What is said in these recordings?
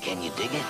Can you dig it?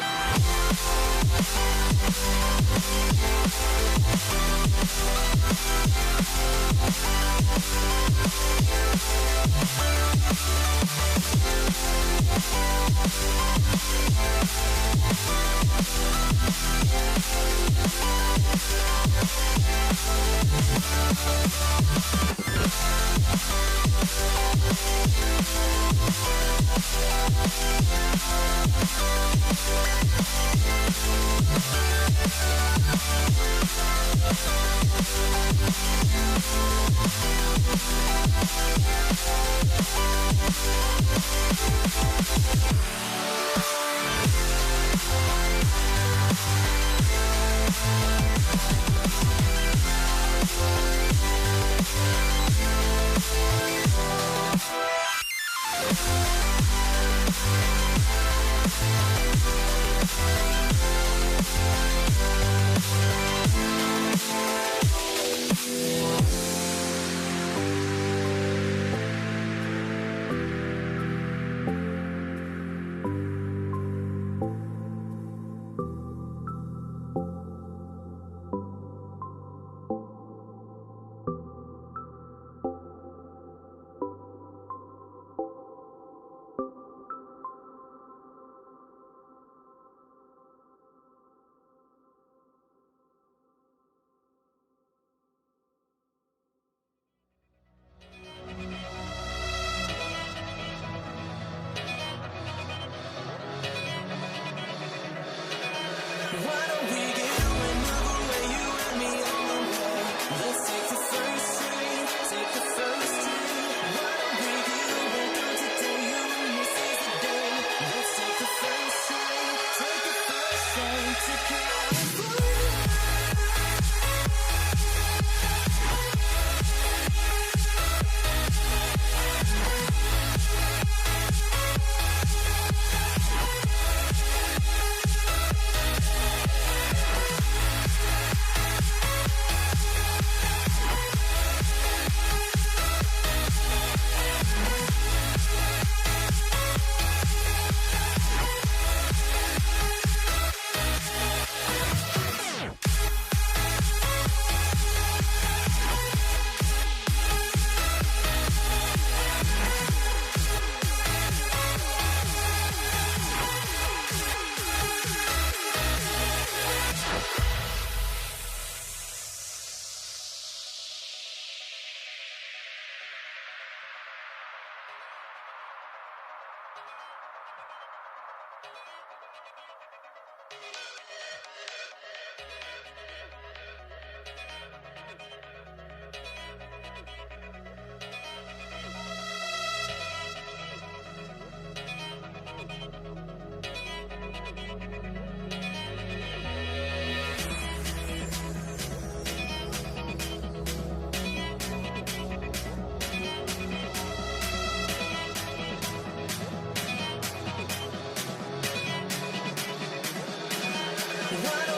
What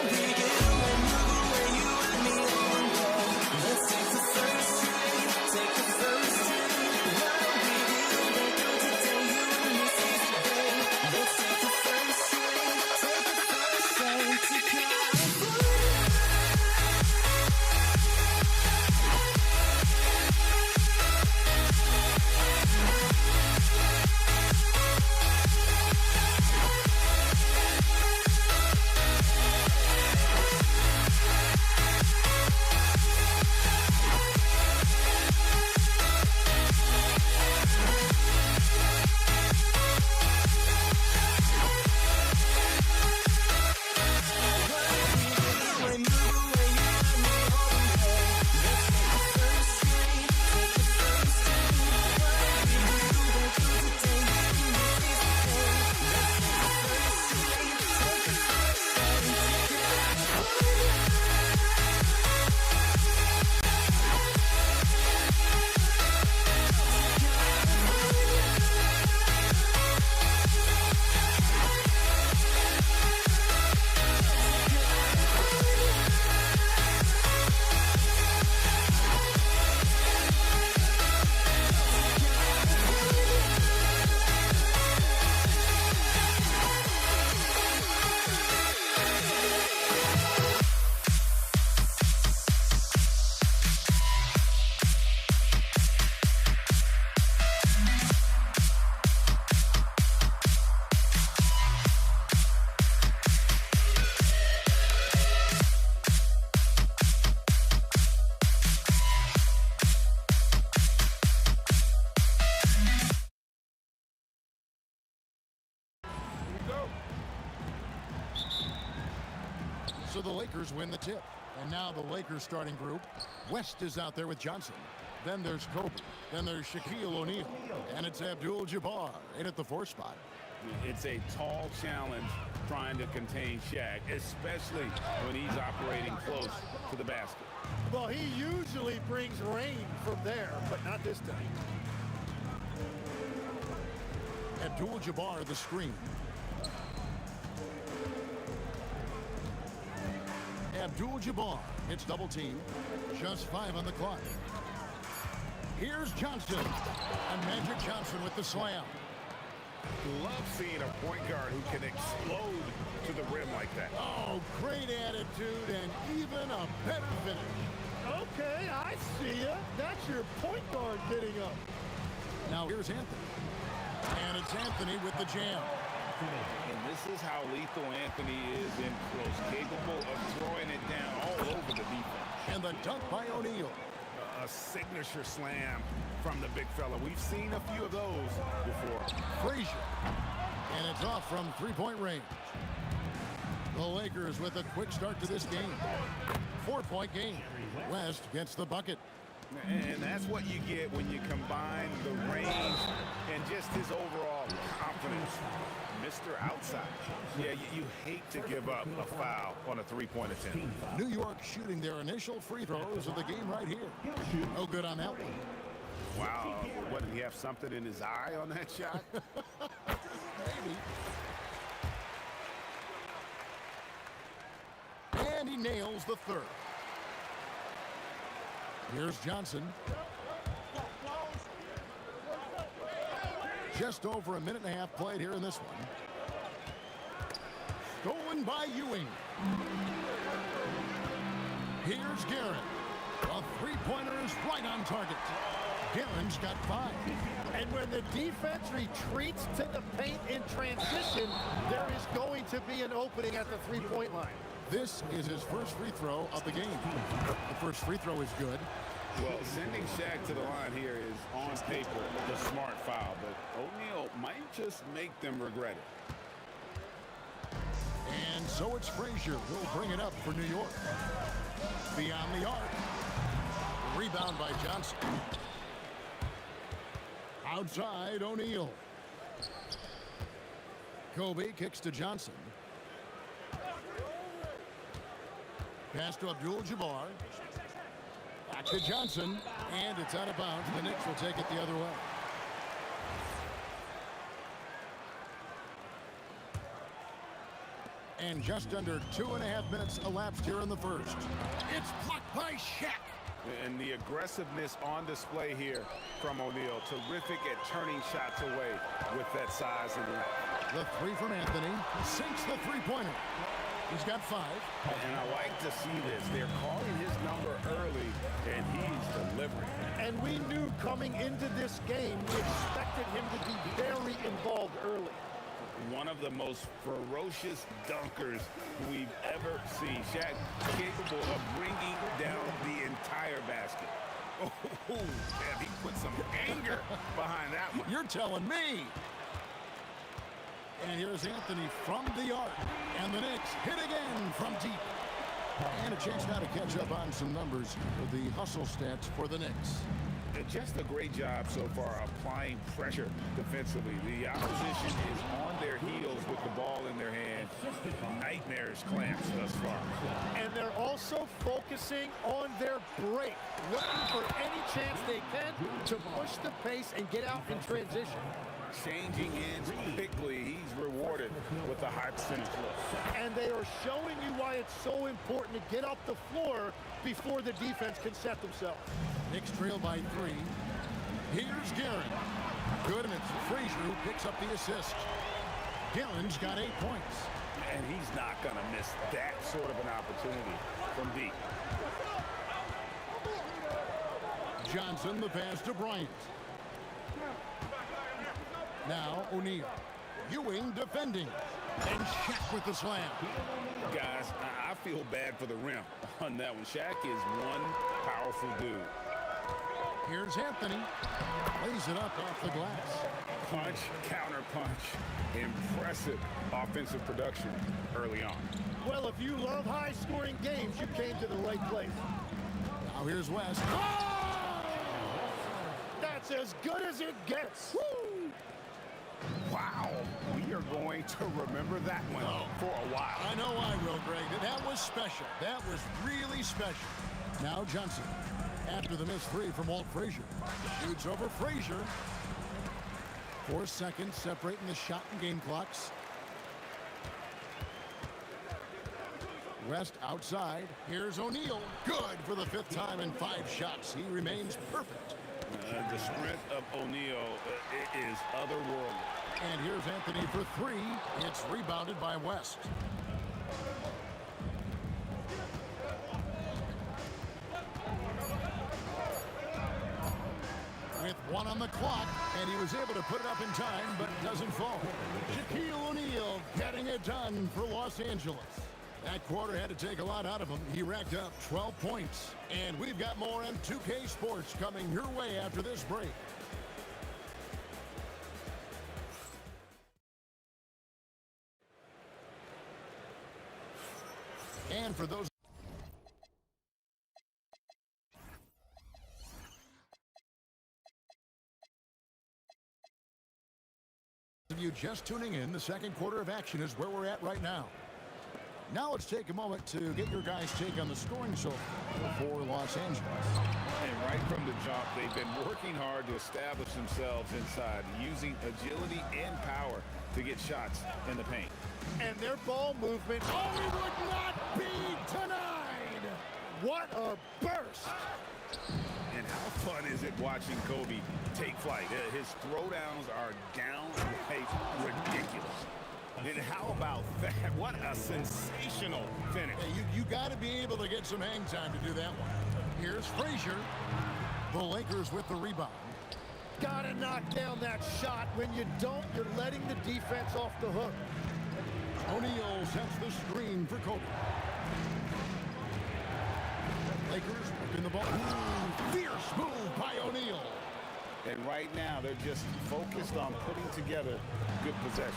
So the Lakers win the tip. And now the Lakers starting group. West is out there with Johnson. Then there's Kobe. Then there's Shaquille O'Neal. And it's Abdul-Jabbar in at the 4 spot. It's a tall challenge trying to contain Shaq, especially when he's operating close to the basket. Well, he usually brings rain from there, but not this time. Abdul-Jabbar the screen. Abdul-Jabbar hits double team. Just 5 on the clock. Here's Johnson. And Magic Johnson with the slam. Love seeing a point guard who can explode to the rim like that. Oh, great attitude and even a better finish. Okay, I see ya. That's your point guard getting up. Now here's Anthony. And it's Anthony with the jam. And this is how lethal Anthony is in close, capable of throwing it down all over the defense. And the dunk by O'Neal. A signature slam from the big fella. We've seen a few of those before. Frazier. And it's off from three-point range. The Lakers with a quick start to this game. 4-point game. West gets the bucket. And that's what you get when you combine the range and just his overall confidence. Mr. Outside. Yeah, you hate to give up a foul on a three-point attempt. New York shooting their initial free throws of the game right here. No good on that one. Wow. What, did he have something in his eye on that shot? Maybe. And he nails the third. Here's Johnson. Just over a minute and a half played here in this one. Stolen by Ewing. Here's Garrett. A three-pointer is right on target. Garrett's got 5. And when the defense retreats to the paint in transition, there is going to be an opening at the three-point line. This is his first free throw of the game. The first free throw is good. Well, sending Shaq to the line here is, on paper, the smart foul, but O'Neal might just make them regret it. And so it's Frazier who'll bring it up for New York. Beyond the arc. Rebound by Johnson. Outside, O'Neal. Kobe kicks to Johnson. Pass to Abdul-Jabbar. Back to Johnson, and it's out of bounds. The Knicks will take it the other way. And just under 2.5 minutes elapsed here in the first. It's blocked by Shaq. And the aggressiveness on display here from O'Neal. Terrific at turning shots away with that size and length. The three from Anthony sinks the three-pointer. He's got 5. And I like to see this. They're calling his number early, and he's delivering. And we knew coming into this game, we expected him to be very involved early. One of the most ferocious dunkers we've ever seen. Shaq capable of bringing down the entire basket. Oh, man, he put some anger behind that one. You're telling me. And here's Anthony from the arc. And the Knicks hit again from deep. And a chance now to catch up on some numbers with the hustle stats for the Knicks. Just a great job so far applying pressure defensively. The opposition is on their heels with the ball in their hand. Nightmarish clamps thus far. And they're also focusing on their break, looking for any chance they can to push the pace and get out in transition. Changing ends quickly. He's rewarded with a high percentage look. And they are showing you why it's so important to get off the floor before the defense can set themselves. Knicks trail by 3. Here's Garrett. Good, and it's Frazier who picks up the assist. Garrett's got 8 points. And he's not going to miss that sort of an opportunity from deep. Johnson, the pass to Bryant. Now O'Neal. Ewing defending. And Shaq with the slam. Guys, I feel bad for the rim on that one. Shaq is one powerful dude. Here's Anthony. Lays it up off the glass. Punch, counter punch. Impressive offensive production early on. Well, if you love high-scoring games, you came to the right place. Now here's West. Oh! That's as good as it gets. Woo! Wow, we are going to remember that one for a while. I know I will, Greg. That was special. That was really special. Now Johnson, after the missed three from Walt Frazier. Shoots over Frazier. 4 seconds separating the shot and game clocks. West outside. Here's O'Neal. Good for the 5th time in 5 shots. He remains perfect. The sprint of O'Neal is otherworldly. And here's Anthony for 3. It's rebounded by West. With 1 on the clock, and he was able to put it up in time, but it doesn't fall. Shaquille O'Neal getting it done for Los Angeles. That quarter had to take a lot out of him. He racked up 12 points. And we've got more on 2K Sports coming your way after this break. And for those of you just tuning in, the second quarter of action is where we're at right now. Now let's take a moment to get your guys' take on the scoring so far for Los Angeles. And right from the jump, they've been working hard to establish themselves inside, using agility and power to get shots in the paint. And their ball movement, oh, it would not be denied. What a burst. And how fun is it watching Kobe take flight? His throwdowns are downright ridiculous. And how about that? What a sensational finish. Hey, you got to be able to get some hang time to do that one. Here's Frazier. The Lakers with the rebound. Gotta knock down that shot. When you don't, you're letting the defense off the hook. O'Neal sets the screen for Kobe. Lakers working the ball. Ooh, fierce move by O'Neal. And right now, they're just focused on putting together good possession.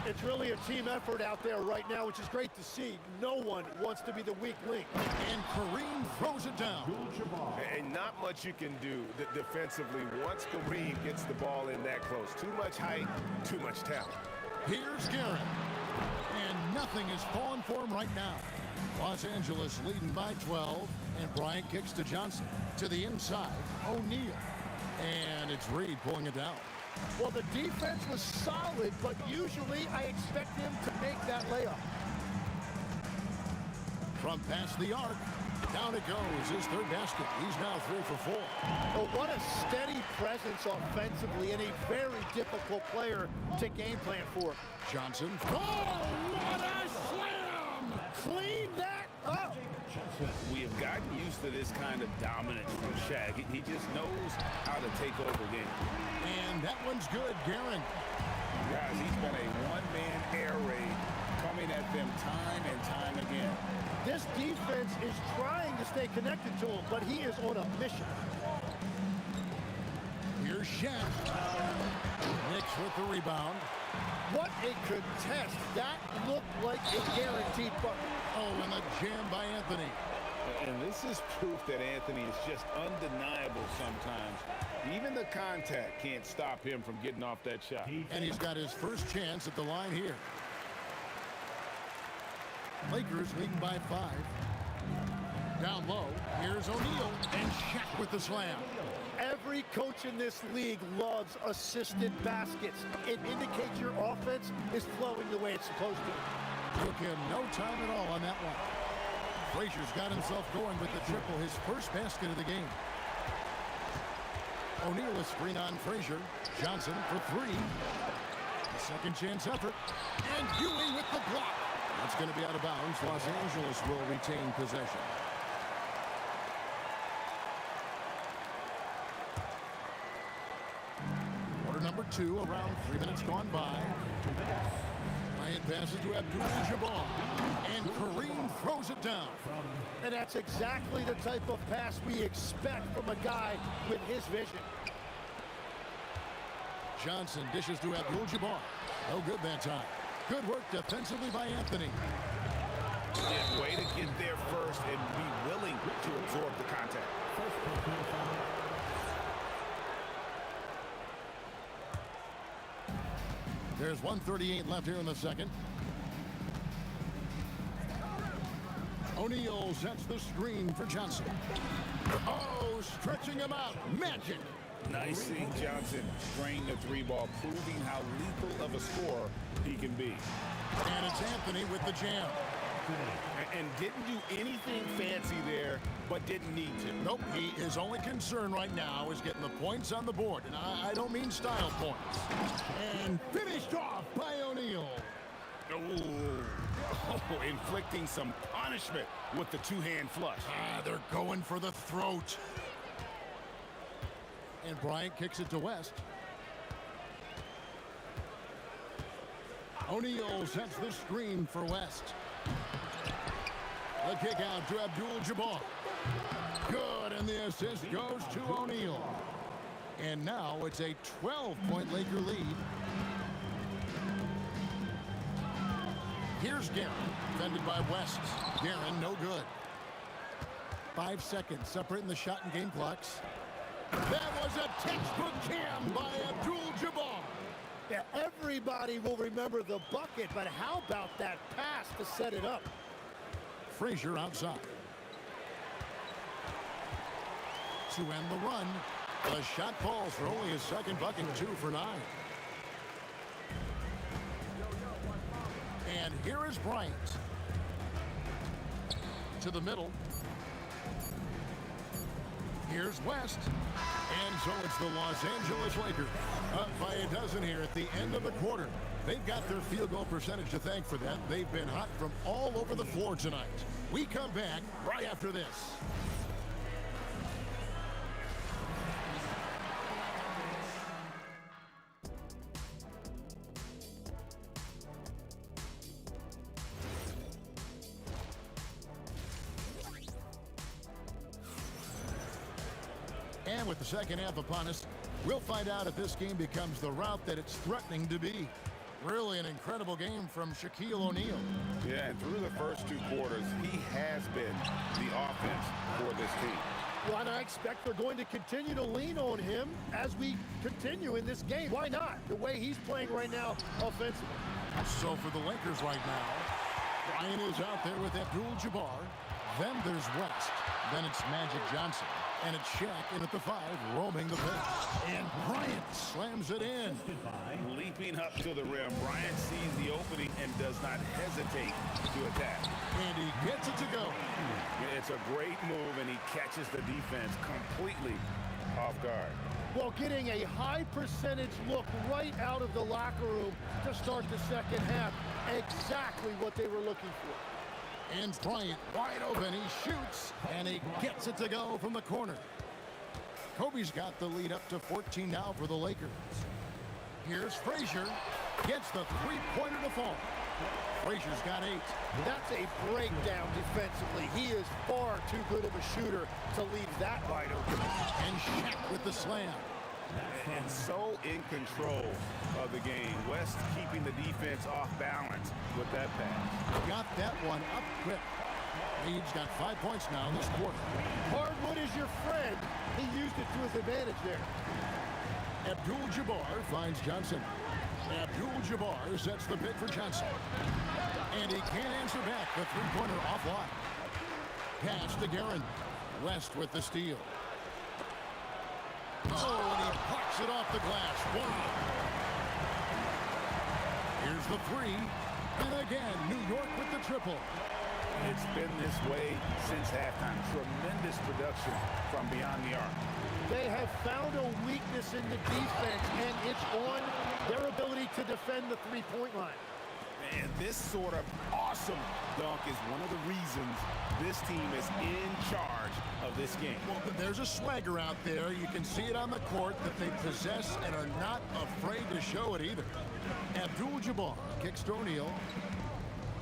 It's really a team effort out there right now, which is great to see. No one wants to be the weak link. And Kareem throws it down. And not much you can do defensively once Kareem gets the ball in that close. Too much height, too much talent. Here's Garrett. And nothing is falling for him right now. Los Angeles leading by 12. And Bryant kicks to Johnson. To the inside, O'Neal. And it's Reed pulling it down. Well, the defense was solid, but usually I expect him to make that layup. From past the arc, down it goes. His 3rd basket. He's now 3 for 4. Oh, what a steady presence offensively and a very difficult player to game plan for. Johnson. Oh, what a slam! Clean that up. We have gotten used to this kind of dominance from Shaq. He just knows how to take over games. And that one's good, Guerin. Guys, he's been a one-man air raid coming at them time and time again. This defense is trying to stay connected to him, but he is on a mission. Here's Shaq. Knicks with the rebound. What a contest. That looked like a guaranteed bucket. Oh, and the jam by Anthony. And this is proof that Anthony is just undeniable sometimes. Even the contact can't stop him from getting off that shot. And he's got his first chance at the line here. Lakers leading by 5. Down low, here's O'Neal, and Shaq with the slam. Every coach in this league loves assisted baskets. It indicates your offense is flowing the way it's supposed to. Took him no time at all on that one. Frazier's got himself going with the triple, his first basket of the game. O'Neal a screen on Frazier. Johnson for 3. A second chance effort. And Huey with the block. That's going to be out of bounds. Los Angeles will retain possession. Quarter number 2, around 3 minutes gone by. Bryant passes to Abdul-Jabbar. And Kareem throws it down. And that's exactly the type of pass we expect from a guy with his vision. Johnson dishes to Abdul-Jabbar. No good that time. Good work defensively by Anthony. Yeah, way to get there first and be willing to absorb the contact. There's 1:38 left here in the second. O'Neal sets the screen for Johnson. Oh, stretching him out. Magic. Nice seeing Johnson drain the three ball, proving how lethal of a scorer he can be. And it's Anthony with the jam. And didn't do anything fancy there, but didn't need to. Nope, his only concern right now is getting the points on the board. And I don't mean style points. And finished off by O'Neal. Oh, inflicting some punishment with the two-hand flush. They're going for the throat. And Bryant kicks it to West. O'Neal sets the screen for West. The kick out to Abdul-Jabbar. Good, and the assist goes to O'Neal. And now it's a 12-point Laker lead. Here's Guerin, defended by West. Guerin, no good. 5 seconds separating the shot and game clocks. That was a textbook jam by Abdul-Jabbar. Yeah, everybody will remember the bucket, but how about that pass to set it up? Frazier outside. To end the run, the shot falls for only his second bucket, 2 for 9. And here is Bryant. To the middle. Here's West. And so it's the Los Angeles Lakers up by a dozen here at the end of the quarter. They've got their field goal percentage to thank for that. They've been hot from all over the floor tonight. We come back right after this. And with the second half upon us, we'll find out if this game becomes the route that it's threatening to be. Really an incredible game from Shaquille O'Neal. Yeah, and through the first 2 quarters, he has been the offense for this team. Well, and I expect they're going to continue to lean on him as we continue in this game. Why not? The way he's playing right now offensively. So for the Lakers right now, Bryant is out there with Abdul-Jabbar. Then there's West. Then it's Magic Johnson. And it's Shaq in at the 5, roaming the pitch. And Bryant slams it in. Leaping up to the rim, Bryant sees the opening and does not hesitate to attack. And he gets it to go. It's a great move, and he catches the defense completely off guard. Well, getting a high percentage look right out of the locker room to start the second half. Exactly what they were looking for. And Bryant wide open. He shoots, and he gets it to go from the corner. Kobe's got the lead up to 14 now for the Lakers. Here's Frazier. Gets the three-pointer to fall. Frazier's got 8. That's a breakdown defensively. He is far too good of a shooter to leave that wide open. And Shaq with the slam. And so in control of the game. West keeping the defense off balance with that pass. Got that one up quick. Reed's got 5 points now this quarter. Hardwood is your friend. He used it to his advantage there. Abdul-Jabbar finds Johnson. Abdul-Jabbar sets the pick for Johnson. And he can't answer back. The three-pointer offline. Pass to Guerin. West with the steal. Oh, and he pucks it off the glass. Wow. Here's the 3. And again, New York with the triple. It's been this way since halftime. Tremendous production from beyond the arc. They have found a weakness in the defense, and it's on their ability to defend the three-point line. And this sort of awesome dunk is one of the reasons this team is in charge of this game. Well, there's a swagger out there. You can see it on the court that they possess and are not afraid to show it either. Abdul-Jabbar kicks to O'Neal.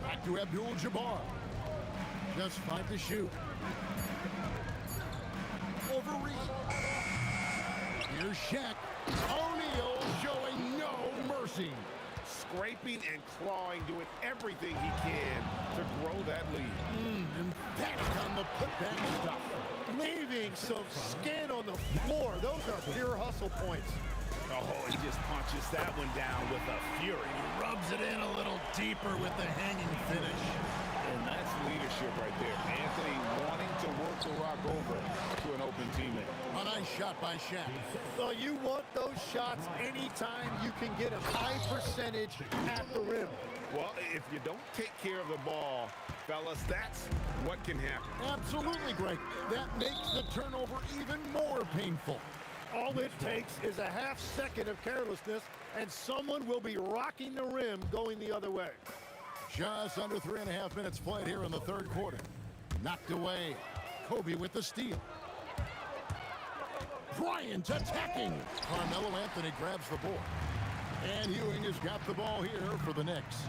Back to Abdul-Jabbar. Just 5 to shoot. Over Reed. Here's Shaq. O'Neal showing no mercy. Scraping and clawing, doing everything he can to grow that lead. Emphatic on the putback stuff. Leaving some skin on the floor. Those are pure hustle points. Oh, he just punches that one down with a fury. Rubs it in a little deeper with the hanging finish. And that's leadership right there. Anthony wanting to work the rock over to an open teammate. A nice shot by Shaq. Well, you want those shots anytime you can get a high percentage at the rim. Well, if you don't take care of the ball, fellas, that's what can happen. Absolutely, Greg. That makes the turnover even more painful. All it takes is a half second of carelessness, and someone will be rocking the rim going the other way. Just under 3.5 minutes played here in the third quarter. Knocked away. Kobe with the steal. Bryant attacking. Carmelo Anthony grabs the board. And Ewing has got the ball here for the Knicks.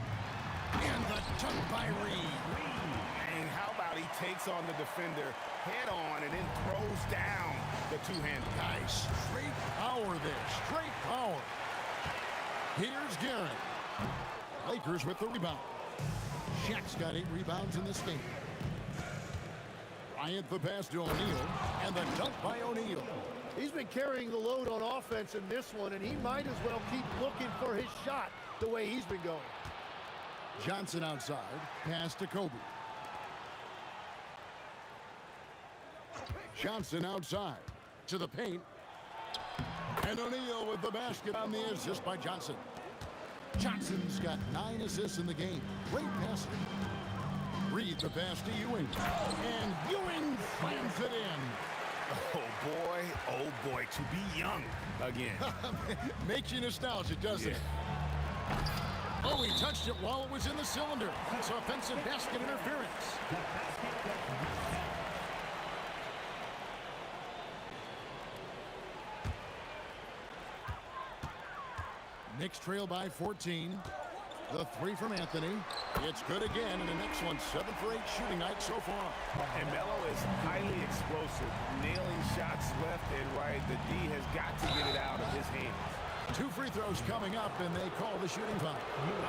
And the dunk by Reed. And how about he takes on the defender head on and then throws down the two-handed. Nice. Straight power there. Straight power. Here's Garrett. Lakers with the rebound. Shaq's got 8 rebounds in this game. Bryant the pass to O'Neal. And the dunk by O'Neal. He's been carrying the load on offense in this one, and he might as well keep looking for his shot the way he's been going. Johnson outside. Pass to Kobe. Johnson outside. To the paint. And O'Neal with the basket on the assist by Johnson. Johnson's got 9 assists in the game. Great passer. Reed the pass to Ewing. And Ewing slams it in. Oh boy, to be young again. Makes you nostalgic, doesn't it? Oh, he touched it while it was in the cylinder. That's offensive basket interference. Knicks trail by 14. The 3 from Anthony. It's good again, and the next one 7 for 8 shooting night so far. And Melo is highly explosive, nailing shots left and right. The D has got to get it out of his hands. 2 free throws coming up, and they call the shooting foul.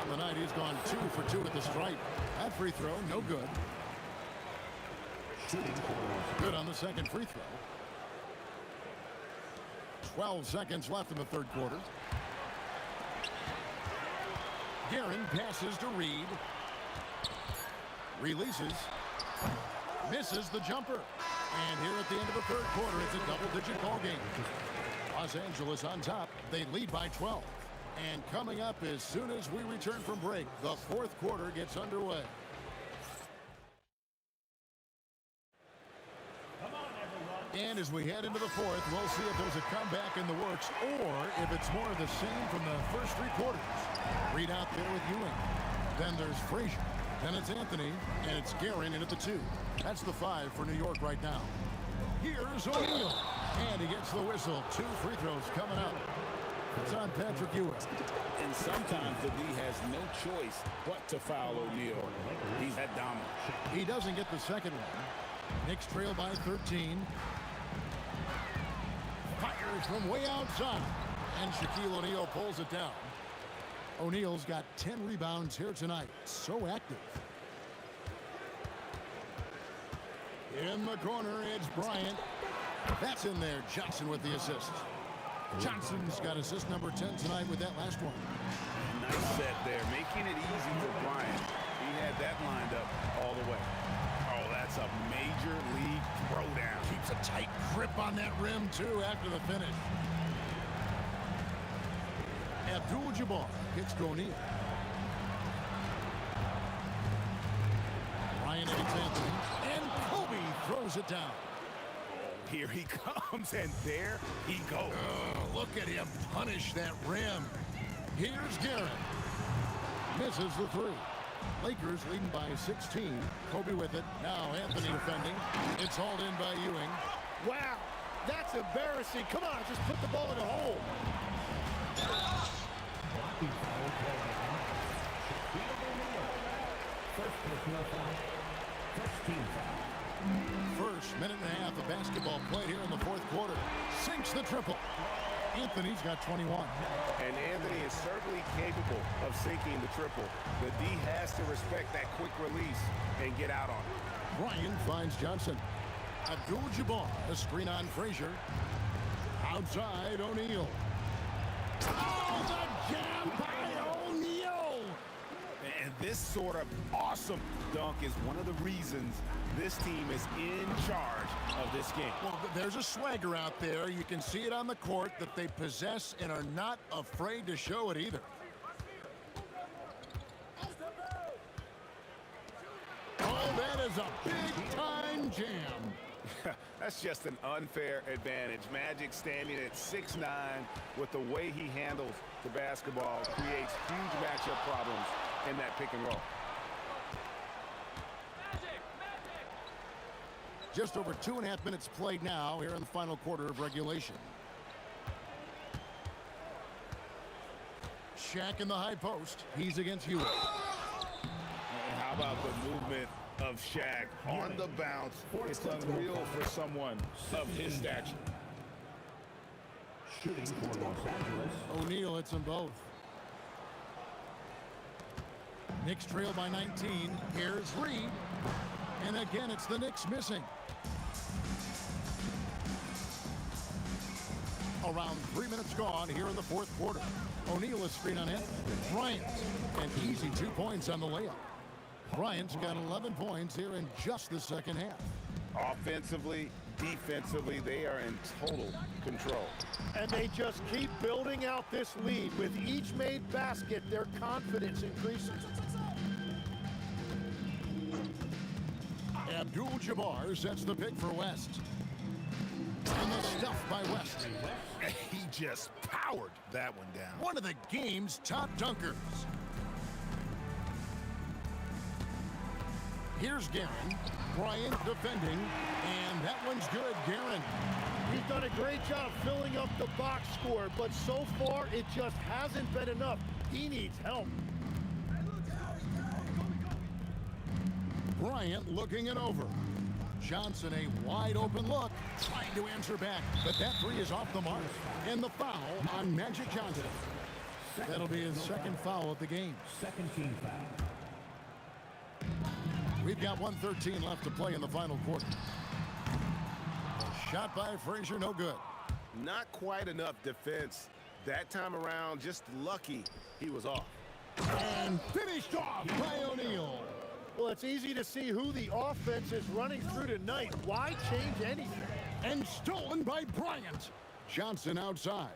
On the night, he's gone 2 for 2 at the stripe. That free throw, no good. Good on the second free throw. 12 seconds left in the third quarter. Guerin passes to Reed. Releases. Misses the jumper. And here at the end of the third quarter, it's a double-digit ball game. Los Angeles on top. They lead by 12. And coming up as soon as we return from break, the fourth quarter gets underway. And as we head into the fourth, we'll see if there's a comeback in the works or if it's more of the same from the first 3 quarters. Reed out there with Ewing. Then there's Frazier. Then it's Anthony, and it's Guerin in at the 2. That's the 5 for New York right now. Here's O'Neal. And he gets the whistle. 2 free throws coming up. It's on Patrick Ewing. And sometimes the D has no choice but to foul O'Neal. He's that dominant. He doesn't get the second one. Knicks trail by 13. Fires from way outside. And Shaquille O'Neal pulls it down. O'Neal's got 10 rebounds here tonight. So active. In the corner, it's Bryant. That's in there. Johnson with the assist. Johnson's got assist number 10 tonight with that last one. Nice set there, making it easy for Bryant. He had that lined up all the way. Oh, that's a major league throwdown. Keeps a tight grip on that rim, too, after the finish. Abdul-Jabbar kicks to O'Neal. Ryan against Anthony. And Kobe throws it down. Here he comes, and there he goes. Oh, look at him punish that rim. Here's Garrett. Misses the 3. Lakers leading by 16. Kobe with it. Now Anthony defending. It's hauled in by Ewing. Wow, that's embarrassing. Come on, just put the ball in the hole. First minute and a half of basketball played here in the fourth quarter. Sinks the triple. Anthony's got 21. And Anthony is certainly capable of sinking the triple. The D has to respect that quick release and get out on it. Bryant finds Johnson. Abdul-Jabbar, a screen on Frazier. Outside, O'Neal. Oh, the jam by O'Neal! And this sort of awesome dunk is one of the reasons this team is in charge of this game. Well, there's a swagger out there. You can see it on the court that they possess and are not afraid to show it either. Oh, that is a big-time jam. That's just an unfair advantage. Magic standing at 6'9", with the way he handles the basketball creates huge matchup problems in that pick and roll. Just over 2.5 minutes played now here in the final quarter of regulation. Shaq in the high post. He's against Hewitt. How about the movement of Shaq on the bounce? It's unreal for someone of his stature. Shooting for Los Angeles. O'Neal hits them both. Knicks trail by 19. Here's Reed. And again, it's the Knicks missing. Around 3 minutes gone here in the fourth quarter. O'Neal is screen on him. Bryant, an easy 2 points on the layup. Bryant's got 11 points here in just the second half. Offensively, defensively, they are in total control. And they just keep building out this lead. With each made basket, their confidence increases. Abdul-Jabbar sets the pick for West. And the stuff by West. He just powered that one down. One of the game's top dunkers. Here's Guerin. Bryant defending. And that one's good, Guerin. He's done a great job filling up the box score, but so far it just hasn't been enough. He needs help. Bryant looking it over. Johnson, a wide open look, trying to answer back, but that three is off the mark. And the foul on Magic Johnson. That'll be his second foul of the game. Second team foul. We've got 1:13 left to play in the final quarter. Shot by Frazier, no good. Not quite enough defense. That time around, just lucky he was off. And finished off by O'Neal. Well, it's easy to see who the offense is running through tonight. Why change anything? And stolen by Bryant. Johnson outside.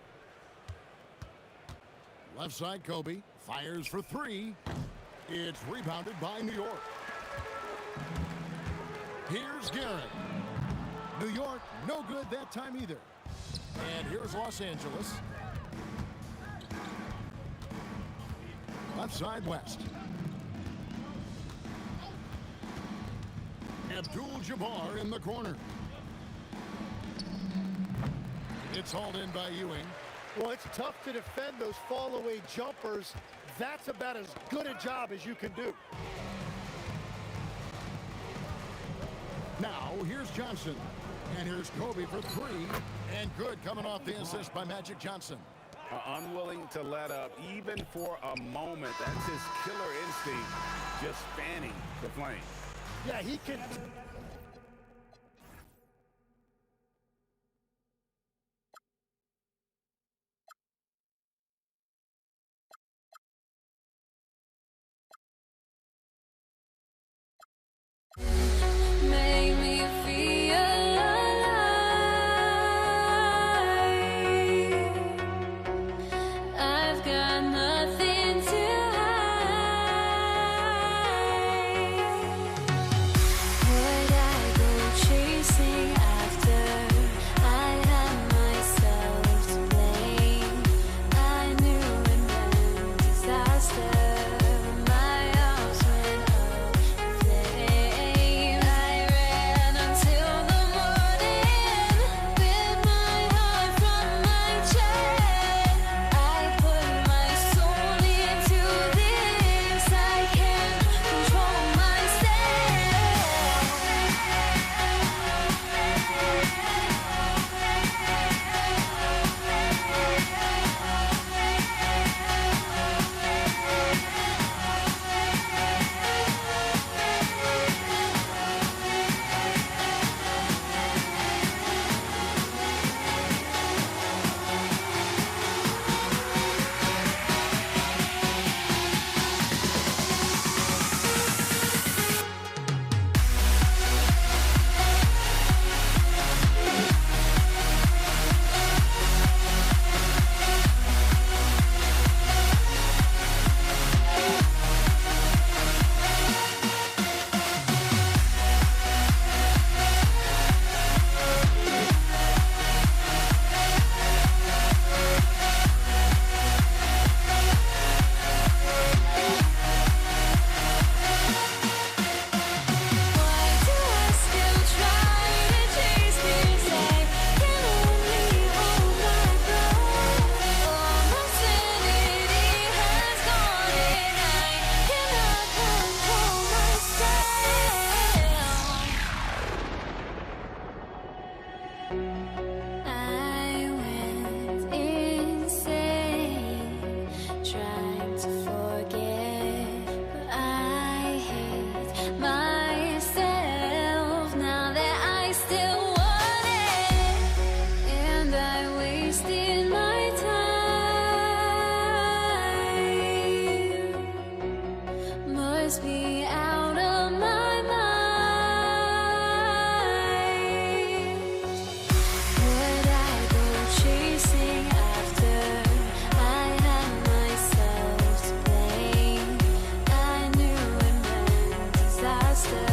Left side, Kobe fires for three. It's rebounded by New York. Here's Guerin. New York, no good that time either. And here's Los Angeles. Left side, West. Abdul-Jabbar in the corner. It's hauled in by Ewing. Well, it's tough to defend those fall-away jumpers. That's about as good a job as you can do. Now, here's Johnson. And here's Kobe for three. And good coming off the assist by Magic Johnson. Unwilling to let up even for a moment. That's his killer instinct, just fanning the flame. Yeah, he can. Make me feel alive. I've got nothing to hide. What must be out of my mind. Would I go chasing after? I had myself to blame. I knew it meant disaster.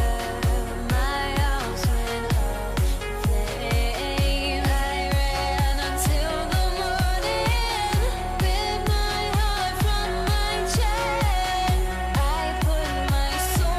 My house went up in flames. I ran until the morning with my heart from my chest. I put my soul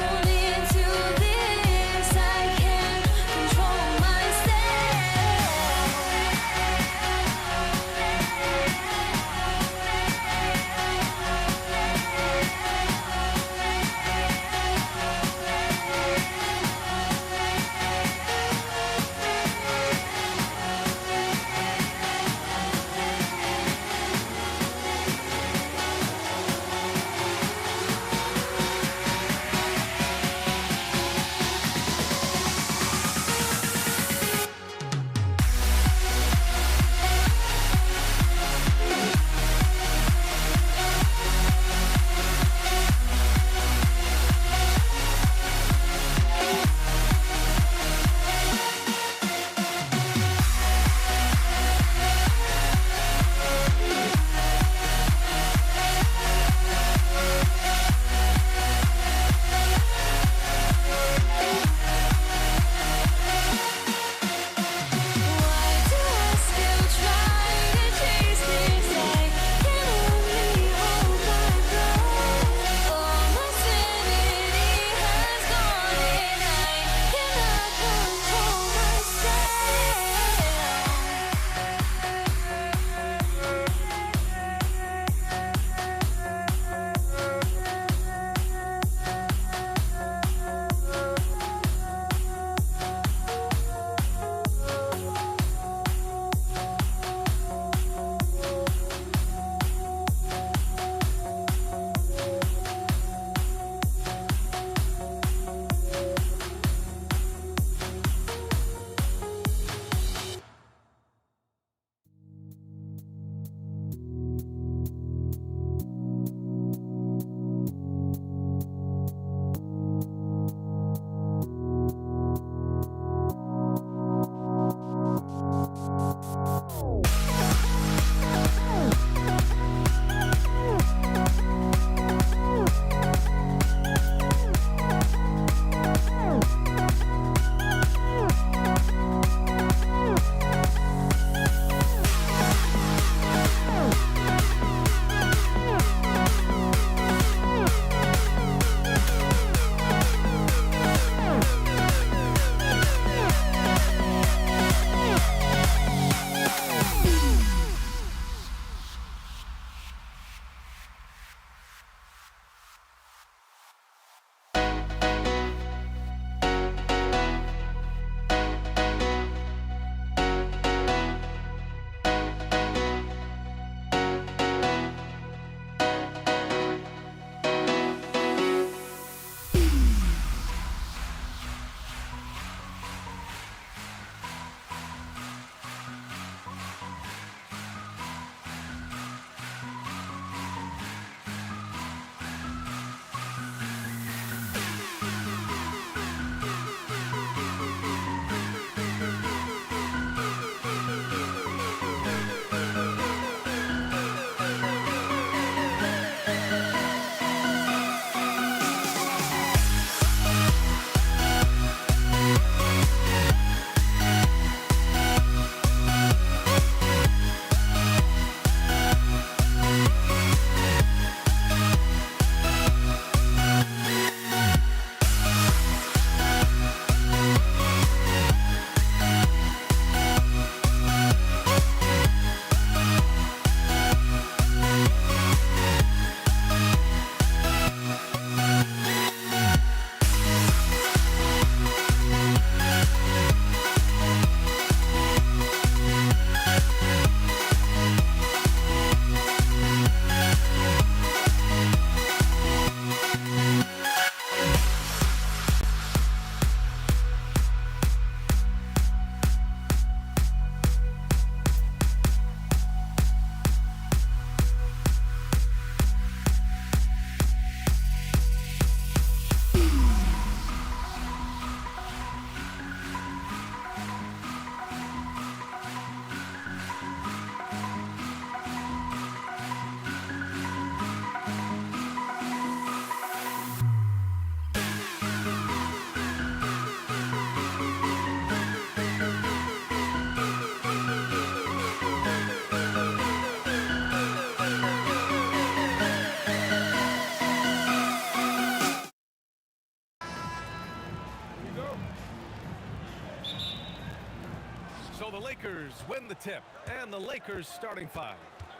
the Lakers win the tip, and the Lakers starting five.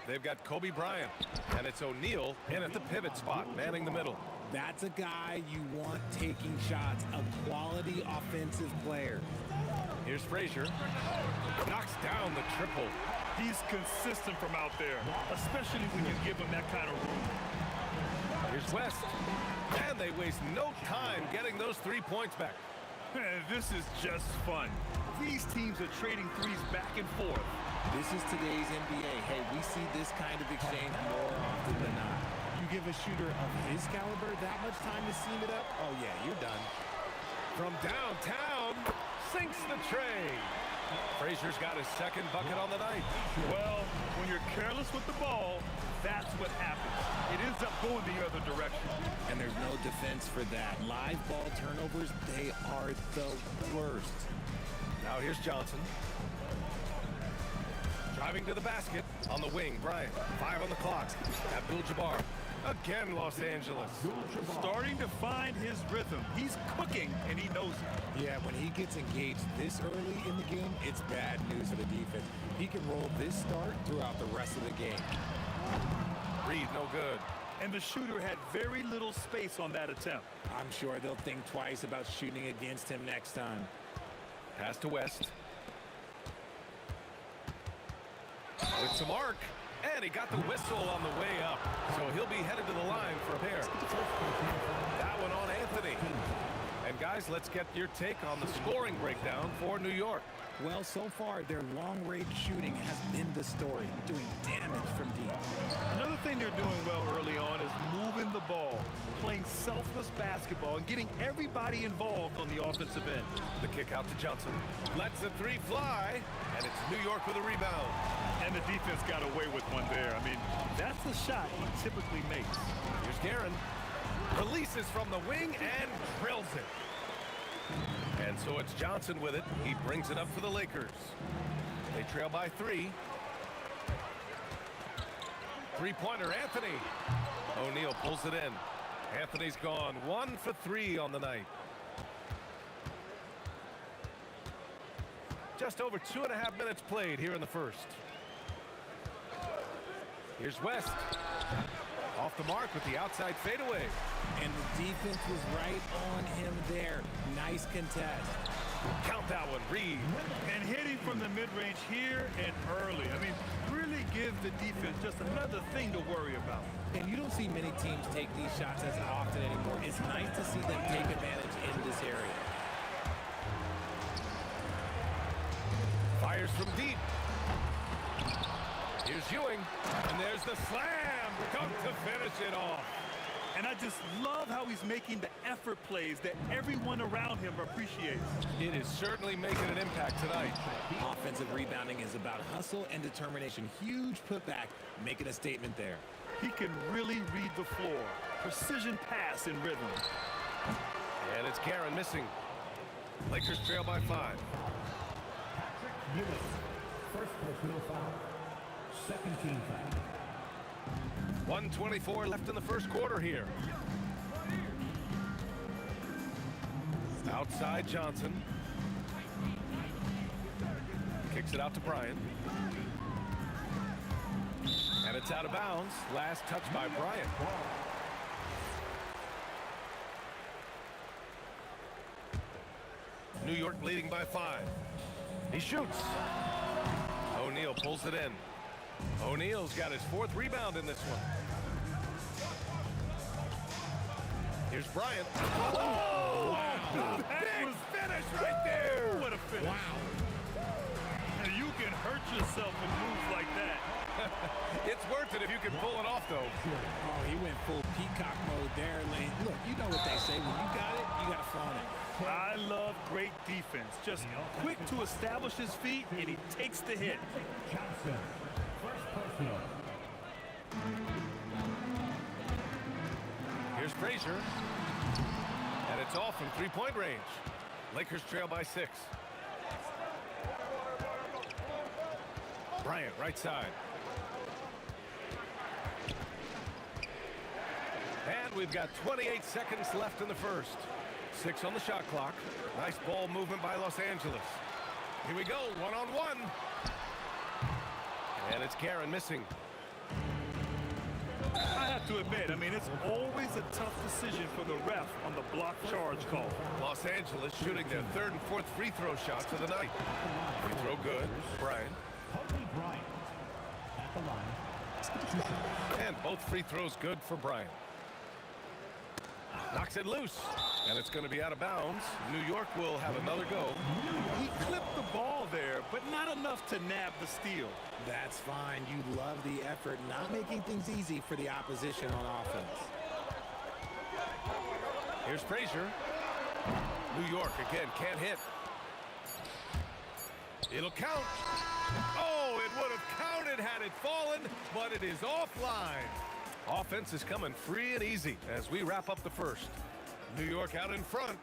They've got Kobe Bryant, and it's O'Neal in at the pivot spot, manning the middle. That's a guy you want taking shots, a quality offensive player. Here's Frazier. Knocks down the triple. He's consistent from out there, especially when you give him that kind of room. Here's West. And they waste no time getting those 3 points back. This is just fun. These teams are trading threes back and forth. This is today's NBA. Hey, we see this kind of exchange more often than not. You give a shooter of his caliber that much time to seam it up, oh yeah, you're done. From downtown, sinks the tray. Frazier's got his second bucket on the night. Well, when you're careless with the ball, that's what happens. It ends up going the other direction. And there's no defense for that. Live ball turnovers, they are the worst. Now here's Johnson. Driving to the basket on the wing, Bryant. 5 on the clock. Abdul-Jabbar. Again, Los Angeles. Starting to find his rhythm. He's cooking, and he knows it. Yeah, when he gets engaged this early in the game, it's bad news for the defense. He can roll this start throughout the rest of the game. Reed, no good. And the shooter had very little space on that attempt. I'm sure they'll think twice about shooting against him next time. Pass to West. With some arc. And he got the whistle on the way up. So he'll be headed to the line for a pair. That one on Anthony. And guys, let's get your take on the scoring breakdown for New York. Well, so far, their long-range shooting has been the story, doing damage from deep. Another thing they're doing well early on is moving the ball, playing selfless basketball, and getting everybody involved on the offensive end. The kick out to Johnson. Lets the three fly, and it's New York with a rebound. And the defense got away with one there. I mean, that's the shot he typically makes. Here's Guerin. Releases from the wing and drills it. And so it's Johnson with it. He brings it up for the Lakers. They trail by 3. Three-pointer, Anthony. O'Neal pulls it in. Anthony's gone 1 for 3 on the night. Just over 2.5 minutes played here in the first. Here's West. Off the mark with the outside fadeaway. And the defense was right on him there. Nice contest. Count that one, Reed. And hitting from the mid-range here and early. I mean, really give the defense just another thing to worry about. And you don't see many teams take these shots as often anymore. It's nice to see them take advantage in this area. Fires from deep. Here's Ewing. And there's the slam. Come to finish it off. And I just love how he's making the effort plays that everyone around him appreciates. It is certainly making an impact tonight. Offensive rebounding is about hustle and determination. Huge putback, making a statement there. He can really read the floor. Precision pass and rhythm. And it's Guerin missing. Lakers trail by 5. First personal foul. Second team foul. 1:24 left in the first quarter here. Outside Johnson. Kicks it out to Bryant. And it's out of bounds. Last touch by Bryant. New York leading by 5. He shoots. O'Neal pulls it in. O'Neal's got his 4th rebound in this one. Here's Bryant. Oh! Wow. Big finish right there. What a finish. Wow. And you can hurt yourself with moves like that. It's worth it if you can pull it off, though. Oh, he went full peacock mode there, Lane. Look, you know what they say. When you got it, you got to flaunt it. I love great defense. Just quick to establish his feet, and he takes the hit. Johnson. First personal. Here's Frazier. And it's off from 3-point range. Lakers trail by 6. Bryant, right side. And we've got 28 seconds left in the first. 6 on the shot clock. Nice ball movement by Los Angeles. Here we go, one-on-one. And it's Guerin missing. I have to admit, I mean, it's always a tough decision for the ref on the block charge call. Los Angeles shooting their third and fourth free throw shots of the night. Free throw good. Bryant. Bryant at the line. And both free throws good for Bryant. Knocks it loose. And it's going to be out of bounds. New York will have another go. He clipped the ball there, but not enough to nab the steal. That's fine. You love the effort, not making things easy for the opposition on offense. Here's Frazier. New York again can't hit. It'll count. Oh, it would have counted had it fallen, but it is offline. Offense is coming free and easy as we wrap up the first. New York out in front.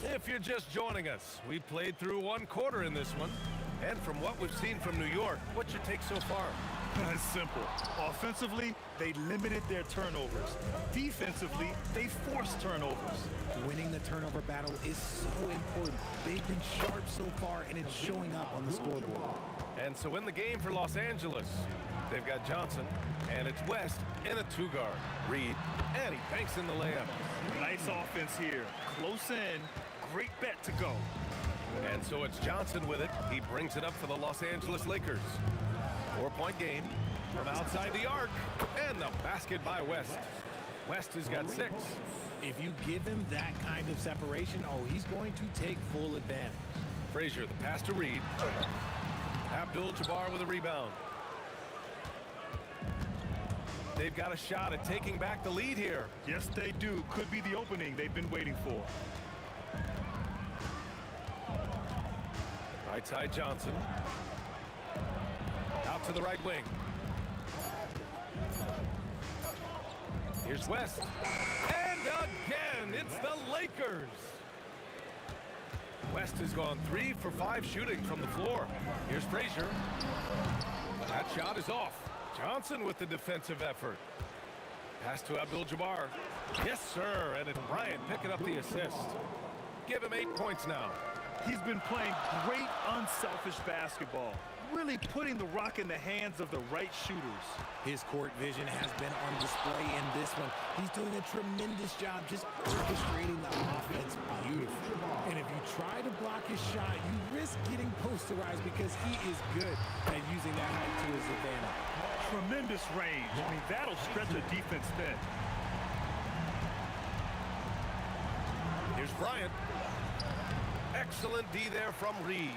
If you're just joining us, we played through one quarter in this one. And from what we've seen from New York, what's your take so far? It's simple. Offensively, they limited their turnovers. Defensively, they forced turnovers. Winning the turnover battle is so important. They've been sharp so far, and it's showing up on the scoreboard. And so in the game for Los Angeles, they've got Johnson, and it's West in a two-guard. Reed, and he banks in the layup. Nice offense here. Close in. Great bet to go. And so it's Johnson with it. He brings it up for the Los Angeles Lakers. 4-point game from outside the arc, and the basket by West. West has got 6. If you give him that kind of separation, oh, he's going to take full advantage. Frazier, the pass to Reed. Abdul-Jabbar with a rebound. They've got a shot at taking back the lead here. Yes, they do. Could be the opening they've been waiting for. Right side Johnson. Out to the right wing. Here's West. And again, it's the Lakers. West has gone 3 for 5 shooting from the floor. Here's Frazier. That shot is off. Johnson with the defensive effort. Pass to Abdul-Jabbar. Yes, sir. And it's Bryant picking up the assist. Give him 8 points now. He's been playing great, unselfish basketball. Really putting the rock in the hands of the right shooters. His court vision has been on display in this one. He's doing a tremendous job just orchestrating the offense beautifully. And if you try to block his shot, you risk getting posterized because he is good at using that height to his advantage. Tremendous range. I mean, that'll stretch a defense thin. Here's Bryant. Excellent D there from Reed.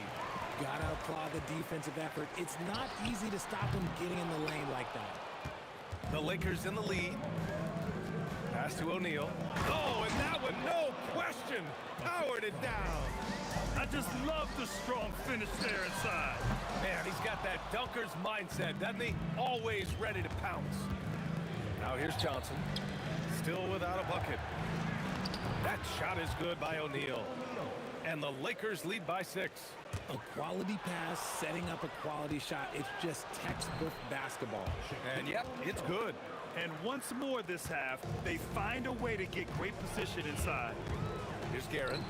Gotta applaud the defensive effort. It's not easy to stop him getting in the lane like that. The Lakers in the lead. Pass to O'Neal. Oh, and that one, no question, powered it down. I just love the strong finish there inside. Man, he's got that dunker's mindset, doesn't he? Always ready to pounce. Now here's Johnson. Still without a bucket. That shot is good by O'Neal. And the Lakers lead by 6. A quality pass, setting up a quality shot. It's just textbook basketball. And yep, it's good. And once more this half, they find a way to get great position inside. Here's Guerin.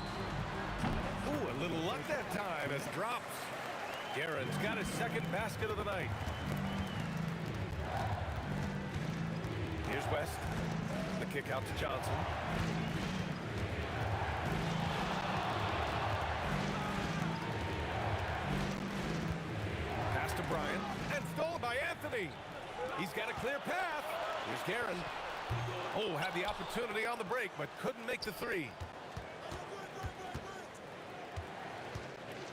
Ooh, a little luck that time as drops. Guerin's got his second basket of the night. Here's West. The kick out to Johnson. Pass to Bryant. And stolen by Anthony. He's got a clear path. Here's Guerin. Oh, had the opportunity on the break, but couldn't make the 3.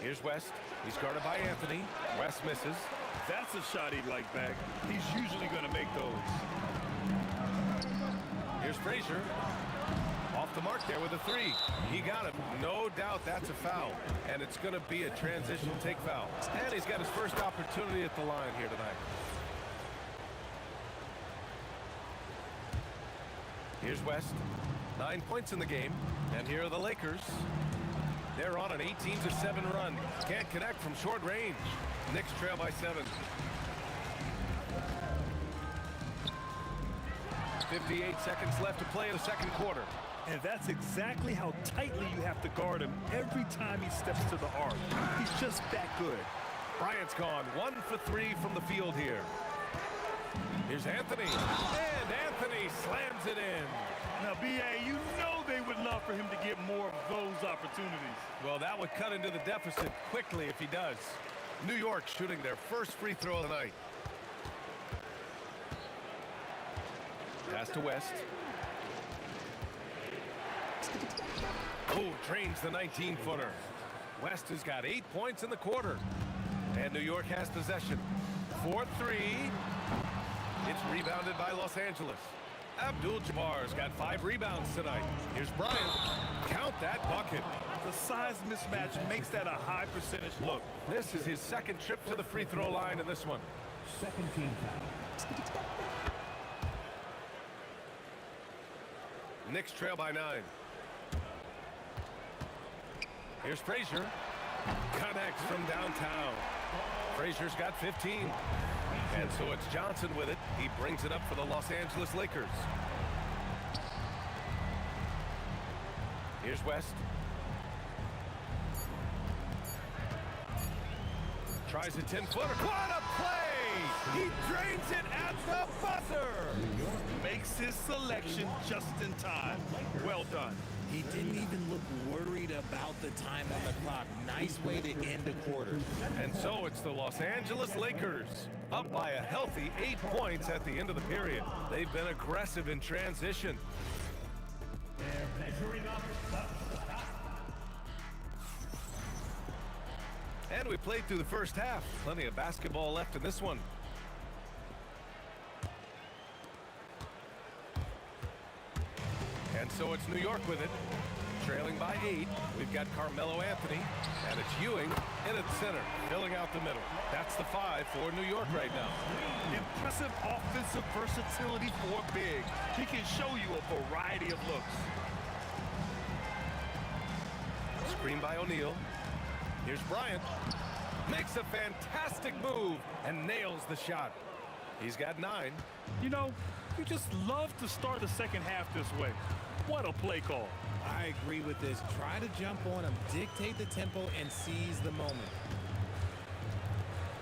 Here's West. He's guarded by Anthony. West misses. That's a shot he'd like back. He's usually going to make those. Here's Frazier. Off the mark there with a 3. He got it. No doubt that's a foul. And it's going to be a transition take foul. And he's got his first opportunity at the line here tonight. Here's West. 9 points in the game. And here are the Lakers. They're on an 18-7 run. Can't connect from short range. Knicks trail by 7. 58 seconds left to play in the second quarter. And that's exactly how tightly you have to guard him every time he steps to the arc. He's just that good. Bryant's gone 1 for 3 from the field here. Here's Anthony, and Anthony slams it in. Now, B.A., you know they would love for him to get more of those opportunities. Well, that would cut into the deficit quickly if he does. New York shooting their first free throw of the night. Pass to West. Oh, drains the 19-footer. West has got 8 points in the quarter. And New York has possession. 4-3. It's rebounded by Los Angeles. Abdul-Jabbar's got 5 rebounds tonight. Here's Bryant. Count that bucket. The size mismatch makes that a high percentage look. This is his second trip to the free throw line in this one. Second team foul. Knicks trail by 9. Here's Frazier. Connects from downtown. Frazier's got 15. And so it's Johnson with it. He brings it up for the Los Angeles Lakers. Here's West. Tries a 10-footer. What a play! He drains it at the buzzer! Makes his selection just in time. Well done. He didn't even look worried about the time on the clock. Nice way to end a quarter. And so it's the Los Angeles Lakers, up by a healthy 8 points at the end of the period. They've been aggressive in transition. They're measuring up. And we played through the first half. Plenty of basketball left in this one. And so it's New York with it, trailing by 8. We've got Carmelo Anthony, and it's Ewing in at center, filling out the middle. That's the 5 for New York right now. Impressive offensive versatility for big. He can show you a variety of looks. Screen by O'Neal. Here's Bryant. Makes a fantastic move and nails the shot. He's got 9. You know, you just love to start the second half this way. What a play call. I agree with this. Try to jump on him, dictate the tempo, and seize the moment.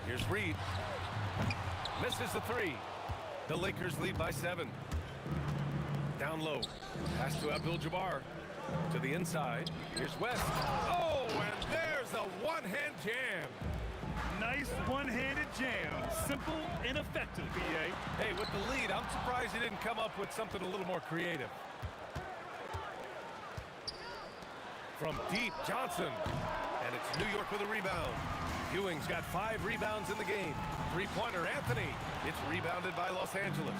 Here's Reed. Misses the 3. The Lakers lead by 7. Down low. Pass to Abdul-Jabbar. To the inside. Here's West. Oh, and there's a one-hand jam. Nice one-handed jam. Simple and effective, B.A. Hey, with the lead, I'm surprised he didn't come up with something a little more creative. From deep, Johnson. And it's New York with a rebound. Ewing's got 5 rebounds in the game. 3-pointer, Anthony. It's rebounded by Los Angeles.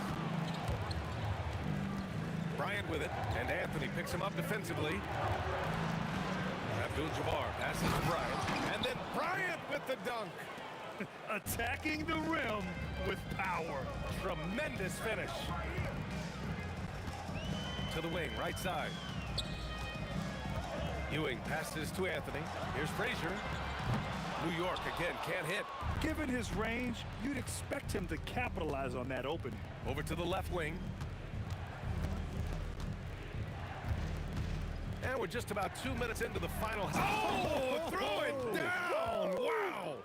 Bryant with it, and Anthony picks him up defensively. Abdul-Jabbar passes to Bryant, and then Bryant with the dunk. Attacking the rim with power. Tremendous finish. To the wing, right side. Ewing passes to Anthony. Here's Frazier. New York again can't hit. Given his range, you'd expect him to capitalize on that opening. Over to the left wing. And we're just about 2 minutes into the final. Oh, throw it down! Wow!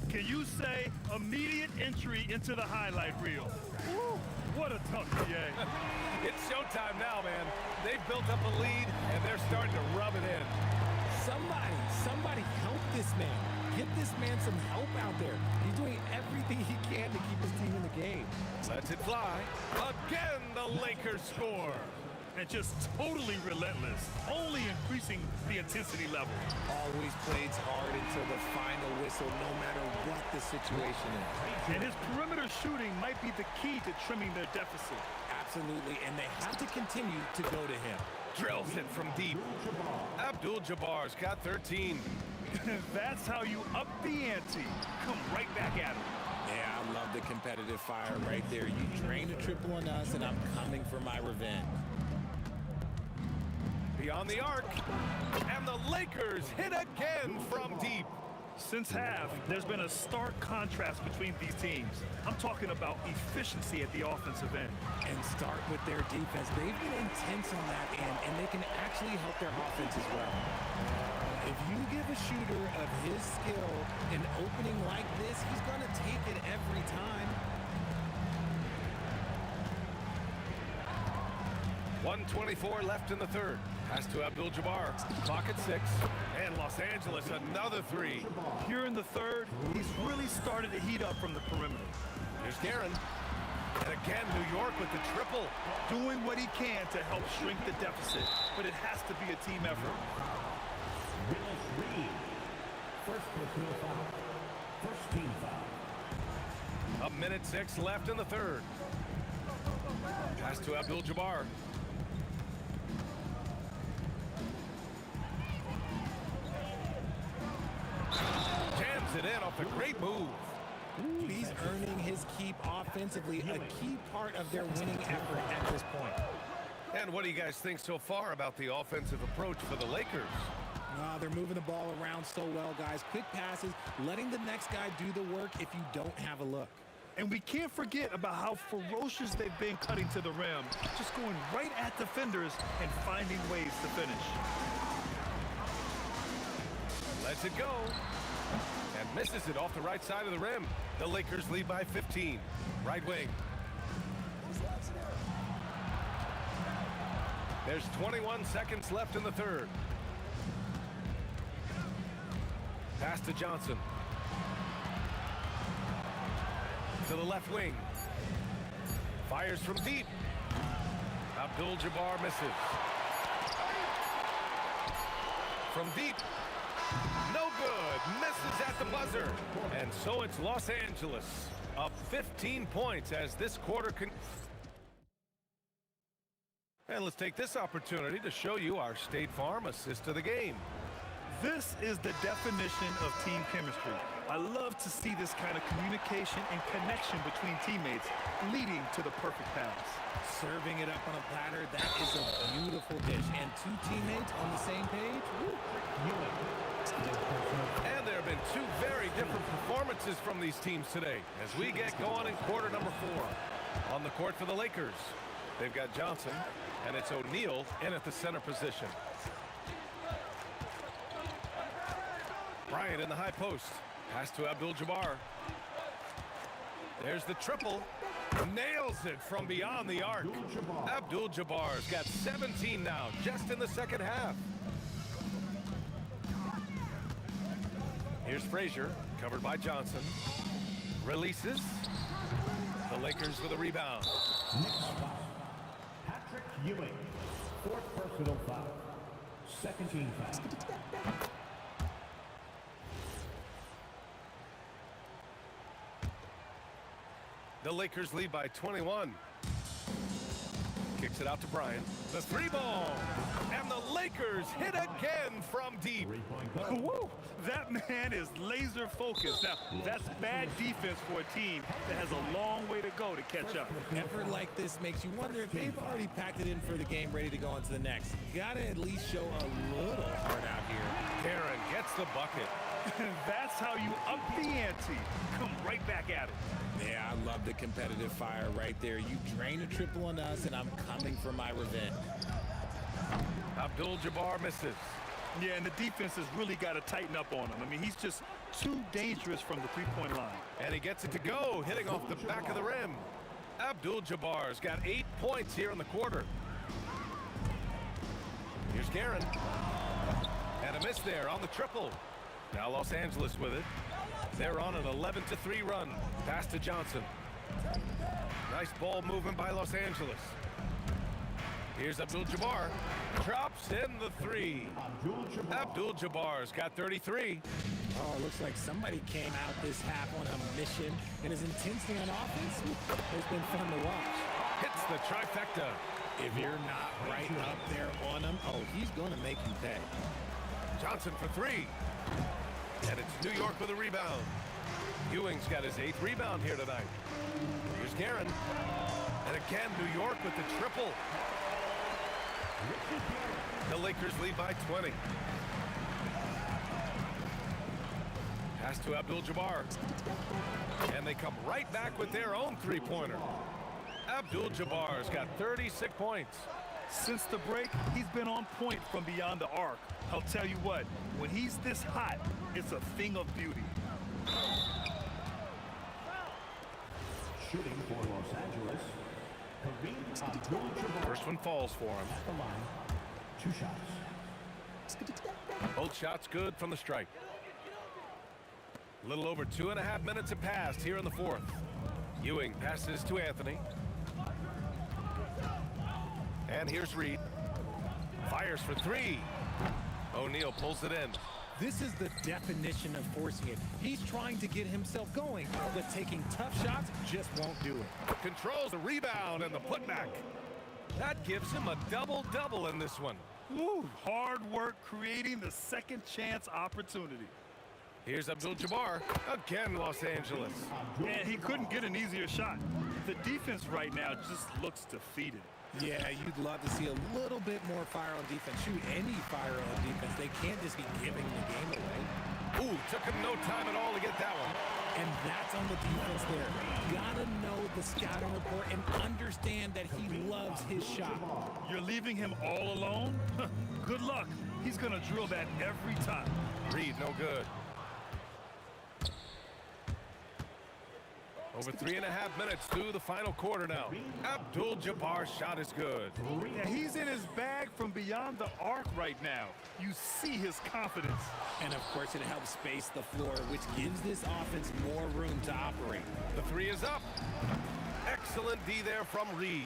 Can you say immediate entry into the highlight reel? Woo, what a tough PA. It's showtime now, man. They've built up a lead, and they're starting to rub it in. Somebody help this man. Get this man some help out there. He's doing everything he can to keep his team in the game. Lets it fly. Again, the Lakers score. And just totally relentless, only increasing the intensity level. Always plays hard until the final whistle, no matter what the situation is. And his perimeter shooting might be the key to trimming their deficit. Absolutely, and they have to continue to go to him. Drills it from deep. Abdul-Jabbar's got 13. That's how you up the ante. Come right back at him. Yeah, I love the competitive fire right there. You drained a triple on us, and I'm coming for my revenge. Beyond the arc, and the Lakers hit again from deep. Since half, there's been a stark contrast between these teams. I'm talking about efficiency at the offensive end. And start with their defense. They've been intense on that end, and they can actually help their offense as well. If you give a shooter of his skill an opening like this, he's going to take it every time. 1:24 left in the third. Pass to Abdul-Jabbar. Clock at 6. And Los Angeles, another three. Here in the third, he's really started to heat up from the perimeter. Here's Guerin. And again, New York with the triple. Doing what he can to help shrink the deficit, but it has to be a team effort. Willis Reed. First personal foul. First team foul. 1:06 left in the third. Pass to Abdul-Jabbar. Jams it in off the great move. He's earning his keep offensively, a key part of their winning effort at this point. And what do you guys think so far about the offensive approach for the Lakers? They're moving the ball around so well, guys. Quick passes, letting the next guy do the work if you don't have a look. And we can't forget about how ferocious they've been cutting to the rim, just going right at defenders and finding ways to finish. Lets it go. And misses it off the right side of the rim. The Lakers lead by 15. Right wing. There's 21 seconds left in the third. Pass to Johnson. To the left wing. Fires from deep. Abdul-Jabbar misses. From deep. No good. Misses at the buzzer. And so it's Los Angeles up 15 points as this quarter can. And let's take this opportunity to show you our State Farm assist of the game. This is the definition of team chemistry. I love to see this kind of communication and connection between teammates leading to the perfect pass. Serving it up on a platter, that is a beautiful dish. And two teammates on the same page. And there have been two very different performances from these teams today as we get going in quarter number 4. On the court for the Lakers, they've got Johnson, and it's O'Neal in at the center position. Bryant in the high post. Pass to Abdul-Jabbar. There's the triple. Nails it from beyond the arc. Abdul-Jabbar's got 17 now, just in the second half. Here's Frazier, covered by Johnson. Releases. The Lakers with a rebound. Next foul. Patrick Ewing. Fourth personal foul. Second team foul. The Lakers lead by 21. Kicks it out to Bryant. The three ball. And the Lakers hit again from deep. Woo! That man is laser focused. Now, that's bad defense for a team that has a long way to go to catch up. Effort like this makes you wonder if they've already packed it in for the game, ready to go on to the next. You gotta at least show a little heart out here. Karen gets the bucket. That's how you up the ante. Come right back at it. Yeah, I love the competitive fire right there. You drain a triple on us, and I'm coming for my revenge. Abdul-Jabbar misses. Yeah, and the defense has really got to tighten up on him. I mean, he's just too dangerous from the three-point line. And he gets it to go, hitting off the back of the rim. Abdul-Jabbar's got 8 points here in the quarter. Here's Guerin. And a miss there on the triple. Now Los Angeles with it. They're on an 11-3 run. Pass to Johnson. Nice ball movement by Los Angeles. Here's Abdul-Jabbar. Drops in the three. Abdul-Jabbar's got 33. Oh, it looks like somebody came out this half on a mission, and his intensity on offense has been fun to watch. Hits the trifecta. If you're not right up there on him, oh, he's going to make you pay. Johnson for three. And it's New York with a rebound. Ewing's got his 8th rebound here tonight. Here's Guerin. And again, New York with the triple. The Lakers lead by 20. Pass to Abdul-Jabbar. And they come right back with their own three-pointer. Abdul-Jabbar's got 36 points. Since the break, he's been on point from beyond the arc. I'll tell you what, when he's this hot, it's a thing of beauty. Shooting for Los Angeles, Kareem Abdul-Jabbar. First one falls for him. At the line, 2 shots. Both shots good from the strike. A little over 2.5 minutes have passed here in the fourth. Ewing passes to Anthony. And here's Reed. Fires for 3. O'Neal pulls it in. This is the definition of forcing it. He's trying to get himself going, but taking tough shots just won't do it. Controls the rebound and the putback. That gives him a double-double in this one. Woo, hard work creating the second chance opportunity. Here's Abdul-Jabbar. Again, Los Angeles. And he couldn't get an easier shot. The defense right now just looks defeated. Yeah, you'd love to see a little bit more fire on defense. Shoot, any fire on defense. They can't just be giving the game away. Ooh, took him no time at all to get that one. And that's on the defense there. Gotta know the scouting report and understand that he loves his shot. You're leaving him all alone? Good luck. He's gonna drill that every time. Reed, no good. Over 3.5 minutes through the final quarter now. Abdul-Jabbar's shot is good. Yeah, he's in his bag from beyond the arc right now. You see his confidence. And of course it helps space the floor, which gives this offense more room to operate. The 3 is up. Excellent D there from Reed.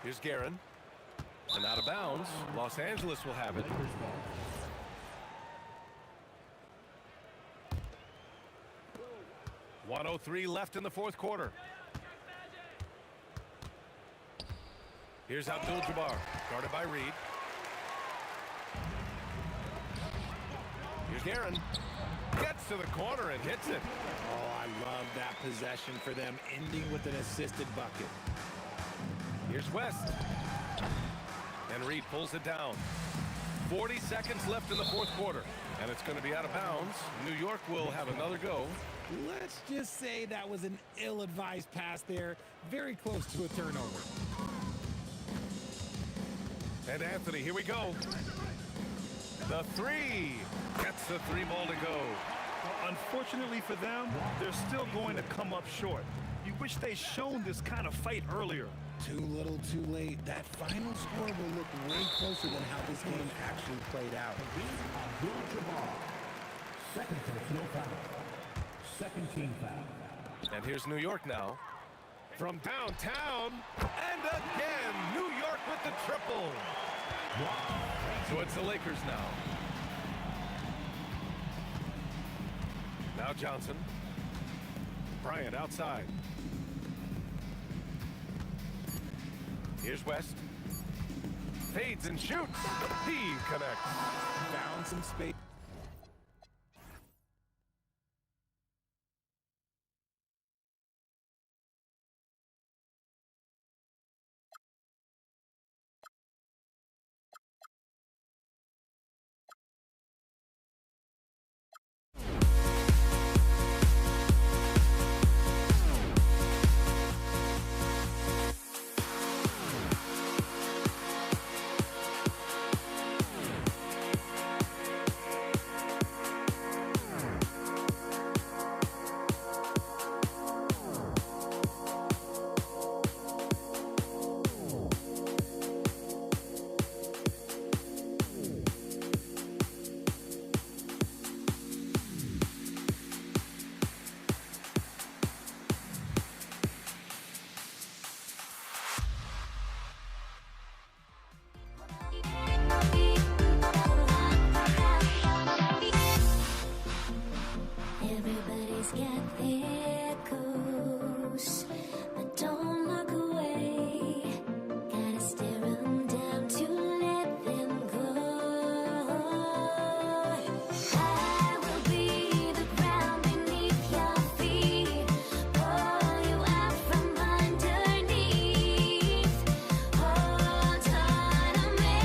Here's Guerin. And out of bounds. Los Angeles will have it. 1:03 left in the fourth quarter. Here's Abdul-Jabbar, guarded by Reed. Here's Guerin. Gets to the corner and hits it. Oh, I love that possession for them, ending with an assisted bucket. Here's West. And Reed pulls it down. 40 seconds left in the fourth quarter. And it's going to be out of bounds. New York will have another go. Let's just say that was an ill-advised pass there. Very close to a turnover. And Anthony, here we go. The 3. Gets the 3 ball to go. Unfortunately for them, they're still going to come up short. You wish they'd shown this kind of fight earlier. Too little, too late. That final score will look way closer than how this game actually played out. Abdul-Jabbar, second personal foul. Second team foul. And here's New York now. From downtown. And again, New York with the triple. So it's the Lakers now. Now Johnson. Bryant outside. Here's West. Fades and shoots. He connects. Found some space. Everybody's got their goals, but don't look away. Gotta stare 'em down to let them go. I will be the ground beneath your feet, pull you out from underneath. Hold on to me.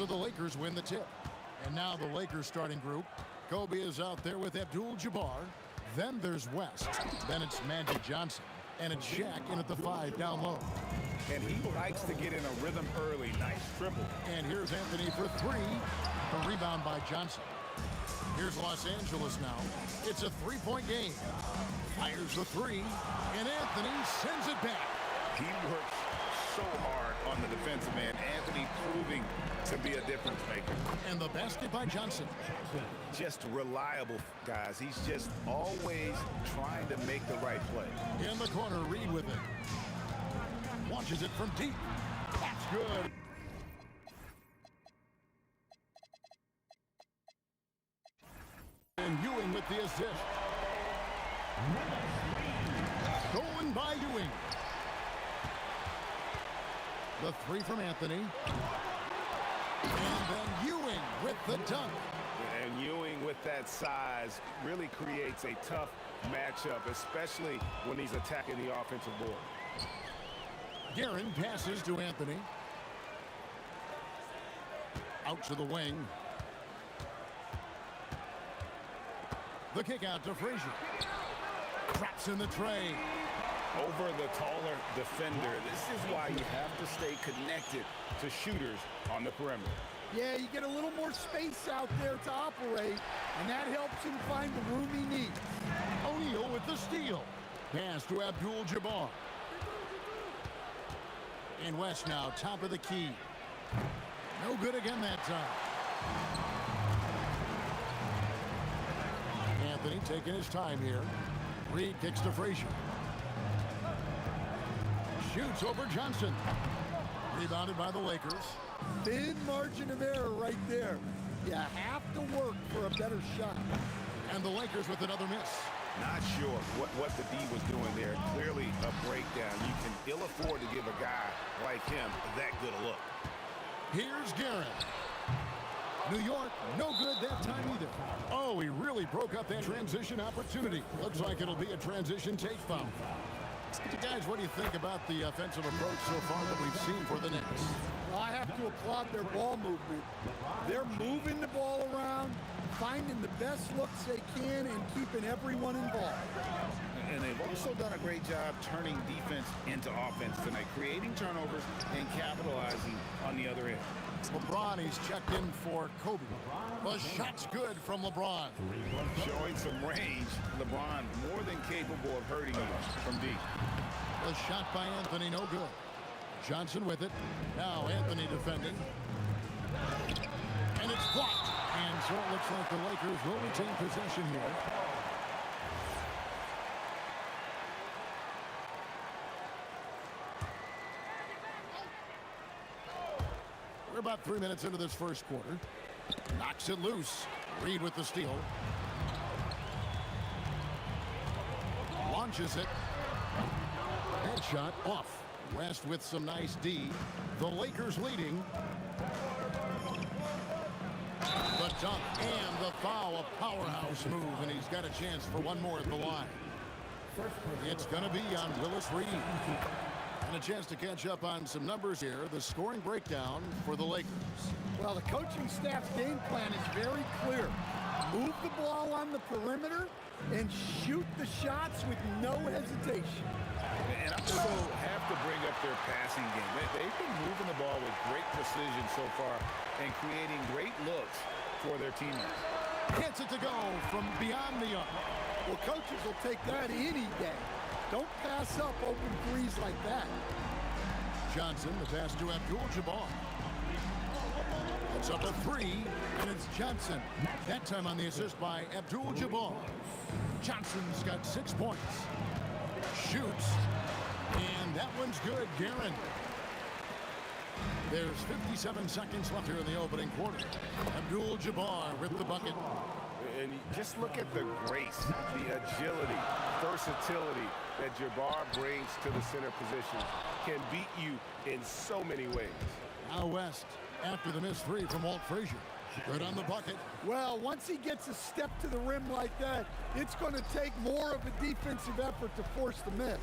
the Lakers win the tip. And now the Lakers starting group. Kobe is out there with Abdul-Jabbar. Then there's West. Then it's Magic Johnson. And it's Shaq in at the 5 down low. And he likes to get in a rhythm early. Nice triple. And here's Anthony for 3. A rebound by Johnson. Here's Los Angeles now. It's a 3-point game. Fires the 3. And Anthony sends it back. He works so hard on the defensive end. Anthony proving to be a difference maker. And the basket by Johnson. Just reliable, guys. He's just always trying to make the right play. In the corner, Reed with it. Launches it from deep. That's good. And Ewing with the assist. Stolen by Ewing. The 3 from Anthony. And then Ewing with the dunk. And Ewing with that size really creates a tough matchup, especially when he's attacking the offensive board. Guerin passes to Anthony. Out to the wing. The kick out to Frazier. Traps in the tray. Over the taller defender. This is why you have to stay connected to shooters on the perimeter. Yeah, you get a little more space out there to operate, and that helps him find the room he needs. O'Neal with the steal. Pass to Abdul-Jabbar. And West now, top of the key. No good again that time. Anthony taking his time here. Reed kicks to Frazier. Shoots over Johnson. Rebounded by the Lakers. Thin margin of error right there. You have to work for a better shot. And the Lakers with another miss. Not sure what the D was doing there. Clearly a breakdown. You can ill afford to give a guy like him that good a look. Here's Guerin. New York, no good that time either. Oh, he really broke up that transition opportunity. Looks like it'll be a transition take foul. Guys, what do you think about the offensive approach so far that we've seen for the Knicks? Well, I have to applaud their ball movement. They're moving the ball around, finding the best looks they can, and keeping everyone involved. And they've also done a great job turning defense into offense tonight, creating turnovers and capitalizing on the other end. LeBron, he's checked in for Kobe. The shot's good from LeBron. Showing some range, LeBron more than capable of hurting you from deep. The shot by Anthony, no good. Johnson with it. Now Anthony defending. And it's blocked. And so it looks like the Lakers will retain possession here. We're about 3 minutes into this first quarter. Knocks it loose. Reed with the steal. Launches it. Headshot off. West with some nice D. The Lakers leading. The dunk and the foul. A powerhouse move, and he's got a chance for one more at the line. It's going to be on Willis Reed. And a chance to catch up on some numbers here. The scoring breakdown for the Lakers. Well, the coaching staff's game plan is very clear. Move the ball on the perimeter and shoot the shots with no hesitation. And I also have to bring up their passing game. They've been moving the ball with great precision so far and creating great looks for their teammates. Gets it to go from beyond the arc. Well, coaches will take that any day. Don't pass up open threes like that. Johnson, the pass to Abdul-Jabbar. It's up a 3, and it's Johnson. That time on the assist by Abdul-Jabbar. Johnson's got 6 points. Shoots. And that one's good, Guerin. There's 57 seconds left here in the opening quarter. Abdul-Jabbar with the bucket. And just look at the grace, the agility, versatility that Jabbar brings to the center position. Can beat you in so many ways. Now West, after the missed 3 from Walt Frazier. Good on the bucket. Well, once he gets a step to the rim like that, it's going to take more of a defensive effort to force the miss.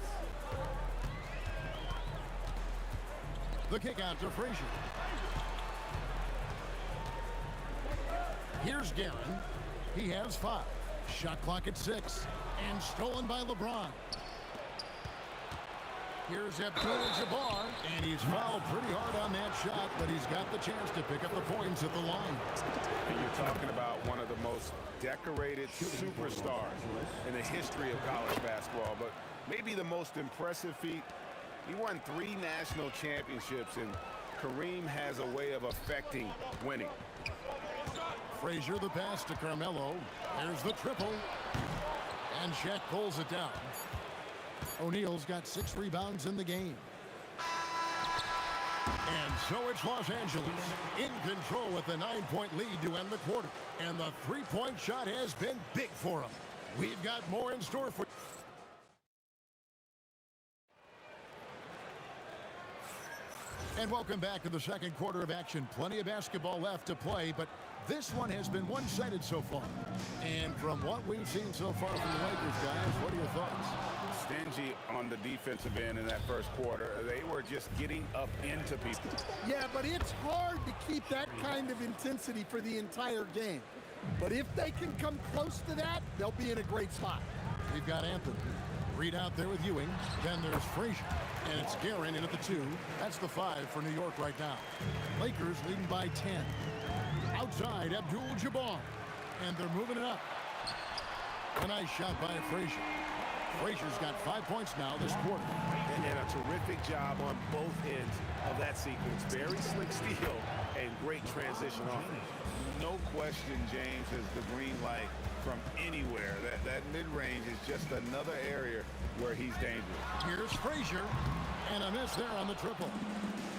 The kick out to Frazier. Here's Guerin. He has 5. Shot clock at 6. And stolen by LeBron. Here's Abdul-Jabbar, and he's fouled pretty hard on that shot, but he's got the chance to pick up the points at the line. And you're talking about one of the most decorated superstars in the history of college basketball, but maybe the most impressive feat. He won 3 national championships, and Kareem has a way of affecting winning. Frazier the pass to Carmelo. There's the triple. And Shaq pulls it down. O'Neal's got 6 rebounds in the game. And so it's Los Angeles in control with a 9-point lead to end the quarter. And the three-point shot has been big for them. We've got more in store for you. And welcome back to the second quarter of action. Plenty of basketball left to play, but this one has been one-sided so far. And from what we've seen so far from the Lakers, guys, what are your thoughts? Stingy on the defensive end in that first quarter. They were just getting up into people. Yeah, but it's hard to keep that kind of intensity for the entire game. But if they can come close to that, they'll be in a great spot. We've got Anthony. Reed out there with Ewing. Then there's Frazier. And it's Guerin in at the 2. That's the 5 for New York right now. Lakers leading by 10. Outside, Abdul-Jabbar. And they're moving it up. A nice shot by Frazier. Frazier's got 5 points now this quarter. And a terrific job on both ends of that sequence. Very slick steal and great transition offense. No question, James, is the green light from anywhere. That mid-range is just another area where he's dangerous. Here's Frazier. And a miss there on the triple.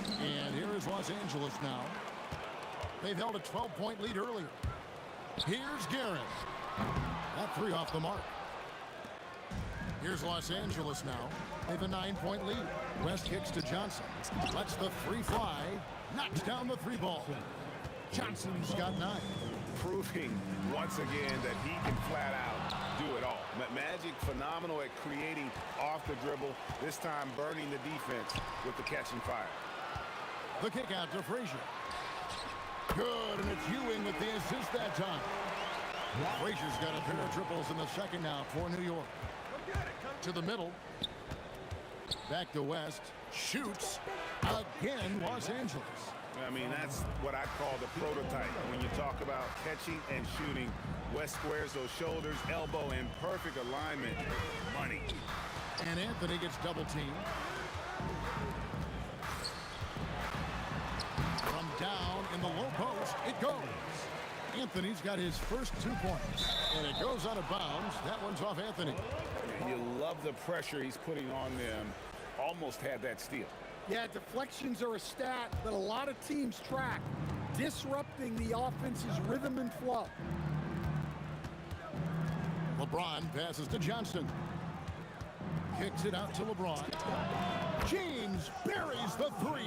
And here is Los Angeles now. They've held a 12-point lead earlier. Here's Guerin. That 3 off the mark. Here's Los Angeles now. They have a 9-point lead. West kicks to Johnson. Lets the 3 fly. Knocks down the 3 ball. Johnson's got 9. Proving once again that he can flat out do it all. Magic phenomenal at creating off the dribble. This time burning the defense with the catch and fire. The kick out to Frazier. Good, and it's Ewing with the assist that time. Frazier's got a pair of triples in the second now for New York. To the middle. Back to West. Shoots. Again, Los Angeles. I mean, that's what I call the prototype. When you talk about catching and shooting, West squares those shoulders, elbow in perfect alignment. Money. And Anthony gets double teamed. From down in the low post, it goes. Anthony's got his first 2 points. And it goes out of bounds. That one's off Anthony. You love the pressure he's putting on them. Almost had that steal. Yeah, deflections are a stat that a lot of teams track, disrupting the offense's rhythm and flow. LeBron passes to Johnson. Kicks it out to LeBron. James buries the 3.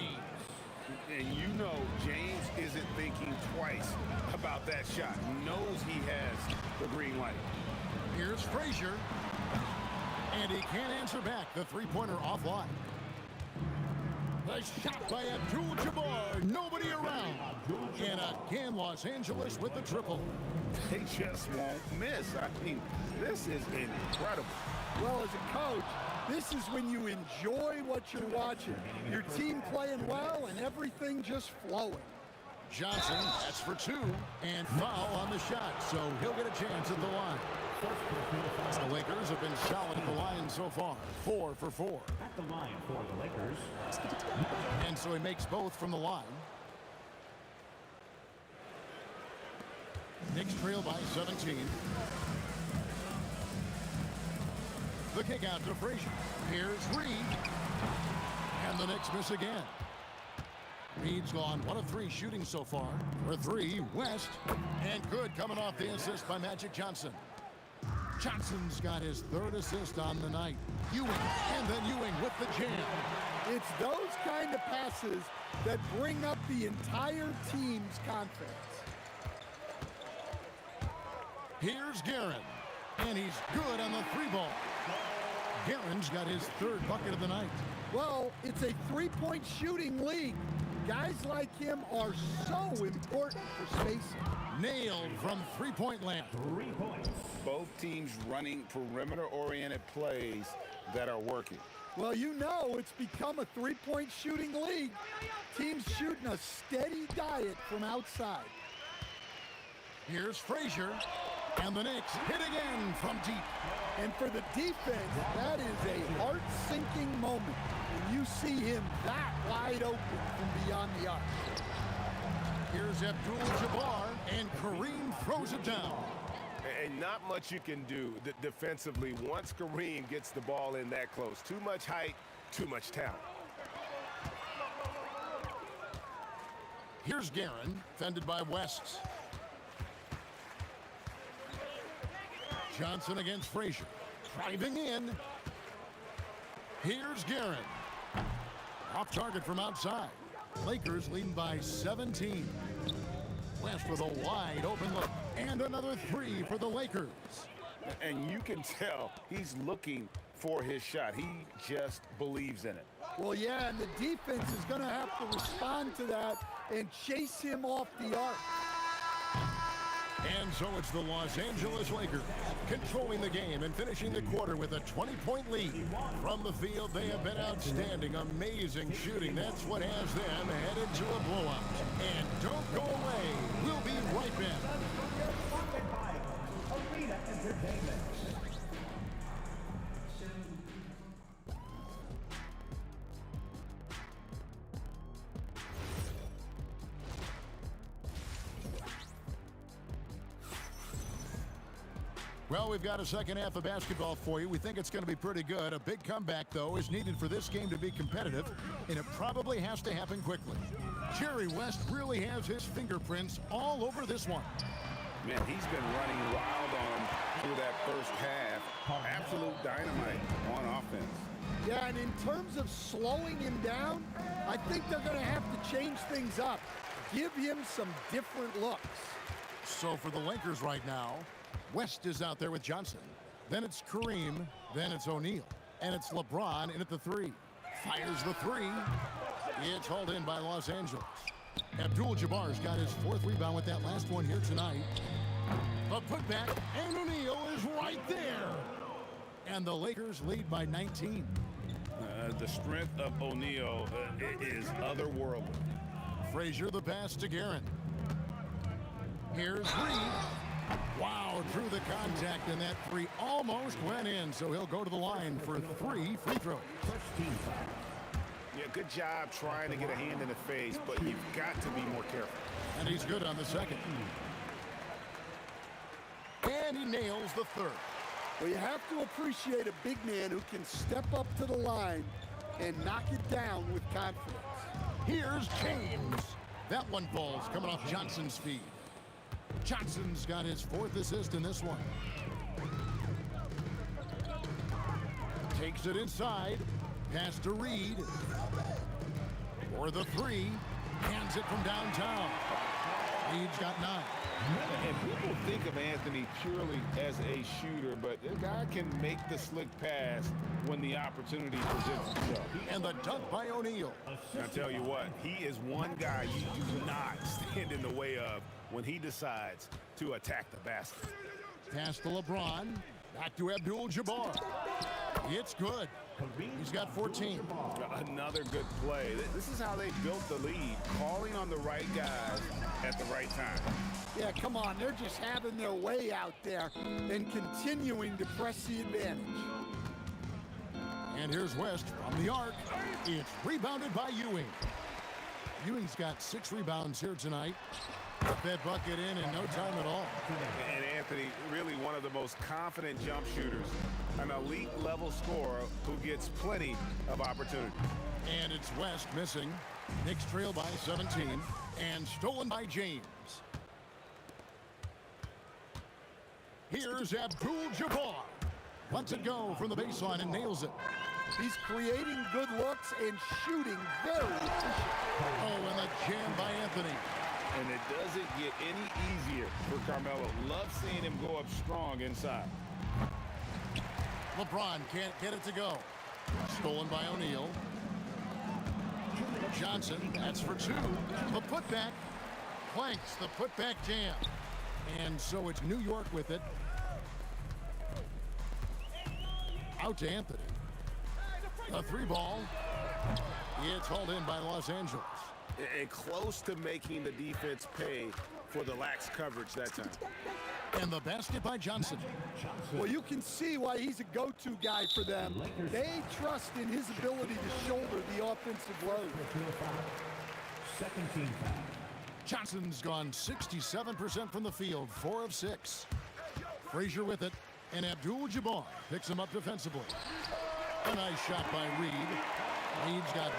And you know James isn't thinking twice about that shot. He knows he has the green light. Here's Frazier. And he can't answer back. The 3-pointer offline. The shot by Abdul-Jabbar. Nobody around. And again, Los Angeles with the triple. They just won't miss. I mean, this is incredible. Well, as a coach, this is when you enjoy what you're watching. Your team playing well and everything just flowing. Johnson, that's for 2. And foul on the shot, so he'll get a chance at the line. The Lakers have been solid at the line so far. 4 for 4. At the line for the Lakers. And so he makes both from the line. Knicks trail by 17. The kick out to Frazier. Here's Reed. And the Knicks miss again. Reed's gone 1 of 3 shooting so far. For 3, West. And good coming off the assist by Magic Johnson. Johnson's got his 3rd assist on the night. Ewing, and then Ewing with the jam. It's those kind of passes that bring up the entire team's confidence. Here's Guerin, and he's good on the 3 ball. Guerin's got his 3rd bucket of the night. Well, it's a 3-point shooting league. Guys like him are so important for spacing. Nailed from three-point land. 3 points. Both teams running perimeter-oriented plays that are working. Well, you know it's become a three-point shooting league. Teams shooting a steady diet from outside. Here's Frazier, and the Knicks hit again from deep. And for the defense, that is a heart-sinking moment when you see him that wide open from beyond the arc. Here's Abdul-Jabbar, and Kareem throws it down. And not much you can do defensively once Kareem gets the ball in that close. Too much height, too much talent. Here's Guerin, defended by West. Johnson against Frazier. Driving in. Here's Guerin. Off target from outside. Lakers leading by 17. West with a wide open look. And another three for the Lakers. And you can tell he's looking for his shot. He just believes in it. Well, yeah, and the defense is going to have to respond to that and chase him off the arc. And so it's the Los Angeles Lakers controlling the game and finishing the quarter with a 20-point lead. From the field, they have been outstanding, amazing shooting. That's what has them headed to a blowout. And don't go away. We'll be right back. Arena Entertainment. Well, we've got a second half of basketball for you. We think it's going to be pretty good. A big comeback, though, is needed for this game to be competitive, and it probably has to happen quickly. Jerry West really has his fingerprints all over this one. Man, he's been running wild on him through that first half. Absolute dynamite on offense. Yeah, and in terms of slowing him down, I think they're going to have to change things up. Give him some different looks. So for the Lakers right now, West is out there with Johnson. Then it's Kareem. Then it's O'Neal. And it's LeBron in at the three. Fires the three. It's hauled in by Los Angeles. Abdul-Jabbar's got his fourth rebound with that last one here tonight. The putback, and O'Neal is right there. And the Lakers lead by 19. The strength of O'Neal is otherworldly. Frazier the pass to Guerin. Here's Reed. Wow, through the contact, and that three almost went in, so he'll go to the line for 3 free throws. Yeah, good job trying to get a hand in the face, but you've got to be more careful. And he's good on the second. And he nails the third. Well, you have to appreciate a big man who can step up to the line and knock it down with confidence. Here's James. That one falls coming off Johnson's feet. Johnson's got his fourth assist in this one. Takes it inside. Pass to Reed. For the three. Hands it from downtown. Reed's got 9. And people think of Anthony purely as a shooter, but the guy can make the slick pass when the opportunity presents itself. And the dunk by O'Neal. I'll tell you what, he is one guy you do not stand in the way of when he decides to attack the basket. Pass to LeBron. Back to Abdul-Jabbar. It's good. He's got 14. Another good play. This is how they built the lead, calling on the right guys at the right time. Yeah, come on. They're just having their way out there and continuing to press the advantage. And here's West from the arc. It's rebounded by Ewing. Ewing's got 6 rebounds here tonight. Put that bucket in no time at all. And Anthony, really one of the most confident jump shooters, an elite level scorer who gets plenty of opportunity. And it's West missing. Knicks trail by 17 and stolen by James. Here's Abdul-Jabbar. Lets it go from the baseline and nails it. He's creating good looks and shooting very efficient. Oh, and the jam by Anthony. And it doesn't get any easier for Carmelo. Love seeing him go up strong inside. LeBron can't get it to go. Stolen by O'Neal. Johnson, that's for 2. The putback. Planks the putback jam. And so it's New York with it. Out to Anthony. A three ball. It's hauled in by Los Angeles. And close to making the defense pay for the lax coverage that time. And the basket by Johnson. Well, you can see why he's a go-to guy for them. They trust in his ability to shoulder the offensive load. Second team foul. Johnson's gone 67% from the field, 4 of 6. Frazier with it, and Abdul-Jabbar picks him up defensively. A nice shot by Reed. Reed's got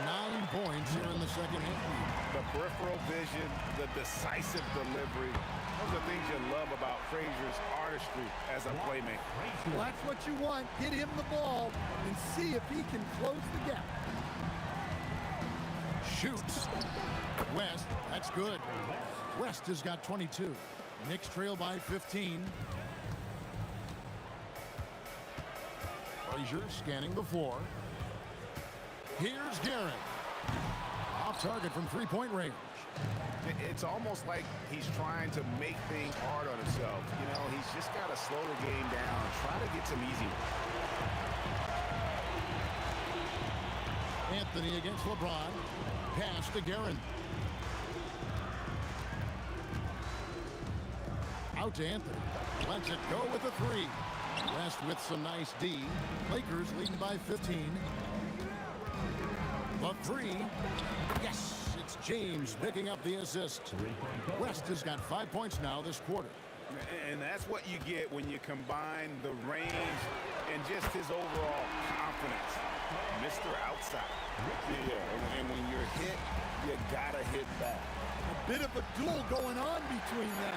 9 points here in the second half. The peripheral vision, the decisive delivery. Those are things you love about Frazier's artistry as a playmaker. Well, that's what you want. Get him the ball and see if he can close the gap. Shoots. West, that's good. West has got 22. Knicks trail by 15. Frazier scanning the floor. Here's Guerin. Off target from three-point range. It's almost like he's trying to make things hard on himself. You know, he's just got to slow the game down, try to get some easy ones. Anthony against LeBron. Pass to Guerin. Out to Anthony. Lets it go with a three. West with some nice D. Lakers leading by 15. The three. Yes, it's James picking up the assist. West has got 5 points now this quarter. And that's what you get when you combine the range and just his overall confidence. Mr. Outside. Yeah, and when you're hit, you gotta hit back. A bit of a duel going on between them.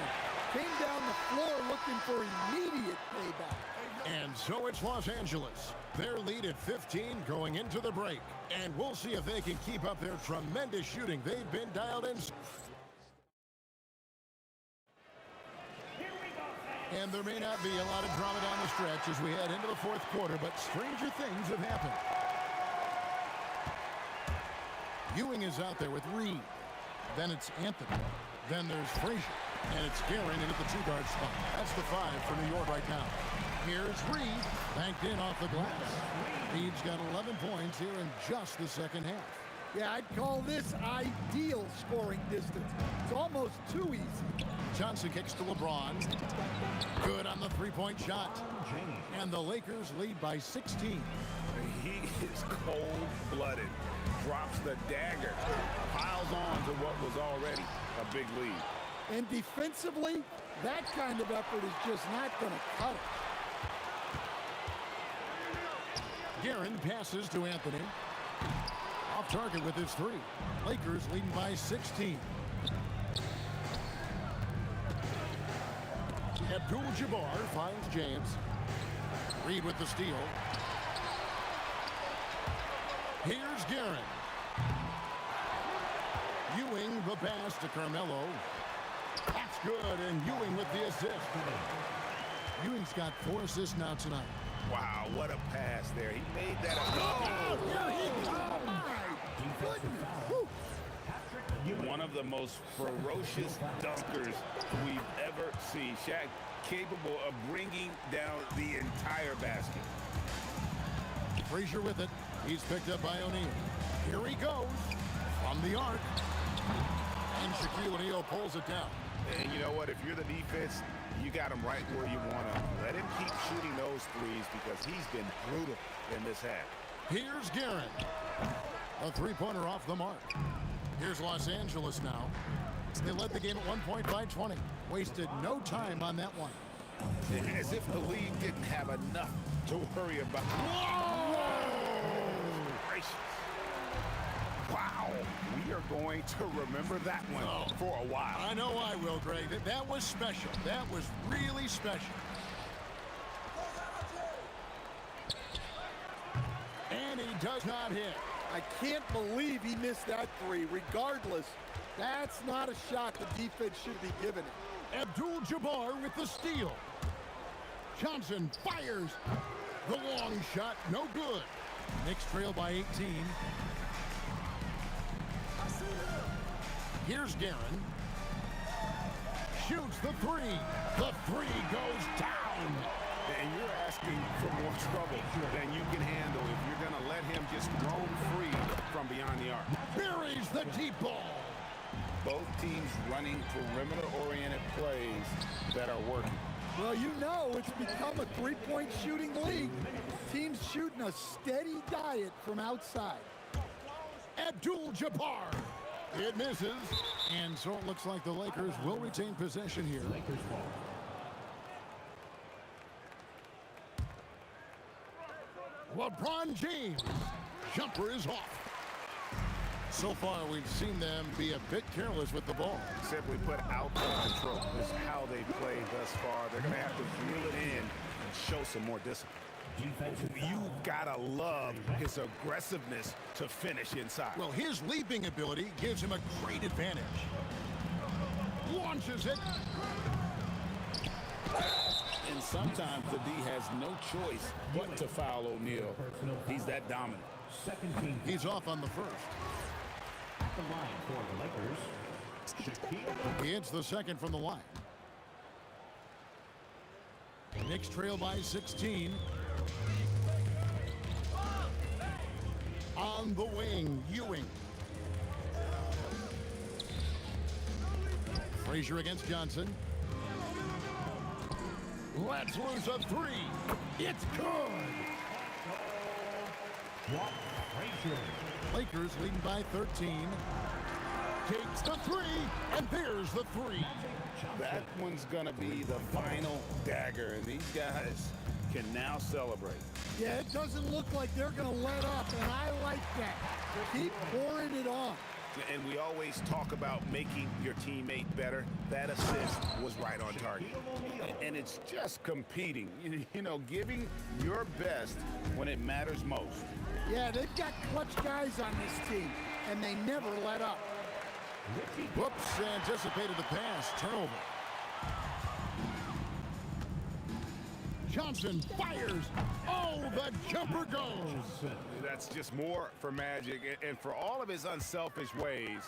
Came down the floor looking for immediate payback. And so it's Los Angeles. Their lead at 15 going into the break. And we'll see if they can keep up their tremendous shooting. They've been dialed in. And there may not be a lot of drama down the stretch as we head into the fourth quarter, but stranger things have happened. Ewing is out there with Reed. Then it's Anthony. Then there's Frazier. And it's Guerin in at the two-guard spot. That's the 5 for New York right now. Here's Reed, banked in off the glass. Reed's got 11 points here in just the second half. Yeah, I'd call this ideal scoring distance. It's almost too easy. Johnson kicks to LeBron. Good on the three-point shot. And the Lakers lead by 16. He is cold-blooded. Drops the dagger. Piles on to what was already a big lead. And defensively, that kind of effort is just not going to cut it. Guerin passes to Anthony. Off target with his three. Lakers leading by 16. Abdul-Jabbar finds James. Reed with the steal. Here's Guerin. Ewing the pass to Carmelo. That's good, and Ewing with the assist. Ewing's got 4 assists now tonight. Wow, what a pass there. He made that Here he comes! one of the most ferocious dunkers we've ever seen. Shaq capable of bringing down the entire basket. Frazier with it. He's picked up by O'Neal. Here he goes from the arc. And Shaquille O'Neal pulls it down. And you know what? If you're the defense, you got him right where you want him. Let him keep shooting those threes because he's been brutal in this half. Here's Guerin. A three-pointer off the mark. Here's Los Angeles now. They led the game at 1 point by 20. Wasted no time on that one. As if the league didn't have enough to worry about. Whoa! Gracious. Wow. We are going to remember that one for a while. I know I will, Greg. That was special. That was really special. And he does not hit. I can't believe he missed that three. Regardless, that's not a shot the defense should be giving it. Abdul-Jabbar with the steal. Johnson fires. The long shot, no good. Knicks trail by 18. Here's Guerin. shoots the three. The three goes down. And you're asking for more trouble than you can handle if you're going to let him just roam free from beyond the arc. Buries the deep ball. Both teams running perimeter-oriented plays that are working. Well, you know it's become a three-point shooting league. Teams shooting a steady diet from outside. Abdul-Jabbar. It misses. And so it looks like the Lakers will retain possession here. Lakers ball. LeBron James. Jumper is off. So far, we've seen them be a bit careless with the ball. Simply put, out of control is how they played thus far. They're going to have to reel it in and show some more discipline. You gotta love his aggressiveness to finish inside. Well, his leaping ability gives him a great advantage. Launches it. And sometimes the D has no choice but to foul O'Neal. He's that dominant. Second team. He's off on the first. At the line for the Lakers, Shaquille. He hits the second from the line. Knicks trail by 16. On the wing, Ewing. Frazier against Johnson. Let's lose a three. It's good. Frazier. Lakers leading by 13. Takes the three, and there's the three. That one's gonna be the final dagger, and these guys can now celebrate. Yeah, it doesn't look like they're going to let up, and I like that. Keep pouring it on. And we always talk about making your teammate better. That assist was right on target. And it's just competing, you know, giving your best when it matters most. Yeah, they've got clutch guys on this team, and they never let up. Whoops, anticipated the pass. Turnover. Johnson fires. Oh, the jumper goes. That's just more for Magic. And for all of his unselfish ways,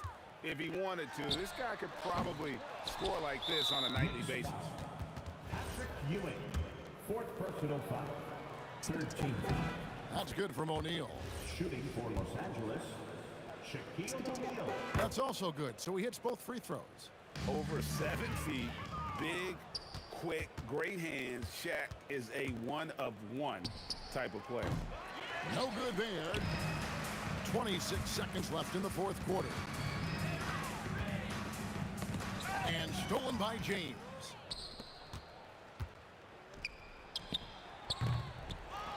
if he wanted to, this guy could probably score like this on a nightly basis. Patrick Ewing. Fourth personal foul. Third team. That's good from O'Neal. Shooting for Los Angeles, Shaquille O'Neal. That's also good, so he hits both free throws. Over 7 feet, big, quick, great hands. Shaq is a one-of-one type of player. No good there. 26 seconds left in the fourth quarter. And stolen by James.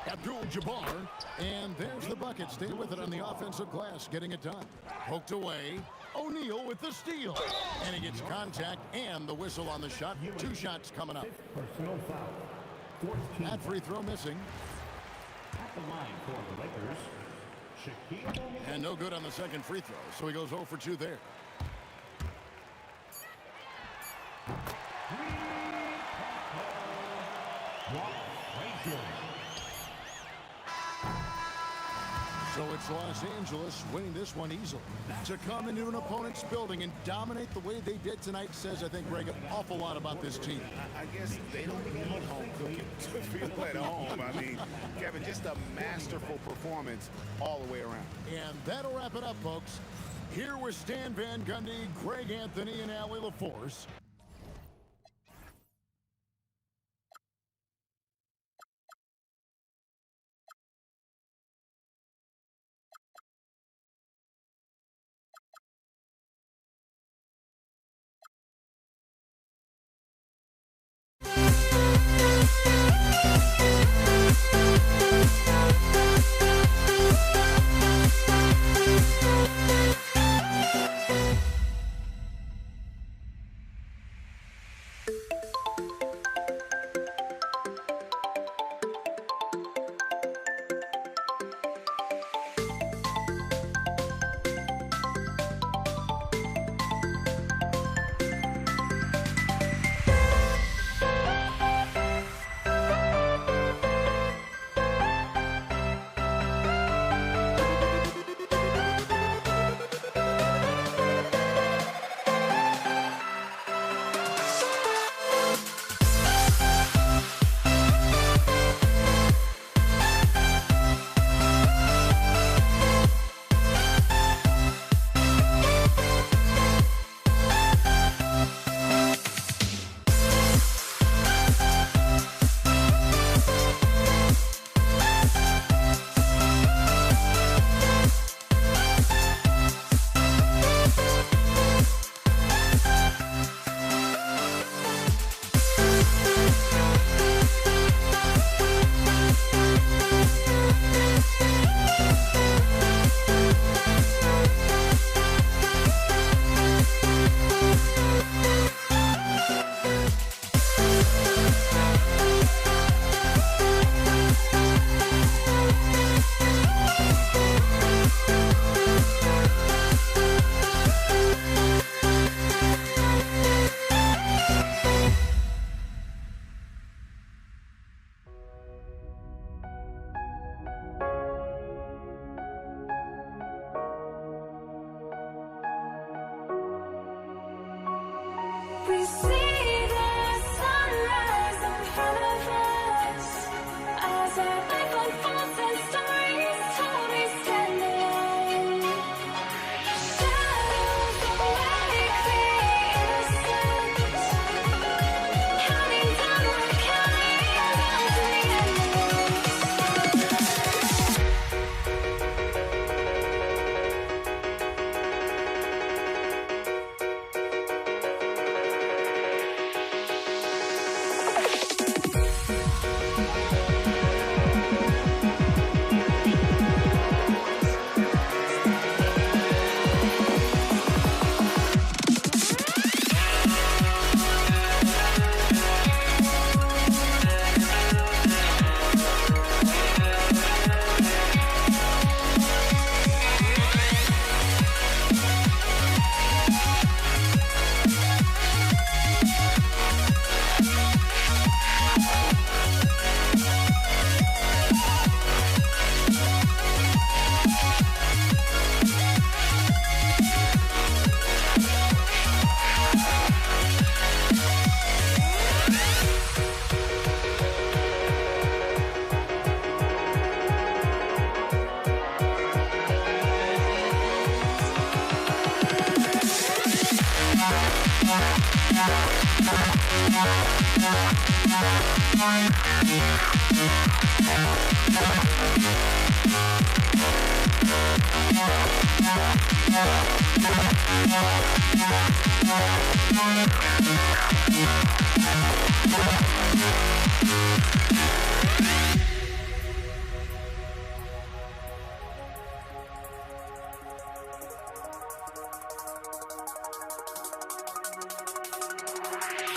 Abdul-Jabbar, and there's the bucket. Stay with it on the offensive glass, getting it done. Poked away. O'Neal with the steal. And he gets contact and the whistle on the shot. 2 shots coming up. Personal foul. That free throw missing. At the line for the Lakers, Shaquille O'Neal. And no good on the second free throw, so he goes 0 for 2 there. Frazier. So it's Los Angeles winning this one easily. To come into an opponent's building and dominate the way they did tonight says, I think, Greg, an awful lot about this team. I guess they don't need home cooking to feel at home. I mean, Kevin, just a masterful performance all the way around. And that'll wrap it up, folks. Here with Stan Van Gundy, Greg Anthony, and Allie LaForce.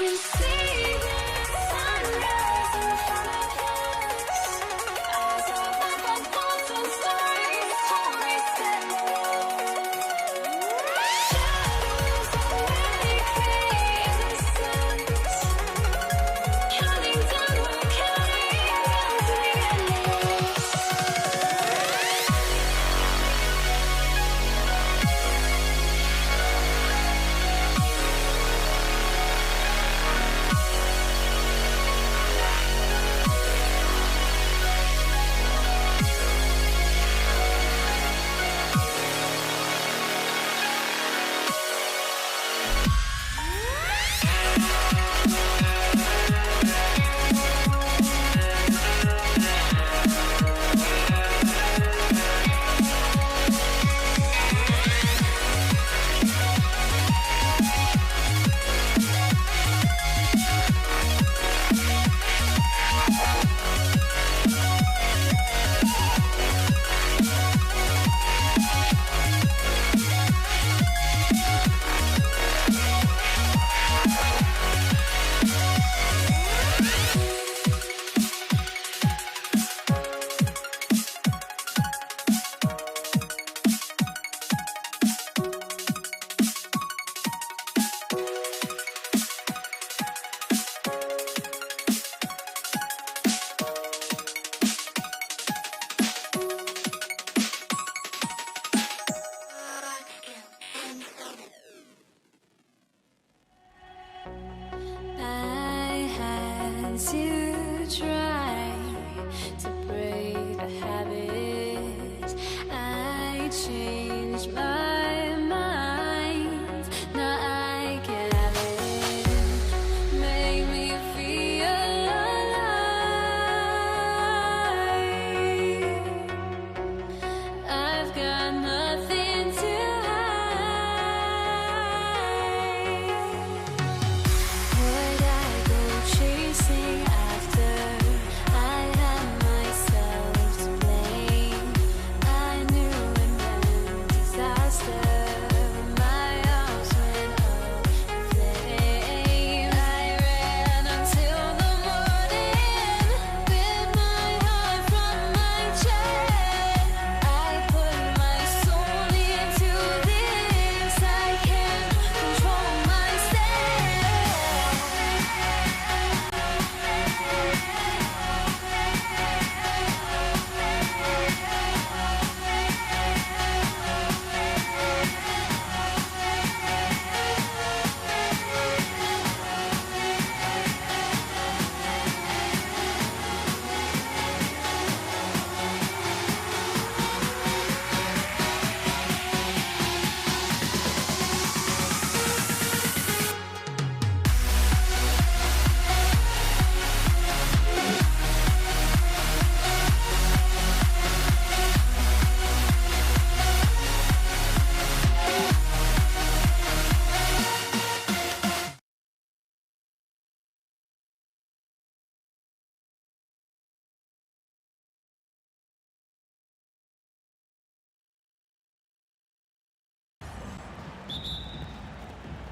You see the sunrise in front of us. Eyes of a thousand stories to reset. Shadows already create the suns. Counting down, we're counting down to the endless. I had to try to break a habit. I changed my mind. Now I can have it. Make me feel alive. I've got nothing to would I go chasing after? I had myself to blame. I knew it meant disaster. My arms went up in flames. I ran until the morning. Bit my heart from my chest. I put my soul into this. I can't control myself.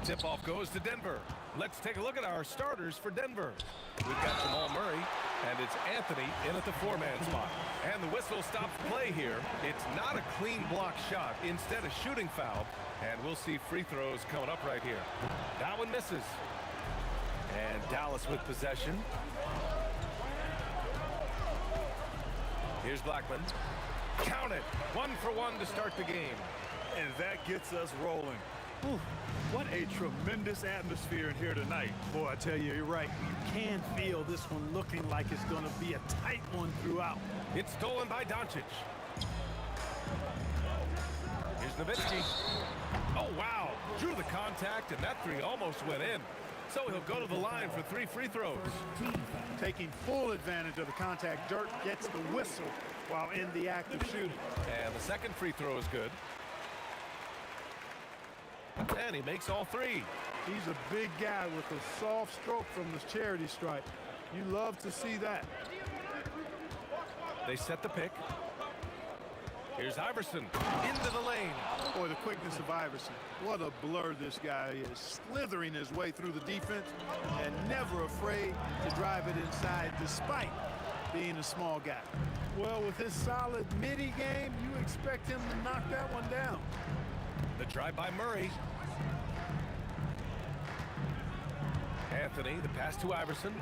Tip-off goes to Denver. Let's take a look at our starters for Denver. We've got Jamal Murray, and it's Anthony in at the four-man spot. And the whistle stops play here. It's not a clean block shot, instead a shooting foul. And we'll see free throws coming up right here. That one misses. And Dallas with possession. Here's Blackman. Count it. 1 for 1 to start the game. And that gets us rolling. Whew, what a tremendous atmosphere in here tonight. Boy, I tell you, you're right. You can feel this one looking like it's going to be a tight one throughout. It's stolen by Doncic. Here's Nowitzki. Oh, wow. Drew the contact, and that three almost went in. So he'll go to the line for 3 free throws. Taking full advantage of the contact. Dirk gets the whistle while in the act of shooting. And the second free throw is good. And he makes all 3. He's a big guy with a soft stroke from the charity stripe. You love to see that. They set the pick. Here's Iverson into the lane. Boy, the quickness of Iverson. What a blur this guy is. Slithering his way through the defense and never afraid to drive it inside despite being a small guy. Well, with his solid midi game, you expect him to knock that one down. The drive by Murray. Anthony, the pass to Iverson.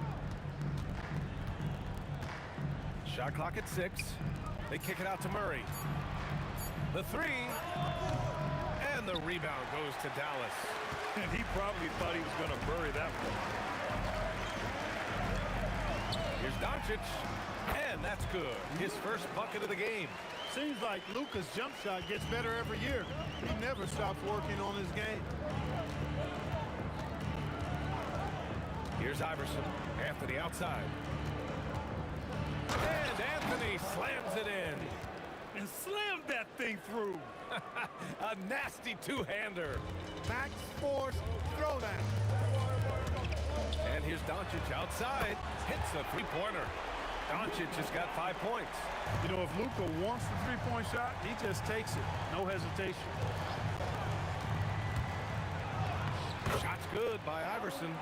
Shot clock at 6. They kick it out to Murray. The 3. And the rebound goes to Dallas. And he probably thought he was going to bury that one. Here's Doncic. And that's good. His first bucket of the game. Seems like Luka's jump shot gets better every year. He never stops working on his game. Here's Iverson. Anthony outside. And Anthony slams it in. And slammed that thing through. A nasty two-hander. Max force throwdown. And here's Doncic outside. Hits a three-pointer. Doncic has got 5 points. You know, if Luka wants the three-point shot, he just takes it. No hesitation. Shot's good by Iverson.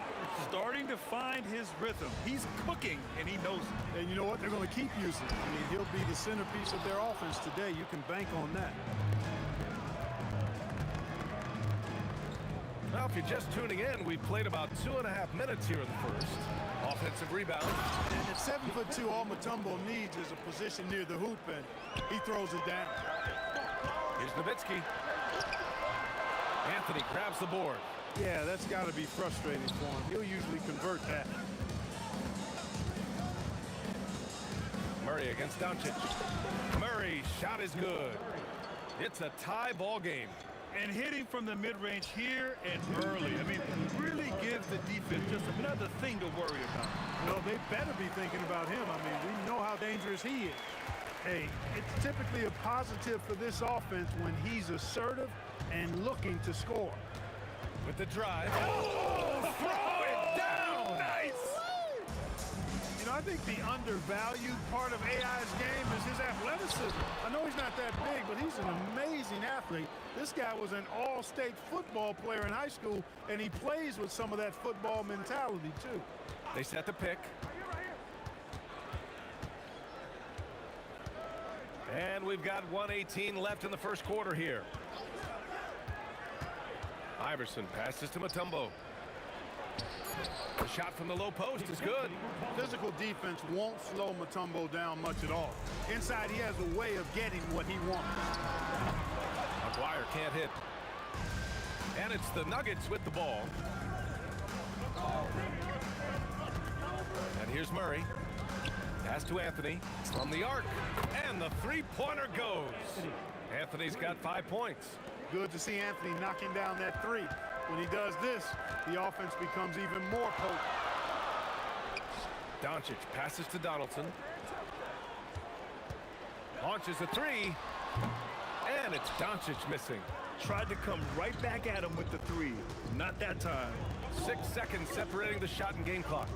Starting to find his rhythm. He's cooking, and he knows it. And you know what? They're going to keep using it. I mean, he'll be the centerpiece of their offense today. You can bank on that. Well, if you're just tuning in, we played about 2.5 minutes here in the first. Offensive rebound. And at 7'2", all Mutombo needs is a position near the hoop, and he throws it down. Here's Nowitzki. Anthony grabs the board. Yeah, that's got to be frustrating for him. He'll usually convert that. Murray against Doncic. Murray's shot is good. It's a tie ball game. And hitting from the mid-range here and early. I mean, really gives the defense just another thing to worry about. Well, they better be thinking about him. I mean, we know how dangerous he is. Hey, it's typically a positive for this offense when he's assertive and looking to score. With the drive. Oh, throw it down! Nice! You know, I think the undervalued part of AI's game is his athleticism. I know he's not that big, but he's an amazing athlete. This guy was an all-state football player in high school, and he plays with some of that football mentality, too. They set the pick. And we've got 1:18 left in the first quarter here. Iverson passes to Mutombo. The shot from the low post is good. Physical defense won't slow Mutombo down much at all. Inside, he has a way of getting what he wants. McGuire can't hit. And it's the Nuggets with the ball. And here's Murray. Pass to Anthony from the arc. And the three-pointer goes. Anthony's got 5 points. Good to see Anthony knocking down that three. When he does this, the offense becomes even more potent. Doncic passes to Donaldson. Launches a three. And it's Doncic missing. Tried to come right back at him with the three. Not that time. 6 seconds separating the shot and game clocks.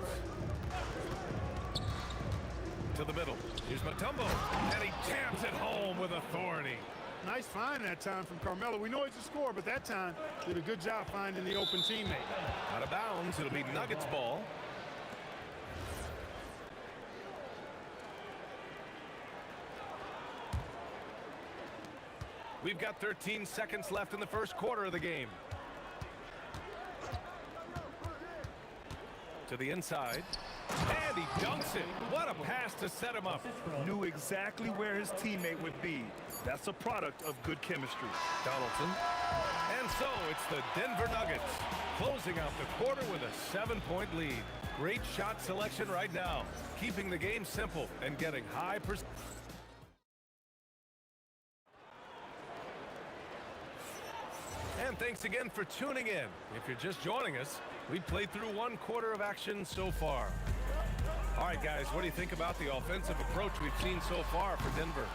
To the middle. Here's Mutombo. And he jams it home with authority. Nice find that time from Carmelo. We know he's a scorer, but that time did a good job finding the open teammate. Out of bounds. It'll be Nuggets ball. We've got 13 seconds left in the first quarter of the game. To the inside. And he dunks it. What a pass to set him up. Knew exactly where his teammate would be. That's a product of good chemistry. Donaldson. And so it's the Denver Nuggets closing out the quarter with a 7-point lead. Great shot selection right now, keeping the game simple and getting high percentage. And thanks again for tuning in. If you're just joining us, we played through 1 quarter of action so far. All right, guys, what do you think about the offensive approach we've seen so far for Denver?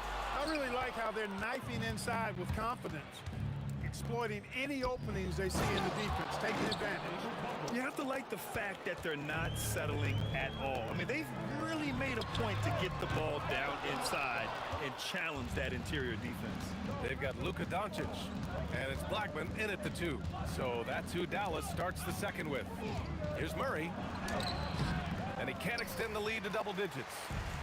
I really like how they're knifing inside with confidence, exploiting any openings they see in the defense, taking advantage. You have to like the fact that they're not settling at all. I mean, they've really made a point to get the ball down inside and challenge that interior defense. They've got Luka Doncic, and it's Blackman in at the 2. So that's who Dallas starts the second with. Here's Murray, and he can't extend the lead to double digits.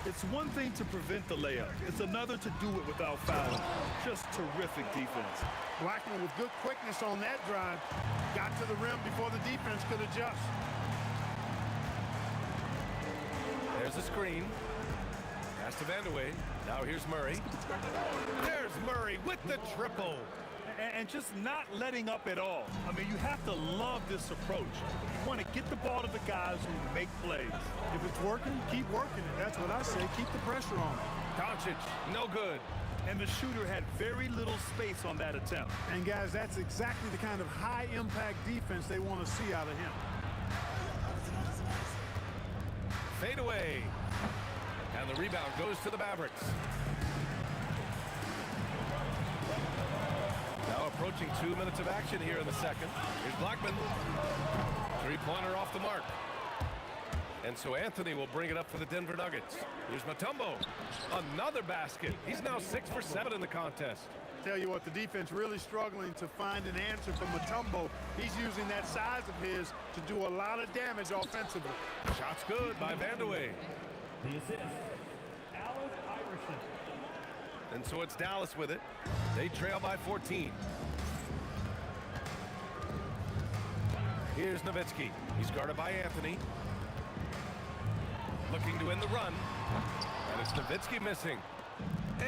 It's one thing to prevent the layup. It's another to do it without fouling. Just terrific defense. Blackman with good quickness on that drive. Got to the rim before the defense could adjust. There's a screen. Pass to Vandeweghe. Now here's Murray. There's Murray with the triple. And just not letting up at all. I mean, you have to love this approach. You want to get the ball to the guys who make plays. If it's working, keep working it. That's what I say. Keep the pressure on it. Doncic, no good. And the shooter had very little space on that attempt. And guys, that's exactly the kind of high-impact defense they want to see out of him. Fade away. And the rebound goes to the Mavericks. Now approaching 2 minutes of action here in the second. Here's Blackman. Three-pointer off the mark. And so Anthony will bring it up for the Denver Nuggets. Here's Mutombo. Another basket. He's now 6 for 7 in the contest. Tell you what, the defense really struggling to find an answer from Mutombo. He's using that size of his to do a lot of damage offensively. Shots good by Vandeweghe. The assist, Allen Iverson. And so it's Dallas with it. They trail by 14. Here's Nowitzki. He's guarded by Anthony. Looking to end the run. And it's Nowitzki missing.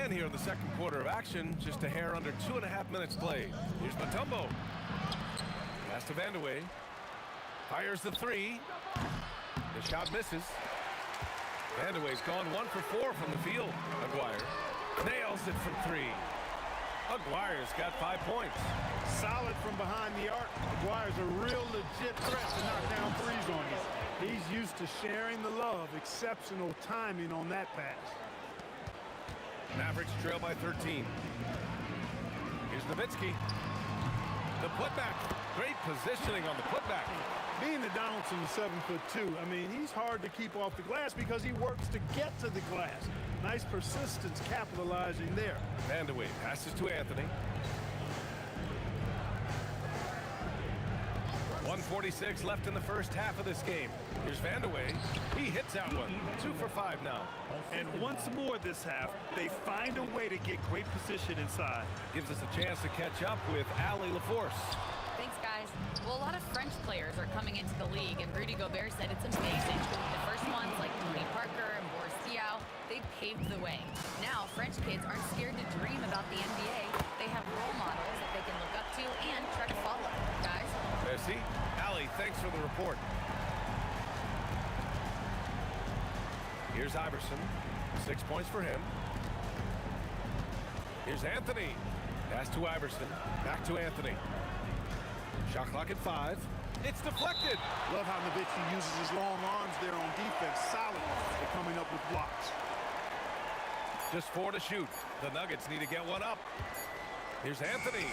And here in the second quarter of action, just a hair under 2.5 minutes played. Here's Mutombo. Pass to Vandeweghe. Fires the 3. The shot misses. Vandeweghe's gone 1 for 4 from the field. Aguirre nails it from 3. Aguirre's got 5 points. Solid from behind the arc. Aguirre's a real legit threat to knock down threes on you. He's used to sharing the love. Exceptional timing on that pass. Mavericks trail by 13. Here's Nowitzki. The putback. Great positioning on the putback. Being the Donaldson is 7'2", I mean, he's hard to keep off the glass because he works to get to the glass. Nice persistence capitalizing there. Vandeweghe passes to Anthony. 1:46 left in the first half of this game. Here's Vandeweghe. He hits that one. 2 for 5 now. And once more this half, they find a way to get great position inside. Gives us a chance to catch up with Ali LaForce. Thanks, guys. Well, a lot of French players are coming into the league, and Rudy Gobert said it's amazing. The first ones, like Tony Parker and Boris Diaw, they paved the way. Now, French kids aren't scared to dream about the NBA. They have role models that they can look up to and try to follow. Guys? Merci. Ali, thanks for the report. Here's Iverson. 6 points for him. Here's Anthony. Pass to Iverson. Back to Anthony. Shot clock at 5. It's deflected. Love how Nowitzki uses his long arms there on defense. Solid at coming up with blocks. Just 4 to shoot. The Nuggets need to get one up. Here's Anthony.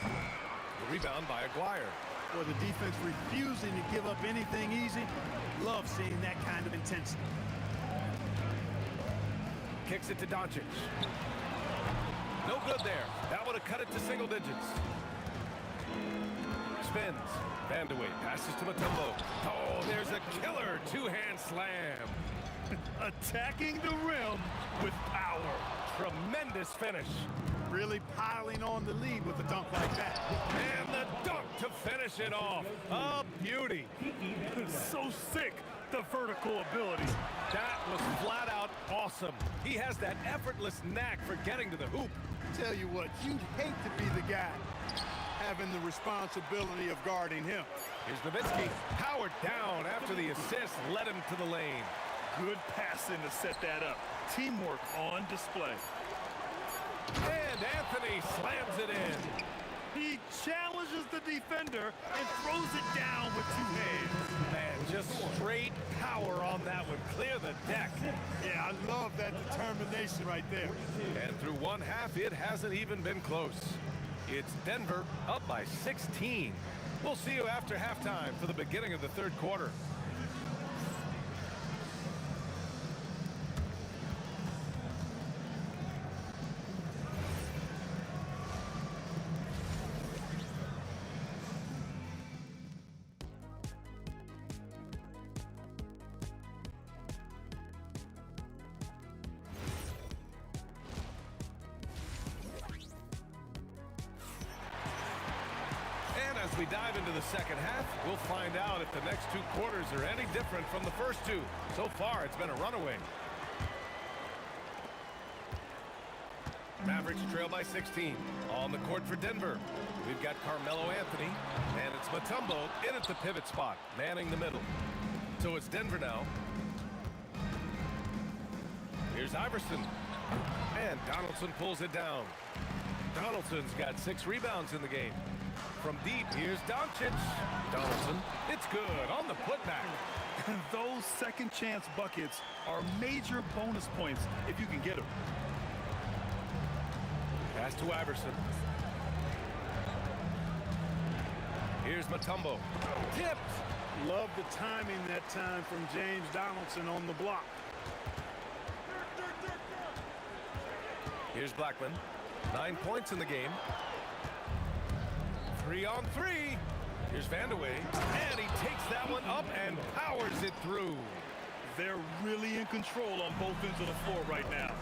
The rebound by Aguirre. Well, the defense refusing to give up anything easy. Love seeing that kind of intensity. Kicks it to Doncic. No good there. That would have cut it to single digits. Spins. Vandeweghe passes to Mutombo. Oh, there's a killer 2-hand slam. Attacking the rim with power. Tremendous finish. Really piling on the lead with a dunk like that. And the dunk to finish it off. A beauty. So sick, the vertical ability. That was flat out awesome. He has that effortless knack for getting to the hoop. Tell you what, you'd hate to be the guy having the responsibility of guarding him. Here's Nowitzki. Powered down after the assist led him to the lane. Good passing to set that up. Teamwork on display. And Anthony slams it in. He challenges the defender and throws it down with two hands. Man, just straight power on that one. Clear the deck. Yeah, I love that determination right there. And through one half, it hasn't even been close. It's Denver up by 16. We'll see you after halftime for the beginning of the third quarter. As we dive into the second half, we'll find out if the next two quarters are any different from the first two. So far, it's been a runaway. Mavericks trail by 16. On the court for Denver, we've got Carmelo Anthony, and it's Mutombo in at the pivot spot, manning the middle. So it's Denver now. Here's Iverson, and Donaldson pulls it down. Donaldson's got 6 rebounds in the game. From deep, here's Doncic. Donaldson, it's good on the putback. Those second chance buckets are major bonus points if you can get them. Pass to Iverson. Here's Mutombo. Tipped. Love the timing that time from James Donaldson on the block. Here's Blackman. 9 points in the game. 3 on 3. Here's Vandeweghe, and he takes that one up and powers it through. They're really in control on both ends of the floor right now,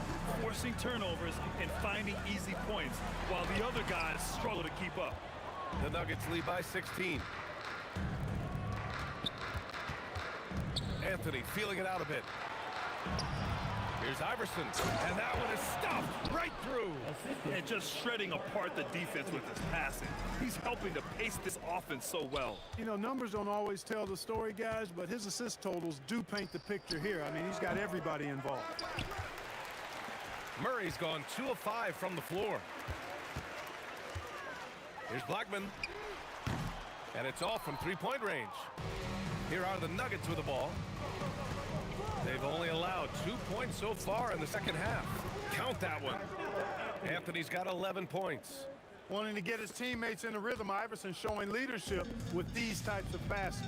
forcing turnovers and finding easy points, while the other guys struggle to keep up. The Nuggets lead by 16. Anthony feeling it out a bit. Here's Iverson, and that one is stuffed right through. And just shredding apart the defense with his passing. He's helping to pace this offense so well. You know, numbers don't always tell the story, guys, but his assist totals do paint the picture here. I mean, he's got everybody involved. Murray's gone 2 of 5 from the floor. Here's Blackman, and it's off from 3-point range. Here are the Nuggets with the ball. They've only allowed 2 points so far in the second half. Count that one. Anthony's got 11 points. Wanting to get his teammates in a rhythm, Iverson showing leadership with these types of passes.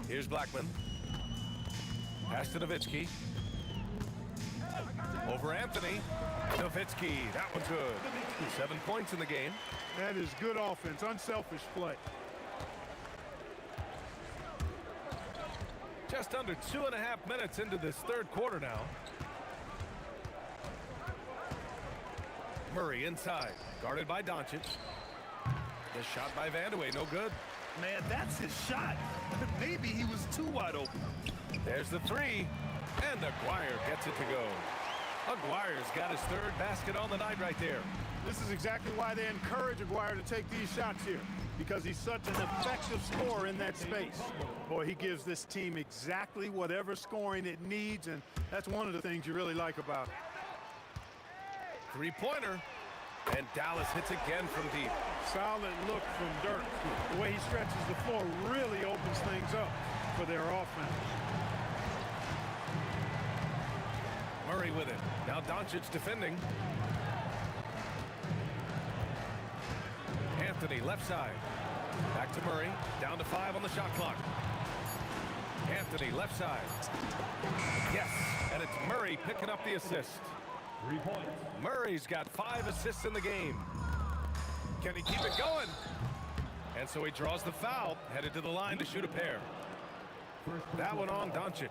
Here's Blackman. Pass to Nowitzki. Over Anthony. Nowitzki, that one's good. 7 points in the game. That is good offense, unselfish play. Just under 2.5 minutes into this third quarter now. Murray inside, guarded by Doncic. The shot by Vandeweghe, no good. Man, that's his shot. Maybe he was too wide open. There's the 3, and Aguirre gets it to go. Aguirre's got his 3rd basket on the night right there. This is exactly why they encourage Aguirre to take these shots here, because he's such an effective scorer in that space. Boy, he gives this team exactly whatever scoring it needs, and that's one of the things you really like about it. 3-pointer, and Dallas hits again from deep. Solid look from Dirk. The way he stretches the floor really opens things up for their offense. Murray with it. Now Doncic defending. Anthony left side. Back to Murray. Down to 5 on the shot clock. Anthony left side. Yes, and it's Murray picking up the assist. 3 points. Murray's got 5 assists in the game. Can he keep it going? And so he draws the foul, headed to the line to shoot a pair. That one on Doncic.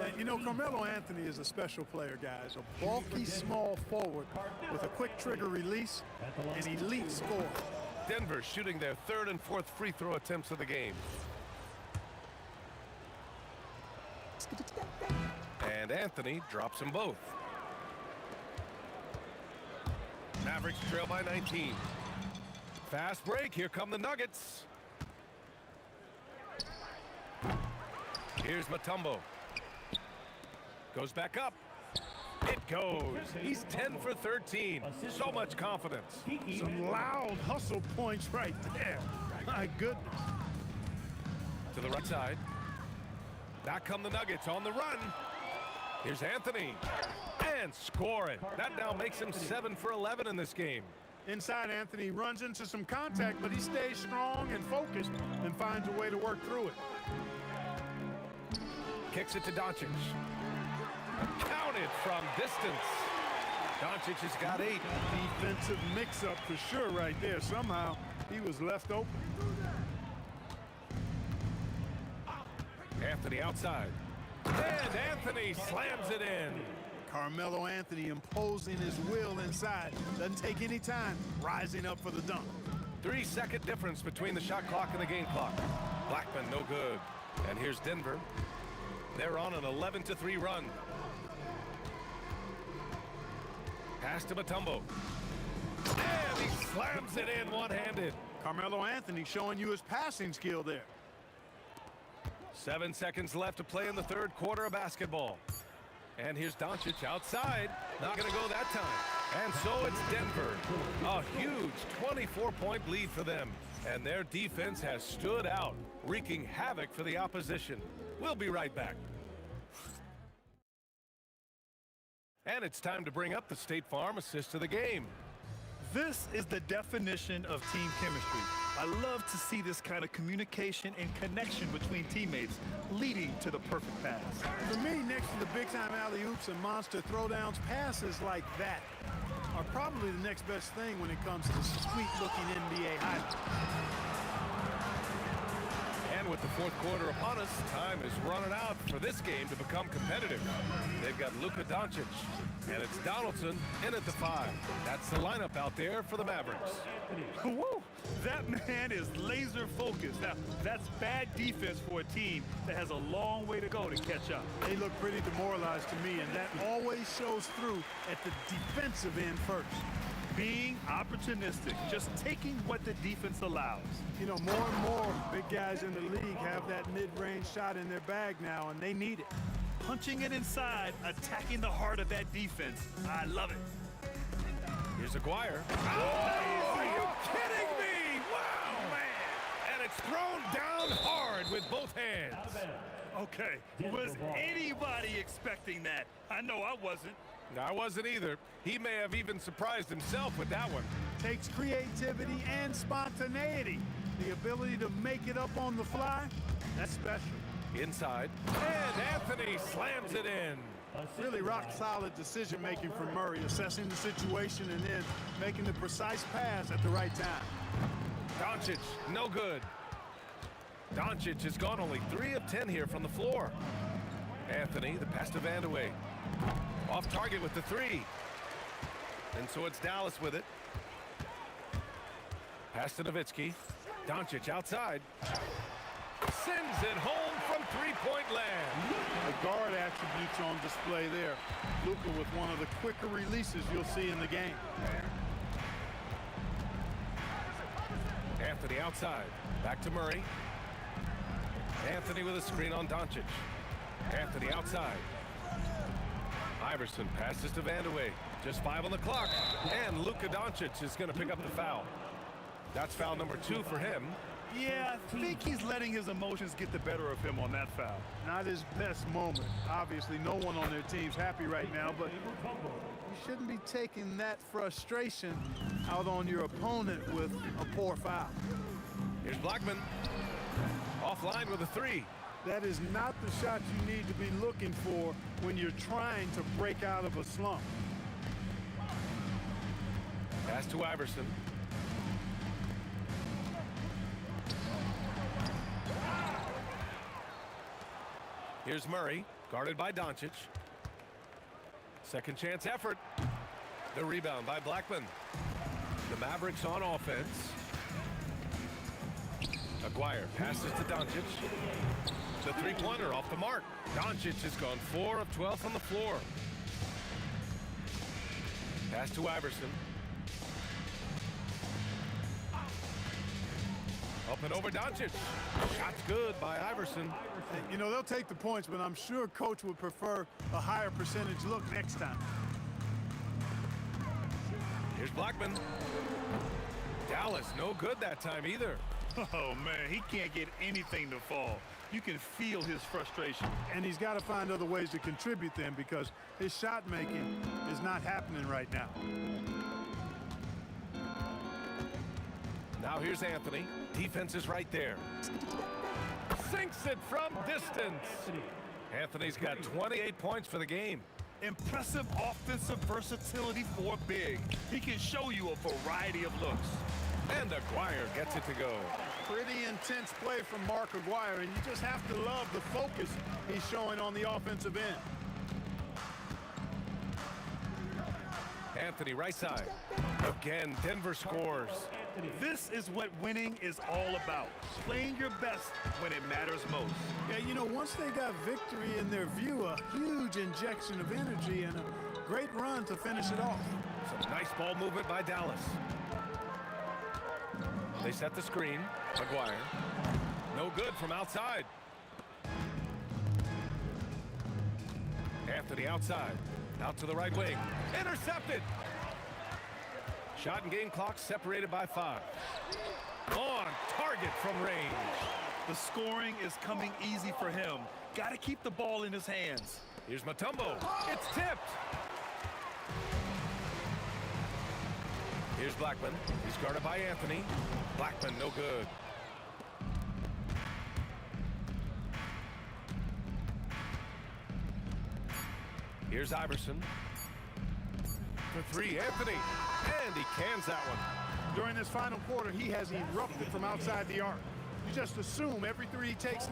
And, you know, Carmelo Anthony is a special player, guys. A bulky, small forward with a quick trigger release, an elite scorer. Denver shooting their 3rd and 4th free throw attempts of the game. And Anthony drops them both. Mavericks trail by 19. Fast break. Here come the Nuggets. Here's Mutombo. Goes back up. It goes. He's 10 for 13. So much confidence. Some loud hustle points right there. My goodness. To the right side. Back come the Nuggets on the run. Here's Anthony. And scoring. That now makes him 7 for 11 in this game. Inside, Anthony runs into some contact, but he stays strong and focused and finds a way to work through it. Kicks it to Doncic. Counted from distance. Doncic has got 8. Defensive mix-up for sure right there. Somehow, he was left open. Anthony outside. And Anthony slams it in. Carmelo Anthony imposing his will inside. Doesn't take any time. Rising up for the dunk. 3-second difference between the shot clock and the game clock. Blackman no good. And here's Denver. They're on an 11-3 run. Pass to Mutombo. And he slams it in one-handed. Carmelo Anthony showing you his passing skill there. 7 seconds left to play in the third quarter of basketball. And here's Doncic outside. Not going to go that time. And so it's Denver. A huge 24-point lead for them. And their defense has stood out, wreaking havoc for the opposition. We'll be right back. And it's time to bring up the State Farm assist of the game. This is the definition of team chemistry. I love to see this kind of communication and connection between teammates leading to the perfect pass. For me, next to the big-time alley-oops and monster throwdowns, passes like that are probably the next best thing when it comes to sweet-looking NBA highlights. And with the fourth quarter upon us, time is running out for this game to become competitive. They've got Luka Doncic, and it's Donaldson in at the 5. That's the lineup out there for the Mavericks. Woo! That man is laser focused. Now, that's bad defense for a team that has a long way to go to catch up. They look pretty demoralized to me, and that always shows through at the defensive end first. Being opportunistic, just taking what the defense allows. You know, more and more big guys in the league have that mid-range shot in their bag now, and they need it. Punching it inside, attacking the heart of that defense. I love it. Here's Aguirre. Oh, are you kidding me? Wow, man. And it's thrown down hard with both hands. Okay, was anybody expecting that? I know I wasn't. I wasn't either. He may have even surprised himself with that one. Takes creativity and spontaneity. The ability to make it up on the fly, that's special. Inside. And Anthony slams it in. Really rock-solid decision-making from Murray, assessing the situation and then making the precise pass at the right time. Doncic, no good. Doncic has gone only 3 of 10 here from the floor. Anthony, the pass to Vandeweghe. Off target with the 3. And so it's Dallas with it. Pass to Nowitzki. Doncic outside. Sends it home from three-point land. The guard attributes on display there. Luka with one of the quicker releases you'll see in the game. Anthony outside. Back to Murray. Anthony with a screen on Doncic. Anthony outside. Iverson passes to Vandeweghe. Just 5 on the clock. And Luka Doncic is going to pick up the foul. That's foul number 2 for him. Yeah, I think he's letting his emotions get the better of him on that foul. Not his best moment. Obviously, no one on their team's happy right now, but you shouldn't be taking that frustration out on your opponent with a poor foul. Here's Blackman. Offline with a 3. That is not the shot you need to be looking for when you're trying to break out of a slump. Pass to Iverson. Here's Murray, guarded by Doncic. Second chance effort. The rebound by Blackman. The Mavericks on offense. Aguirre passes to Doncic. The three-pointer off the mark. Doncic has gone 4 of 12 on the floor. Pass to Iverson. Up and over Doncic. Shot's good by Iverson. You know, they'll take the points, but I'm sure Coach would prefer a higher percentage look next time. Here's Blackman. Dallas, no good that time either. Oh, man, he can't get anything to fall. You can feel his frustration. And he's got to find other ways to contribute them because his shot making is not happening right now. Now here's Anthony. Defense is right there. Sinks it from distance. Anthony's got 28 points for the game. Impressive offensive versatility for big. He can show you a variety of looks. And Aguirre gets it to go. Pretty intense play from Mark Aguirre, and you just have to love the focus he's showing on the offensive end. Anthony right side. Again, Denver scores. This is what winning is all about. Playing your best when it matters most. Yeah, you know, once they got victory in their view, a huge injection of energy and a great run to finish it off. Some nice ball movement by Dallas. They set the screen. Aguirre. No good from outside. Anthony outside. Out to the right wing. Intercepted. Shot and game clock separated by 5. On target from range. The scoring is coming easy for him. Got to keep the ball in his hands. Here's Mutombo. It's tipped. Here's Blackman. He's guarded by Anthony. Blackman, no good. Here's Iverson. For 3, Anthony. And he cans that one. During this final quarter, he has erupted from outside the arc. You just assume every 3 he takes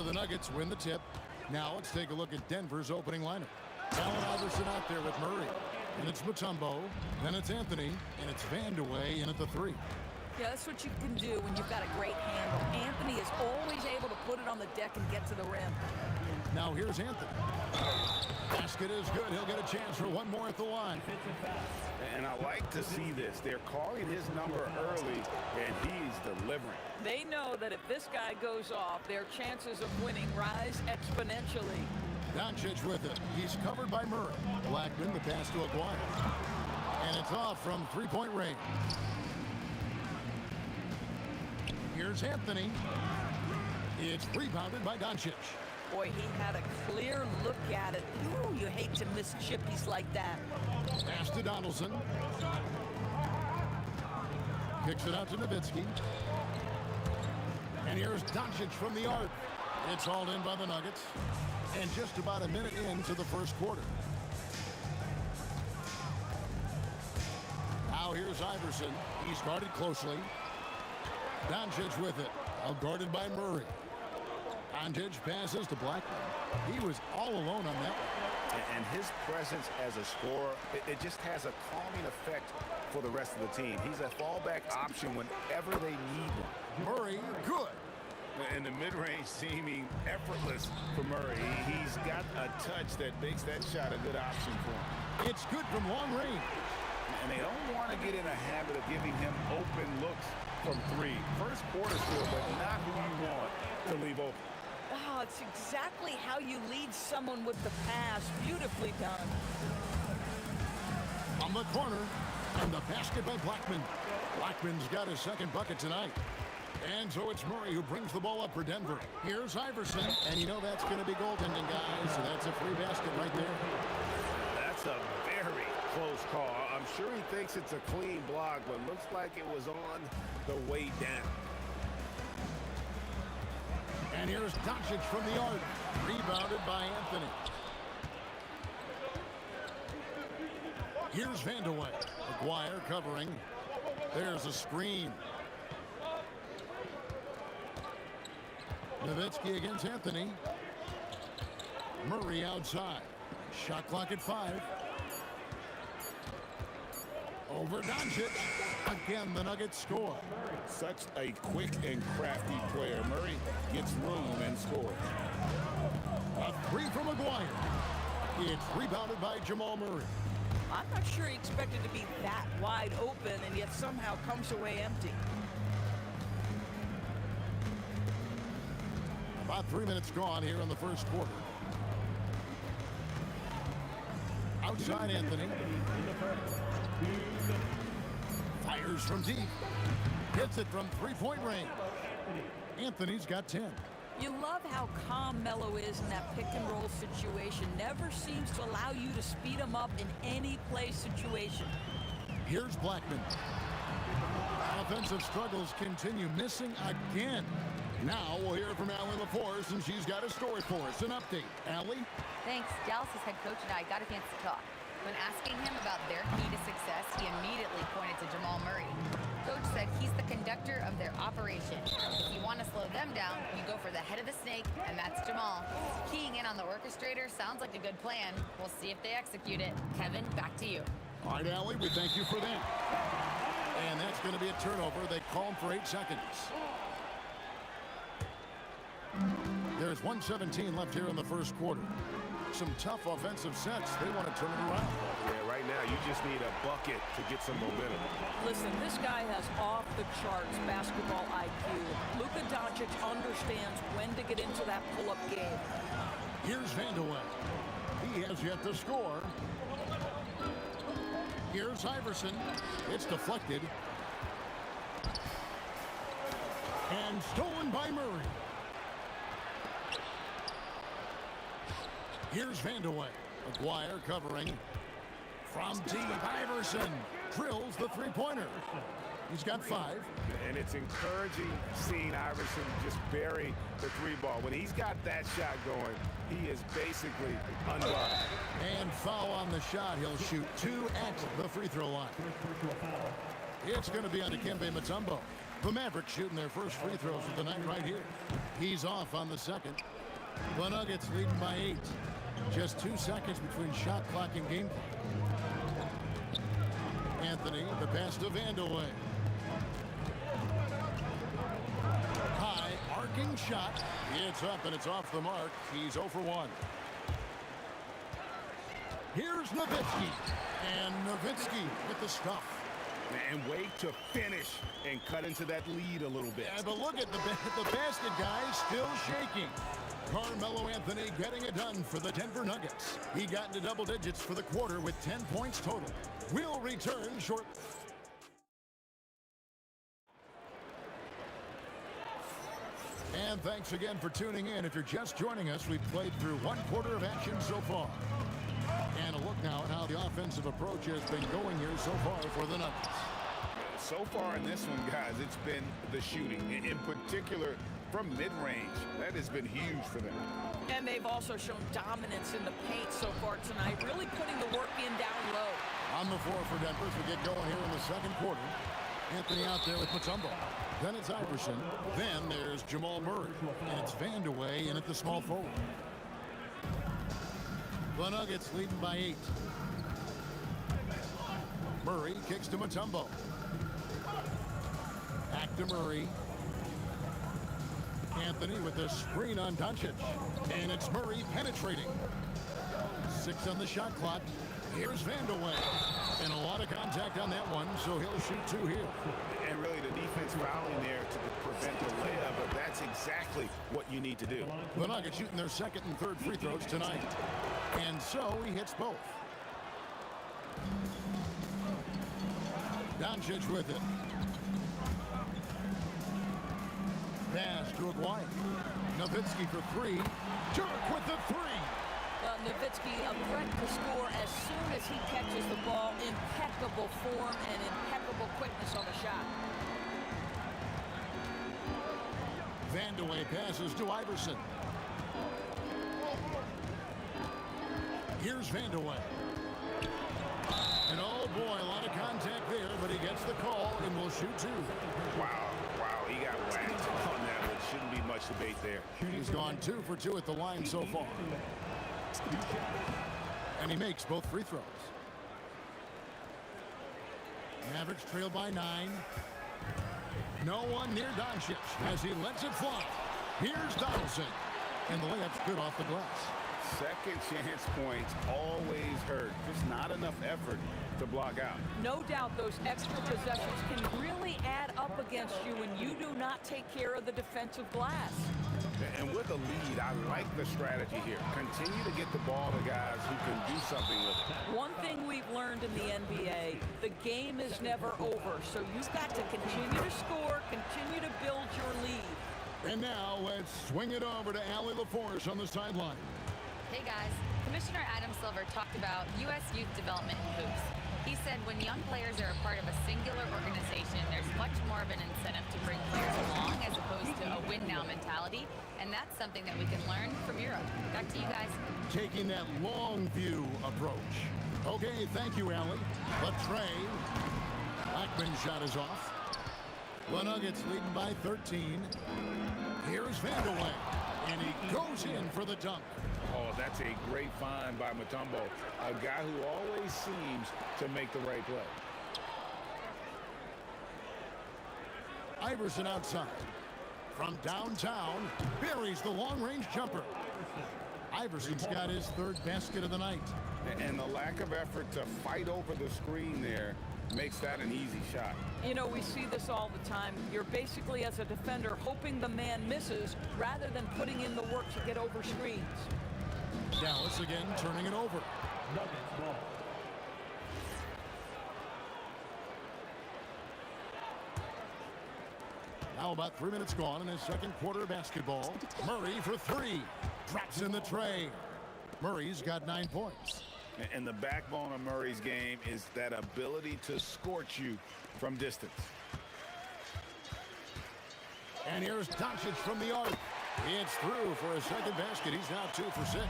So the Nuggets win the tip. Now let's take a look at Denver's opening lineup. Allen Iverson out there with Murray. And it's Mutombo. Then it's Anthony. And it's Vandeweghe in at the 3. Yeah, that's what you can do when you've got a great handle. Anthony is always able to put it on the deck and get to the rim. Now here's Anthony. Basket is good. He'll get a chance for one more at the line. And I like to see this. They're calling his number early, and he's delivering. They know that if this guy goes off, their chances of winning rise exponentially. Doncic with it. He's covered by Murray. Blackman, the pass to Aguirre. And it's off from three-point range. Here's Anthony. It's rebounded by Doncic. Boy, he had a clear look at it. Ooh, you hate to miss chippies like that. Pass to Donaldson. Kicks it out to Nowitzki. And here's Doncic from the arc. It's hauled in by the Nuggets. And just about a minute into the first quarter. Now here's Iverson. He's guarded closely. Doncic with it. Well guarded by Murray. Doncic passes to Blackman. He was all alone on that one. And his presence as a scorer, it just has a calming effect for the rest of the team. He's a fallback option whenever they need one. Murray, good. And the mid-range seeming effortless for Murray. He's got a touch that makes that shot a good option for him. It's good from long range. And they don't want to get in a habit of giving him open looks from 3. First quarter still, but not who you want to leave open. Wow, it's exactly how you lead someone with the pass. Beautifully done. On the corner, and the basket by Blackman. Blackman's got his second bucket tonight. And so it's Murray who brings the ball up for Denver. Here's Iverson, and you know that's going to be goaltending, guys. So that's a free basket right there. That's a very close call. I'm sure he thinks it's a clean block, but looks like it was on the way down. And here's Doncic from the arc. Rebounded by Anthony. Here's Vandeweghe. Aguirre covering. There's a screen. Nowitzki against Anthony. Murray outside. Shot clock at 5. Over Doncic. Again, the Nuggets score. Such a quick and crafty player. Murray gets room and scores. A 3 from Aguirre. It's rebounded by Jamal Murray. I'm not sure he expected to be that wide open and yet somehow comes away empty. About 3 minutes gone here in the first quarter. Outside Anthony. Fires from deep. Hits it from three-point range. Anthony's got 10. You love how calm Melo is in that pick-and-roll situation. Never seems to allow you to speed him up in any play situation. Here's Blackman. Offensive struggles continue. Missing again. Now we'll hear from Allie LaForce, and she's got a story for us. An update. Allie? Thanks. Dallas's head coach and I got a chance to talk. When asking him about their key to success, he immediately pointed to Jamal Murray. Coach said he's the conductor of their operation. If you want to slow them down, you go for the head of the snake, and that's Jamal. Keying in on the orchestrator sounds like a good plan. We'll see if they execute it. Kevin, back to you. All right, Allie, we thank you for that. And that's going to be a turnover. They call him for 8 seconds. There's 1:17 left here in the first quarter. Some tough offensive sets. They want to turn it around. Yeah, right now you just need a bucket to get some momentum. Listen, this guy has off-the-charts basketball IQ. Luka Doncic understands when to get into that pull-up game. Here's Vandeweghe. He has yet to score. Here's Iverson. It's deflected. And stolen by Murray. Here's Vandeweghe. Aguirre covering. From deep, Iverson drills the three-pointer. He's got 5. And it's encouraging seeing Iverson just bury the 3-ball. When he's got that shot going, he is basically unguarded. And foul on the shot. He'll shoot 2 at the free throw line. It's going to be on Dikembe Mutombo. The Mavericks shooting their first free throws of the night right here. He's off on the second. The Nuggets leading by 8. Just 2 seconds between shot clock and game clock. Anthony, the pass to Vandeweghe. High, arcing shot. It's up and it's off the mark. He's 0 for 1. Here's Nowitzki. And Nowitzki with the stuff. And wait to finish and cut into that lead a little bit. Yeah, but look at the basket guy still shaking. Carmelo Anthony getting it done for the Denver Nuggets. He got into double digits for the quarter with 10 points total. We'll return shortly. And thanks again for tuning in. If you're just joining us, we've played through 1 quarter of action so far. And a look now at how the offensive approach has been going here so far for the Nuggets. So far in this one, guys, it's been the shooting. In particular, from mid-range. That has been huge for them. And they've also shown dominance in the paint so far tonight, really putting the work in down low. On the floor for Denver as we get going here in the second quarter. Anthony out there with Mutombo. Then it's Iverson. Then there's Jamal Murray. And it's Vandeweghe in at the small forward. The Nuggets leading by 8. Murray kicks to Mutombo. Back to Murray. Anthony with the screen on Doncic. And it's Murray penetrating. 6 on the shot clock. Here's Vandeweghe. And a lot of contact on that one, so he'll shoot 2 here. And really the defense fouling there to prevent the layup, but that's exactly what you need to do. The Nuggets shooting their second and third free throws tonight. And so he hits both. Doncic with it. Pass to Aguayo. Nowitzki for 3. Dirk with the 3. Nowitzki a threat to score as soon as he catches the ball. Impeccable form and impeccable quickness on the shot. Vandeweghe passes to Iverson. Here's Vandeweghe. And oh boy, a lot of contact there, but he gets the call and will shoot 2. Wow, he got whacked on that one. Shouldn't be much debate there. He's gone 2 for 2 at the line so far. And he makes both free throws. Mavericks trail by 9. No one near Doncic as he lets it fly. Here's Donaldson. And the layup's good off the glass. Second chance points always hurt. Just not enough effort to block out. No doubt those extra possessions can really add up against you when you do not take care of the defensive glass. And with a lead, I like the strategy here. Continue to get the ball to guys who can do something with it. One thing we've learned in the NBA, the game is never over. So you've got to continue to score, continue to build your lead. And now let's swing it over to Allie LaForce on the sideline. Hey guys, Commissioner Adam Silver talked about U.S. youth development in hoops. He said when young players are a part of a singular organization, there's much more of an incentive to bring players along as opposed to a win-now mentality, and that's something that we can learn from Europe. Back to you guys. Taking that long view approach. Okay, thank you, Allie. Latrey. Blackman's shot is off. The Nuggets leading by 13. Here's Vandeweghe. And he goes in for the dunk. Oh, that's a great find by Mutombo, a guy who always seems to make the right play. Iverson outside. From downtown, buries the long-range jumper. Iverson's got his 3rd basket of the night. And the lack of effort to fight over the screen there makes that an easy shot. You know, we see this all the time. You're basically, as a defender, hoping the man misses rather than putting in the work to get over screens. Dallas again turning it over. Nuggets ball. Now about 3 minutes gone in his second quarter of basketball. Murray for 3. Drops in the tray. Murray's got 9 points. And the backbone of Murray's game is that ability to scorch you from distance. And here's Doncic from the arc. It's through for a second basket. He's now 2 for 6.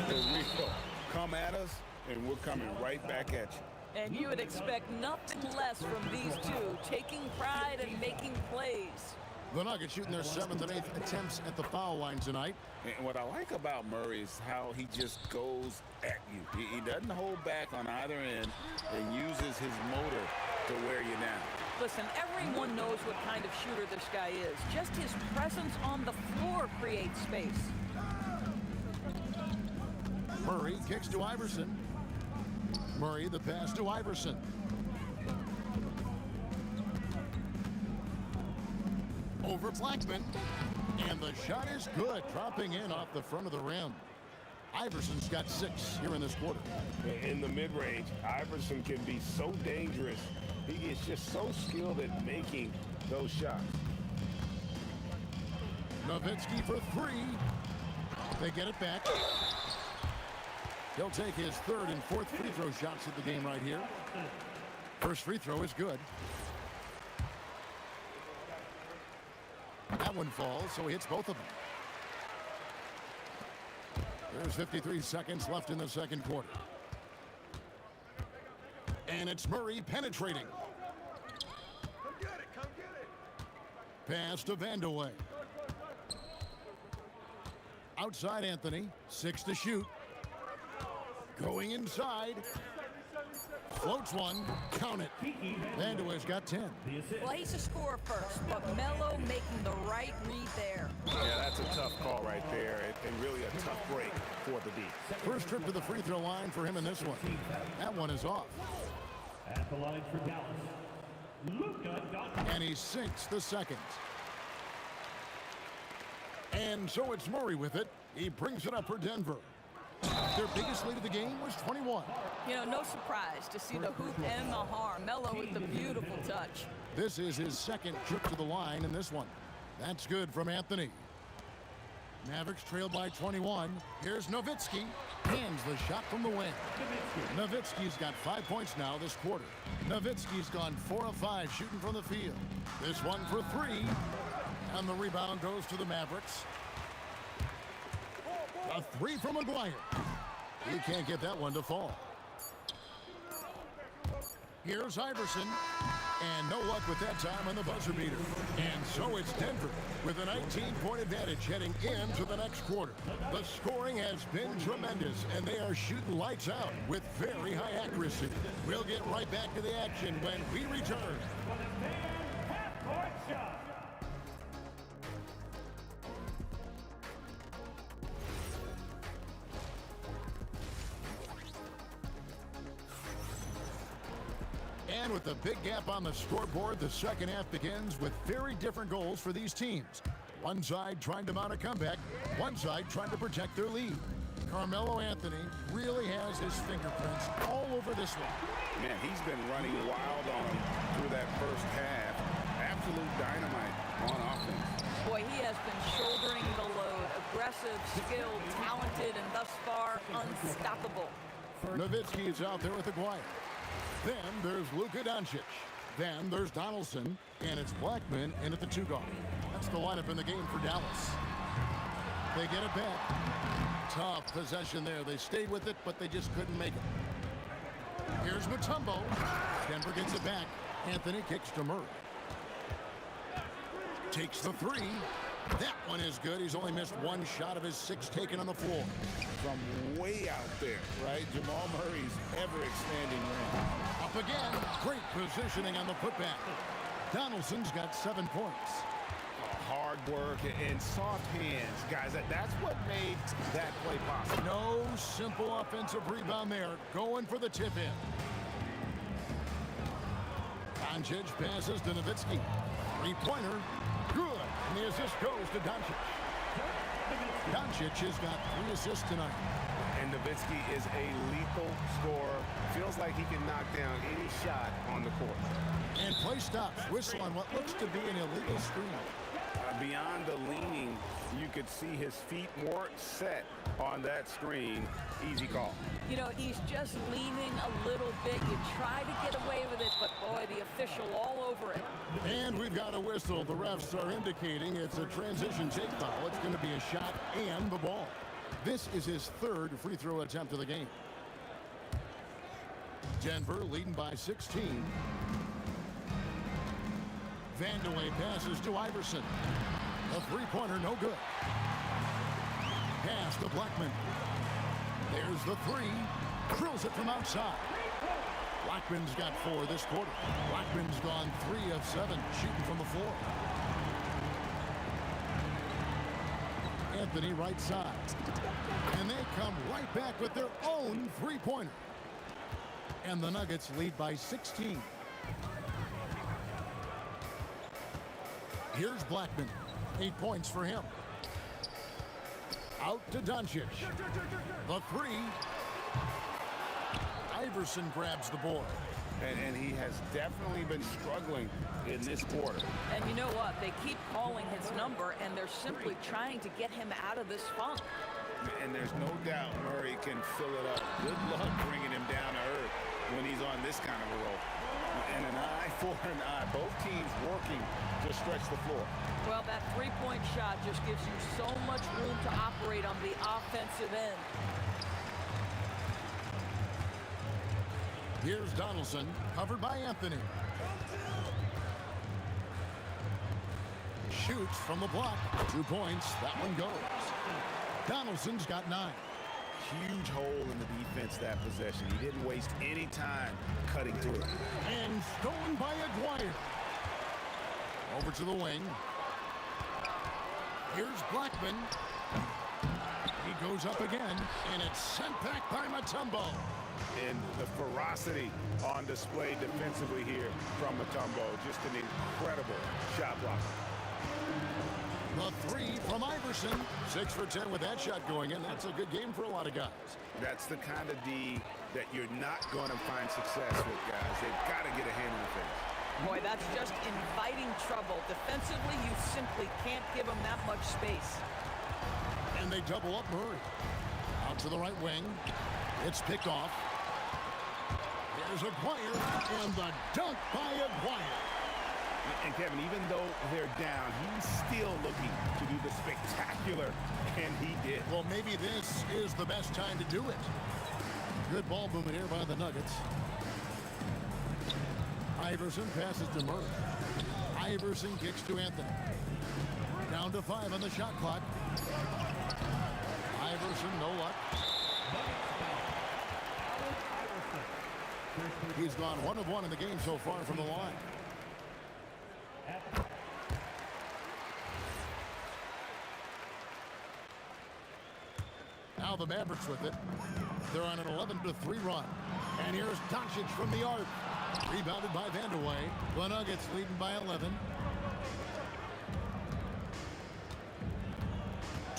Here we go. Come at us, and we're coming right back at you. And you would expect nothing less from these two, taking pride and making plays. The Nuggets shooting their 7th and 8th attempts at the foul line tonight. And what I like about Murray is how he just goes at you. He doesn't hold back on either end and uses his motor to wear you down. Listen, everyone knows what kind of shooter this guy is. Just his presence on the floor creates space. Murray kicks to Iverson. Murray the pass to Iverson. Over Blackman. And the shot is good, dropping in off the front of the rim. Iverson's got 6 here in this quarter. In the mid-range, Iverson can be so dangerous. He is just so skilled at making those shots. Nowitzki for 3. They get it back. He'll take his 3rd and 4th free throw shots of the game right here. First free throw is good. That one falls, so he hits both of them. There's 53 seconds left in the second quarter. And it's Murray penetrating. Come get it, come get it. Pass to Vandeweghe. Outside Anthony, 6 to shoot. Going inside. Floats one, count it. Vandeweghe's got 10. Well, he's a scorer first, but Melo making the right read there. Yeah, that's a tough call right there, and really a tough break for the D. First trip to the free throw line for him in this one. That one is off. At the line for Dallas, Luka Doncic. And he sinks the second. And so it's Murray with it. He brings it up for Denver. Their biggest lead of the game was 21. You know, no surprise to see the hoop and the harm. Melo with the beautiful touch. This is his second trip to the line in this one. That's good from Anthony. Mavericks trail by 21. Here's Nowitzki. Hands the shot from the wing. Nowitzki's got 5 points now this quarter. Nowitzki's gone 4 of 5 shooting from the field. This one for 3. And the rebound goes to the Mavericks. A 3 from McGuire. He can't get that one to fall. Here's Iverson. And no luck with that time on the buzzer beater. And so it's Denver with a 19-point advantage heading into the next quarter. The scoring has been tremendous, and they are shooting lights out with very high accuracy. We'll get right back to the action when we return. Half-court shot. And with the big gap on the scoreboard, the second half begins with very different goals for these teams. One side trying to mount a comeback, one side trying to protect their lead. Carmelo Anthony really has his fingerprints all over this one. Man, he's been running wild on him through that first half. Absolute dynamite on offense. Boy, he has been shouldering the load. Aggressive, skilled, talented, and thus far unstoppable. Nowitzki is out there with Aguirre. Then there's Luka Doncic. Then there's Donaldson, and it's Blackman in at the 2-guard. That's the lineup in the game for Dallas. They get it back. Tough possession there. They stayed with it, but they just couldn't make it. Here's Mutombo. Denver gets it back. Anthony kicks to Murray. Takes the 3. That one is good. He's only missed 1 shot of his 6 taken on the floor. From way out there, right? Jamal Murray's ever-expanding range. Up again. Great positioning on the putback. Donaldson's got 7 points. Hard work and soft hands, guys. That's what made that play possible. No simple offensive rebound there. Going for the tip-in. Doncic passes to Nowitzki. 3-pointer. Good. And the assist goes to Doncic. Doncic has got 3 assists tonight. And Nowitzki is a lethal scorer. Feels like he can knock down any shot on the court. And play stops. Whistle on what looks to be an illegal screen. Beyond the leaning, you could see his feet weren't set on that screen. Easy call. You know, he's just leaning a little bit. You try to get away with it, but boy, the official all over it. And we've got a whistle. The refs are indicating it's a transition take foul. It's going to be a shot and the ball. This is his 3rd free throw attempt of the game. Denver leading by 16. Vandeweghe passes to Iverson. A three-pointer, no good. Pass to Blackman. There's the three. Drills it from outside. Blackman's got 4 this quarter. Blackman's gone 3 of 7 shooting from the floor. Anthony right side. And they come right back with their own three-pointer. And the Nuggets lead by 16. Here's Blackman. 8 points for him. Out to Doncic. The three. Iverson grabs the board. And he has definitely been struggling in this quarter. And you know what? They keep calling his number, and they're simply trying to get him out of this funk. And there's no doubt Murray can fill it up. Good luck bringing him down to earth when he's on this kind of a roll. And an eye for an eye. Both teams working to stretch the floor. Well, that three-point shot just gives you so much room to operate on the offensive end. Here's Donaldson, covered by Anthony. Shoots from the block. 2 points. That one goes. Donaldson's got 9. Huge hole in the defense that possession. He didn't waste any time cutting through it. And stolen by Aguirre. Over to the wing. Here's Blackman. He goes up again, and it's sent back by Mutombo. And the ferocity on display defensively here from Mutombo. Just an incredible shot blocker. The three from Iverson. 6 for 10 with that shot going in. That's a good game for a lot of guys. That's the kind of D that you're not going to find success with, guys. They've got to get a hand in the face. Boy, that's just inviting trouble. Defensively, you simply can't give him that much space. And they double up Murray. Out to the right wing. It's picked off. There's Aguirre, and the dunk by Aguirre. And Kevin, even though they're down, he's still looking to do the spectacular, and he did. Well, maybe this is the best time to do it. Good ball movement here by the Nuggets. Iverson passes to Murray. Iverson kicks to Anthony. Down to 5 on the shot clock. Iverson, no luck. He's gone 1 of 1 in the game so far from the line. Now the Mavericks with it. They're on an 11-3 run. And here's Doncic from the arc. Rebounded by Vandeweghe. The Nuggets leading by 11.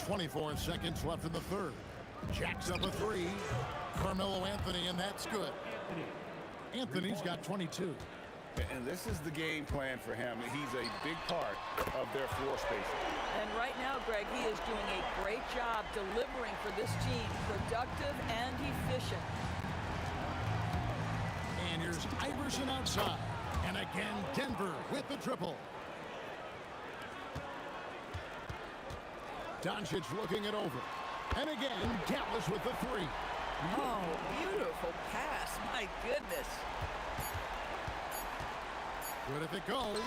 24 seconds left in the third. Jacks up a 3. Carmelo Anthony, and that's good. Anthony's got 22. And this is the game plan for him. He's a big part of their floor spacing. And right now, Greg, he is doing a great job delivering for this team. Productive and efficient. And here's Iverson outside. And again, Denver with the triple. Doncic looking it over. And again, Dallas with the 3. Oh, beautiful pass. My goodness. Good if it goes.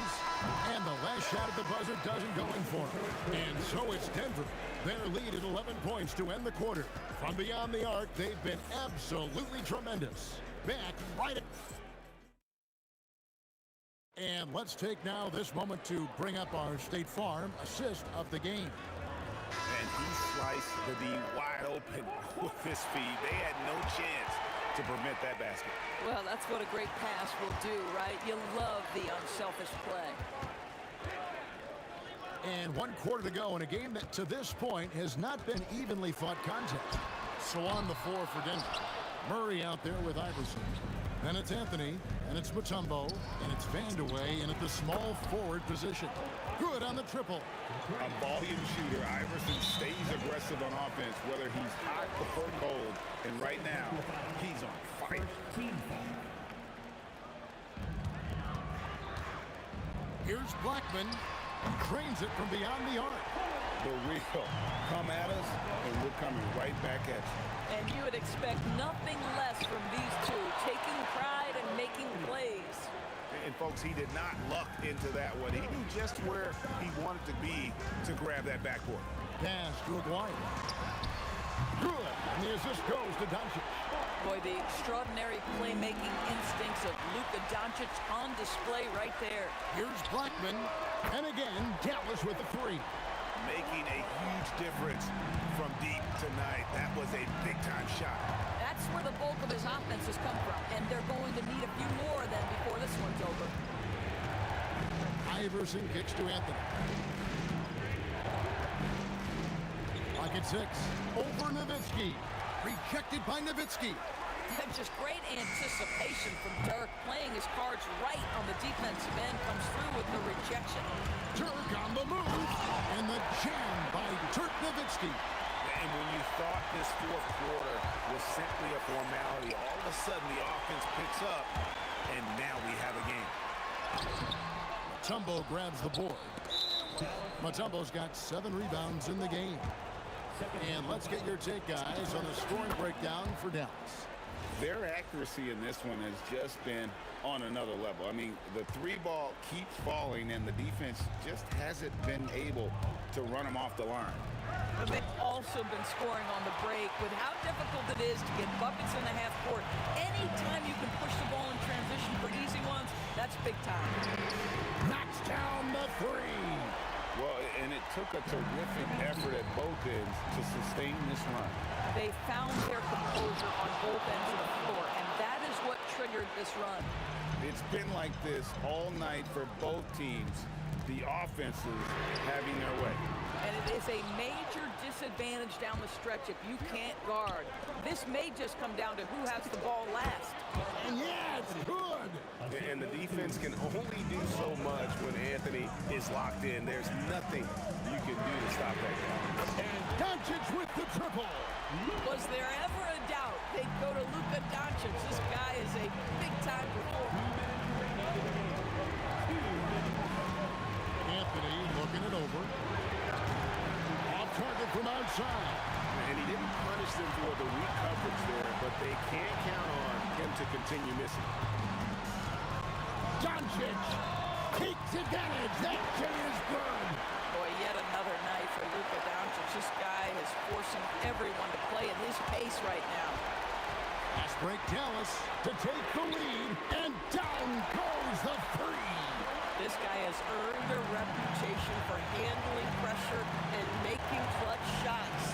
And the last shot at the buzzer doesn't go in for him. And so it's Denver. Their lead at 11 points to end the quarter. From beyond the arc, they've been absolutely tremendous. Back right at... And let's take now this moment to bring up our State Farm assist of the game. And he sliced the D wide open with his feet. They had no chance to prevent that basket. Well, that's what a great pass will do, right? You love the unselfish play. And 1 quarter to go in a game that to this point has not been evenly fought contest. So on the floor for Denver. Murray out there with Iverson. Then it's Anthony, and it's Mutombo, and it's Vandeweghe, and at the small forward position. Good on the triple. A volume shooter, Iverson stays aggressive on offense, whether he's hot or cold. And right now, he's on fire. Here's Blackman. Drains it from beyond the arc. The real. Come at us, and we're coming right back at you. And you would expect nothing less from these two, taking pride and making plays. And folks, he did not luck into that one. He knew just where he wanted to be to grab that backboard. Pass to Aguirre. Good. And the assist goes to Doncic. Boy, the extraordinary playmaking instincts of Luka Doncic on display right there. Here's Blackman. And again, Dallas with the three. Making a huge difference from deep tonight. That was a big-time shot. That's where the bulk of his offense has come from, and they're going to need a few more than before this one's over. Iverson kicks to Anthony. Pocket 6. Over Nowitzki. Rejected by Nowitzki. Just great anticipation from Dirk, playing his cards right on the defensive end, comes through with the rejection. Dirk on the move. And the jam by Dirk Nowitzki. And when you thought this fourth quarter was simply a formality, all of a sudden the offense picks up, and now we have a game. Mutombo grabs the board. Mutombo's got 7 rebounds in the game. And let's get your take, guys, on the scoring breakdown for Dallas. Their accuracy in this one has just been on another level. I mean, the 3-ball keeps falling, and the defense just hasn't been able to run them off the line. But they've also been scoring on the break. With how difficult it is to get buckets in the half court, anytime you can push the ball in transition for easy ones, that's big time. Knocks down the 3. Well, and it took a terrific effort at both ends to sustain this run. They found their composure on both ends of the floor, and that is what triggered this run. It's been like this all night for both teams, the offenses having their way. And it is a major disadvantage down the stretch if you can't guard. This may just come down to who has the ball last. And yeah, it's good. And the defense can only do so much when Anthony is locked in. There's nothing you can do to stop that guy. And Doncic with the triple. Was there ever a doubt they'd go to Luka Doncic? This guy is a big-time performer. Anthony looking it over. Off target from outside. And he didn't punish them for the weak coverage there, but they can't count on him to continue missing. Doncic takes advantage. That J is good. Boy, yet another night for Luka Doncic. This guy is forcing everyone to play at his pace right now. Fast break Dallas to take the lead, and down goes the 3. This guy has earned a reputation for handling pressure and making clutch shots.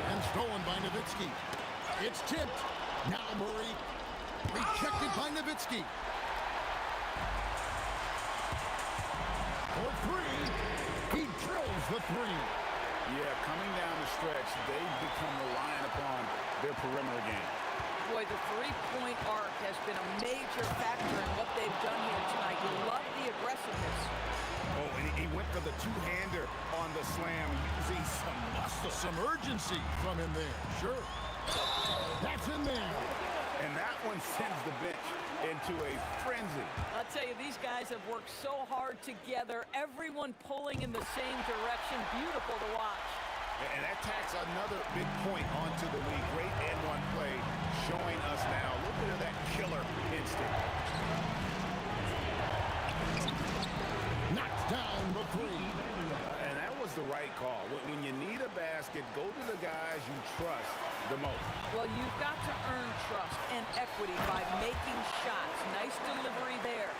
And stolen by Nowitzki. It's tipped. Now Murray. Rejected by Nowitzki. For 3. He drills the 3. Yeah, coming down the stretch, they've become reliant upon their perimeter game. Boy, the three-point arc has been a major factor in what they've done here tonight. You love the aggressiveness. Oh, and he went for the two-hander on the slam, using some muscle. Some urgency from him there. Sure. That's in there. And that one sends the bench into a frenzy. I'll tell you, these guys have worked so hard together, everyone pulling in the same direction. Beautiful to watch. And that tacks another big point onto the league. Great and-one play showing us now a little bit of that killer instinct. Knocks down the 3. And that was the right call. When you need a basket, go to the guys you trust the most. Well, you've got to earn trust and equity by making shots. Nice delivery there.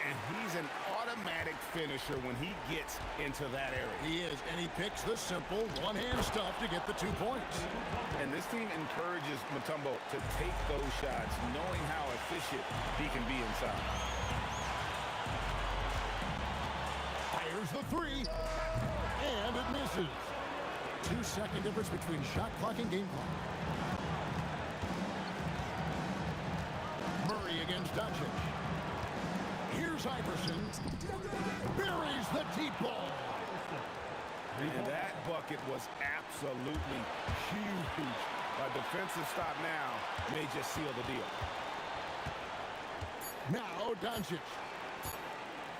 And he's an automatic finisher when he gets into that area. He is, and he picks the simple one-hand stuff to get the 2 points. And this team encourages Mutombo to take those shots, knowing how efficient he can be inside. Fires the 3, and it misses. 2-second difference between shot clock and game clock. Murray against Doncic. Here's Iverson. Buries the deep ball. And that bucket was absolutely huge. A defensive stop now may just seal the deal. Now Doncic.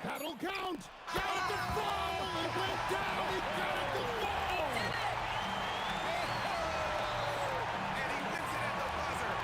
That'll count. Got it to fall. It went down. He got it to fall. And he wins it at the buzzer.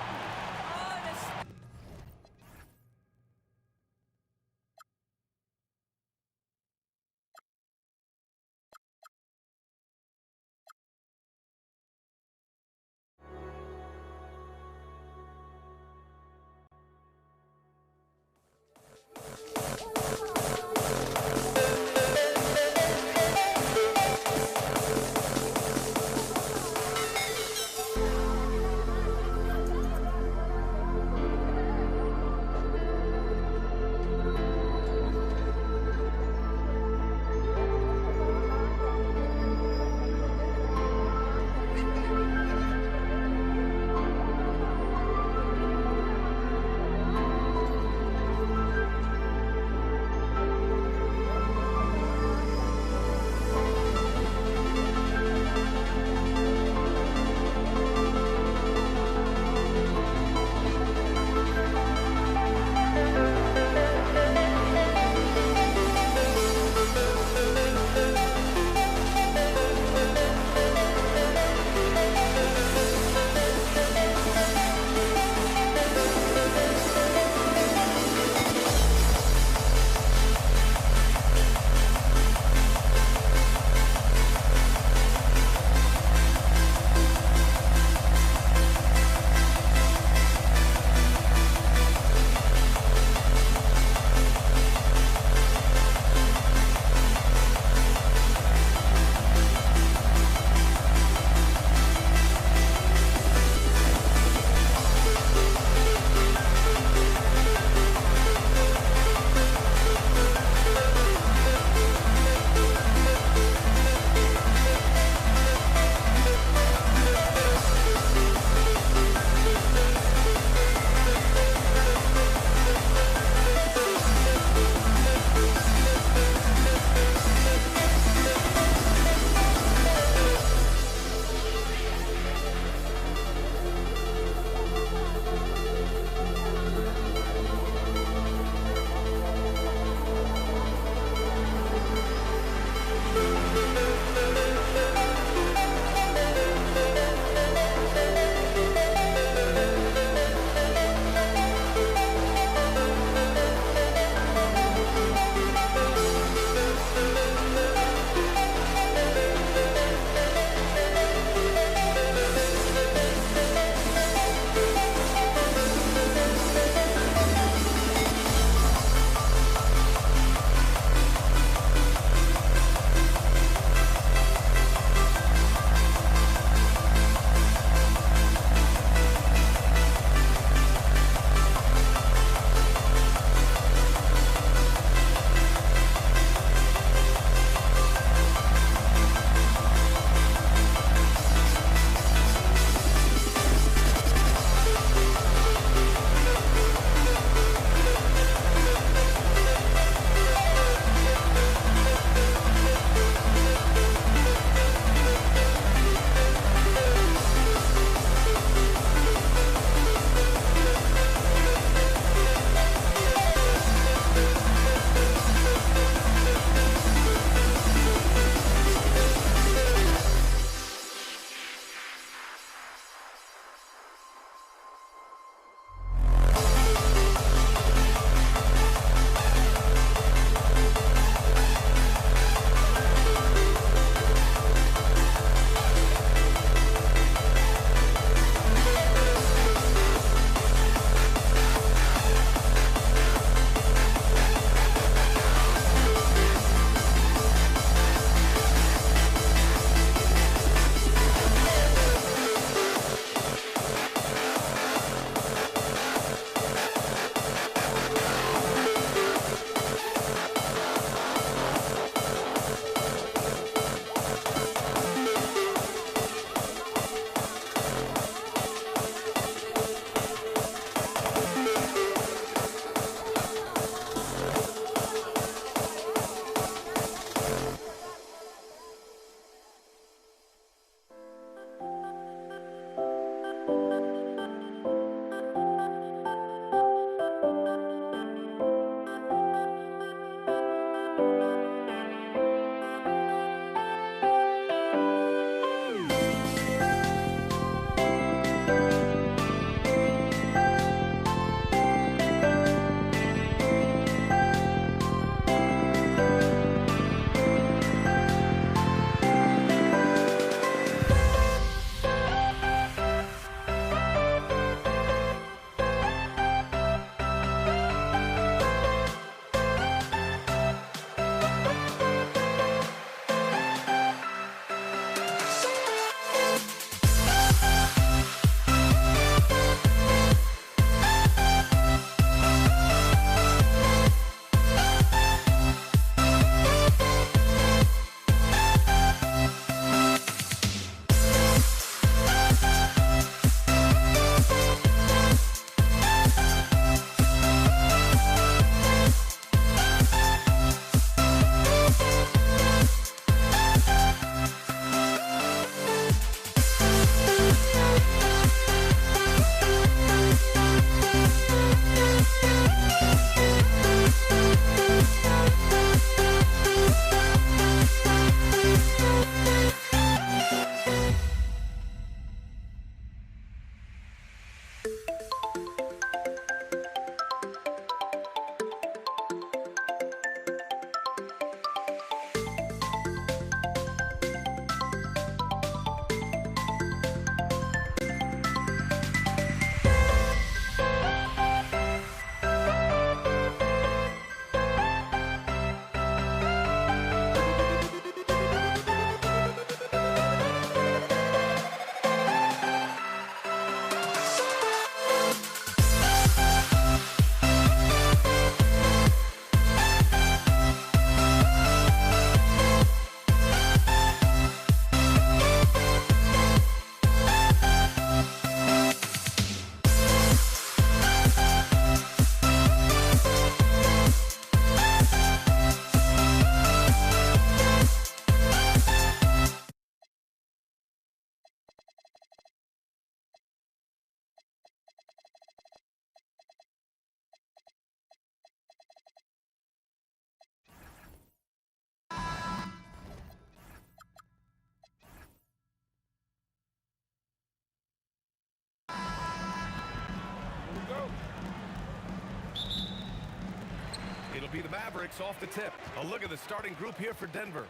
It'll be the Mavericks off the tip. A look at the starting group here for Denver.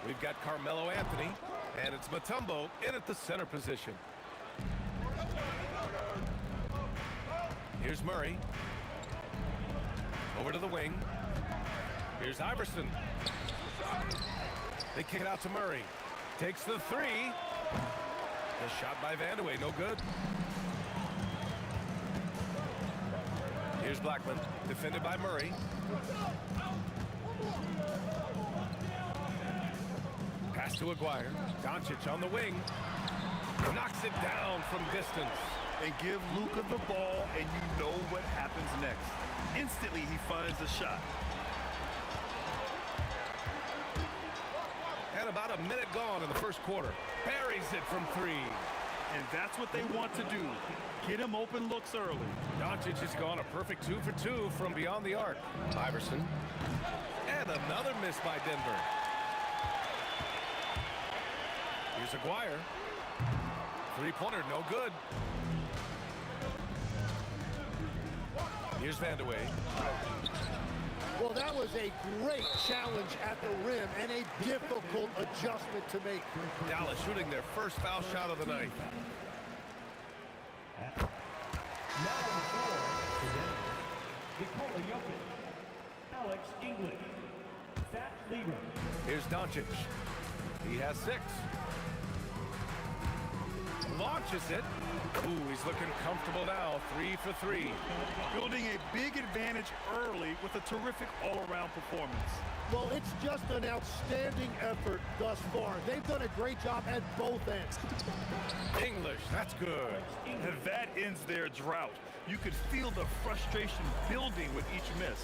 We've got Carmelo Anthony, and it's Mutombo in at the center position. Here's Murray. Over to the wing. Here's Iverson. They kick it out to Murray. Takes the three. The shot by Vandeweghe, no good. Here's Blackman, defended by Murray. Pass to Aguirre. Doncic on the wing. Knocks it down from distance. And give Luka the ball, and you know what happens next. Instantly, he finds a shot. And about a minute gone in the first quarter. Buries it from three. And that's what they want to do. Get him open looks early. Doncic has gone a perfect 2 for 2 from beyond the arc. Iverson. And another miss by Denver. Here's Aguirre. Three-pointer, no good. Here's Vandeweghe. Well, that was a great challenge at the rim and a difficult adjustment to make. Dallas shooting their first foul shot of the night. Now on the floor, Nikola Jokic, Alex English, Zach Lieber. Here's Doncic. He has 6. Launches it. Ooh, he's looking comfortable now. 3 for 3. Building a big advantage early with a terrific all-around performance. Well, it's just an outstanding effort thus far. They've done a great job at both ends. English, that's good. And that ends their drought. You could feel the frustration building with each miss.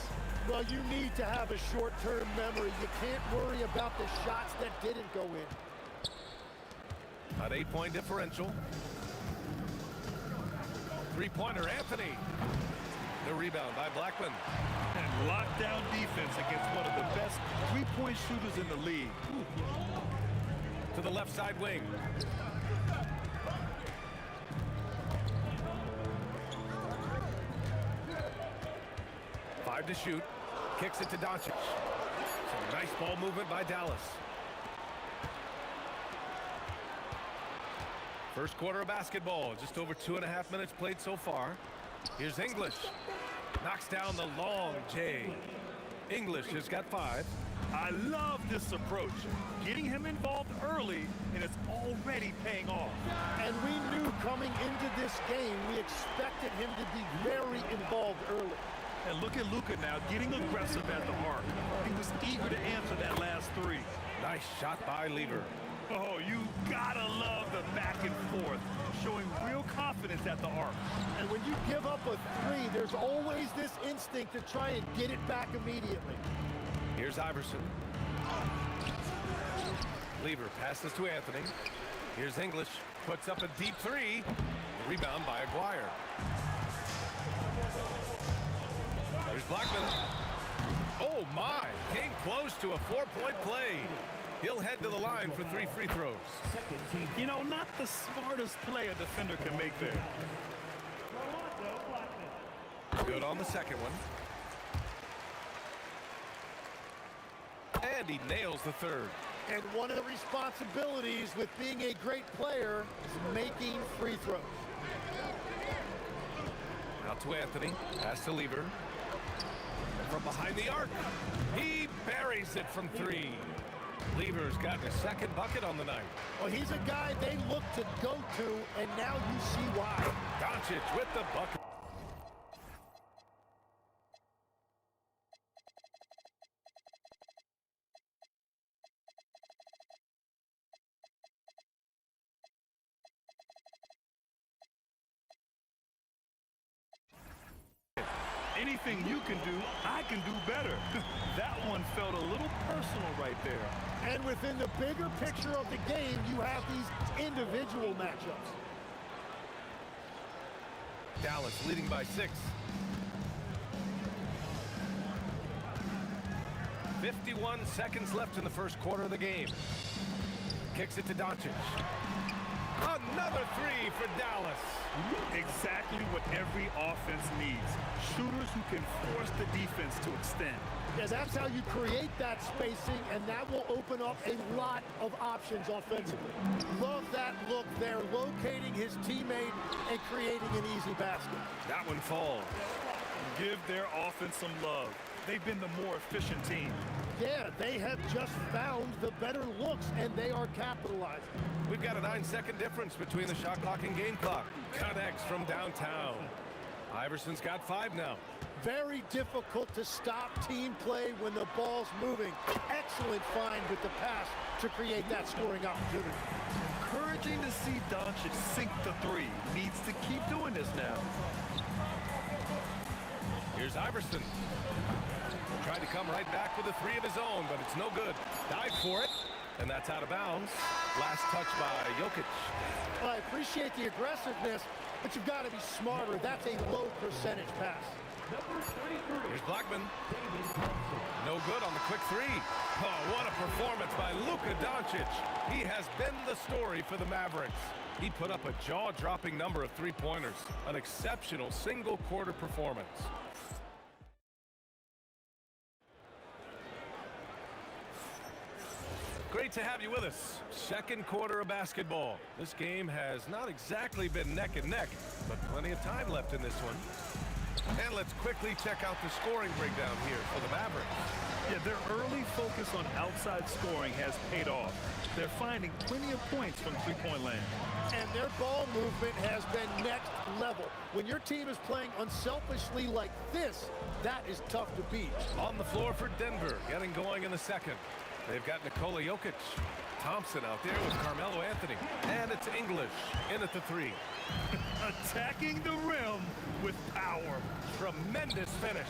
Well, you need to have a short-term memory. You can't worry about the shots that didn't go in. An 8-point differential. Three-pointer, Anthony. The rebound by Blackman. And lockdown defense against one of the best three-point shooters in the league. To the left side wing. Five to shoot. Kicks it to Doncic. Some nice ball movement by Dallas. First quarter of basketball. Just over 2.5 minutes played so far. Here's English. Knocks down the long J. English has got 5. I love this approach. Getting him involved early, and it's already paying off. And we knew coming into this game, we expected him to be very involved early. And look at Luka now, getting aggressive at the arc. He was eager to answer that last 3. Nice shot by Lieber. Oh, you gotta love the back and forth, showing real confidence at the arc. And when you give up a 3, there's always this instinct to try and get it back immediately. Here's Iverson. Lieber passes to Anthony. Here's English. Puts up a deep 3. Rebound by Aguirre. Here's Blackman. Oh, my. Came close to a 4-point play. He'll head to the line for 3 free throws. You know, not the smartest play a defender can make there. Good on the second one. And he nails the third. And one of the responsibilities with being a great player is making free throws. Out to Anthony. Pass to Lieber. From behind the arc. He buries it from 3. Lieber's gotten a second bucket on the night. Well, he's a guy they look to go to, and now you see why. Doncic with the bucket. Anything you can do, I can do better. That one felt a little personal right there. And within the bigger picture of the game, you have these individual matchups. Dallas leading by 6. 51 seconds left in the first quarter of the game. Kicks it to Doncic. Another 3 for Dallas. Exactly what every offense needs. Shooters who can force the defense to extend. Yeah, that's how you create that spacing, and that will open up a lot of options offensively. Love that look there, locating his teammate and creating an easy basket. That one falls. Give their offense some love. They've been the more efficient team. Yeah, they have just found the better looks, and they are capitalizing. We've got a 9-second difference between the shot clock and game clock. Connects from downtown. Iverson's got 5 now. Very difficult to stop team play when the ball's moving. Excellent find with the pass to create that scoring opportunity. Encouraging to see Doncic sink the three. Needs to keep doing this now. Here's Iverson. Tried to come right back with a 3 of his own, but it's no good. Dive for it, and that's out of bounds. Last touch by Jokic. Well, I appreciate the aggressiveness, but you've got to be smarter. That's a low percentage pass. Here's Blackman. No good on the quick 3. Oh, what a performance by Luka Doncic. He has been the story for the Mavericks. He put up a jaw-dropping number of 3-pointers. An exceptional single-quarter performance. Great to have you with us. Second quarter of basketball. This game has not exactly been neck and neck, but plenty of time left in this one. And let's quickly check out the scoring breakdown here for the Mavericks. Yeah, their early focus on outside scoring has paid off. They're finding plenty of points from three-point land. And their ball movement has been next level. When your team is playing unselfishly like this, that is tough to beat. On the floor for Denver, getting going in the second. They've got Nikola Jokic. Thompson out there with Carmelo Anthony. And it's English in at the 3. Attacking the rim with power. Tremendous finish.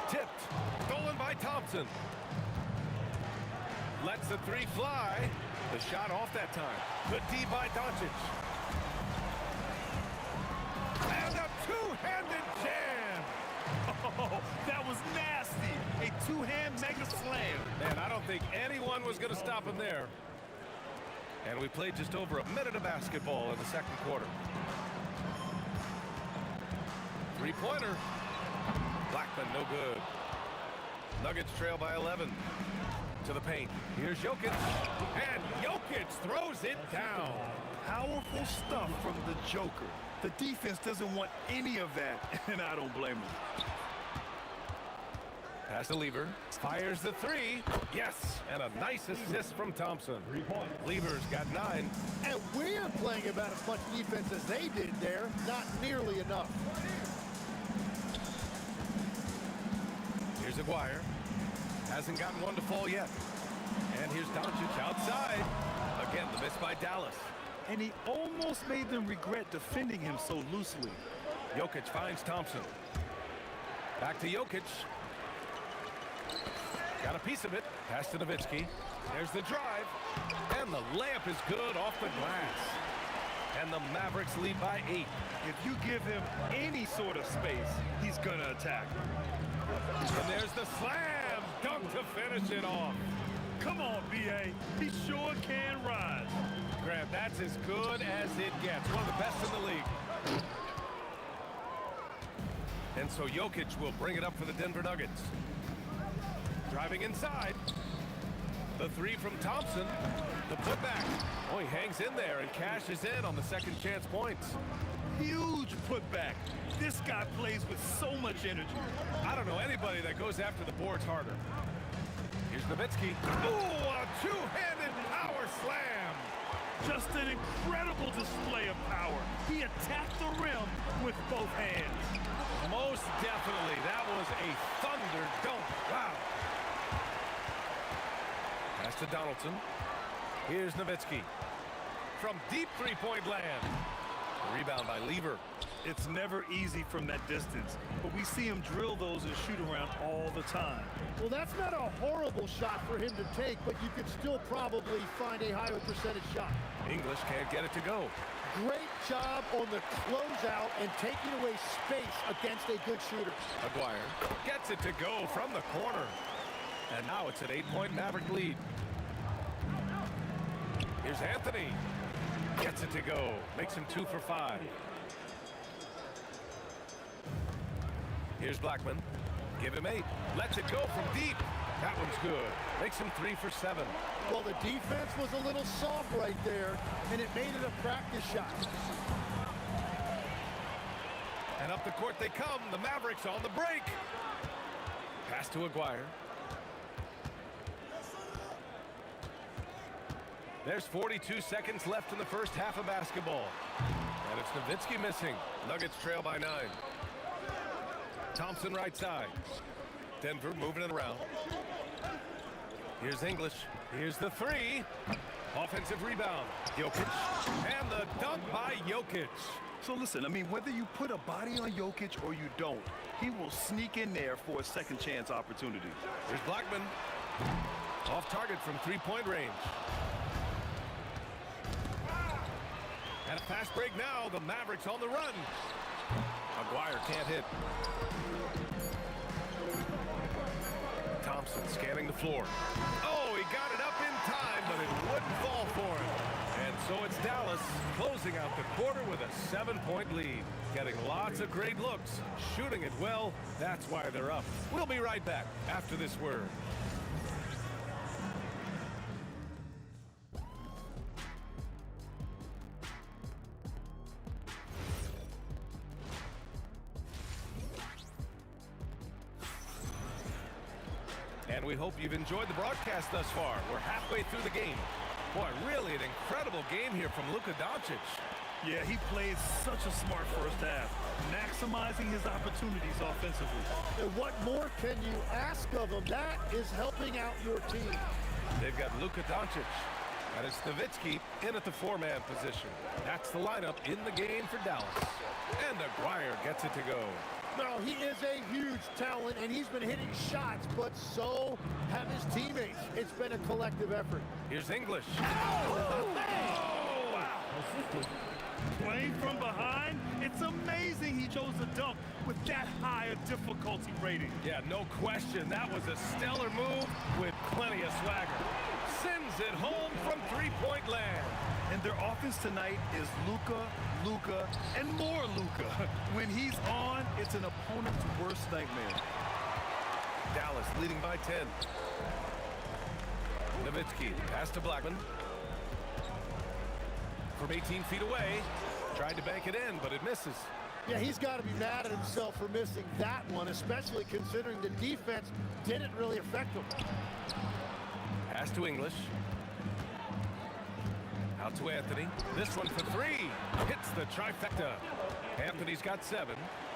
Tipped. Stolen by Thompson. Lets the 3 fly. The shot off that time. Good D by Doncic. And a two-handed jam. Oh, that was nasty. A two-hand mega slam. Man, I don't think anyone was going to stop him there. And we played just over a minute of basketball in the second quarter. 3-pointer. Blackman, no good. Nuggets trail by 11. To the paint. Here's Jokic. And Jokic throws it down. Powerful stuff from the Joker. The defense doesn't want any of that, and I don't blame them. Pass to Lever. Fires the 3. Yes. And a nice assist from Thompson. Lever's got 9. And we're playing about as much defense as they did there. Not nearly enough. Here's Aguirre. Hasn't gotten one to fall yet. And here's Doncic outside. Again, the miss by Dallas. And he almost made them regret defending him so loosely. Jokic finds Thompson. Back to Jokic. Got a piece of it. Pass to Nowitzki. There's the drive. And the layup is good off the glass. And the Mavericks lead by 8. If you give him any sort of space, he's going to attack. And there's the slam. Dunk to finish it off. Come on, B.A. He sure can rise. Grant, that's as good as it gets. One of the best in the league. And so Jokic will bring it up for the Denver Nuggets. Driving inside. The 3 from Thompson. The putback. Oh, he hangs in there and cashes in on the second chance points. Huge putback. This guy plays with so much energy. I don't know anybody that goes after the boards harder. Here's Nowitzki. Ooh, a two-handed power slam. Just an incredible display of power. He attacked the rim with both hands. Most definitely. That was a thunder dunk. Wow. Pass to Donaldson. Here's Nowitzki. From deep three-point land. Rebound by Lever. It's never easy from that distance, but we see him drill those and shoot around all the time. Well, that's not a horrible shot for him to take, but you could still probably find a higher percentage shot. English can't get it to go. Great job on the closeout and taking away space against a good shooter. Aguirre gets it to go from the corner. And now it's an 8-point Maverick lead. Here's Anthony. Gets it to go. Makes him 2 for 5. Here's Blackman. Give him 8. Lets it go from deep. That one's good. Makes him 3 for 7. Well, the defense was a little soft right there, and it made it a practice shot. And up the court they come. The Mavericks on the break. Pass to Aguirre. There's 42 seconds left in the first half of basketball. And it's Nowitzki missing. Nuggets trail by 9. Thompson right side. Denver moving it around. Here's English. Here's the 3. Offensive rebound. Jokic. And the dunk by Jokic. So listen, I mean, whether you put a body on Jokic or you don't, he will sneak in there for a second chance opportunity. Here's Blackman. Off target from 3-point range. And a fast break now. The Mavericks on the run. Aguirre can't hit. Thompson scanning the floor. Oh, he got it up in time, but it wouldn't fall for him. And so it's Dallas closing out the quarter with a 7-point lead. Getting lots of great looks, shooting it well. That's why they're up. We'll be right back after this word. And we hope you've enjoyed the broadcast thus far. We're halfway through the game. Boy, really an incredible game here from Luka Doncic. Yeah, he played such a smart first half, maximizing his opportunities offensively. And what more can you ask of him? That is helping out your team. They've got Luka Doncic. And it's Nowitzki in at the 4-man position. That's the lineup in the game for Dallas. And Aguirre gets it to go. No, he is a huge talent, and he's been hitting shots, but so have his teammates. It's been a collective effort. Here's English. Oh, wow. Playing from behind, it's amazing he chose a dunk with that high a difficulty rating. Yeah, no question. That was a stellar move with plenty of swagger. Sends it home from 3-point land. And their offense tonight is Luka, and more Luka. When he's on, it's an opponent's worst nightmare. Dallas leading by 10. Nowitzki, pass to Blackman. From 18 feet away, tried to bank it in, but it misses. Yeah, he's got to be mad at himself for missing that one, especially considering the defense didn't really affect him. Pass to English. Out to Anthony. This one for 3. Hits the trifecta. Anthony's got 7.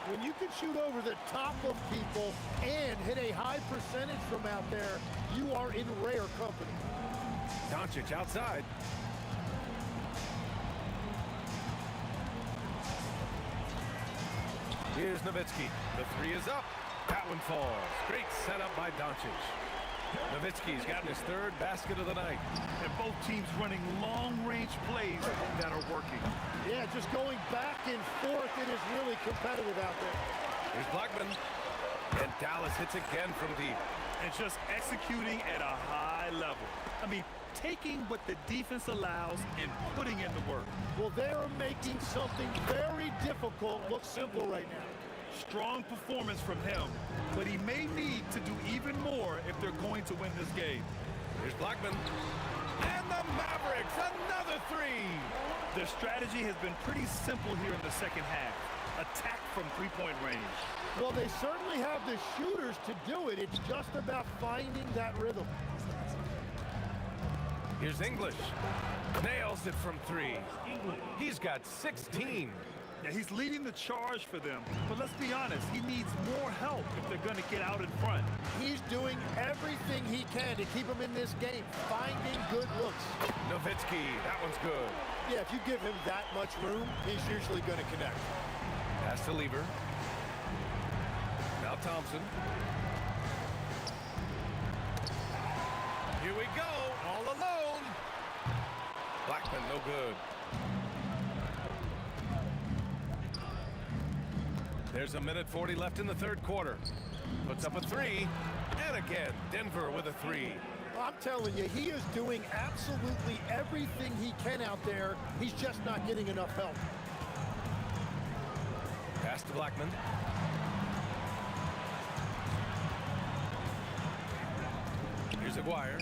When you can shoot over the top of people and hit a high percentage from out there, you are in rare company. Doncic outside. Here's Nowitzki. The 3 is up. That one falls. Great setup by Doncic. Nowitzki's gotten his 3rd basket of the night. And both teams running long-range plays that are working. Yeah, just going back and forth, it is really competitive out there. Here's Blackman. And Dallas hits again from deep. And just executing at a high level. I mean, taking what the defense allows and putting in the work. Well, they're making something very difficult look simple right now. Strong performance from him, but he may need to do even more if they're going to win this game. Here's Blackman. And the Mavericks, another 3. Their strategy has been pretty simple here in the second half. Attack from 3-point range. Well, they certainly have the shooters to do it. It's just about finding that rhythm. Here's English. Nails it from 3. He's got 16. Yeah, he's leading the charge for them. But let's be honest, he needs more help if they're going to get out in front. He's doing everything he can to keep him in this game, finding good looks. Nowitzki, that one's good. Yeah, if you give him that much room, he's usually going to connect. Pass to Lever. Now Thompson. Here we go, all alone. Blackman, no good. There's a minute 40 left in the 3rd quarter. Puts up a 3. And again, Denver with a 3. I'm telling you, he is doing absolutely everything he can out there. He's just not getting enough help. Pass to Blackman. Aguirre.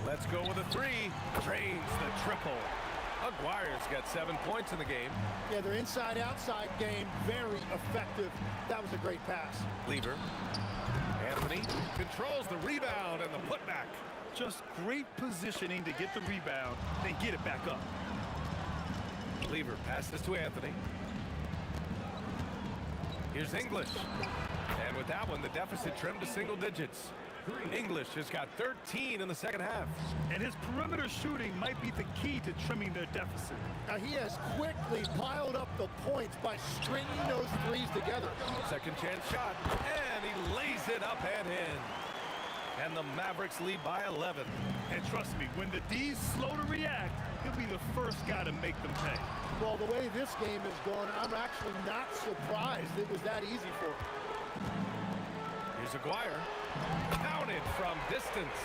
Let's go with a three. Drains the triple. Aguirre's got 7 points in the game. Yeah, their inside-outside game, very effective. That was a great pass. Lever. Anthony controls the rebound and the putback. Just great positioning to get the rebound and get it back up. Lever passes to Anthony. Here's English. And with that one, the deficit trimmed to single digits. English has got 13 in the second half. And his perimeter shooting might be the key to trimming their deficit. Now, he has quickly piled up the points by stringing those threes together. Second chance shot, and he lays it up and in. And the Mavericks lead by 11. And trust me, when the D's slow to react, he'll be the first guy to make them pay. Well, the way this game is going, I'm actually not surprised it was that easy for him. Here's Aguirre. Counted from distance.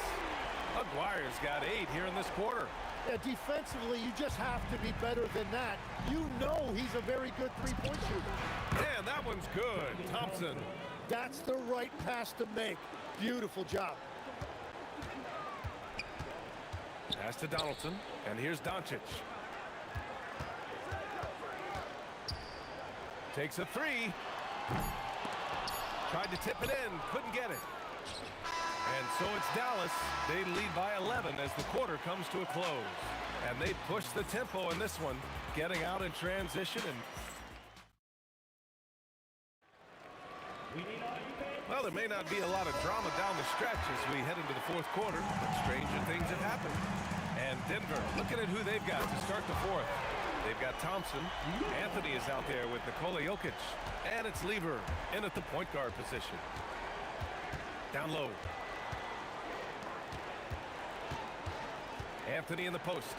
Aguirre's got 8 here in this quarter. Yeah, defensively, you just have to be better than that. You know he's a very good three-point shooter. And that one's good. Thompson. That's the right pass to make. Beautiful job. Pass to Donaldson. And here's Doncic. Takes a three. Tried to tip it in. Couldn't get it. And so it's Dallas. They lead by 11 as the quarter comes to a close. And they push the tempo in this one, getting out in transition. And well, there may not be a lot of drama down the stretch as we head into the fourth quarter, but stranger things have happened. And Denver, looking at who they've got to start the fourth. They've got Thompson. Anthony is out there with Nikola Jokic. And it's Lever in at the point guard position. Down low. Anthony in the post.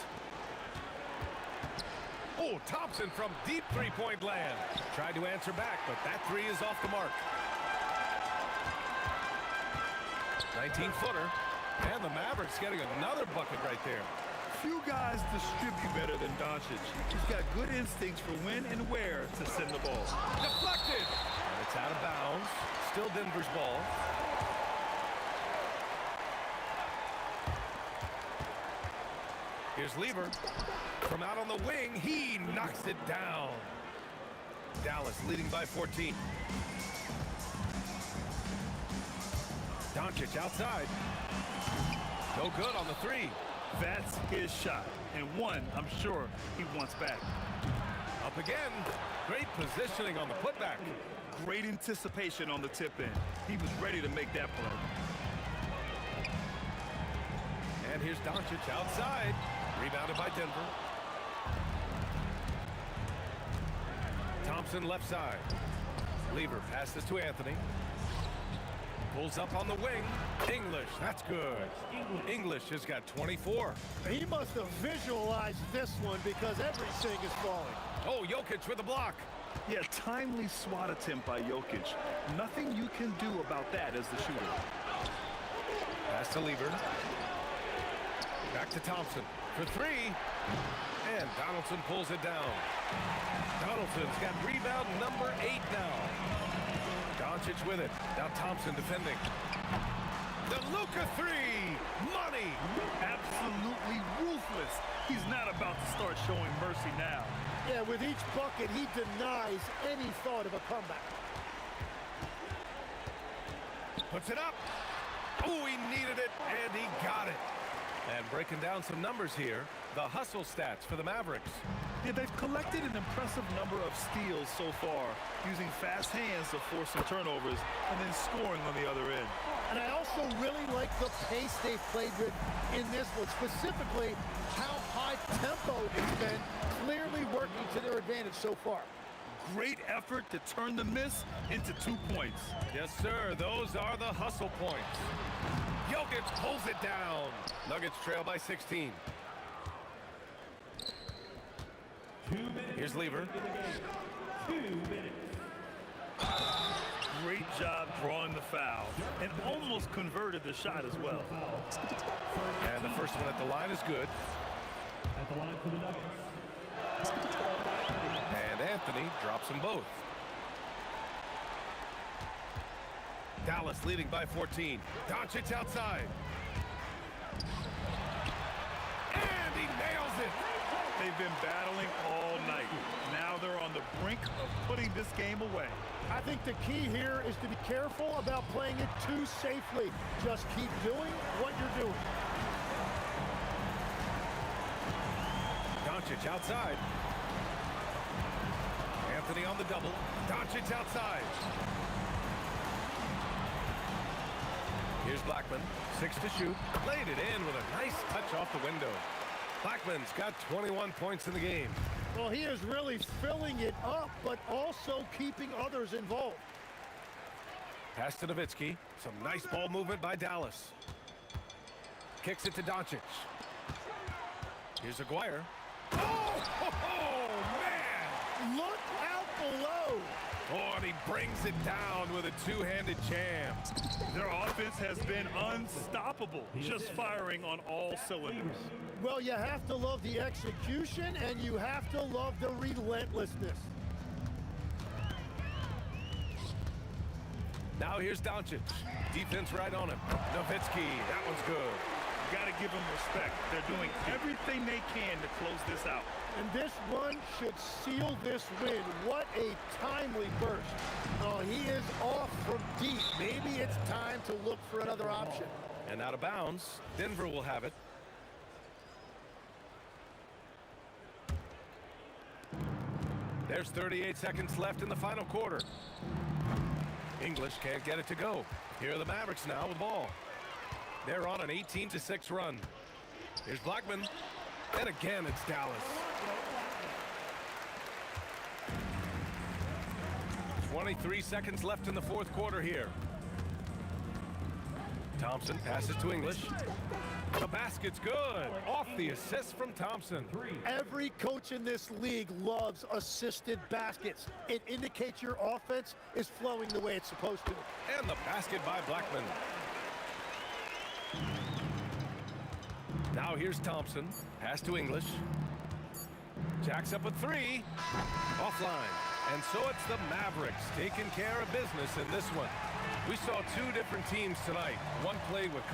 Oh, Thompson from deep three-point land. Tried to answer back, but that three is off the mark. 19-footer. And the Mavericks getting another bucket right there. Few guys distribute better than Doncic. He's got good instincts for when and where to send the ball. Deflected. And it's out of bounds. Still Denver's ball. Here's Lever. From out on the wing, he knocks it down. Dallas leading by 14. Doncic outside. No good on the three. That's his shot, and one I'm sure he wants back. Up again. Great positioning on the putback. Great anticipation on the tip-in. He was ready to make that play. And here's Doncic outside. Rebounded by Denver. Thompson left side. Lever passes to Anthony. Pulls up on the wing. English, that's good. English has got 24. He must have visualized this one because everything is falling. Oh, Jokic with a block. Yeah, timely swat attempt by Jokic. Nothing you can do about that as the shooter. Pass to Lever. Back to Thompson for three. And Donaldson pulls it down. Donaldson's got rebound number 8 now. Doncic with it. Now Thompson defending. The Luka three. Money. Absolutely ruthless. He's not about to start showing mercy now. Yeah, with each bucket, he denies any thought of a comeback. Puts it up. Oh, he needed it, and he got it. And breaking down some numbers here, the hustle stats for the Mavericks. Yeah, they've collected an impressive number of steals so far, using fast hands to force some turnovers and then scoring on the other end. And I also really like the pace they've played with in this one, specifically how high tempo it's been, clearly working to their advantage so far. Great effort to turn the miss into 2 points. Yes, sir. Those are the hustle points. Jokic pulls it down. Nuggets trail by 16. Here's Lever. 2 minutes. Great job drawing the foul and almost converted the shot as well. And the first one at the line is good. At the line for the Nuggets. And Anthony drops them both. Dallas leading by 14. Doncic outside. And he nails it. They've been battling all night. Now they're on the brink of putting this game away. I think the key here is to be careful about playing it too safely. Just keep doing what you're doing. Doncic outside. Anthony on the double. Doncic outside. Here's Blackman. 6 to shoot. Laid it in with a nice touch off the window. Blackman's got 21 points in the game. Well, he is really filling it up, but also keeping others involved. Pass to Nowitzki. Some nice ball movement by Dallas. Kicks it to Doncic. Here's Aguirre. Oh, man! Look out below. Oh, and he brings it down with a two-handed jam. Their offense has been unstoppable, just firing on all cylinders. Well, you have to love the execution, and you have to love the relentlessness. Now here's Doncic. Defense right on him. Nowitzki, that one's good. Got to give them respect. They're doing everything they can to close this out. And this run should seal this win. What a timely burst. Oh, he is off from deep. Maybe it's time to look for another option. And out of bounds. Denver will have it. There's 38 seconds left in the final quarter. English can't get it to go. Here are the Mavericks now with the ball. They're on an 18-6 run. Here's Blackman. And again, it's Dallas. 23 seconds left in the fourth quarter here. Thompson passes to English. The basket's good. Off the assist from Thompson. Every coach in this league loves assisted baskets. It indicates your offense is flowing the way it's supposed to. And the basket by Blackman. Now here's Thompson. Pass to English. Jacks up a three. Offline. And so it's the Mavericks taking care of business in this one. We saw two different teams tonight. One played with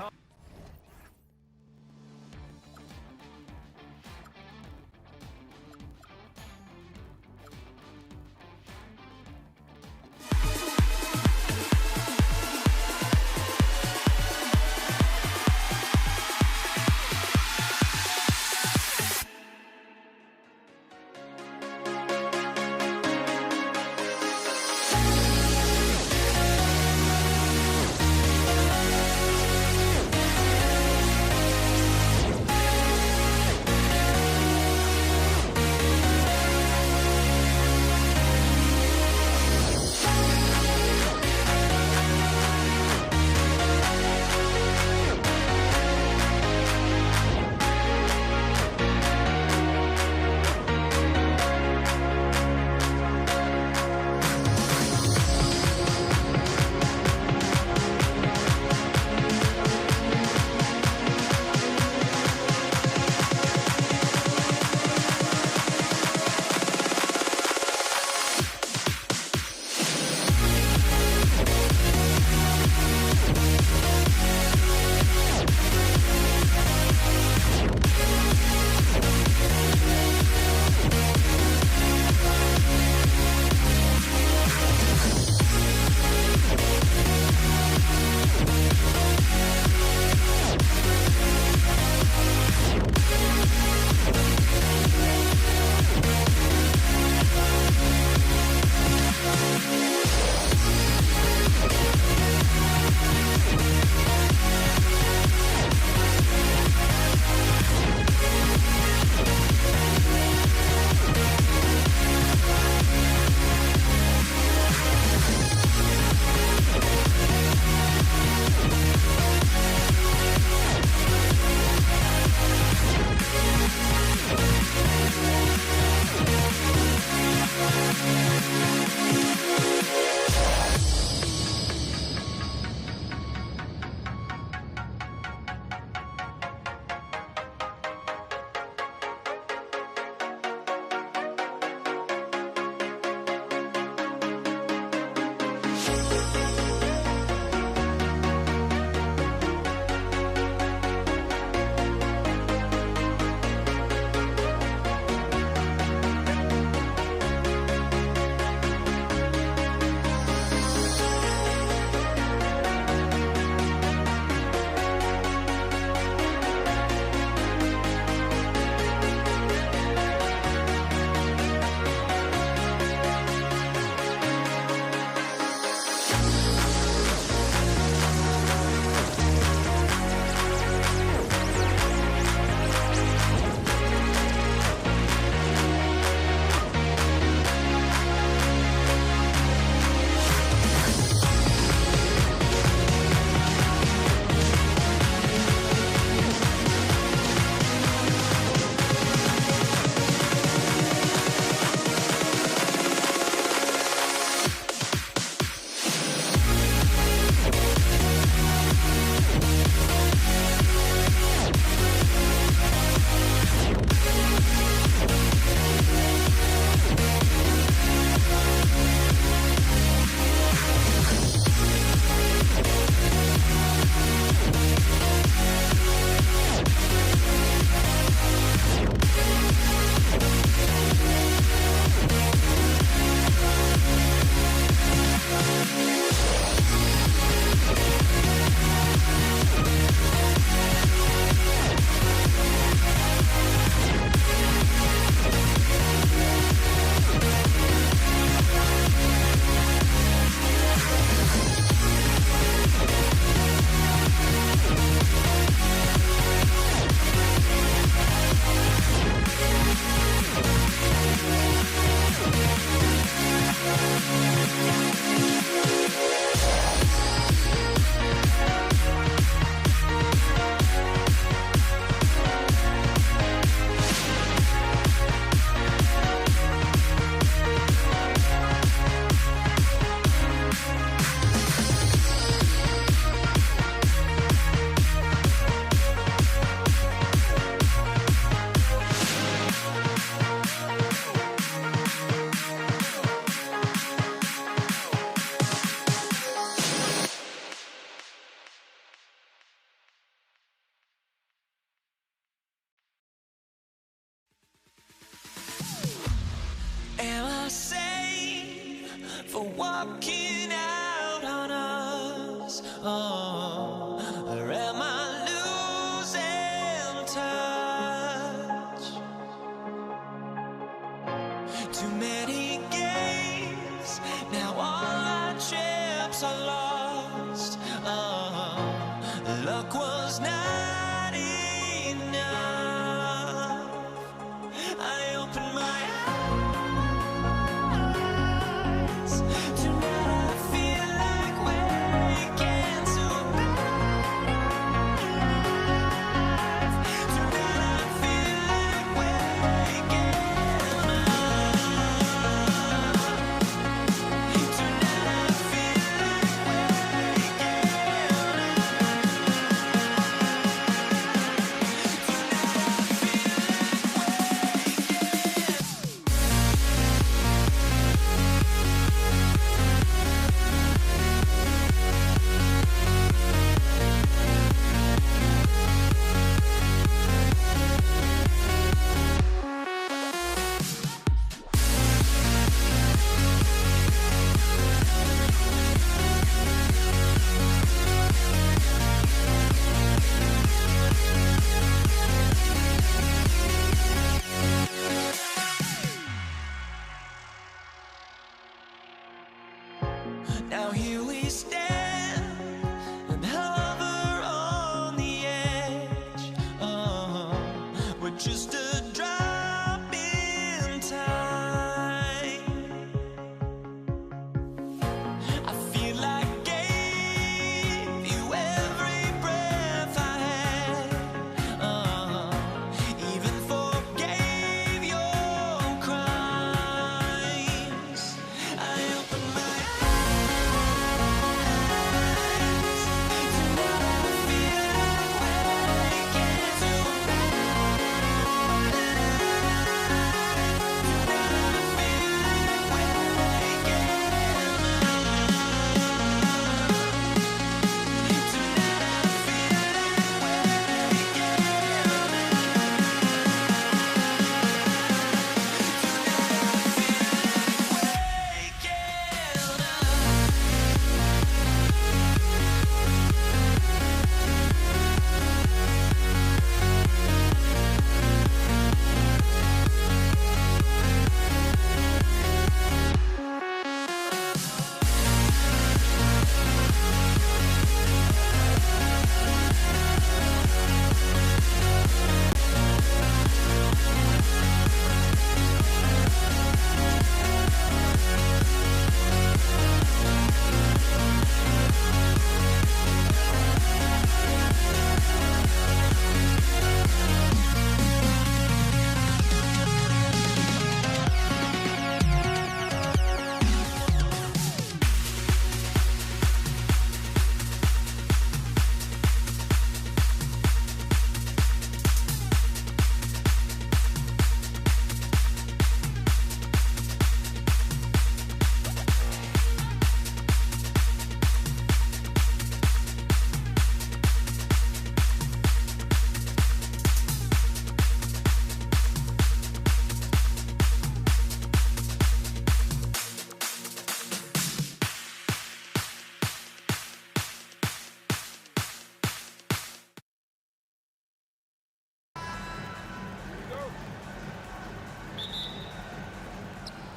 walking out on us. Oh, or am I losing touch? Too many games, now all our chips are lost. Oh, luck was not enough. I opened my eyes. Tonight I feel like waking to a better life. Tonight I feel like waking up. Tonight I feel like waking Now here we stand and hover on the edge. Oh, we're just a drop in time. I feel like I gave you every breath I had. Even forgave your crimes. I opened my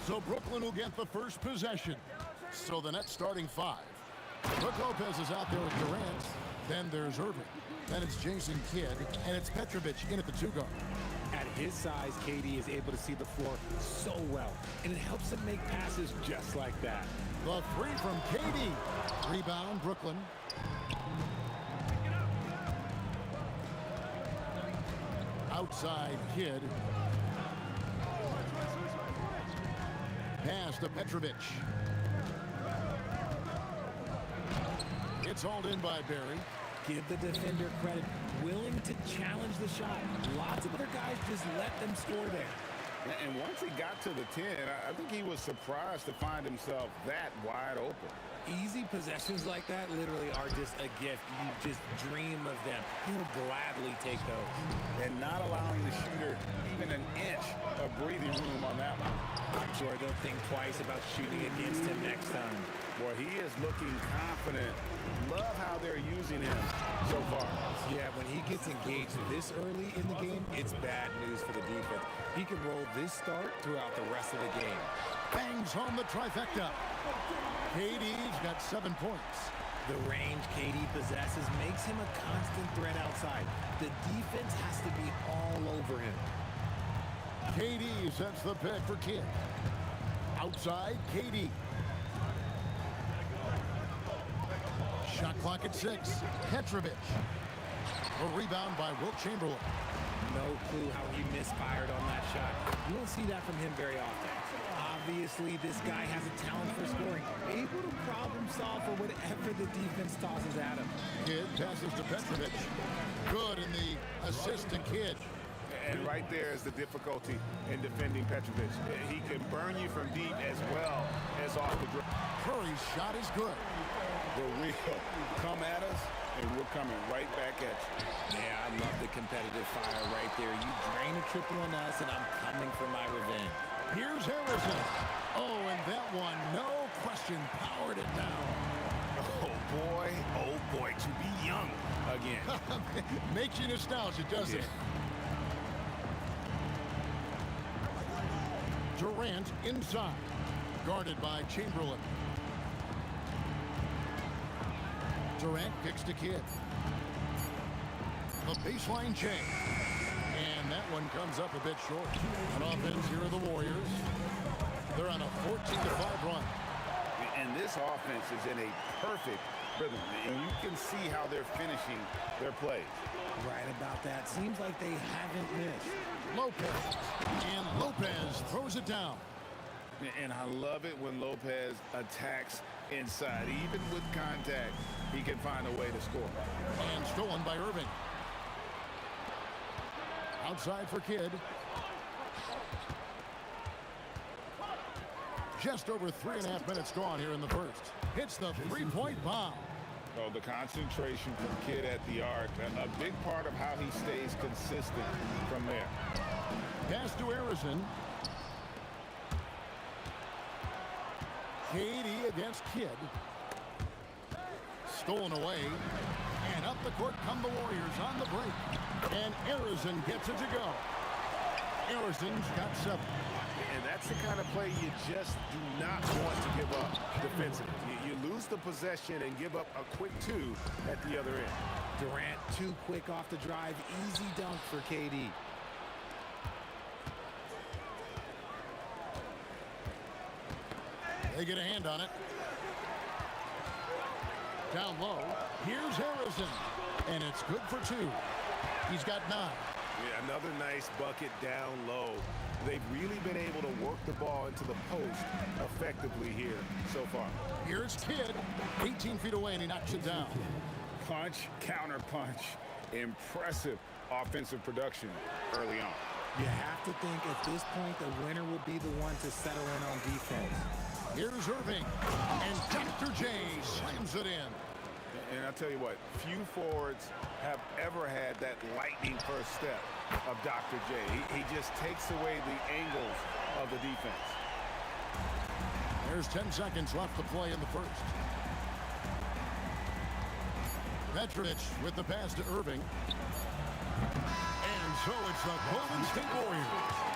So Brooklyn will get the first possession. So the net starting 5. Brook Lopez is out there with Durant. Then there's Irving. Then it's Jason Kidd. And it's Petrovic in at the 2 guard. At his size, KD is able to see the floor so well, and it helps him make passes just like that. The 3 from KD. Rebound, Brooklyn. Outside Kidd. Pass to Petrovic. It's hauled in by Barry. Give the defender credit, willing to challenge the shot. Lots of other guys just let them score there. And once he got to the 10, I think he was surprised to find himself that wide open. Easy possessions like that literally are just a gift. You just dream of them. He'll gladly take those. And not allowing the shooter even an inch of breathing room on that one. I'm sure they'll think twice about shooting against him next time. Boy, he is looking confident. Love how they're using him so far. Yeah, when he gets engaged this early in the game, it's bad news for the defense. He can roll this start throughout the rest of the game. Bangs home the trifecta. KD's got 7 points. The range KD possesses makes him a constant threat outside. The defense has to be all over him. KD sets the pick for Kidd. Outside, KD. Shot clock at 6. Petrovic. A rebound by Wilt Chamberlain. No clue how he misfired on that shot. You don't see that from him very often. Obviously, this guy has a talent for scoring. Able to problem solve for whatever the defense tosses at him. Kidd passes to Petrovic. Good in the assist to Kidd. And right there is the difficulty in defending Petrovic. He can burn you from deep as well as off the dribble. Curry's shot is good. The real come at us, and we're coming right back at you. Yeah, I love the competitive fire right there. You drain a triple on us, and I'm coming for my revenge. Here's Harrison. Oh, and that one, no question, powered it down. Oh boy, to be young again. Makes you nostalgic, doesn't it? Durant inside, guarded by Chamberlain. Durant kicks to Kidd. The baseline change. And that one comes up a bit short. An offense here are the Warriors. They're on a 14-5 run. And this offense is in a perfect rhythm. And you can see how they're finishing their plays. Right about that. Seems like they haven't missed. Lopez. And Lopez throws it down. And I love it when Lopez attacks inside. Even with contact, he can find a way to score. And stolen by Irving. Outside for Kidd. Just over 3.5 minutes gone here in the first. Hits the three-point bomb. Oh, the concentration from Kidd at the arc, a big part of how he stays consistent from there. Pass to Harrison. KD against Kidd. Stolen away. And up the court come the Warriors on the break. And Harrison gets it to go. Harrison's got 7. And that's the kind of play you just do not want to give up defensively. You lose the possession and give up a quick 2 at the other end. Durant too quick off the drive. Easy dunk for KD. They get a hand on it. Down low. Here's Harrison. And it's good for 2. He's got 9. Yeah, another nice bucket down low. They've really been able to work the ball into the post effectively here so far. Here's Kidd. 18 feet away, and he knocks it down. Punch, counter punch. Impressive offensive production early on. You have to think at this point the winner will be the one to settle in on defense. Here's Irving, and Dr. J slams it in. And I'll tell you what, few forwards have ever had that lightning first step of Dr. J. He just takes away the angles of the defense. There's 10 seconds left to play in the first. Petrovic with the pass to Irving. And so it's the Golden State Warriors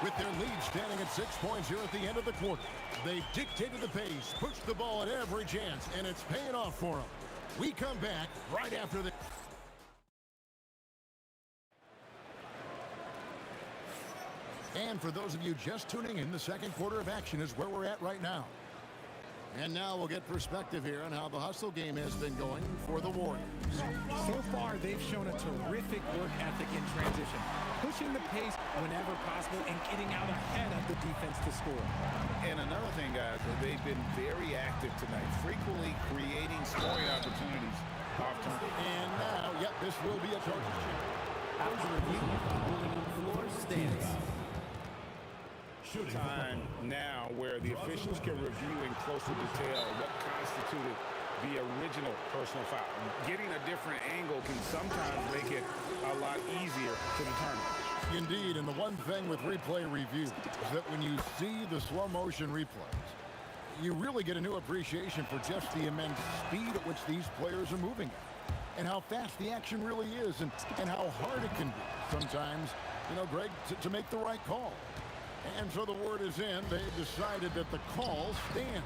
with their lead standing at 6 points here at the end of the quarter. They've dictated the pace, pushed the ball at every chance, and it's paying off for them. We come back right after this. And for those of you just tuning in, the second quarter of action is where we're at right now. And now we'll get perspective here on how the hustle game has been going for the Warriors. So far, they've shown a terrific work ethic in transition, pushing the pace whenever possible and getting out ahead of the defense to score. And another thing, guys, they've been very active tonight, frequently creating scoring opportunities off time. And now, yep, this will be a target. After review, moving on the floor stands. Time now where the officials can review in closer detail what constituted the original personal foul. Getting a different angle can sometimes make it a lot easier to determine. Indeed, and the one thing with replay review is that when you see the slow motion replays, you really get a new appreciation for just the immense speed at which these players are moving at, and how fast the action really is, and how hard it can be sometimes, you know, Greg, to make the right call. And so the word is in. They've decided that the call stands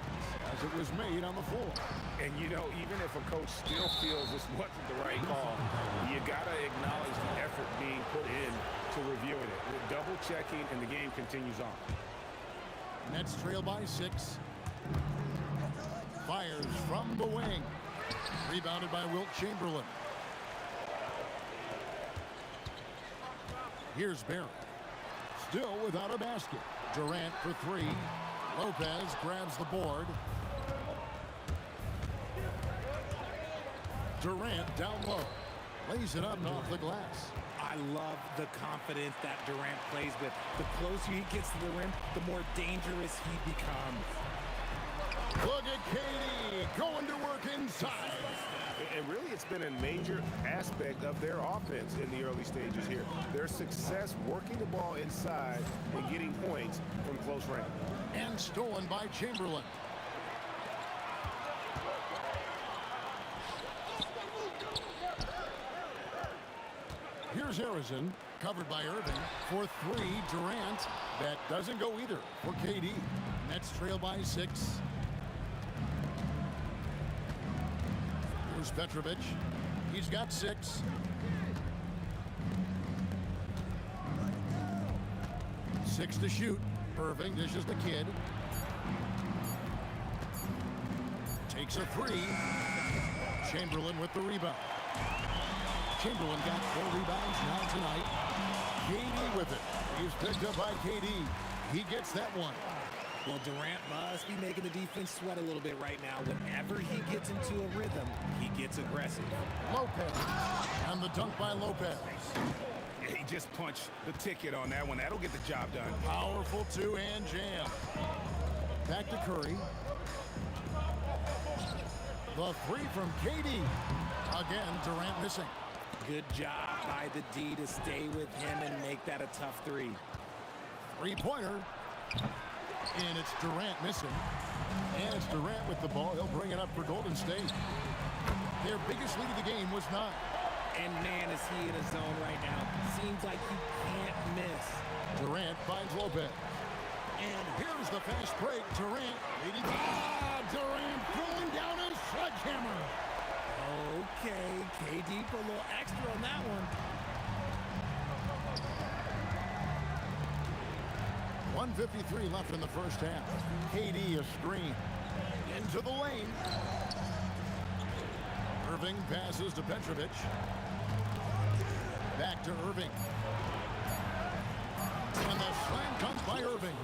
as it was made on the floor. And, you know, even if a coach still feels this wasn't the right call, you got to acknowledge the effort being put in to reviewing it. We're double-checking, and the game continues on. Nets trail by 6. Fires from the wing. Rebounded by Wilt Chamberlain. Here's Barry. Still without a basket. Durant for 3. Lopez grabs the board. Durant down low. Lays it up and off the glass. I love the confidence that Durant plays with. The closer he gets to the rim, the more dangerous he becomes. Look at KD going to work inside. And really, it's been a major aspect of their offense in the early stages here. Their success working the ball inside and getting points from close range. And stolen by Chamberlain. Here's Harrison, covered by Irving. For 3, Durant. That doesn't go either for KD. Nets trail by 6. Here's Petrovic. He's got 6. Six to shoot. Irving dishes the kid. Takes a 3. Chamberlain with the rebound. Chamberlain got 4 rebounds now tonight. KD with it. He's picked up by KD. He gets that one. Well, Durant must be making the defense sweat a little bit right now. Whenever he gets into a rhythm, he gets aggressive. Lopez. And the dunk by Lopez. He just punched the ticket on that one. That'll get the job done. Powerful two-hand jam. Back to Curry. The 3 from KD. Again, Durant missing. Good job by the D to stay with him and make that a tough 3. 3-pointer. And it's Durant missing. And it's Durant with the ball. He'll bring it up for Golden State. Their biggest lead of the game was 9. And man, is he in a zone right now. Seems like he can't miss. Durant finds Lopez. And here's the fast break. Durant leading. Durant throwing down his sledgehammer. Okay, KD put a little extra on that one. 1:53 left in the first half. KD a screen. Into the lane. Irving passes to Petrovic. Back to Irving. And the slam dunk by Irving.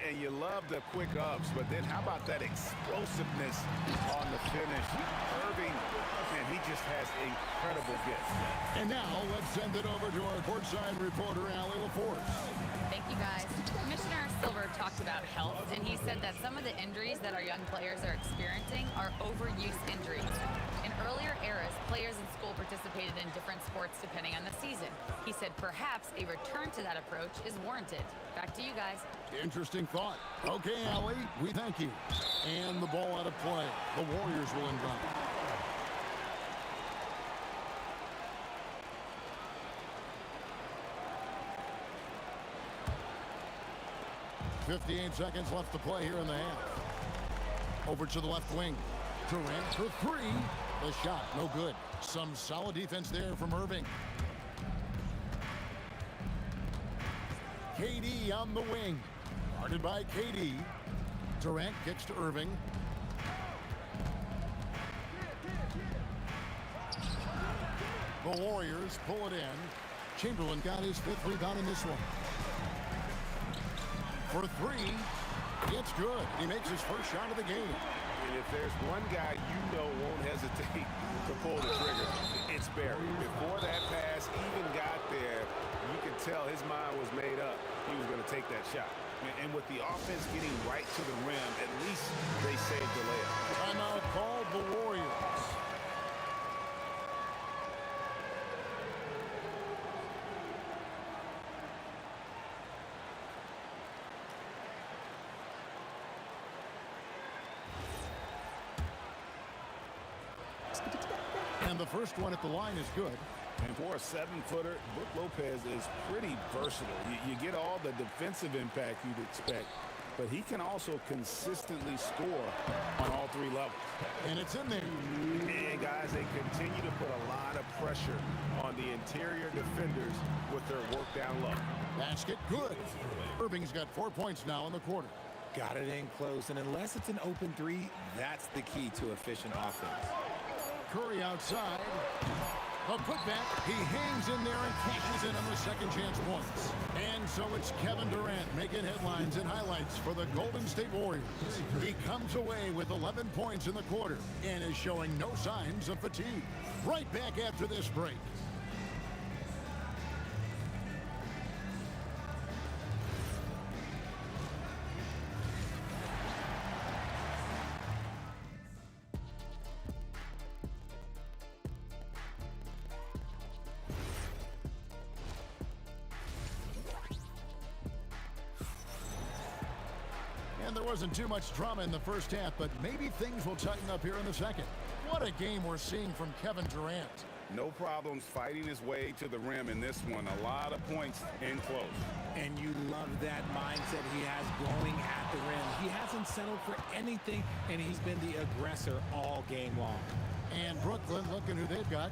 And you love the quick ups, but then how about that explosiveness on the finish? Irving, man, he just has incredible gifts. And now let's send it over to our courtside reporter, Allie LaForce. Thank you, guys. Commissioner Silver talked about health, and he said that some of the injuries that our young players are experiencing are overuse injuries. In earlier eras, players in school participated in different sports depending on the season. He said perhaps a return to that approach is warranted. Back to you guys. Interesting thought. Okay, Allie, we thank you. And the ball out of play. The Warriors will inbound. .58 seconds left to play here in the half. Over to the left wing. Durant for 3. The shot, no good. Some solid defense there from Irving. KD on the wing. Guarded by KD. Durant kicks to Irving. The Warriors pull it in. Chamberlain got his 5th rebound in this one. For 3, it's good. He makes his first shot of the game. And if there's one guy you know won't hesitate to pull the trigger, it's Barry. Before that pass even got there, you could tell his mind was made up. He was going to take that shot. And with the offense getting right to the rim, at least they saved the layup. Timeout called the Warriors. And the first one at the line is good. And for a 7-footer, Brook Lopez is pretty versatile. You get all the defensive impact you'd expect, but he can also consistently score on all 3 levels. And it's in there. And guys, they continue to put a lot of pressure on the interior defenders with their work down low. Basket good. Irving's got 4 points now in the quarter. Got it in close, and unless it's an open three, that's the key to efficient offense. Curry outside. A putback. He hangs in there and cashes in on the second chance points. And so it's Kevin Durant making headlines and highlights for the Golden State Warriors. He comes away with 11 points in the quarter and is showing no signs of fatigue. Right back after this break. And there wasn't too much drama in the first half, but maybe things will tighten up here in the second. What a game we're seeing from Kevin Durant. No problems fighting his way to the rim in this one. A lot of points in close. And you love that mindset he has going at the rim. He hasn't settled for anything, and he's been the aggressor all game long. And Brooklyn, looking who they've got.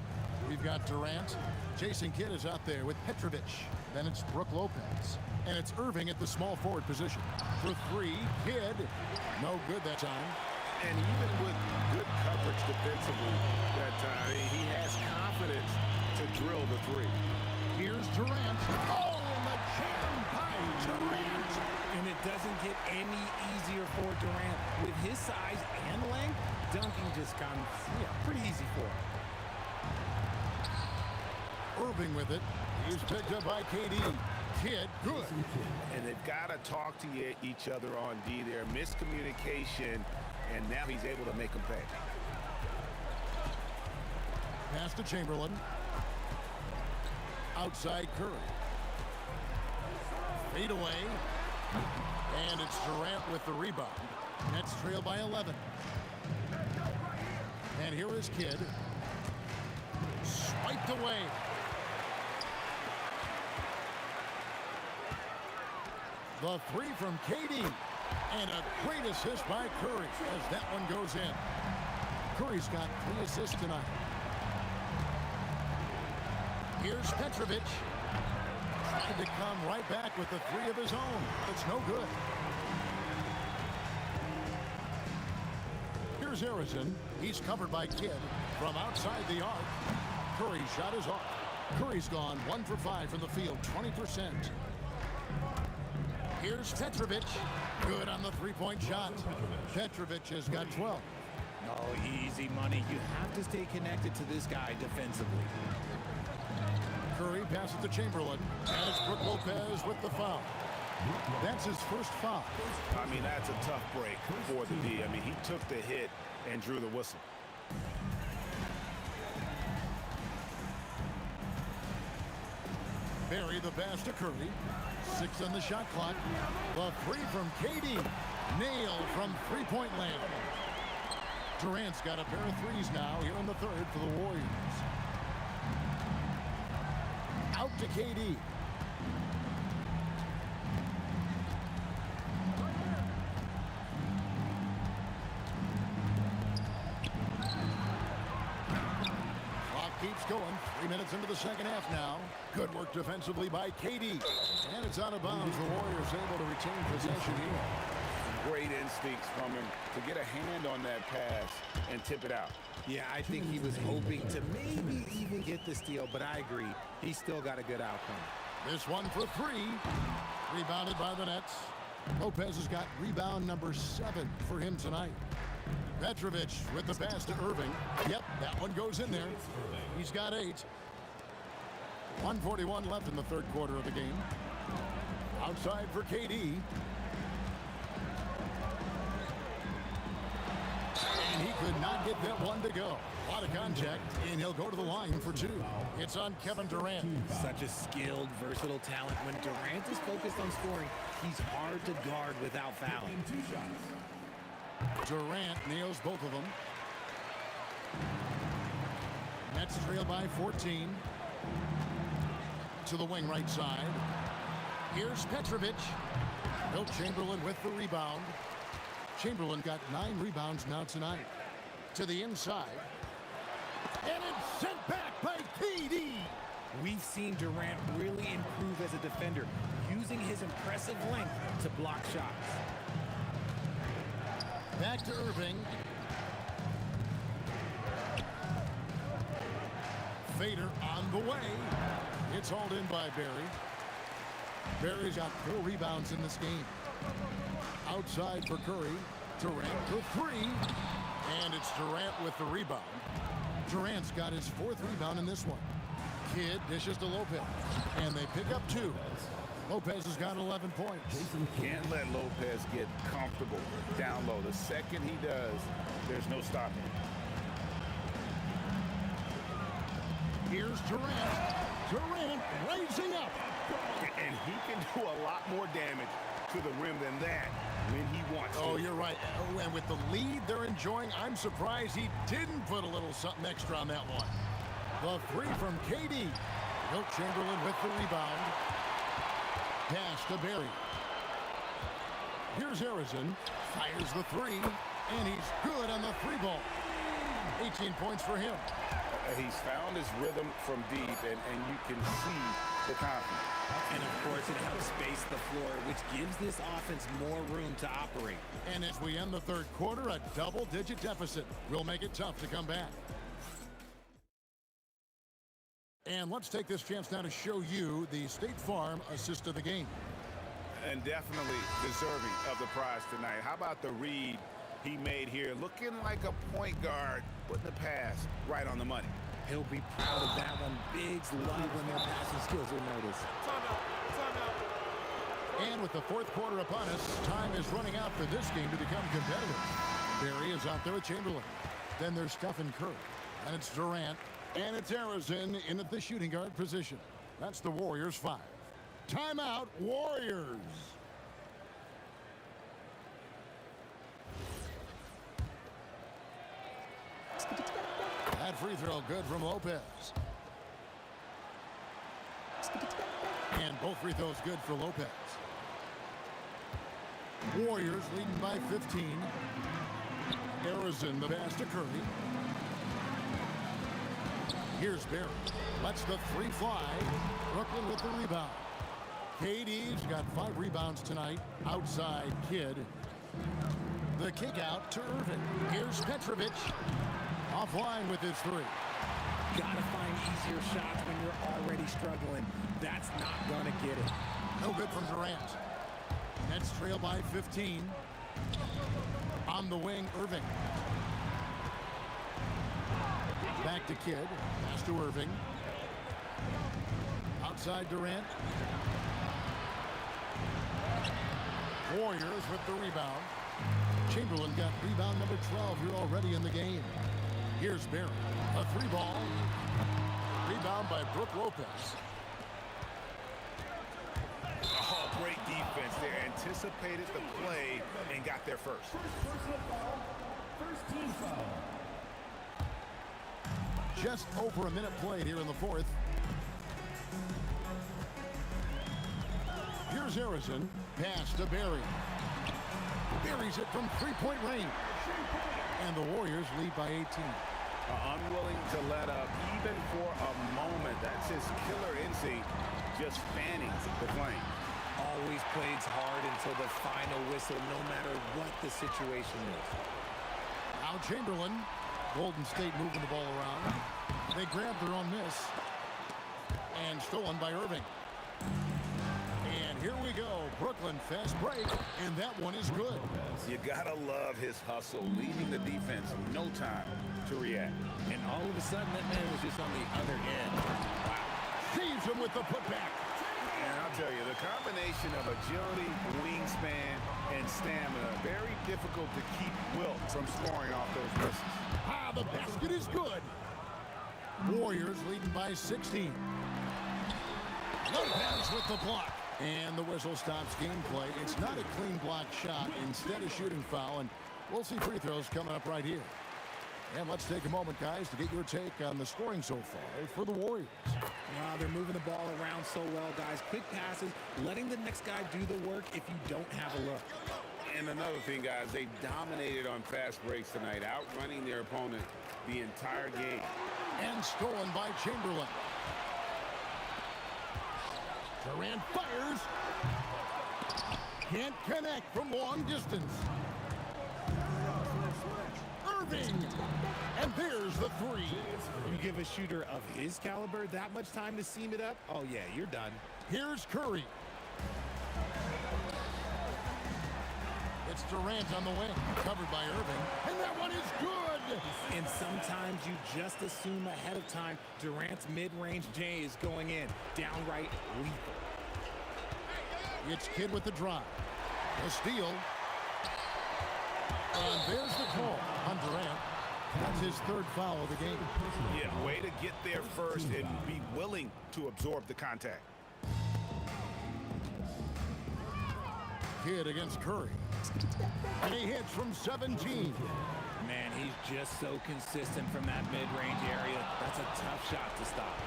We've got Durant. Jason Kidd is out there with Petrovic. Then it's Brook Lopez. And it's Irving at the small forward position. For 3, Kidd. No good that time. And even with good coverage defensively that time, he has confidence to drill the 3. Here's Durant. Oh, and the jam by Durant. And it doesn't get any easier for Durant. With his size and length, dunking just comes pretty easy for him. Irving with it. He's picked up by KD. Kidd, good. And they've got to talk to each other on D there. Miscommunication, and now he's able to make them pay. Pass to Chamberlain. Outside Curry. Fade away. And it's Durant with the rebound. Nets trail by 11. And here is Kidd. Swiped away. The 3 from KD. And a great assist by Curry as that one goes in. Curry's got 3 assists tonight. Here's Petrovic. Trying to come right back with the 3 of his own. It's no good. Here's Harrison. He's covered by Kidd from outside the arc. Curry's shot is off. Curry's gone 1 for 5 from the field, 20%. Here's Petrovic. Good on the 3-point shot. Petrovic has got 12. No, easy money. You have to stay connected to this guy defensively. Curry passes to Chamberlain. And it's Brook Lopez with the foul. That's his first foul. I mean, that's a tough break for the D. I mean, he took the hit and drew the whistle. Barry the pass to Curry. 6 on the shot clock. The 3 from KD. Nailed from 3-point land. Durant's got a pair of 3s now here in the third for the Warriors. Out to KD. Keeps going. 3 minutes into the second half now. Good work defensively by KD. And it's out of bounds. The Warriors able to retain possession here. Great instincts from him to get a hand on that pass and tip it out. Yeah, I think he was hoping to maybe even get the steal, but I agree. He still got a good outcome. This one for 3. Rebounded by the Nets. Lopez has got rebound number 7 for him tonight. Petrovic with the pass to Irving. Yep, that one goes in there. He's got 8. 1:41 left in the third quarter of the game. Outside for KD. and he could not get that one to go. A lot of contact, and he'll go to the line for 2. It's on Kevin Durant. Such a skilled, versatile talent. When Durant is focused on scoring, he's hard to guard without fouling. Durant nails both of them. Nets trail by 14. To the wing right side. Here's Petrovic. Wilt Chamberlain with the rebound. Chamberlain got 9 rebounds now tonight. To the inside. And it's sent back by KD. We've seen Durant really improve as a defender, using his impressive length to block shots. Back to Irving. Fader on the way. It's hauled in by Barry. Barry's got 4 rebounds in this game. Outside for Curry. Durant for 3. And it's Durant with the rebound. Durant's got his 4th rebound in this one. Kidd dishes to Lopez. And they pick up 2. Lopez has got 11 points. Can't let Lopez get comfortable down low. The second he does, there's no stopping. Here's Durant. Durant raising up. And he can do a lot more damage to the rim than that when he wants to. Oh, you're right. Oh, and with the lead they're enjoying, I'm surprised he didn't put a little something extra on that one. The 3 from KD. Wilt Chamberlain with the rebound. Pass to Barry. Here's Harrison. Fires the 3. And he's good on the 3 ball. 18 points for him. He's found his rhythm from deep, and you can see the confidence. And of course, it helps space the floor, which gives this offense more room to operate. And as we end the 3rd quarter, a double-digit deficit will make it tough to come back. And let's take this chance now to show you the State Farm assist of the game. And definitely deserving of the prize tonight. How about the read he made here? Looking like a point guard, putting the pass right on the money. He'll be proud of that one. Bigs love when their passing skills are noticed. And with the 4th quarter upon us, time is running out for this game to become competitive. Barry is out there with Chamberlain. Then there's Stephen Curry. And it's Durant. And it's Harrison in at the shooting guard position. That's the Warriors 5. Timeout, Warriors. That free throw good from Lopez. And both free throws good for Lopez. Warriors leading by 15. Harrison, the pass to Curry. Here's Barry. Lets the 3 fly. Brooklyn with the rebound. KD's got 5 rebounds tonight. Outside Kidd. The kick out to Irving. Here's Petrovic. Offline with his 3. Gotta find easier shots when you're already struggling. That's not gonna get it. No good from Durant. Nets trail by 15. On the wing, Irving. Back to Kidd. Pass to Irving. Outside Durant. Warriors with the rebound. Chamberlain got rebound number 12 here already in the game. Here's Barry. A 3 ball. Rebound by Brook Lopez. Oh, great defense there. Anticipated the play and got there first. First team foul. Just over a minute played here in the 4th. Here's Harrison. Pass to Barry. Buries it from 3-point range. And the Warriors lead by 18. Unwilling to let up even for a moment. That's his killer instinct, just fanning the flame. Always plays hard until the final whistle, no matter what the situation is. Now Chamberlain. Golden State moving the ball around. They grab their own miss. And stolen by Irving. And here we go. Brooklyn fast break. And that one is good. You gotta love his hustle, leaving the defense no time to react. And all of a sudden, that man was just on the other end. Wow. Sees him with the putback. And I'll tell you, the combination of agility, wingspan, and stamina. Very difficult to keep Wilt from scoring off those misses. Ah, the basket is good. Warriors leading by 16. Lopez with the block. And the whistle stops gameplay. It's not a clean block shot. Instead, a shooting foul. And we'll see free throws coming up right here. And let's take a moment, guys, to get your take on the scoring so far for the Warriors. They're moving the ball around so well, guys. Quick passes, letting the next guy do the work if you don't have a look. And another thing, guys, they dominated on fast breaks tonight, outrunning their opponent the entire game. And stolen by Chamberlain. Durant fires. Can't connect from long distance. Irving. And there's the three. You give a shooter of his caliber that much time to seam it up? Oh, yeah, you're done. Here's Curry. It's Durant on the wing, covered by Irving. And that one is good. And sometimes you just assume ahead of time Durant's mid-range J is going in. Downright lethal. It's Kidd with the drive. A steal. And there's the call on Durant. That's his third foul of the game. Yeah, way to get there first and be willing to absorb the contact. Kidd against Curry. And he hits from 17. Man, he's just so consistent from that mid-range area. That's a tough shot to stop.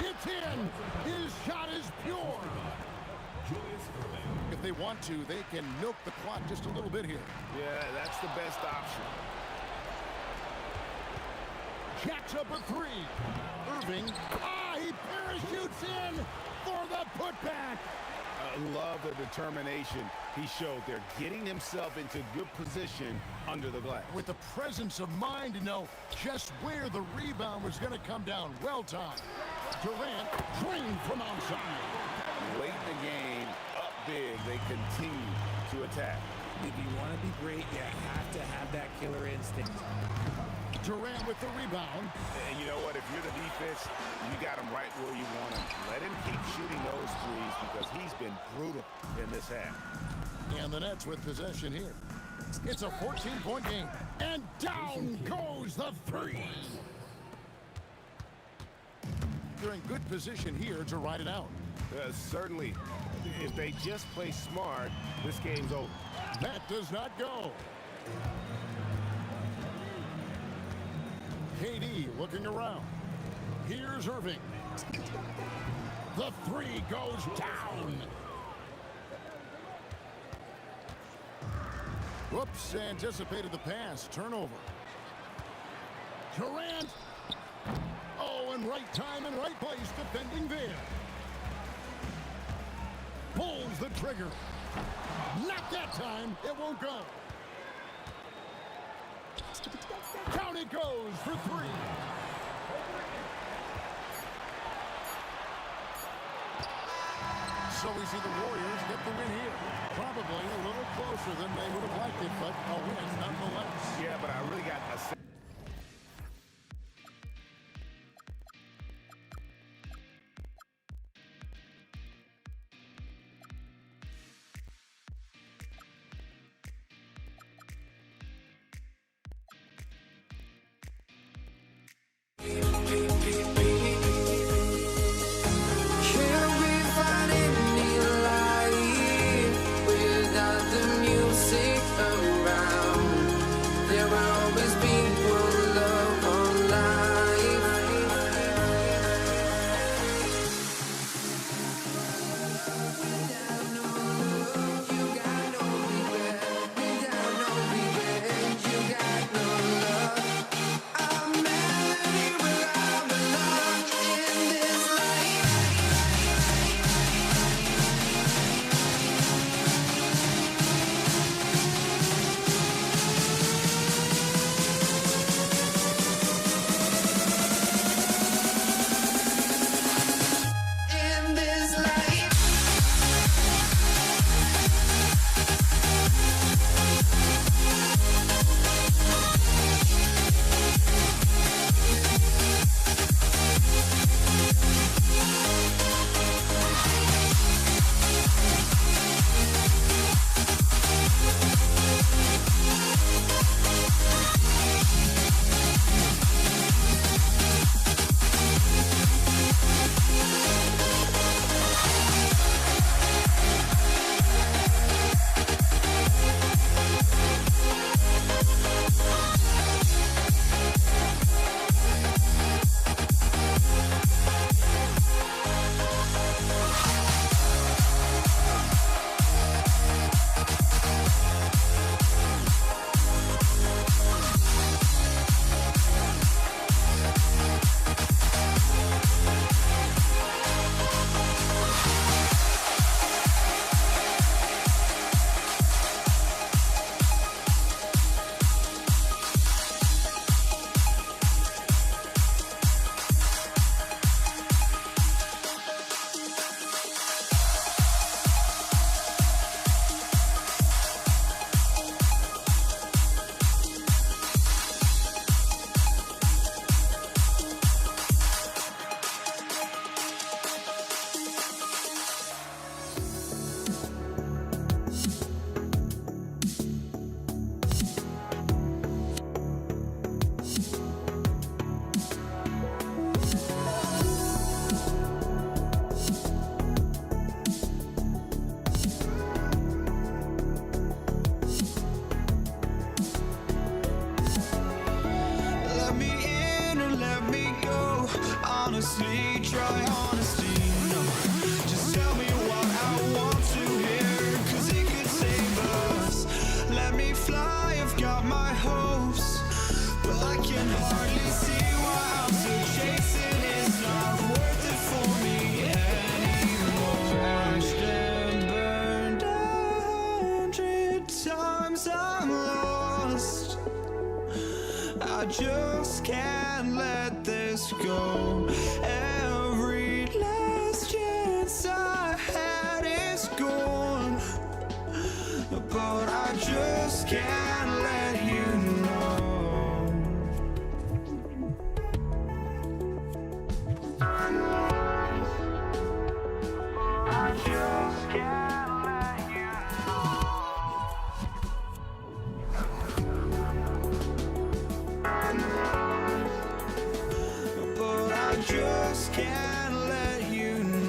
It's in. His shot is pure. If they want to, they can milk the clock just a little bit here. Yeah, that's the best option. Jacks up a three. Irving. He parachutes in for the putback. I love the determination he showed there, getting himself into good position under the glass. With the presence of mind to know just where the rebound was going to come down. Well timed. Durant drained from outside. Late in the game, up big, they continue to attack. If you want to be great, you have to have that killer instinct. Durant with the rebound. And you know what? If you're the defense, you got him right where you want him. Let him keep shooting those threes because he's been brutal in this half. And the Nets with possession here. It's a 14-point game. And down goes the three. They're in good position here to ride it out. Certainly, if they just play smart, this game's over. That does not go. KD looking around. Here's Irving. The three goes down. Whoops, anticipated the pass. Turnover. Durant. Oh, in right time and right place, defending there. Pulls the trigger. Not that time. It won't go. Down it goes for three. So we see the Warriors get the win here. Probably a little closer than they would have liked it, but a win nonetheless. Yeah, but I really got a... There will always be honestly, try honesty. No, just tell me what I want to hear, 'cause it could save us. Let me fly, I've got my hopes, but I can hardly see why I'm still chasing. It's not worth it for me anymore. Crashed and burned 100 times, I'm lost. I just can't let this go. Every last chance I had is gone, but I just can't let you know. I just can't let you know. But I just can't let you know.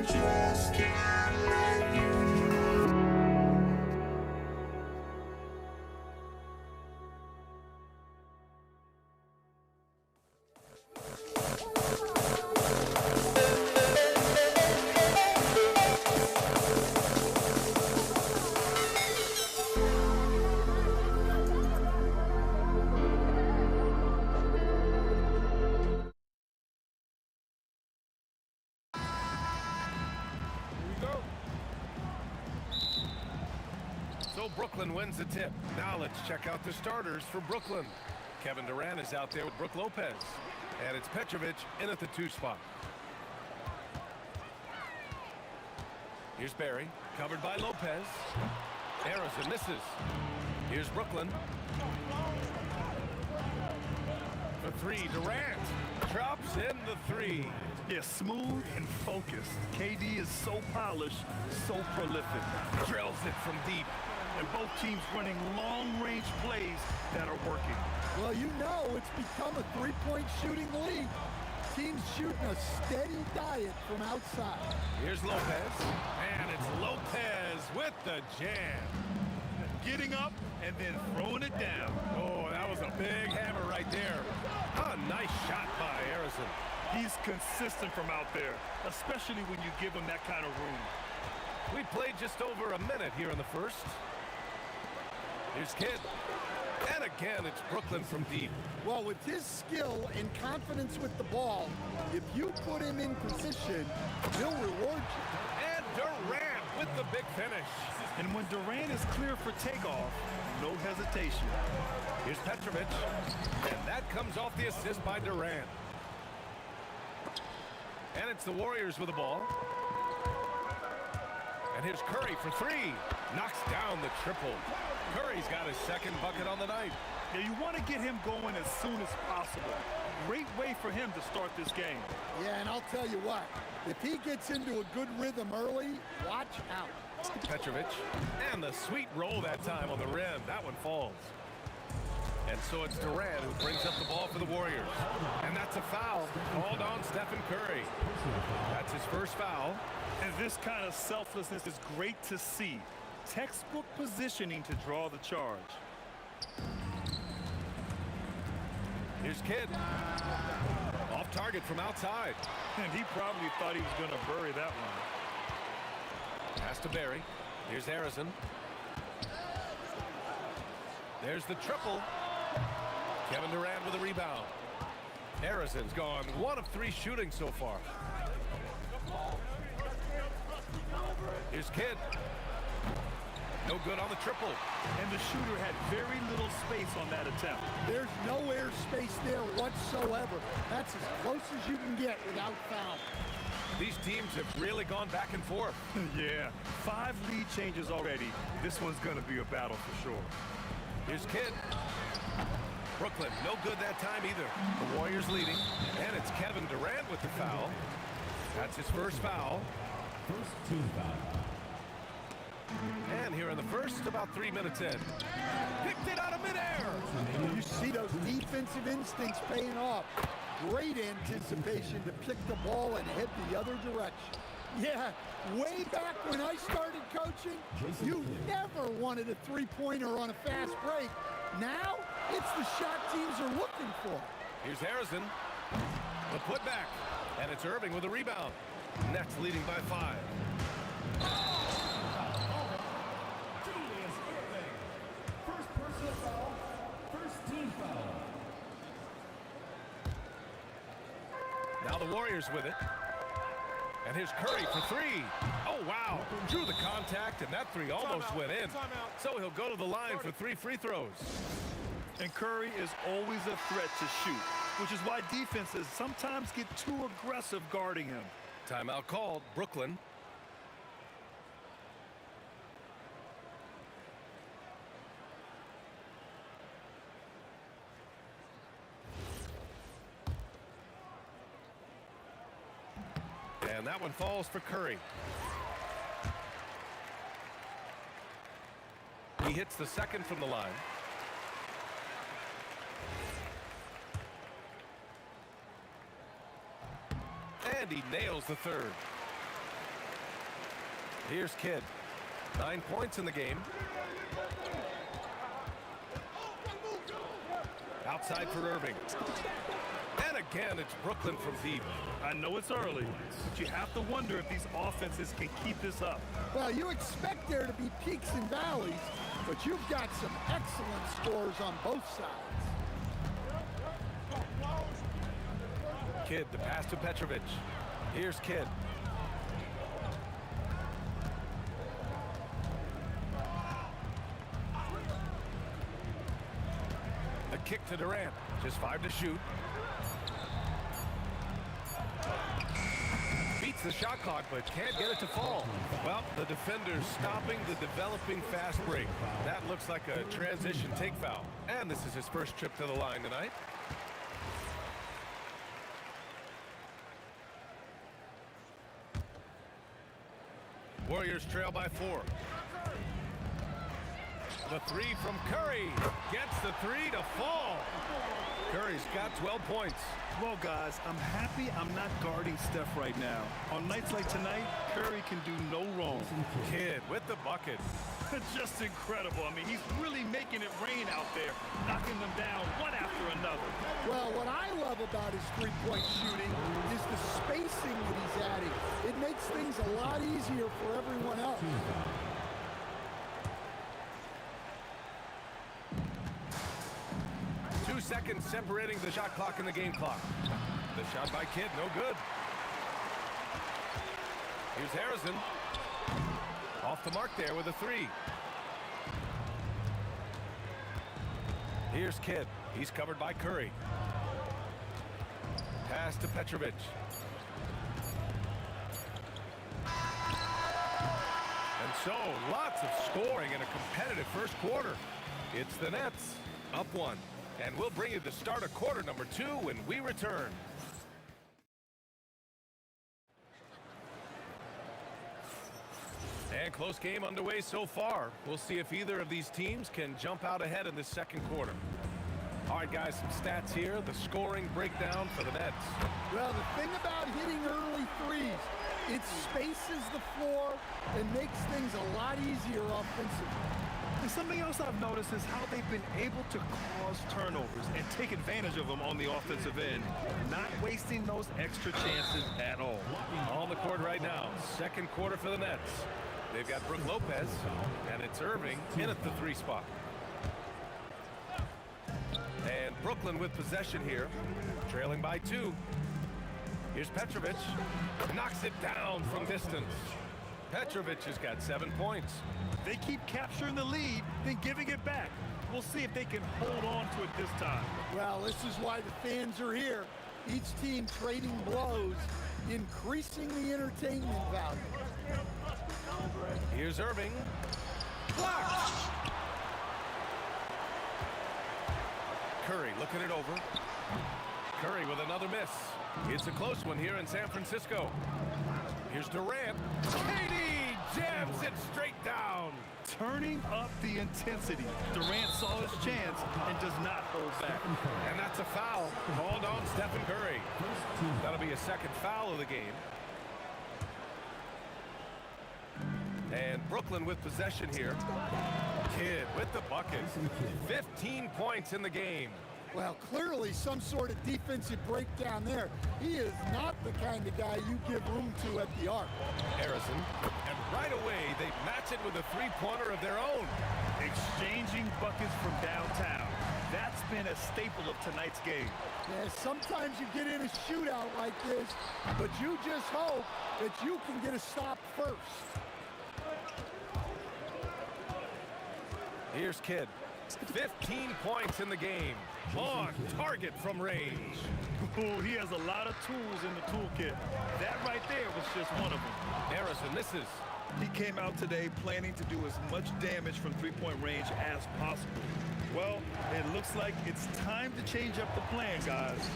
Just can't let you know. So Brooklyn wins the tip. Now let's check out the starters for Brooklyn. Kevin Durant is out there with Brook Lopez. And it's Petrovic in at the 2 spot. Here's Barry, covered by Lopez. Arrows and misses. Here's Brooklyn. For 3, Durant drops in the 3. Yeah, smooth and focused. KD is so polished, so prolific. Drills it from deep. And both teams running long-range plays that are working. Well, you know it's become a three-point shooting league. Teams shooting a steady diet from outside. Here's Lopez. And it's Lopez with the jam. Getting up and then throwing it down. Oh, that was a big hammer right there. A nice shot by Harrison. He's consistent from out there, especially when you give him that kind of room. We played just over a minute here in the first. Here's Kidd. And again, it's Brooklyn from deep. Well, with his skill and confidence with the ball, if you put him in position, he'll reward you. And Durant with the big finish. And when Durant is clear for takeoff, no hesitation. Here's Petrovic. And that comes off the assist by Durant. And it's the Warriors with the ball. And here's Curry for three. Knocks down the triple. Curry's got his second bucket on the night. Yeah, you want to get him going as soon as possible. Great way for him to start this game. Yeah, and I'll tell you what, if he gets into a good rhythm early, watch out. Petrovic. And the sweet roll that time on the rim. That one falls. And so it's Durant who brings up the ball for the Warriors. And that's a foul called on Stephen Curry. That's his first foul. And this kind of selflessness is great to see. Textbook positioning to draw the charge. Here's Kidd. Off target from outside. And he probably thought he was going to bury that one. Pass to Barry. Here's Harrison. There's the triple. Kevin Durant with a rebound. Harrison's gone 1 of 3 shooting so far. Here's Kidd. No good on the triple. And the shooter had very little space on that attempt. There's no air space there whatsoever. That's as close as you can get without foul. These teams have really gone back and forth. Yeah, 5 lead changes already. This one's going to be a battle for sure. Here's Kidd. Brooklyn, no good that time either. The Warriors leading, and it's Kevin Durant with the foul. That's his first foul. First team foul. And here in the first, about 3 minutes in. Picked it out of midair. You see those defensive instincts paying off. Great anticipation to pick the ball and head the other direction. Yeah, way back when I started coaching, you never wanted a three-pointer on a fast break. Now, it's the shot teams are looking for. Here's Harrison. The putback. And it's Irving with a rebound. Nets leading by 5. First personal foul. First team foul. Now the Warriors with it. And here's Curry for 3. Oh, wow. Drew the contact, and that 3 almost went in. So he'll go to the line for 3 free throws. And Curry is always a threat to shoot, which is why defenses sometimes get too aggressive guarding him. Timeout called. Brooklyn. And that one falls for Curry. He hits the second from the line. And he nails the third. Here's Kidd. 9 points in the game. Outside for Irving. And again, it's Brooklyn from deep. I know it's early, but you have to wonder if these offenses can keep this up. Well, you expect there to be peaks and valleys, but you've got some excellent scores on both sides. Kidd, the pass to Petrovic. Here's Kidd. The kick to Durant. Just 5 to shoot. Beats the shot clock, but can't get it to fall. Well, the defender's stopping the developing fast break. That looks like a transition take foul. And this is his first trip to the line tonight. Warriors trail by 4. The three from Curry. Gets the three to fall. Curry's got 12 points. Well, guys, I'm happy I'm not guarding Steph right now. On nights like tonight, Curry can do no wrong. Kidd with the bucket. Just incredible. I mean, he's really making it rain out there, knocking them down one after another. Well, what I love about his three-point shooting is the spacing that he's adding. It makes things a lot easier for everyone else. 2 seconds separating the shot clock and the game clock. The shot by Kidd, no good. Here's Harrison. Off the mark there with a three. Here's Kidd. He's covered by Curry. Pass to Petrovic. And so, lots of scoring in a competitive first quarter. It's the Nets, up 1. And we'll bring you the start of quarter number 2 when we return. And close game underway so far. We'll see if either of these teams can jump out ahead in this second quarter. All right, guys, some stats here. The scoring breakdown for the Nets. Well, the thing about hitting early threes, it spaces the floor and makes things a lot easier offensively. And something else I've noticed is how they've been able to cause turnovers and take advantage of them on the offensive end, not wasting those extra chances at all. On the court right now, second quarter for the Nets. They've got Brook Lopez, and it's Irving in at the 3 spot. And Brooklyn with possession here, trailing by 2. Here's Petrovic, knocks it down from distance. Petrovic has got 7 points. They keep capturing the lead, then giving it back. We'll see if they can hold on to it this time. Well, this is why the fans are here. Each team trading blows, increasing the entertainment value. Here's Irving. Blocked! Curry looking it over. Curry with another miss. It's a close one here in San Francisco. Here's Durant. KD jams it straight down. Turning up the intensity. Durant saw his chance and does not hold back. And that's a foul called on Stephen Curry. That'll be a second foul of the game. And Brooklyn with possession here. Kidd with the bucket. 15 points in the game. Well, clearly some sort of defensive breakdown there. He is not the kind of guy you give room to at the arc. Harrison. And right away, they match it with a three-pointer of their own. Exchanging buckets from downtown. That's been a staple of tonight's game. Yeah, sometimes you get in a shootout like this, but you just hope that you can get a stop first. Here's Kidd. 15 points in the game. On target from range. Ooh, he has a lot of tools in the toolkit. That right there was just one of them. Harrison misses. He came out today planning to do as much damage from three-point range as possible. Well, it looks like it's time to change up the plan, guys.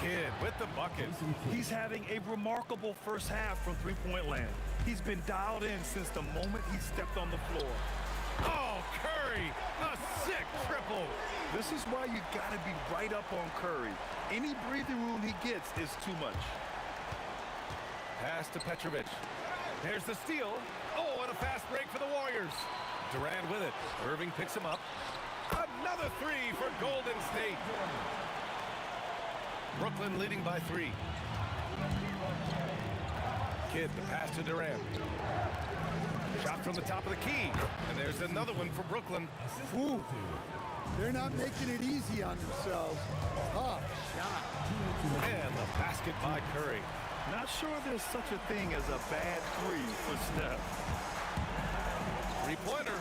Kidd with the bucket. He's having a remarkable first half from three-point land. He's been dialed in since the moment he stepped on the floor. Oh, Curry, a sick triple. This is why you gotta be right up on Curry. Any breathing room he gets is too much. Pass to Petrovic. There's the steal. Oh, and a fast break for the Warriors. Durant with it. Irving picks him up. Another three for Golden State. Brooklyn leading by 3. Kidd, the pass to Durant. Shot from the top of the key. And there's another one for Brooklyn. Ooh, they're not making it easy on themselves. Tough shot. And the basket by Curry. Not sure there's such a thing as a bad three for Steph. Three-pointer.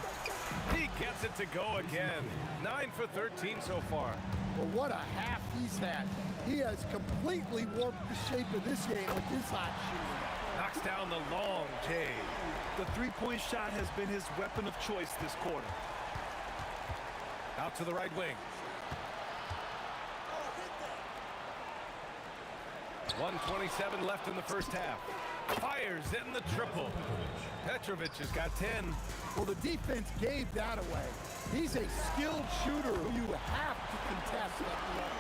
He gets it to go again. 9 for 13 so far. Well, what a half he's had. He has completely warped the shape of this game with his hot shooting. Knocks down the long J. The three-point shot has been his weapon of choice this quarter. Out to the right wing. 1:27 left in the first half. Fires in the triple. Petrovic has got 10. Well, the defense gave that away. He's a skilled shooter who you have to contest at the level.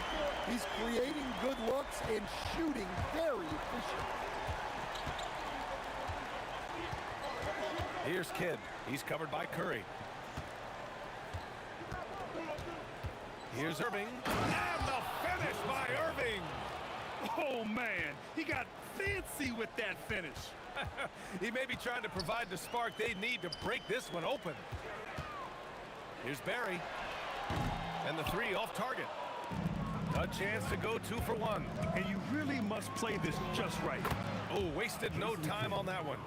He's creating good looks and shooting very efficient. Here's Kidd. He's covered by Curry. Here's Irving. And the finish by Irving. Oh, man. He got fancy with that finish. He may be trying to provide the spark they need to break this one open. Here's Barry. And the three off target. A chance to go 2 for 1. And you really must play this just right. Oh, wasted no time on that one.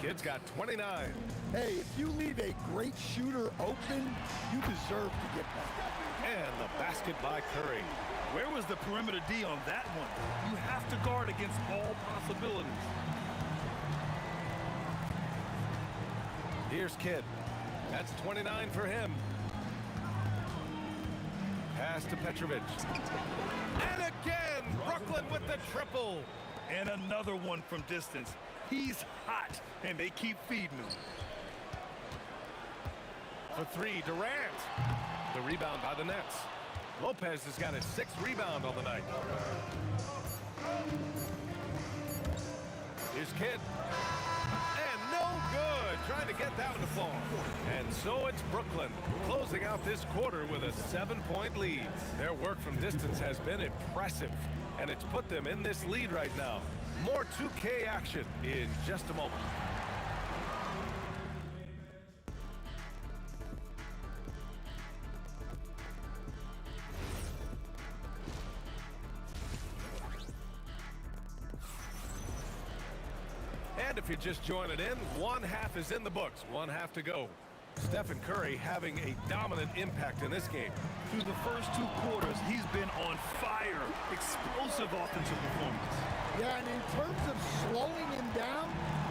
Kidd's got 29. Hey, if you leave a great shooter open, you deserve to get that. And the basket by Curry. Where was the perimeter D on that one? You have to guard against all possibilities. Here's Kidd. That's 29 for him. Pass to Petrovic. And again, Brooklyn with the triple. And another one from distance. He's hot, and they keep feeding him. For 3, Durant. The rebound by the Nets. Lopez has got his 6th rebound on the night. Here's Kidd. And no good. Trying to get that one to fall. And so it's Brooklyn closing out this quarter with a 7-point lead. Their work from distance has been impressive, and it's put them in this lead right now. More 2K action in just a moment. And if you're just joining in, 1 half is in the books, 1 half to go. Stephen Curry having a dominant impact in this game. Through the first 2 quarters, he's been on fire. Explosive offensive performance. Yeah, and in terms of slowing him down,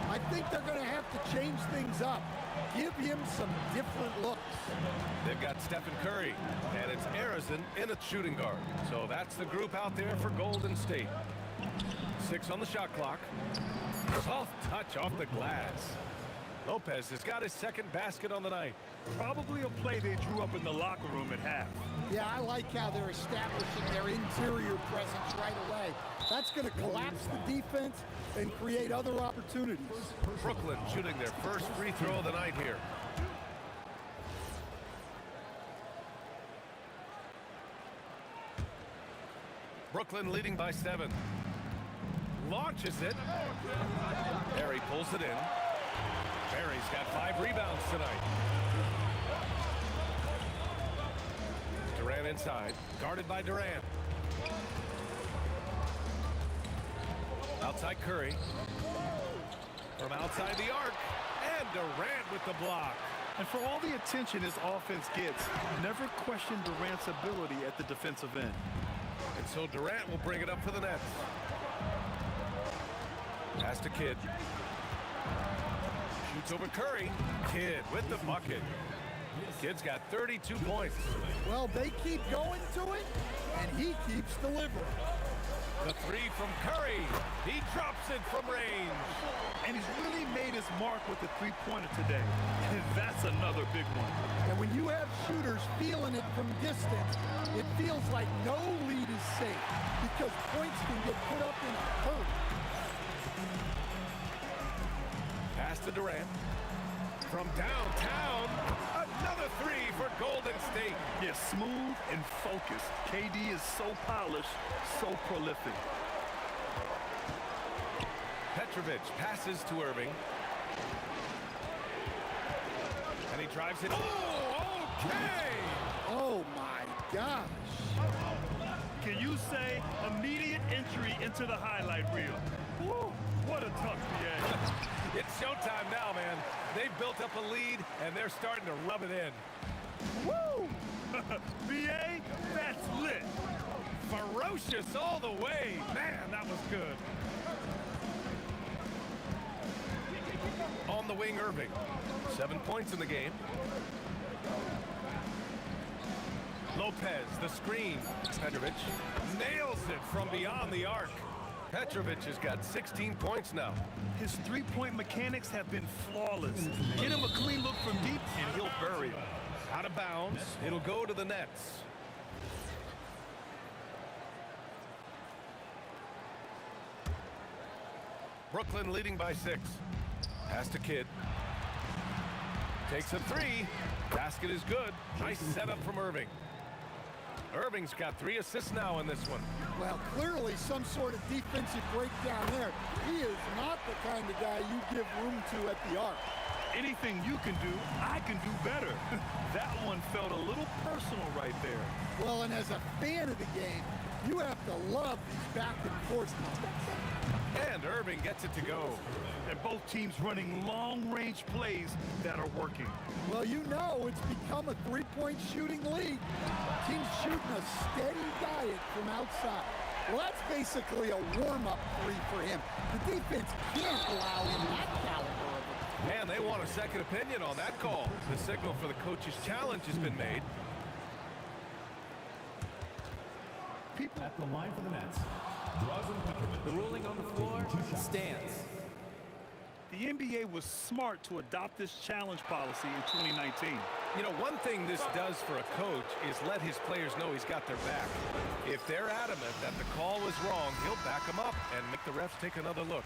I think they're going to have to change things up. Give him some different looks. They've got Stephen Curry, and it's Arizin in a shooting guard. So that's the group out there for Golden State. 6 on the shot clock. Soft touch off the glass. Lopez has got his 2nd basket on the night. Probably a play they drew up in the locker room at half. Yeah, I like how they're establishing their interior presence right away. That's going to collapse the defense and create other opportunities. Brooklyn shooting their first free throw of the night here. Brooklyn leading by 7. Launches it. Barry pulls it in. Barry's got 5 rebounds tonight. Durant inside, guarded by Durant. Outside Curry. From outside the arc. And Durant with the block. And for all the attention his offense gets, never question Durant's ability at the defensive end. And so Durant will bring it up for the Nets. Pass to Kidd. Shoots over Curry. Kidd with the bucket. Kidd's got 32 points. Well, they keep going to it, and he keeps delivering. The 3 from Curry. He drops it from range. And he's really made his mark with the 3-pointer today. And that's another big one. And when you have shooters feeling it from distance, it feels like no lead is safe because points can get put up in a hurry. Pass to Durant. From downtown, another 3 for Golden State. Yeah, smooth and focused. KD is so polished, so prolific. Petrovic passes to Irving. And he drives it. Oh, okay! Oh, my gosh. Can you say immediate entry into the highlight reel? Woo, what a tough PA. It's showtime now, man. They've built up a lead, and they're starting to rub it in. Woo! BA, that's lit. Ferocious all the way. Man, that was good. On the wing, Irving. 7 points in the game. Lopez, the screen. Petrovic nails it from beyond the arc. Petrovic has got 16 points now. His three-point mechanics have been flawless. Get him a clean look from deep, and he'll bury it. Out of bounds. It'll go to the nets. Brooklyn leading by 6. Pass to Kidd. Takes a 3. Basket is good. Nice setup from Irving. Irving's got 3 assists now in this one. Well, clearly some sort of defensive breakdown there. He is not the kind of guy you give room to at the arc. Anything you can do, I can do better. That one felt a little personal right there. Well, and as a fan of the game, you have to love these back and forth moments. And Irving gets it to go. And both teams running long-range plays that are working. Well, you know it's become a three-point shooting league. Teams shooting a steady diet from outside. Well, that's basically a warm-up three for him. The defense can't allow him that caliber of it. Man, they want a second opinion on that call. The signal for the coach's challenge has been made. People at the line for the Nets. The ruling on the floor stands. The NBA was smart to adopt this challenge policy in 2019. You know, one thing this does for a coach is let his players know he's got their back. If they're adamant that the call was wrong, he'll back them up and make the refs take another look.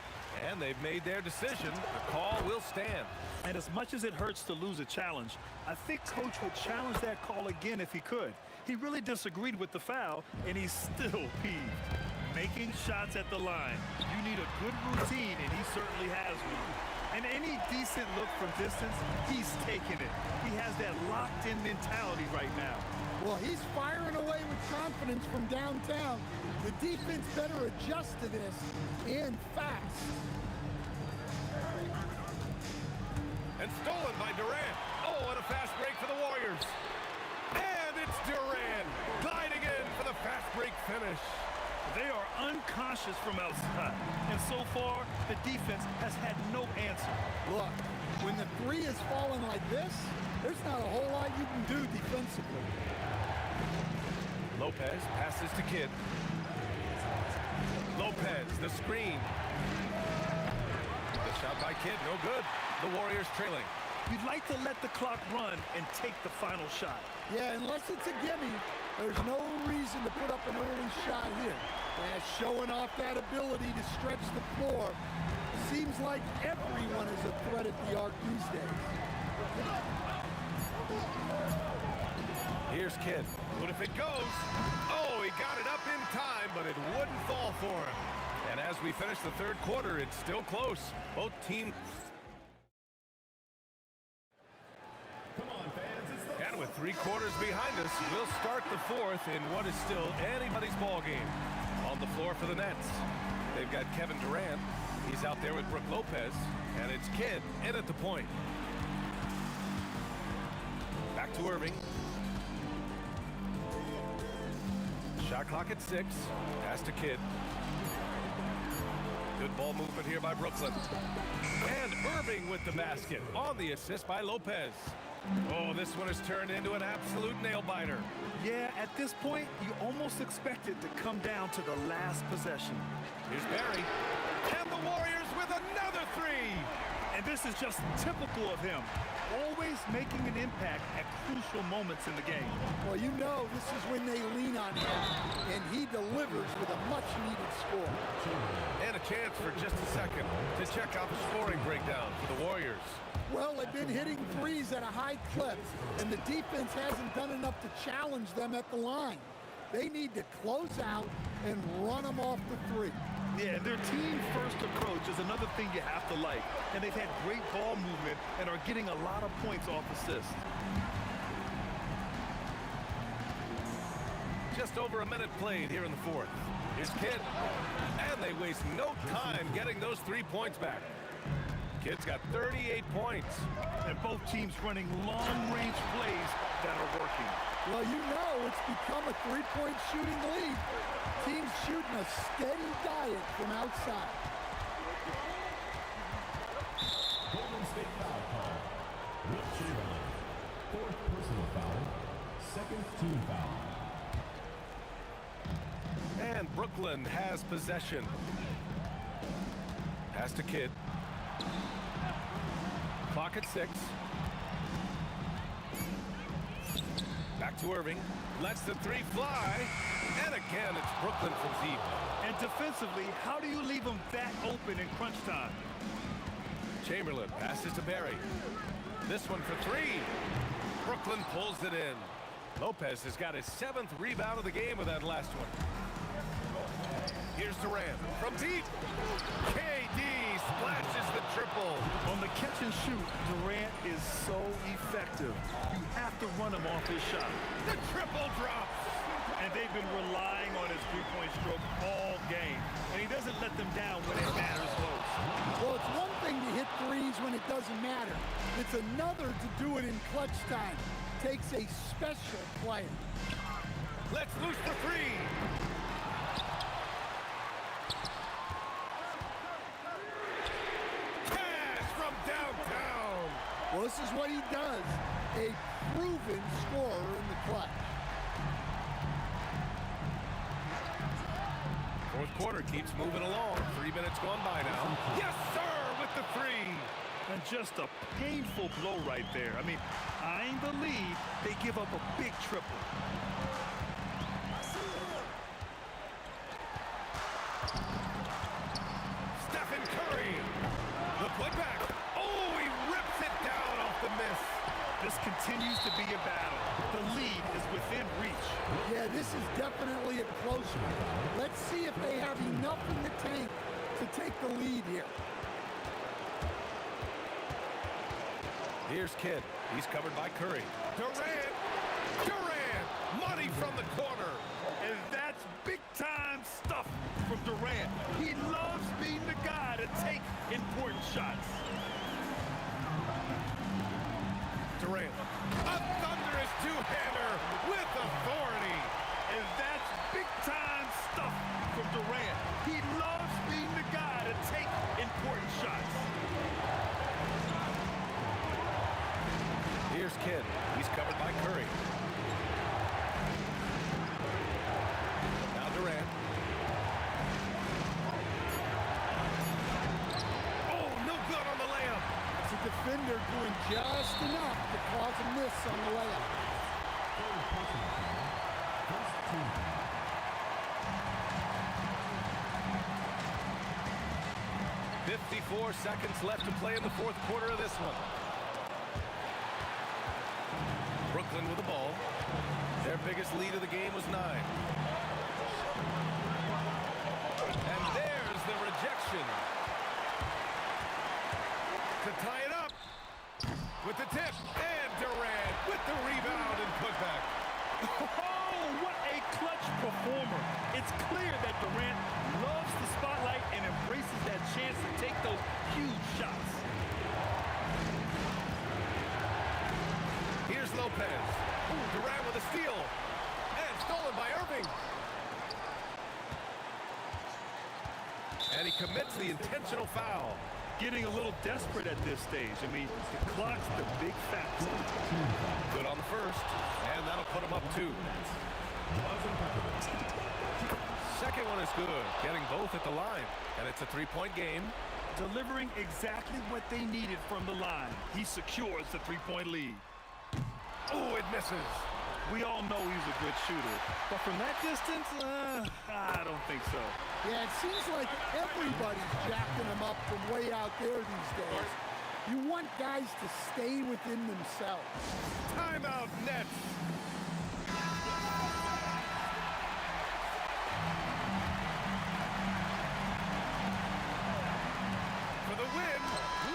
And they've made their decision. The call will stand. And as much as it hurts to lose a challenge, I think Coach would challenge that call again if he could. He really disagreed with the foul, and he's still peeved. Making shots at the line. You need a good routine, and he certainly has one. And any decent look from distance, he's taking it. He has that locked-in mentality right now. Well, he's firing away with confidence from downtown. The defense better adjust to this, and fast. And stolen by Durant. Oh, and a fast break for the Warriors. And it's Durant gliding in for the fast break finish. They are unconscious from outside, and so far, the defense has had no answer. Look, when the three is falling like this, there's not a whole lot you can do defensively. Lopez passes to Kidd. Lopez, the screen. The shot by Kidd, no good. The Warriors trailing. You'd like to let the clock run and take the final shot. Yeah, unless it's a gimme, there's no reason to put up an early shot here. And showing off that ability to stretch the floor, seems like everyone is a threat at the arc these days. Here's Kidd. What if it goes? Oh, he got it up in time, but it wouldn't fall for him. And as we finish the third quarter, it's still close. Both teams. And with 3 quarters behind us, we'll start the fourth in what is still anybody's ball game. On the floor for the Nets, they've got Kevin Durant. He's out there with Brook Lopez, and it's Kidd in at the point. Back to Irving. Shot clock at 6. Pass to Kidd. Good ball movement here by Brooklyn. And Irving with the basket on the assist by Lopez. Oh, this one has turned into an absolute nail-biter. Yeah, at this point, you almost expect it to come down to the last possession. Here's Barry. And the Warriors with another 3. And this is just typical of him. Always making an impact at crucial moments in the game. Well, you know this is when they lean on him, and he delivers with a much-needed score. And a chance for just a second to check out the scoring breakdown for the Warriors. Well, they've been hitting threes at a high clip, and the defense hasn't done enough to challenge them at the line. They need to close out and run them off the three. Yeah, their team-first approach is another thing you have to like. And they've had great ball movement and are getting a lot of points off assists. Just over a minute played here in the fourth. Here's Kidd. And they waste no time getting those 3 points back. Kidd's got 38 points. And both teams running long-range plays that are working. Well, you know it's become a three-point shooting league. Teams shooting a steady diet from outside. Golden State foul call. Will Chamberlain. 4th personal foul. 2nd team foul. And Brooklyn has possession. Pass to Kidd. Clock at 6. Back to Irving. Lets the 3 fly. And again, it's Brooklyn from deep. And defensively, how do you leave them that open in crunch time? Chamberlain passes to Barry. This one for 3. Brooklyn pulls it in. Lopez has got his 7th rebound of the game with that last one. Here's Durant from deep. KD splashes the triple. On the catch and shoot, Durant is so effective. You have to run him off his shot. The triple drops. And they've been relying on his three-point stroke all game. And he doesn't let them down when it matters most. Well, it's one thing to hit threes when it doesn't matter. It's another to do it in clutch time. Takes a special player. Let's loose for 3. Cash from downtown. Well, this is what he does. A proven scorer in the clutch. Fourth quarter keeps moving along. 3 minutes gone by now. Yes, sir, with the 3. And just a painful blow right there. I mean, eyeing the lead, they give up a big triple. Stephen Curry. The putback. Oh, he rips it down off the miss. This continues to be a battle. The lead is within reach. Yeah, this is definitely a close one. Let's see if they have enough in the tank to take the lead here. Here's Kidd. He's covered by Curry. Durant! Durant! Money from the corner. And that's big-time stuff from Durant. He loves being the guy to take important shots. Durant. A thunderous two-hander with authority. And that's big-time stuff from Durant. He loves being the guy to take important shots. Here's Kidd. He's covered by Curry. Now Durant. Oh, no good on the layup. It's a defender doing just enough to cause a miss on the layup. 54 seconds left to play in the fourth quarter of this one. Brooklyn with the ball. Their biggest lead of the game was 9. And there's the rejection. To tie it up with the tip. And Durant with the rebound and putback. Oh, what a clutch performer. It's clear that Durant loves the spotlight and embraces that chance to take those huge shots. Here's Lopez. Durant with a steal. And stolen by Irving. And he commits the intentional foul. Getting a little desperate at this stage. I mean, the clock's the big factor. Good on the first. And that'll put him up 2. Second one is good. Getting both at the line. And it's a 3-point game. Delivering exactly what they needed from the line. He secures the 3-point lead. Oh, it misses. We all know he's a good shooter. But from that distance, I don't think so. Yeah, it seems like everybody's jacking him up from way out there these days. You want guys to stay within themselves. Timeout Nets. For the win,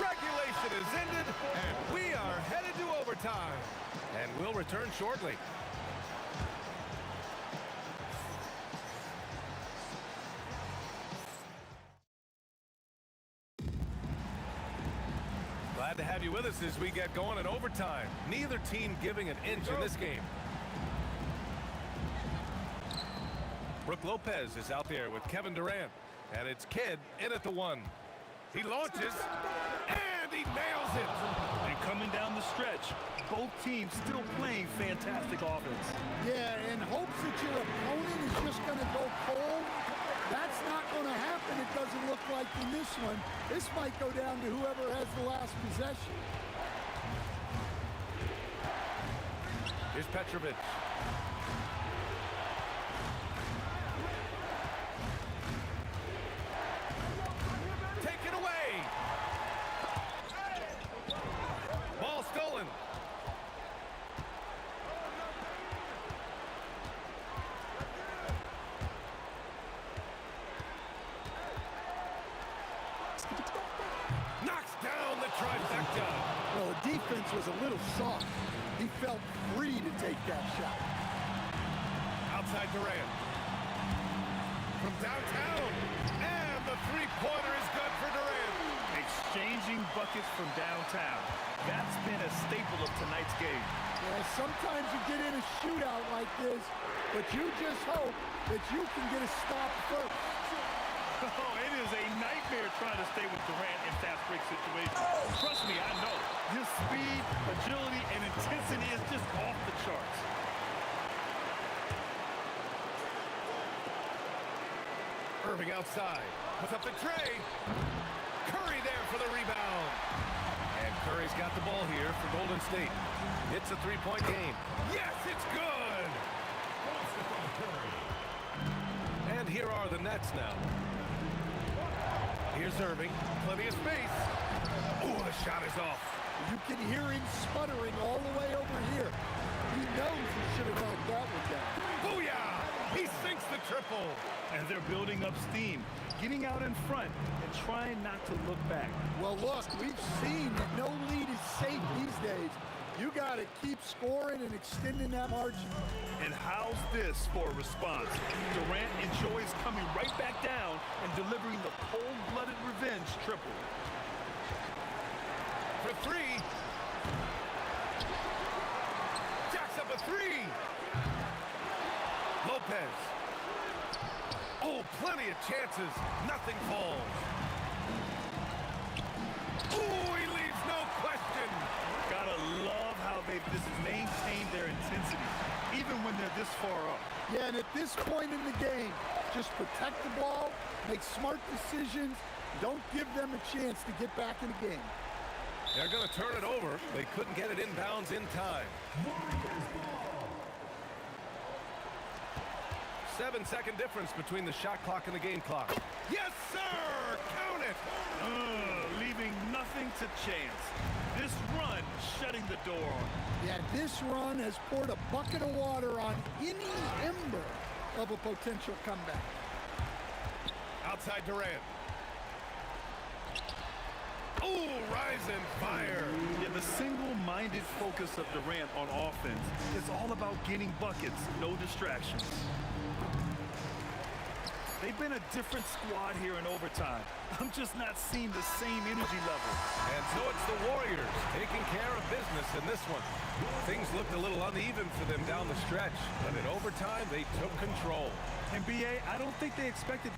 regulation is ended, and we are headed to overtime. And we'll return shortly. Glad to have you with us as we get going in overtime. Neither team giving an inch in this game. Brook Lopez is out there with Kevin Durant. And it's Kidd in at the 1. He launches, and he nails it. And coming down the stretch, both teams still playing fantastic offense. Yeah, and hopes that your opponent is just going to go cold. That's not going to happen if it doesn't look like in this one. This might go down to whoever has the last possession. Here's Petrovic. Take it away. Ball stolen. Knocks down the trifecta. Well, the defense was a little soft. He felt free to take that shot. Outside Durant. From downtown. And the three-pointer is good for Durant. Exchanging buckets from downtown. That's been a staple of tonight's game. Yeah, sometimes you get in a shootout like this, but you just hope that you can get a stop first. Oh, it is a nightmare trying to stay with Durant in fast break situations. Trust me, I know. His speed, agility, and intensity is just off the charts. Irving outside. Puts up the tray. Curry there for the rebound. And Curry's got the ball here for Golden State. It's a three-point game. Yes, it's good! And here are the Nets now. Here's Irving. Plenty of space. Oh, the shot is off. You can hear him sputtering all the way over here. He knows he should have knocked that one down. Booyah! He sinks the triple. And they're building up steam, getting out in front and trying not to look back. Well, look, we've seen that no lead is safe these days. You got to keep scoring and extending that margin. And how's this for a response? Durant enjoys coming right back down and delivering the cold-blooded revenge triple. For three. Jacks up a three. Lopez. Oh, plenty of chances. Nothing falls. Oh, he leaves no question. Gotta love how they've just maintained their intensity, even when they're this far up. Yeah, and at this point in the game, just protect the ball, make smart decisions, don't give them a chance to get back in the game. They're going to turn it over. They couldn't get it inbounds in time. 7-second difference between the shot clock and the game clock. Yes, sir! Count it! Leaving nothing to chance. This run shutting the door on them. Yeah, this run has poured a bucket of water on any ember of a potential comeback. Outside Durant. Oh, rise and fire. Yeah, the single-minded focus of Durant on offense is all about getting buckets, no distractions. They've been a different squad here in overtime. I'm just not seeing the same energy level. And so it's the Warriors taking care of business in this one. Things looked a little uneven for them down the stretch, but in overtime, they took control. And B.A., I don't think they expected...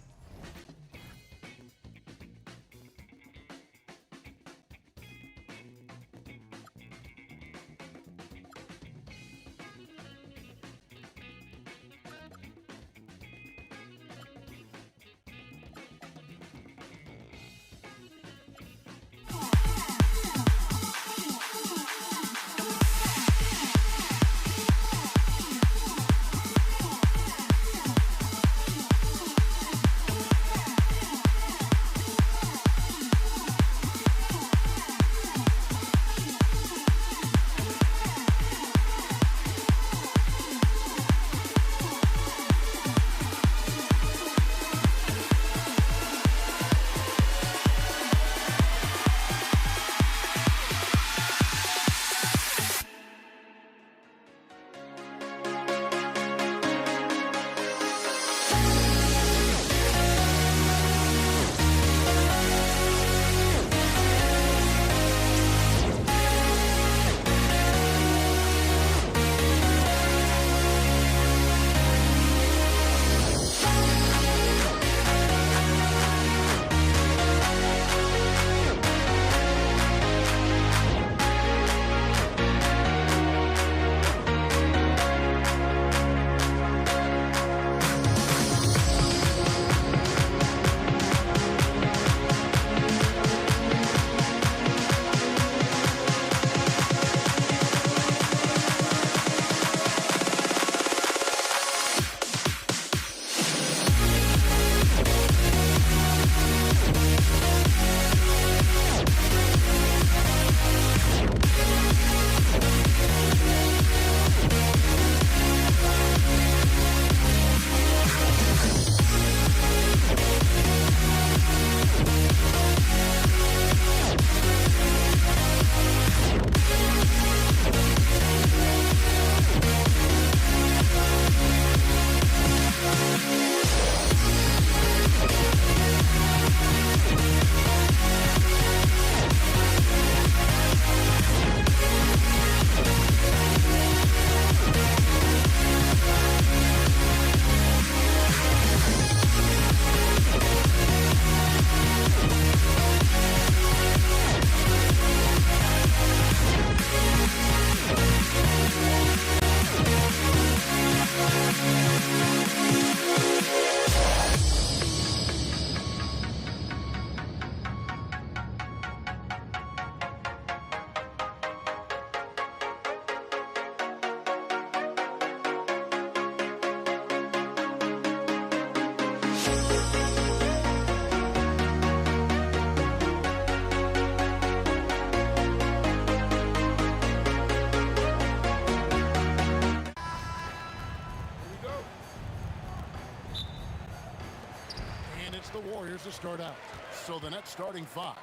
start out. So the Nets starting 5.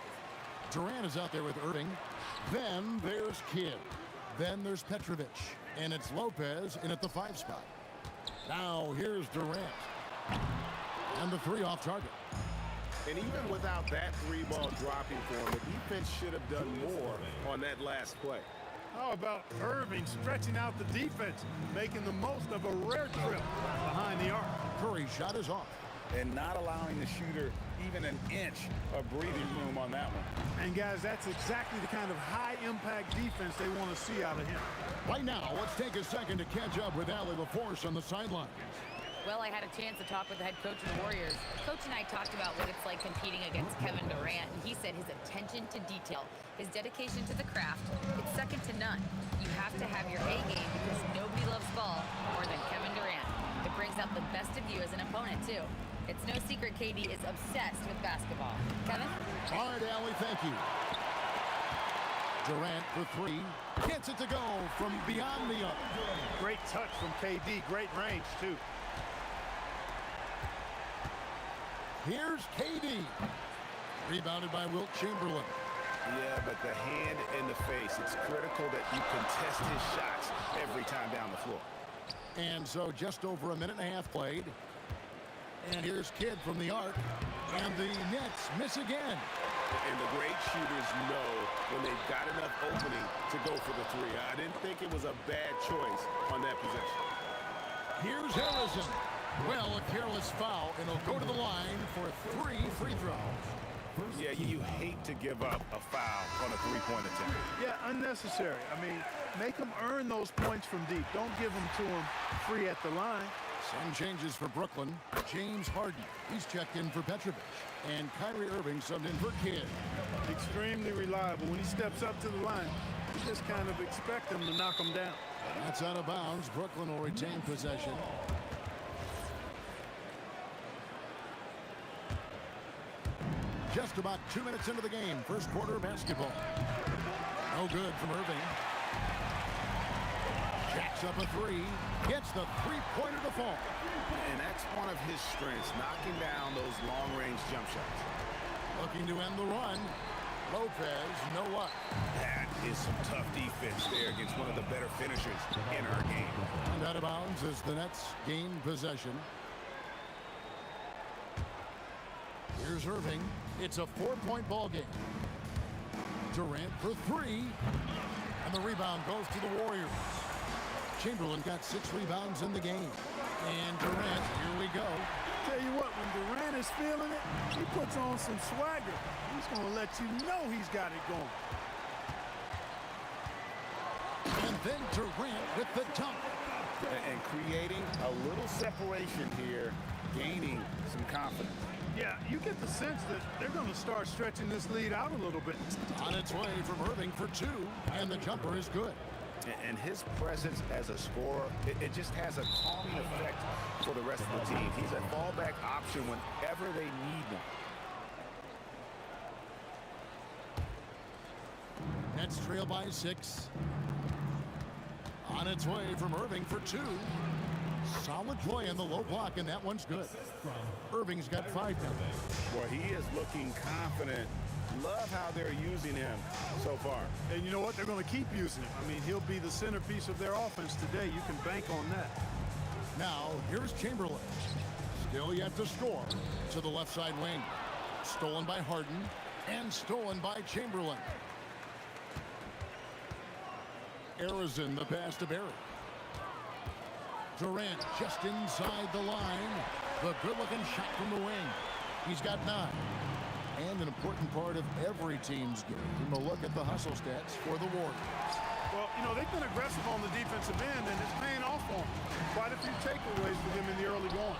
Durant is out there with Irving. Then there's Kidd. Then there's Petrovic. And it's Lopez in at the 5 spot. Now here's Durant. And the 3 off target. And even without that 3-ball dropping for him, the defense should have done more on that last play. How about Irving stretching out the defense, making the most of a rare trip behind the arc? Curry's shot is off. And not allowing the shooter even an inch of breathing room on that one. And guys, that's exactly the kind of high-impact defense they want to see out of him. Right now, let's take a second to catch up with Allie LaForce on the sideline. Well, I had a chance to talk with the head coach of the Warriors. Coach and I talked about what it's like competing against Kevin Durant, and he said his attention to detail, his dedication to the craft, it's second to none. You have to have your A game because nobody loves ball more than Kevin Durant. It brings out the best of you as an opponent, too. It's no secret KD is obsessed with basketball. Kevin? All right, Allie, thank you. Durant for 3. Gets it to go from beyond the arc. Great touch from KD. Great range, too. Here's KD. Rebounded by Wilt Chamberlain. Yeah, but the hand in the face, it's critical that you contest his shots every time down the floor. And so just over a minute and a half played. And here's Kidd from the arc. And the Nets miss again. And the great shooters know when they've got enough opening to go for the 3. I didn't think it was a bad choice on that possession. Here's Harrison. Well, a careless foul, and he'll go to the line for 3 free throws. Yeah, you hate to give up a foul on a 3-point attempt. Yeah, unnecessary. I mean, make them earn those points from deep. Don't give them to them free at the line. Some changes for Brooklyn. James Harden, he's checked in for Petrovic. And Kyrie Irving subbed in for Kidd. Extremely reliable. When he steps up to the line, you just kind of expect him to knock him down. That's out of bounds. Brooklyn will retain possession. Just about 2 minutes into the game. First quarter of basketball. No good from Irving. Jacks up a 3. Gets the 3-pointer to fall. And that's one of his strengths, knocking down those long-range jump shots. Looking to end the run. Lopez, no luck. That is some tough defense there against one of the better finishers in our game. And out of bounds as the Nets gain possession. Here's Irving. It's a 4-point ball game. Durant for 3. And the rebound goes to the Warriors. Chamberlain got 6 rebounds in the game. And Durant, here we go. Tell you what, when Durant is feeling it, he puts on some swagger. He's going to let you know he's got it going. And then Durant with the dunk. And creating a little separation here, gaining some confidence. Yeah, you get the sense that they're going to start stretching this lead out a little bit. On its way from Irving for 2, and the jumper is good. And his presence as a scorer, it just has a calming effect for the rest of the team. He's a fallback option whenever they need him. Nets trail by 6. On its way from Irving for 2. Solid play in the low block, and that one's good. Irving's got 5 now. Well, he is looking confident. Love how they're using him so far. And you know what? They're going to keep using him. I mean, he'll be the centerpiece of their offense today. You can bank on that. Now, here's Chamberlain. Still yet to score to the left side wing. Stolen by Harden and stolen by Chamberlain. Arizin, the pass to Barry. Durant just inside the line. The good-looking shot from the wing. He's got 9. And an important part of every team's game, a look at the hustle stats for the Warriors. Well, you know, they've been aggressive on the defensive end, and it's paying off for them. Quite a few takeaways for them in the early going.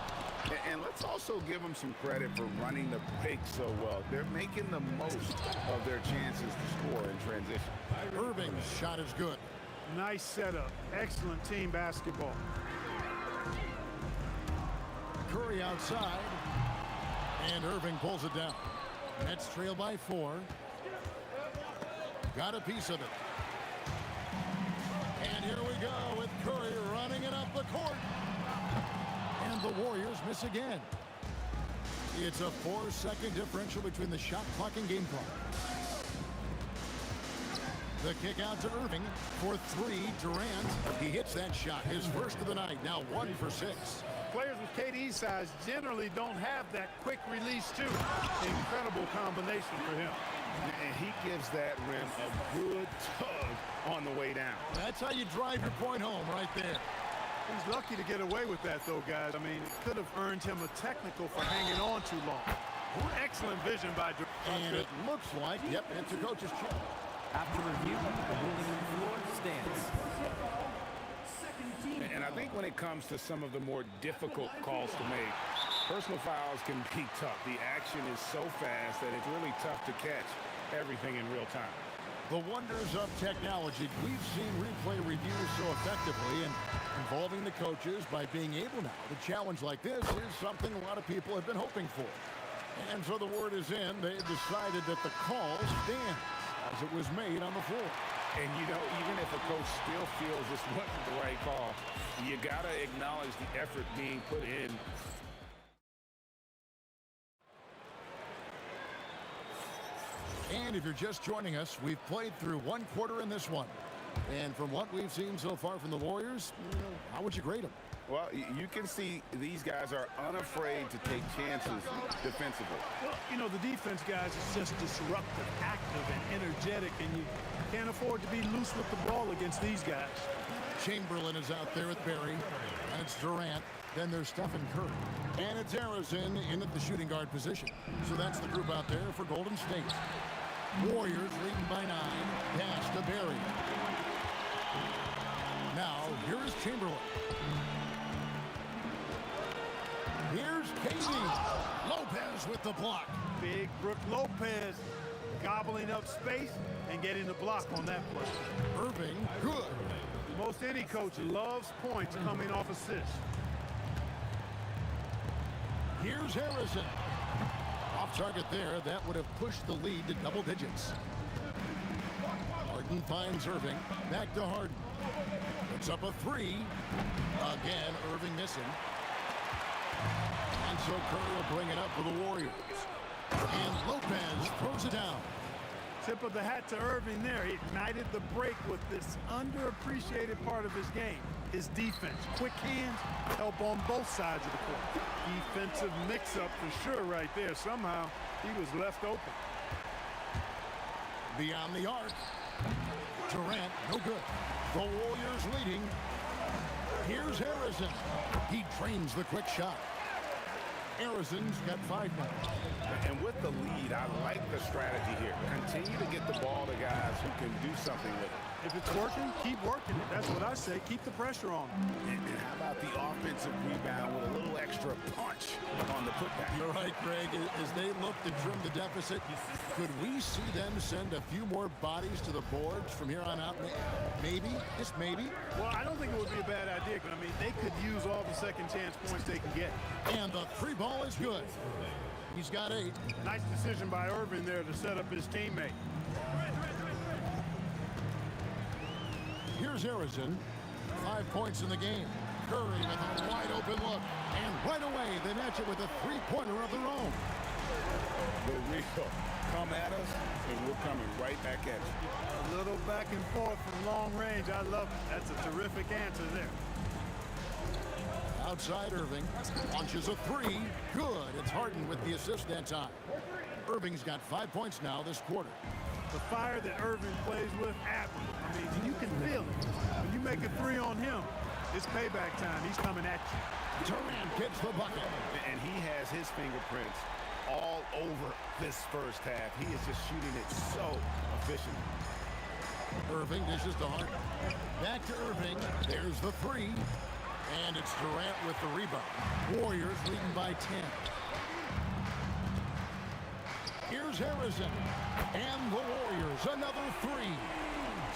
And let's also give them some credit for running the break so well. They're making the most of their chances to score in transition. Irving's shot is good. Nice setup. Excellent team basketball. Curry outside. And Irving pulls it down. Nets trail by 4. Got a piece of it. And here we go with Curry running it up the court. And the Warriors miss again. It's a 4-second differential between the shot clock and game clock. The kick out to Irving for three. Durant, he hits that shot, his first of the night, now 1 for 6. Players with KD's size generally don't have that quick release, too. Incredible combination for him. And he gives that rim a good tug on the way down. That's how you drive your point home right there. He's lucky to get away with that, though, guys. I mean, it could have earned him a technical for hanging on too long. Excellent vision by Durant. And it looks like, yep, it's a coach's check. After review, the ruling on the floor stands. And I think when it comes to some of the more difficult calls to make, personal fouls can be tough. The action is so fast that it's really tough to catch everything in real time. The wonders of technology. We've seen replay reviews so effectively and involving the coaches by being able now to challenge like this is something a lot of people have been hoping for. And so the word is in. They decided that the call stands as it was made on the floor. And, you know, even if a coach still feels this wasn't the right call, you got to acknowledge the effort being put in. And if you're just joining us, we've played through one quarter in this one. And from what we've seen so far from the Warriors, how would you grade them? Well, you can see these guys are unafraid to take chances defensively. Well, you know, the defense, guys, is just disruptive, active, and energetic, and you can't afford to be loose with the ball against these guys. Chamberlain is out there with Barry, and it's Durant. Then there's Stephen Curry. And it's Harrison in at the shooting guard position. So that's the group out there for Golden State. Warriors leading by 9. Pass to Barry. Now, here is Chamberlain. Here's KD. Lopez with the block. Big Brook Lopez gobbling up space and getting the block on that play. Irving, good. Most any coach loves points coming off assists. Here's Harrison. Off target there. That would have pushed the lead to double digits. Harden finds Irving. Back to Harden. It's up a 3. Again, Irving missing. And so Curry will bring it up for the Warriors. And Lopez throws it down. Tip of the hat to Irving there. He ignited the break with this underappreciated part of his game. His defense. Quick hands, help on both sides of the court. Defensive mix-up for sure right there. Somehow, he was left open. Beyond the arc. Durant, no good. The Warriors leading. Here's Harrison. He trains the quick shot. Harrison's got 5 now. And with the lead, I like the strategy here. Continue to get the ball to guys who can do something with it. If it's working, keep working it. That's what I say. Keep the pressure on. And how about the offensive rebound with a little extra punch on the putback? You're right, Greg. As they look to trim the deficit, could we see them send a few more bodies to the boards from here on out? Maybe, just maybe. Well, I don't think it would be a bad idea, but I mean, they could use all the second chance points they can get. And the 3 ball is good. He's got 8. Nice decision by Irving there to set up his teammate. Here's Harrison. 5 points in the game. Curry with a wide open look. And right away, they match it with a 3-pointer of their own. The real come at us, and we're coming right back at you. A little back and forth from long range. I love it. That's a terrific answer there. Outside Irving. Launches a 3. Good. It's Harden with the assist that time. Irving's got 5 points now this quarter. The fire that Irving plays with, admirable. I mean, you can feel it. When you make a 3 on him, it's payback time. He's coming at you. Durant gets the bucket. And he has his fingerprints all over this first half. He is just shooting it so efficiently. Irving dishes to Harden. Back to Irving. There's the 3. And it's Durant with the rebound. Warriors leading by 10. Here's Harrison. And the Warriors, another 3.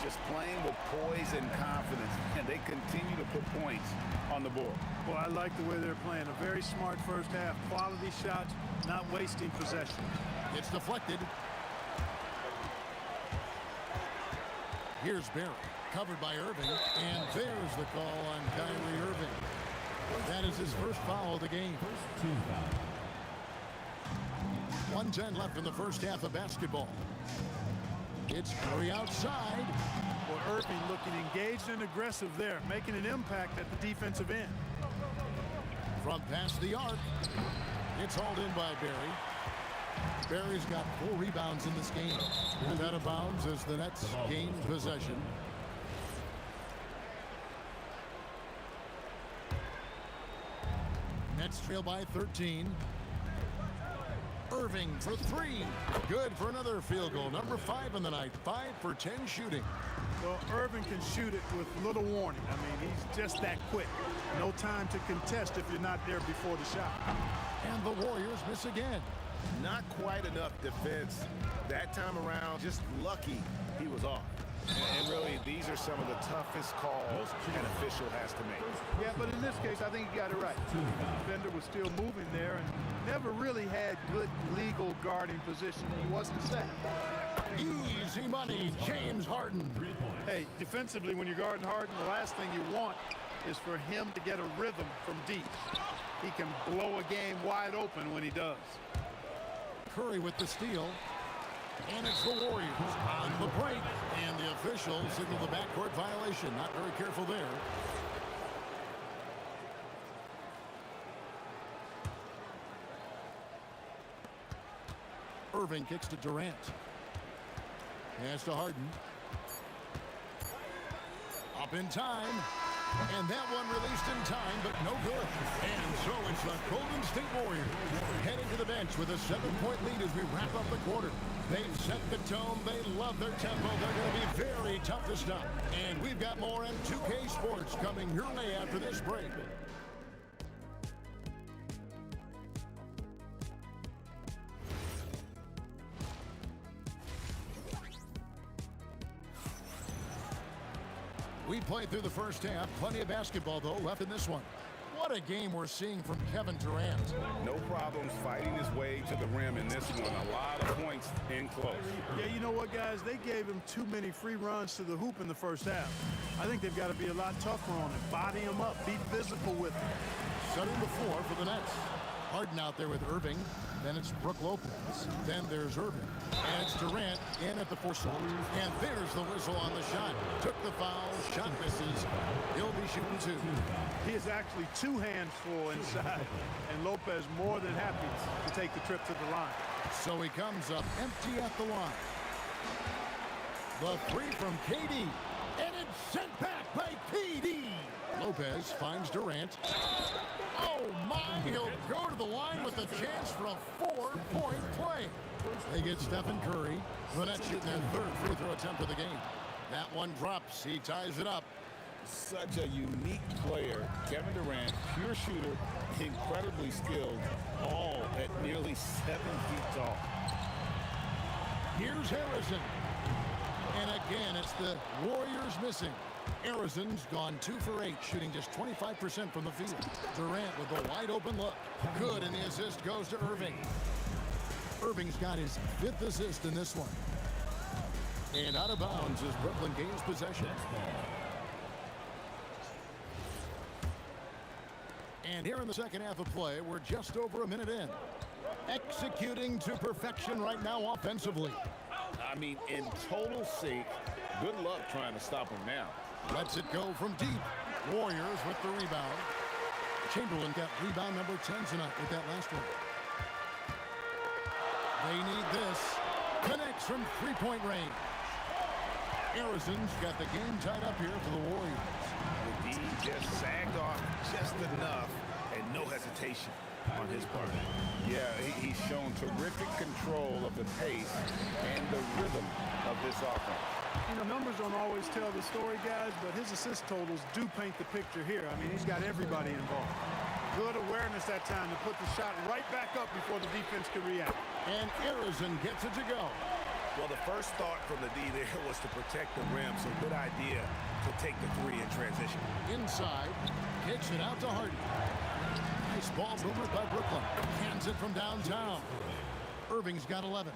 Just playing with poise and confidence, and they continue to put points on the board. Well, I like the way they're playing. A very smart first half. Quality shots, not wasting possession. It's deflected. Here's Barry, covered by Irving, and there's the call on Kyrie Irving. That is his first foul of the game. First team foul. 1:10 left in the first half of basketball. It's Curry outside. Well, Irving looking engaged and aggressive there, making an impact at the defensive end. From past the arc, it's hauled in by Barry. Barry's got 4 rebounds in this game. And out of bounds as the Nets gain possession. Nets trail by 13. Irving for 3. Good for another field goal. Number 5 in the night. 5 for 10 shooting. Well, Irving can shoot it with little warning. I mean, he's just that quick. No time to contest if you're not there before the shot. And the Warriors miss again. Not quite enough defense that time around. Just lucky he was off. And really, these are some of the toughest calls an official has to make. Yeah, but in this case, I think he got it right. The defender was still moving there and never really had good legal guarding position. He wasn't set. Easy money, James Harden. Hey, defensively, when you're guarding Harden, the last thing you want is for him to get a rhythm from deep. He can blow a game wide open when he does. Curry with the steal. And it's the Warriors on the break. And the officials signal the backcourt violation. Not very careful there. Irving kicks to Durant. Pass to Harden. Up in time. And that one released in time, but no good. And so it's the Golden State Warriors heading to the bench with a 7-point lead as we wrap up the quarter. They've set the tone. They love their tempo. They're going to be very tough to stop. And we've got more on 2K Sports coming your way after this break. We played through the first half. Plenty of basketball, though, left in this one. What a game we're seeing from Kevin Durant. No problems fighting his way to the rim in this one. A lot of points in close. Yeah, you know what, guys? They gave him too many free runs to the hoop in the first half. I think they've got to be a lot tougher on him. Body him up. Be physical with him. Setting the floor for the Nets. Harden out there with Irving. Then it's Brook Lopez. Then there's Irving. And it's Durant in at the 4 spot. And there's the whistle on the shot. Took the foul. Shot misses. He'll be shooting 2. He is actually 2 hands full inside. And Lopez more than happy to take the trip to the line. So he comes up empty at the line. The 3 from KD. And it's sent back by KD. Lopez finds Durant. Oh, my. He'll go to the line with a chance for a 4-point play. They get Stephen Curry. The Nets shooting their 3rd free throw attempt of the game. That one drops. He ties it up. Such a unique player. Kevin Durant, pure shooter, incredibly skilled, all at nearly 7 feet tall. Here's Harrison. And again, it's the Warriors missing. Harrison's gone 2 for 8, shooting just 25% from the field. Durant with a wide open look. Good, and the assist goes to Irving. Irving's got his 5th assist in this one. And out of bounds as Brooklyn gains possession. And here in the second half of play, we're just over a minute in. Executing to perfection right now offensively. I mean, in total sync. Good luck trying to stop him now. Lets it go from deep. Warriors with the rebound. Chamberlain got rebound number 10 tonight with that last one. They need this. Connects from 3-point range. Harrison's got the game tied up here for the Warriors. The D just sagged off just enough and no hesitation on his part. Yeah, he's shown terrific control of the pace and the rhythm of this offense. You know, numbers don't always tell the story, guys, but his assist totals do paint the picture here. I mean, he's got everybody involved. Good awareness that time to put the shot right back up before the defense can react. And Harrison gets it to go. Well, the first thought from the D there was to protect the rim, so good idea to take the 3 in transition. Inside, kicks it out to Harden. Nice ball movement by Brooklyn. Hands it from downtown. Irving's got 11.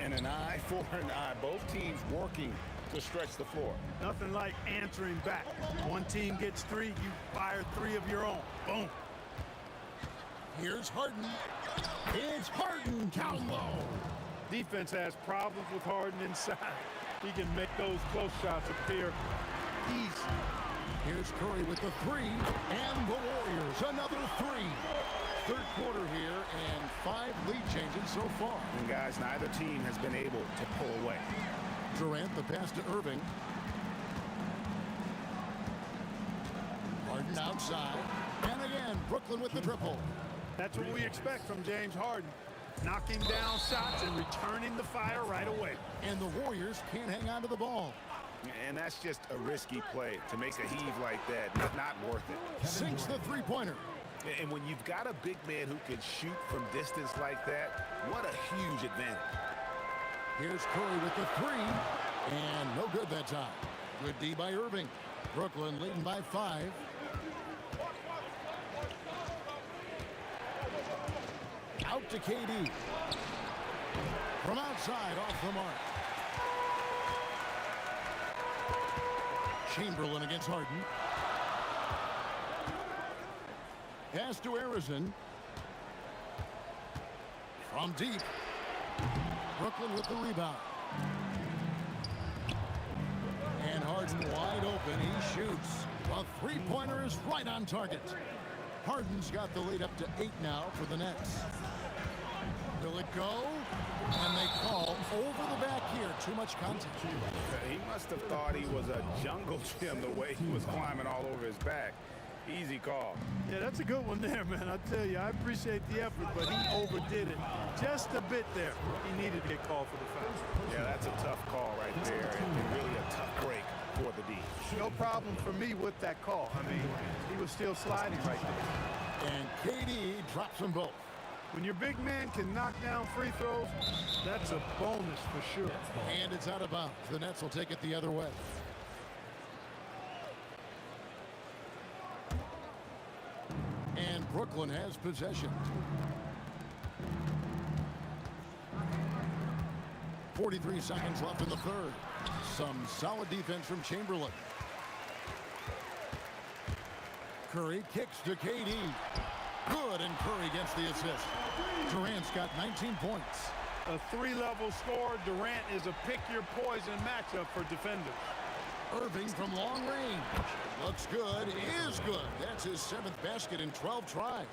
And an eye for an eye. Both teams working to stretch the floor. Nothing like answering back. One team gets 3, you fire 3 of your own. Boom. Here's Harden. It's Harden combo. Defense has problems with Harden inside. He can make those close shots appear easy. Here's Curry with the three, and the Warriors another three. Third quarter here, and 5 lead changes so far. And guys, neither team has been able to pull away. Durant, the pass to Irving. Harden outside, and again, Brooklyn with the triple. That's what we expect from James Harden. Knocking down shots and returning the fire right away. And the Warriors can't hang on to the ball. And that's just a risky play to make a heave like that. Not worth it. Sinks the three-pointer. And when you've got a big man who can shoot from distance like that, what a huge advantage. Here's Curry with the three, and no good that time. Good D by Irving. Brooklyn leading by 5. Out to KD. From outside, off the mark. Chamberlain against Harden. Pass to Arizon. From deep. Brooklyn with the rebound. And Harden wide open. He shoots. A three-pointer is right on target. Harden's got the lead up to 8 now for the Nets. Will it go? And they call over the back here. Too much contact. He must have thought he was a jungle gym the way he was climbing all over his back. Easy call. Yeah, that's a good one there, man. I tell you, I appreciate the effort, but he overdid it just a bit there. He needed to get called for the foul. Yeah, that's a tough call right there, and really a tough break for the D. No problem for me with that call. I mean, he was still sliding right there. And KD drops them both. When your big man can knock down free throws, that's a bonus for sure. And it's out of bounds. The Nets will take it the other way. And Brooklyn has possession. 43 seconds left in the third. Some solid defense from Chamberlain. Curry kicks to KD. Good, and Curry gets the assist. Durant's got 19 points. A 3-level score. Durant is a pick-your-poison matchup for defenders. Irving from long range. Looks good, is good. That's his 7th basket in 12 tries.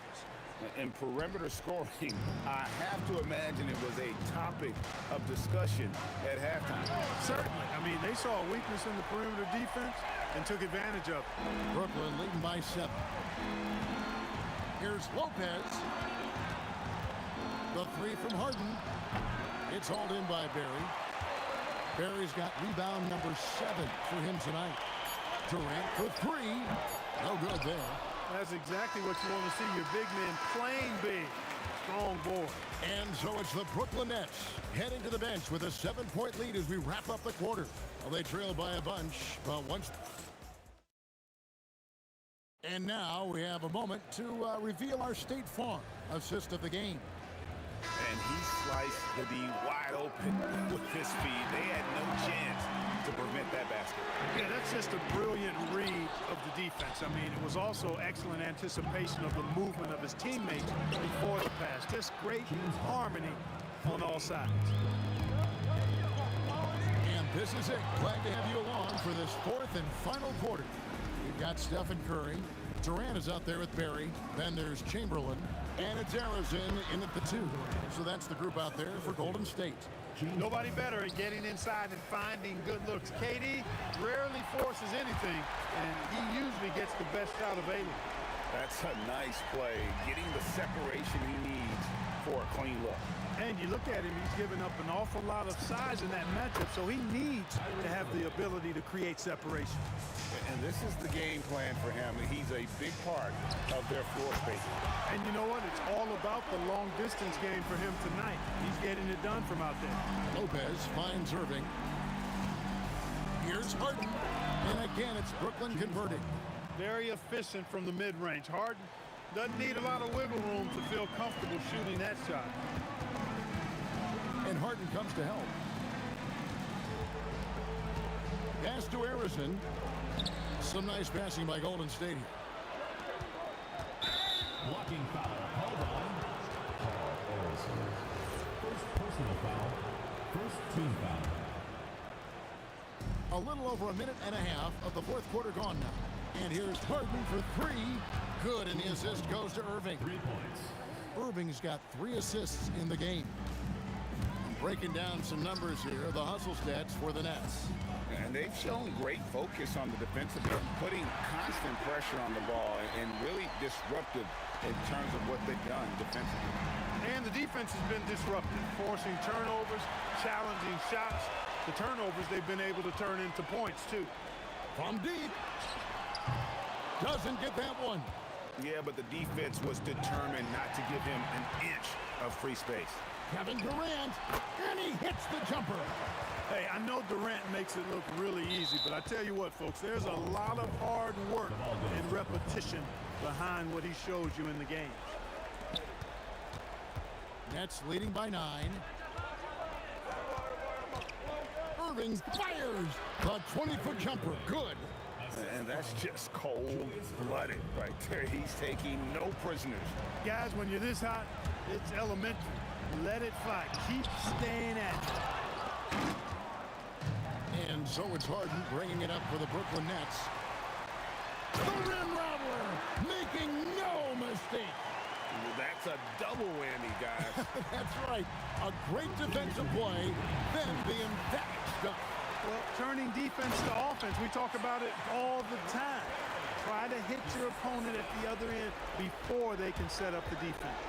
In perimeter scoring, I have to imagine it was a topic of discussion at halftime. Certainly. I mean, they saw a weakness in the perimeter defense and took advantage of it. Brooklyn leading by 7. Here's Lopez. The three from Harden. It's hauled in by Barry. Barry's got rebound number 7 for him tonight. Durant for 3. No good there. That's exactly what you want to see. Your big men playing big. Strong board. And so it's the Brooklyn Nets heading to the bench with a 7-point lead as we wrap up the quarter. Well, they trail by a bunch, but once. And now we have a moment to reveal our State Farm assist of the game. And he sliced the D wide open with his speed. They had no chance to prevent that basket. Yeah, that's just a brilliant read of the defense. I mean, it was also excellent anticipation of the movement of his teammates before the pass. Just great harmony on all sides. And this is it. Glad to have you along for this 4th and final quarter. We've got Stephen Curry. Durant is out there with Barry. Then there's Chamberlain. And it's Arizon in at the 2. So that's the group out there for Golden State. Nobody better at getting inside and finding good looks. KD rarely forces anything, and he usually gets the best shot available. That's a nice play, getting the separation he needs for a clean look. And you look at him, he's given up an awful lot of size in that matchup, so he needs to have the ability to create separation. And this is the game plan for him. He's a big part of their floor spacing. And you know what? It's all about the long-distance game for him tonight. He's getting it done from out there. Lopez finds Irving. Here's Harden. And again, it's Brooklyn converting. Very efficient from the mid-range. Harden doesn't need a lot of wiggle room to feel comfortable shooting that shot. And Harden comes to help. Pass to Arizon. Some nice passing by Golden State here. Blocking foul called on First personal foul. First team foul. A little over a minute and a half of the fourth quarter gone now. And here's Harden for three. Good, and the assist goes to Irving. 3 points. Irving's got 3 assists in the game. I'm breaking down some numbers here, the hustle stats for the Nets. And they've shown great focus on the defensive end, putting constant pressure on the ball and really disruptive in terms of what they've done defensively. And the defense has been disruptive, forcing turnovers, challenging shots. The turnovers they've been able to turn into points, too. From deep. Doesn't get that one. Yeah, but the defense was determined not to give him an inch of free space. Kevin Durant, and he hits the jumper. Hey, I know Durant makes it look really easy, but I tell you what, folks, there's a lot of hard work and repetition behind what he shows you in the game. Nets leading by 9. Irving fires the 20-foot jumper. Good. And that's just cold-blooded right there. He's taking no prisoners. Guys, when you're this hot, it's elementary. Let it fly. Keep staying at it. And so it's Harden bringing it up for the Brooklyn Nets. The rim rattler, making no mistake. That's a double whammy, guys. That's right. A great defensive play, then the emphatic stuff. Well, turning defense to offense, we talk about it all the time. Try to hit your opponent at the other end before they can set up the defense.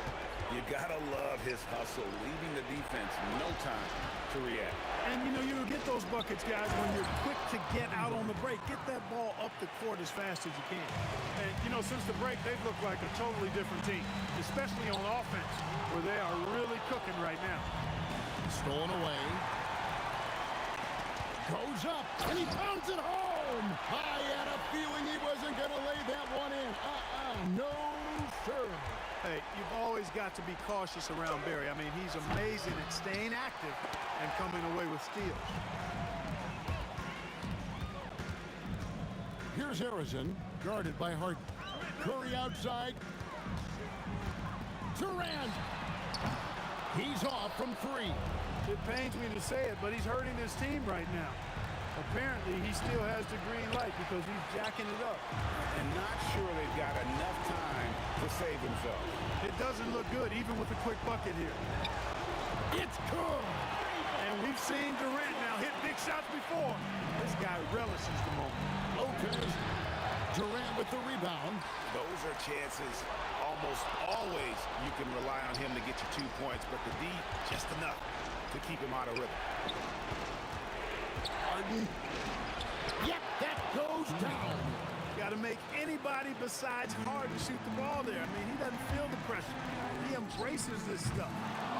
You gotta love his hustle, leaving the defense no time to react. And, you know, you'll get those buckets, guys, when you're quick to get out on the break. Get that ball up the court as fast as you can. And, you know, since the break, they've looked like a totally different team, especially on offense, where they are really cooking right now. Stolen away. Goes up, and he pounds it home. I had a feeling he wasn't going to lay that one in. No, sir. Hey, you've always got to be cautious around Barry. I mean, he's amazing at staying active and coming away with steals. Here's Harrison, guarded by Harden. Curry outside. Durant. He's off from 3. It pains me to say it, but he's hurting his team right now. Apparently, he still has the green light because he's jacking it up. And not sure they've got enough time to save themselves. It doesn't look good, even with a quick bucket here. It's good. And we've seen Durant now hit big shots before. This guy relishes the moment. Lopez. Durant with the rebound. Those are chances almost always you can rely on him to get you 2 points, but the D, just enough to keep him out of rhythm. Harden. Yep, that goes down. Got to make anybody besides Harden shoot the ball there. I mean, he doesn't feel the pressure. He embraces this stuff.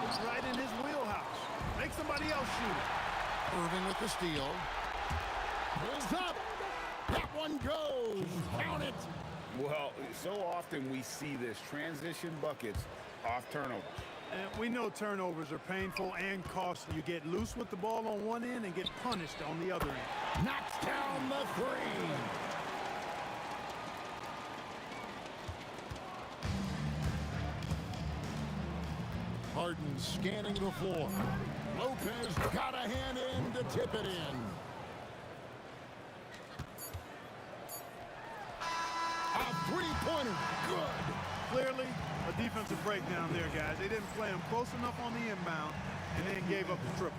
It's right in his wheelhouse. Make somebody else shoot it. Irving with the steal. Pulls up. That one goes. Count it. Well, so often we see this transition buckets off turnovers. And we know turnovers are painful and costly. You get loose with the ball on one end and get punished on the other end. Knocks down the 3. Harden scanning the floor. Lopez got a hand in to tip it in. A 3-pointer. Good. Clearly, a defensive breakdown there, guys. They didn't play him close enough on the inbound and then gave up the triple.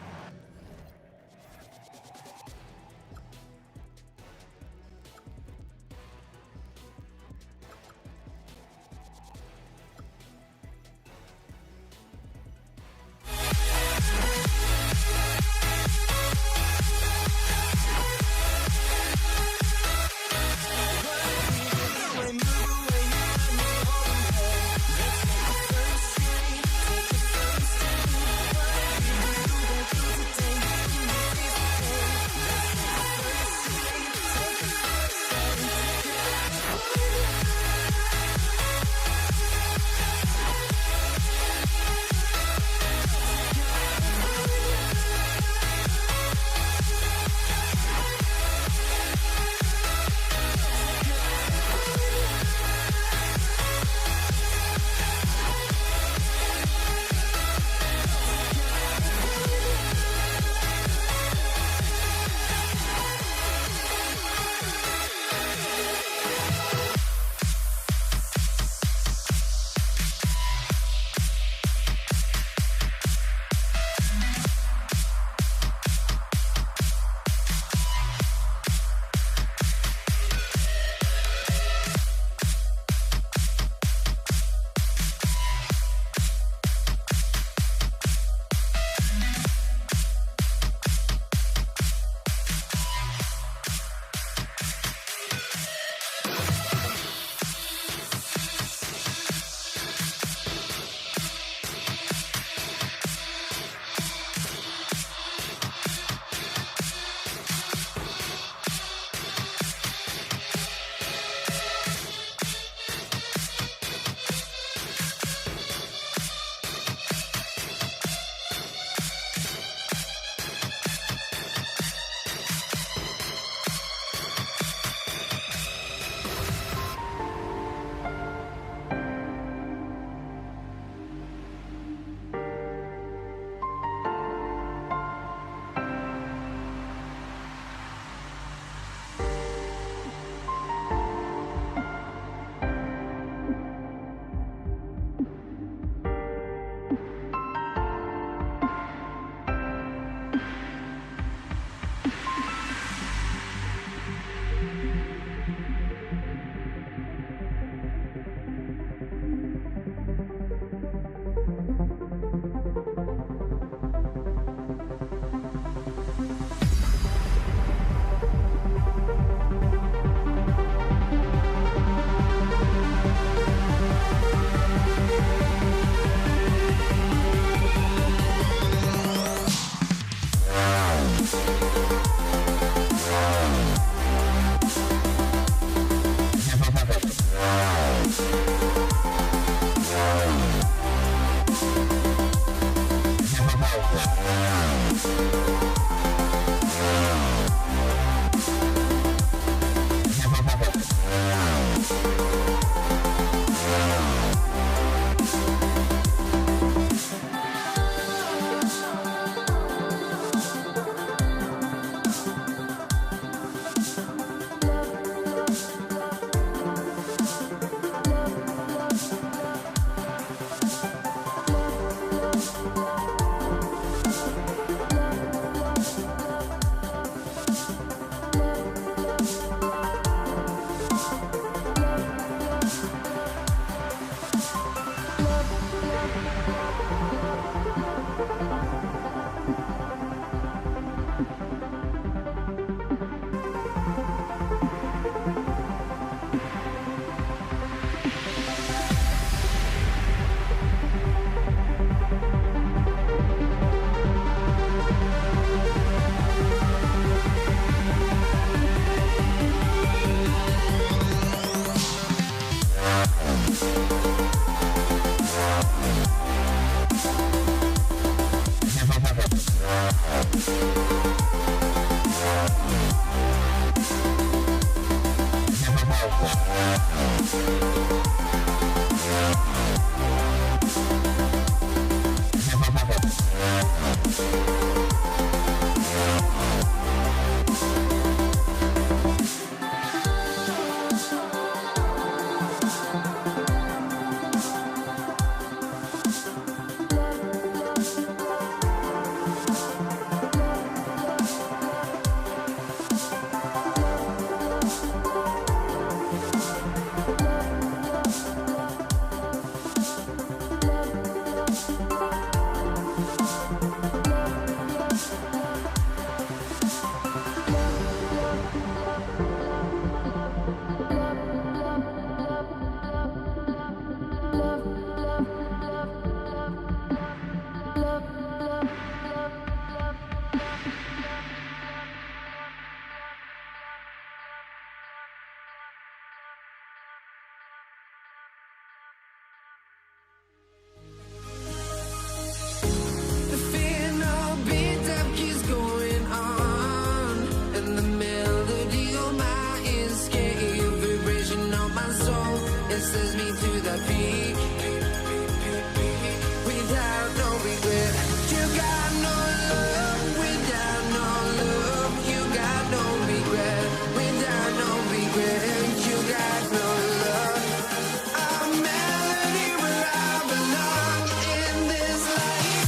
The final beat up keeps going on, and the melody on my escape, vibration on my soul, it sends me to the peak. Without no regret, you got no love. Without no love, you got no regret. Without no regret, you got no love. A melody where I belong in this life.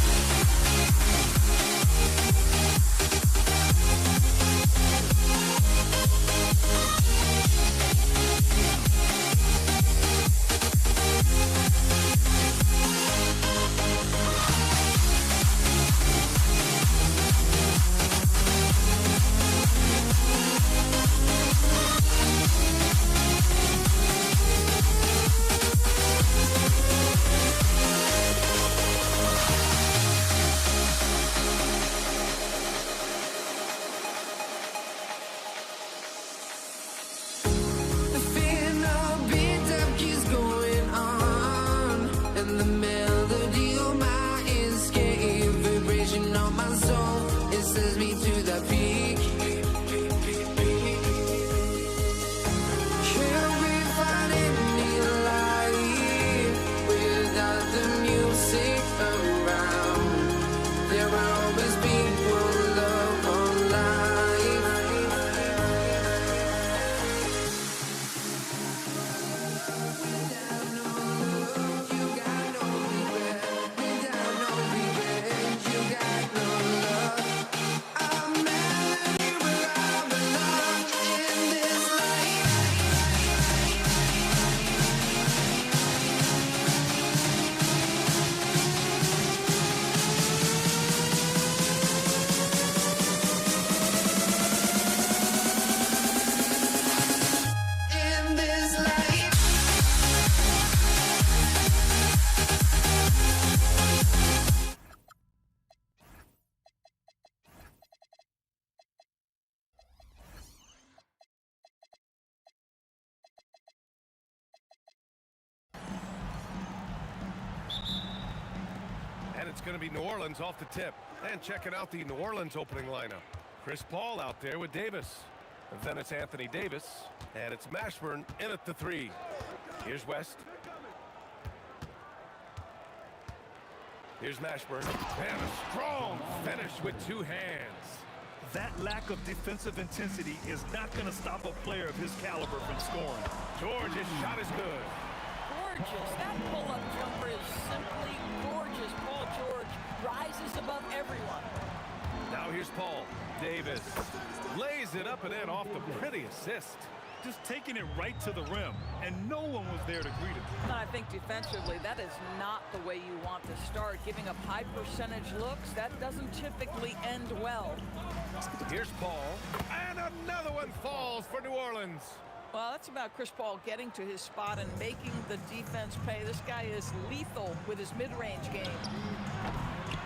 The final beat up keeps going on, and the melody on my escape, vibration on my soul, it sends me to the peak. Can't we find any light without the music around? There will always be one love on life. Without no love, you got no regret. Without no regret, you got no love. A melody where I belong in this life. In this life. And it's going to be New Orleans off the tip. And checking out the New Orleans opening lineup. Chris Paul out there with Davis. And then it's Anthony Davis. And it's Mashburn in at the 3. Here's West. Here's Mashburn. And a strong finish with 2 hands. That lack of defensive intensity is not going to stop a player of his caliber from scoring. George's shot is good. Gorgeous. That pull-up jumper is simply gorgeous. Paul George rises above everyone. Now here's Paul. Davis lays it up and in off the pretty assist. Just taking it right to the rim, and no one was there to greet him. And I think defensively, that is not the way you want to start. Giving up high percentage looks, that doesn't typically end well. Here's Paul. And another one falls for New Orleans. Well, that's about Chris Paul getting to his spot and making the defense pay. This guy is lethal with his mid-range game.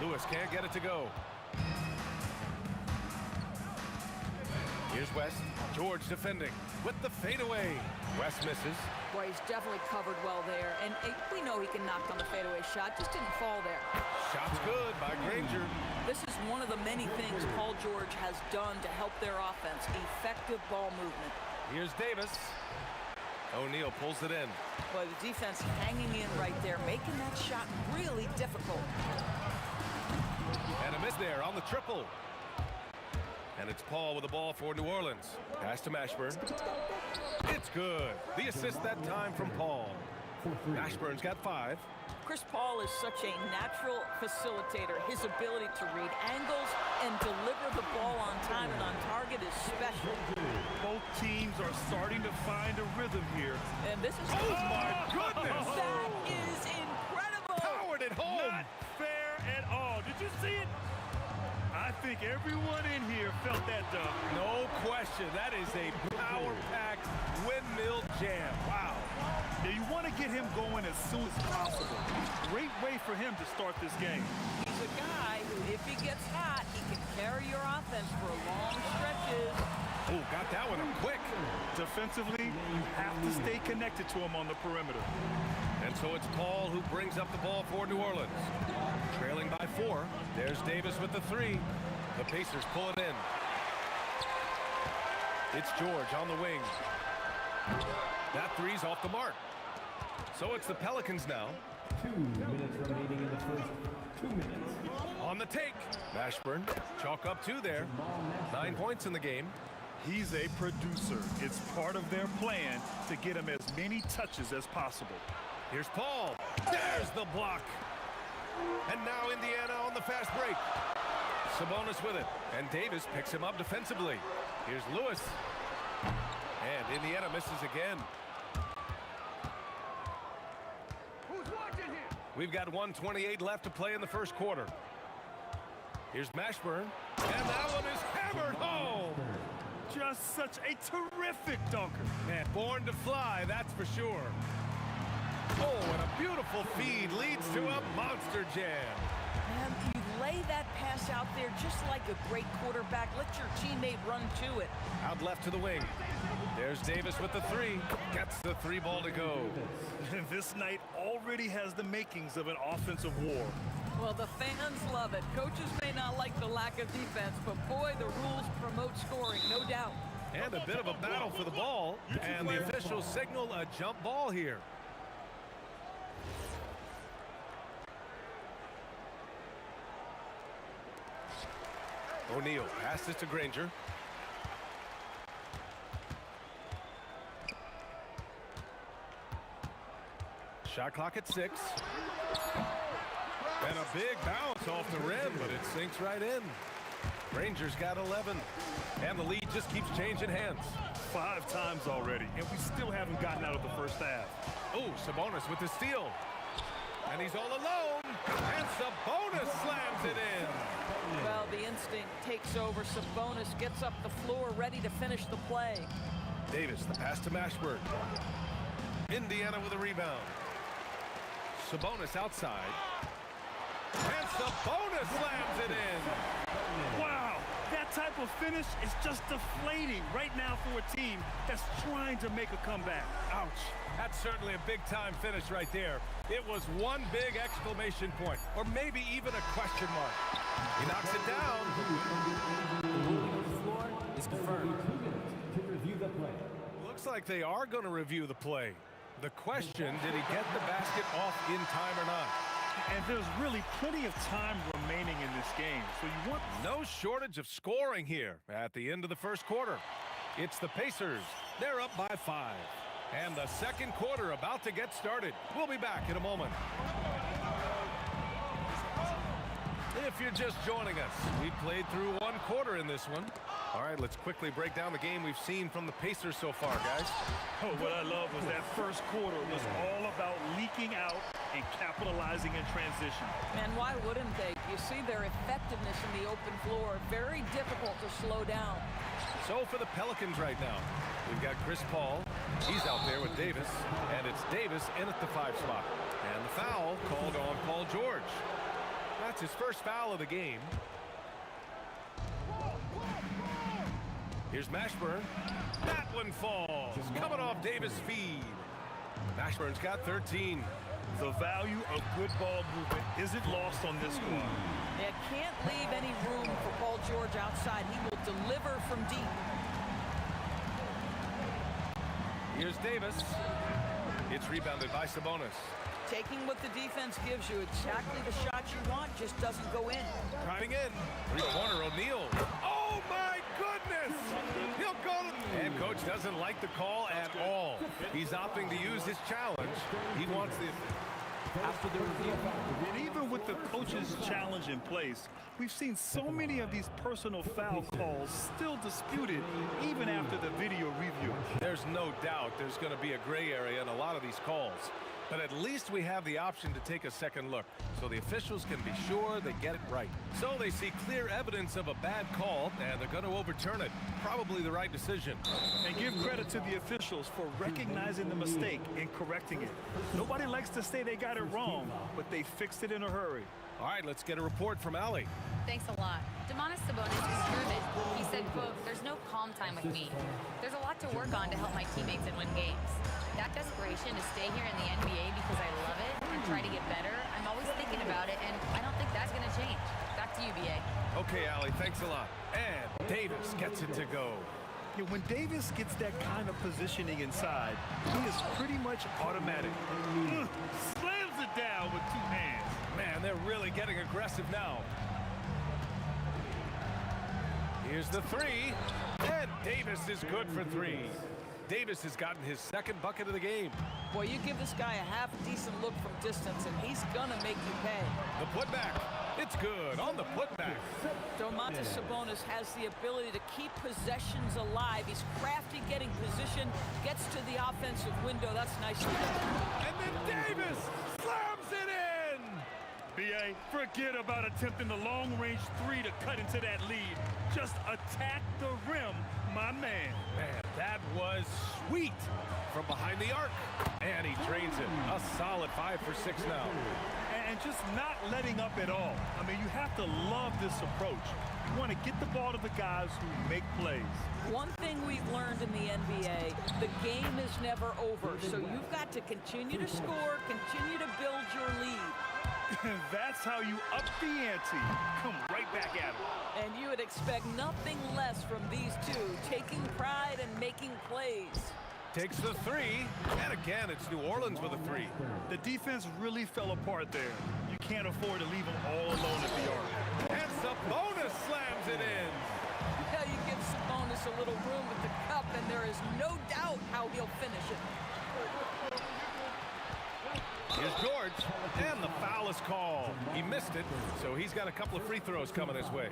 Lewis can't get it to go. Here's West. George defending with the fadeaway. West misses. Boy, he's definitely covered well there. And we know he can knock on the fadeaway shot. Just didn't fall there. Shot's good by Granger. This is one of the many things Paul George has done to help their offense. Effective ball movement. Here's Davis. O'Neal pulls it in. Boy, the defense hanging in right there, making that shot really difficult. And a miss there on the triple. And it's Paul with the ball for New Orleans. Pass to Mashburn. It's good. The assist that time from Paul. Mashburn's got 5. Chris Paul is such a natural facilitator. His ability to read angles and deliver the ball on time and on target is special. Both teams are starting to find a rhythm here. And this is... Oh, my goodness! That is incredible! Powered it home! Not fair at all. Did you see it? I think everyone in here felt that dunk. No question. That is a power-packed windmill jam. Wow. Now you want to get him going as soon as possible. Great way for him to start this game. He's a guy who, if he gets hot, he can carry your offense for long stretches. Oh, got that one up quick. Defensively, you have to stay connected to him on the perimeter. And so it's Paul who brings up the ball for New Orleans. Trailing by 4. There's Davis with the 3. The Pacers pull it in. It's George on the wing. That 3's off the mark. So it's the Pelicans now. 2 minutes remaining in the first 2 minutes. On the take. Mashburn, chalk up 2 there. 9 points in the game. He's a producer. It's part of their plan to get him as many touches as possible. Here's Paul. There's the block. And now Indiana on the fast break. Sabonis with it. And Davis picks him up defensively. Here's Lewis. And Indiana misses again. We've got 1:28 left to play in the first quarter. Here's Mashburn. And that one is hammered home. Just such a terrific dunker. Man, born to fly, that's for sure. Oh, and a beautiful feed leads to a monster jam. And you lay that pass out there just like a great quarterback. Let your teammate run to it. Out left to the wing. There's Davis with the 3. Gets the 3 ball to go. And this night already has the makings of an offensive war. Well, the fans love it. Coaches may not like the lack of defense, but boy, the rules promote scoring, no doubt. And a bit of a battle for the ball. And the officials signal a jump ball here. O'Neal passes to Granger. Shot clock at 6. And a big bounce off the rim, but it sinks right in. Granger's got 11. And the lead just keeps changing hands. 5 times already, and we still haven't gotten out of the first half. Oh, Sabonis with the steal. And he's all alone. And Sabonis slams it in. Well, the instinct takes over. Sabonis gets up the floor, ready to finish the play. Davis, the pass to Mashburn. Indiana with a rebound. Sabonis outside. And Sabonis slams it in. Wow, that type of finish is just deflating right now for a team that's trying to make a comeback. Ouch. That's certainly a big-time finish right there. It was one big exclamation point, or maybe even a question mark. He knocks it down. The ruling on the floor is confirmed. To review the play. Looks like they are going to review the play. The question, did he get the basket off in time or not? And there's really plenty of time remaining in this game, so you want... No shortage of scoring here at the end of the first quarter. It's the Pacers. They're up by 5. And the second quarter about to get started. We'll be back in a moment. If you're just joining us, we played through 1 quarter in this one. All right, let's quickly break down the game we've seen from the Pacers so far, guys. Oh, what I love was that first quarter was all about leaking out and capitalizing in transition. And why wouldn't they? You see their effectiveness in the open floor. Very difficult to slow down. So for the Pelicans right now, we've got Chris Paul. He's out there with Davis, and it's Davis in at the 5 spot. And the foul called on Paul George. That's his first foul of the game. Here's Mashburn. That one falls. Coming off Davis' feed. Mashburn's got 13. The value of good ball movement isn't lost on this squad. They can't leave any room for Paul George outside. He will deliver from deep. Here's Davis. It's rebounded by Sabonis. Taking what the defense gives you, exactly the shot you want, just doesn't go in. Driving in. Three-pointer, O'Neal. Oh, my goodness! He'll go to... Head coach doesn't like the call at all. He's opting to use his challenge. He wants the... After the review. And even with the coach's challenge in place, we've seen so many of these personal foul calls still disputed even after the video review. There's no doubt there's going to be a gray area in a lot of these calls. But at least we have the option to take a second look, so the officials can be sure they get it right. So they see clear evidence of a bad call, and they're going to overturn it. Probably the right decision. And give credit to the officials for recognizing the mistake and correcting it. Nobody likes to say they got it wrong, but they fixed it in a hurry. All right, let's get a report from Allie. Thanks a lot. Domantas Sabonis is driven. He said, quote, "There's no calm time with me. There's a lot to work on to help my teammates and win games. That desperation to stay here in the NBA because I love it and try to get better, I'm always thinking about it, and I don't think that's going to change." Back to you, BA. Okay, Allie, thanks a lot. And Davis gets it to go. Yeah, when Davis gets that kind of positioning inside, he is pretty much automatic. Slams it down with two hands. Man, they're really getting aggressive now. Here's the three, and Davis is good for three. Davis has gotten his second bucket of the game. Boy, you give this guy a half-decent look from distance, and he's gonna make you pay. The putback, it's good on the putback. Domantas Sabonis has the ability to keep possessions alive. He's crafty getting position, gets to the offensive window. That's nice. And then Davis slams it in! BA, forget about attempting the long-range three to cut into that lead. Just attack the rim, my man. Man, that was sweet from behind the arc. And he drains it. A solid 5 for 6 now. And just not letting up at all. I mean, you have to love this approach. You want to get the ball to the guys who make plays. One thing we've learned in the NBA, the game is never over. So you've got to continue to score, continue to build your lead. That's how you up the ante. Come right back at it. And you would expect nothing less from these two, taking pride and making plays. Takes the three, and again, it's New Orleans with a three. The defense really fell apart there. You can't afford to leave them all alone at the arc. And Sabonis slams it in. Yeah, you give Sabonis a little room with the cup, and there is no doubt how he'll finish it. Here's George, and the foul is called. He missed it, so he's got a couple of free throws coming his way.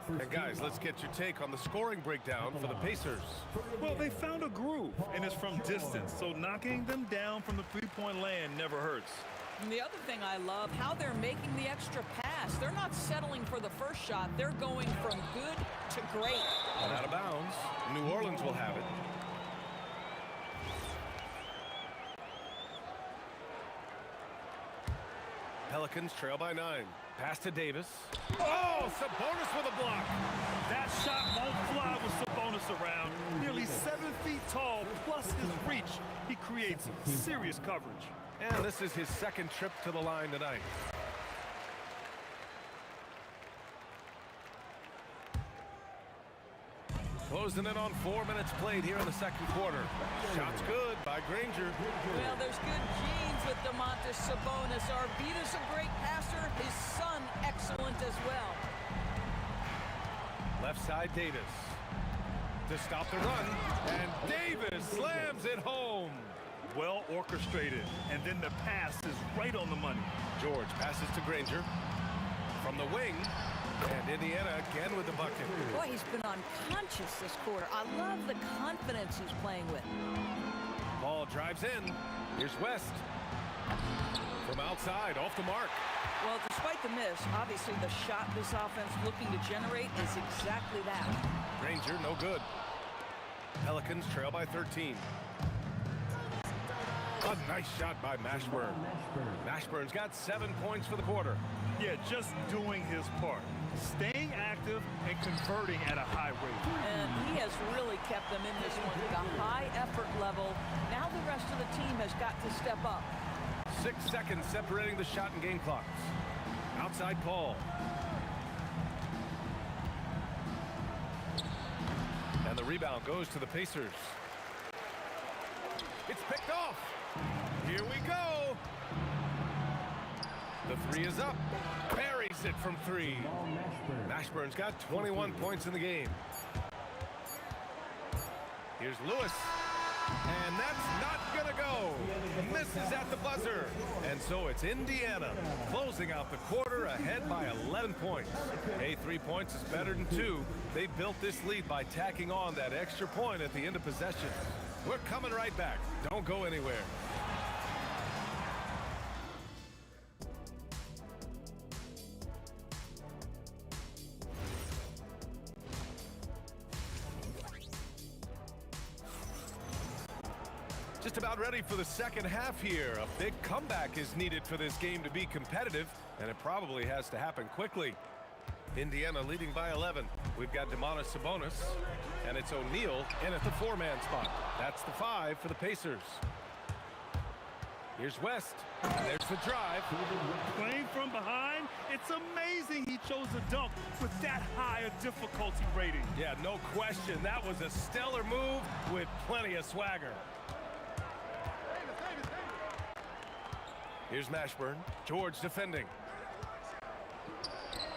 And guys, let's get your take on the scoring breakdown for the Pacers. Well, they found a groove, and it's from distance, so knocking them down from the three-point land never hurts. And the other thing I love, how they're making the extra pass. They're not settling for the first shot. They're going from good to great. And out of bounds, New Orleans will have it. Pelicans trail by 9. Pass to Davis. Oh, Sabonis with a block. That shot won't fly with Sabonis around. Nearly 7 feet tall, plus his reach. He creates serious coverage. And this is his second trip to the line tonight. Closing in on 4 minutes played here in the second quarter. Shot's good by Granger. Well, there's good genes with Domantas Sabonis. Arvida's a great passer. His son, excellent as well. Left side, Davis. To stop the run, and Davis slams it home. Well orchestrated, and then the pass is right on the money. George passes to Granger. From the wing, and Indiana again with the bucket. Boy, he's been unconscious this quarter. I love the confidence he's playing with. Ball drives in. Here's West. From outside, off the mark. Well, despite the miss, obviously the shot this offense looking to generate is exactly that. Granger, no good. Pelicans trail by 13. A nice shot by Mashburn. Mashburn's got 7 points for the quarter. Yeah, just doing his part. Staying active and converting at a high rate. And he has really kept them in this one with a high effort level. Now the rest of the team has got to step up. 6 seconds separating the shot and game clocks. Outside Paul. And the rebound goes to the Pacers. It's picked off. Here we go. The three is up. Buries it from three. Mashburn's got 21 points in the game. Here's Lewis. And that's not going to go. Misses at the buzzer. And so it's Indiana closing out the quarter ahead by 11 points. Hey, 3 points is better than 2. They built this lead by tacking on that extra point at the end of possession. We're coming right back. Don't go anywhere. Just about ready for the second half here. A big comeback is needed for this game to be competitive, and it probably has to happen quickly. Indiana leading by 11. We've got Demonis Sabonis, and it's O'Neal in at the 4-man spot. That's the 5 for the Pacers. Here's West. There's the drive. Playing from behind, it's amazing he chose a dunk with that high a difficulty rating. Yeah, no question. That was a stellar move with plenty of swagger. Here's Mashburn. George defending.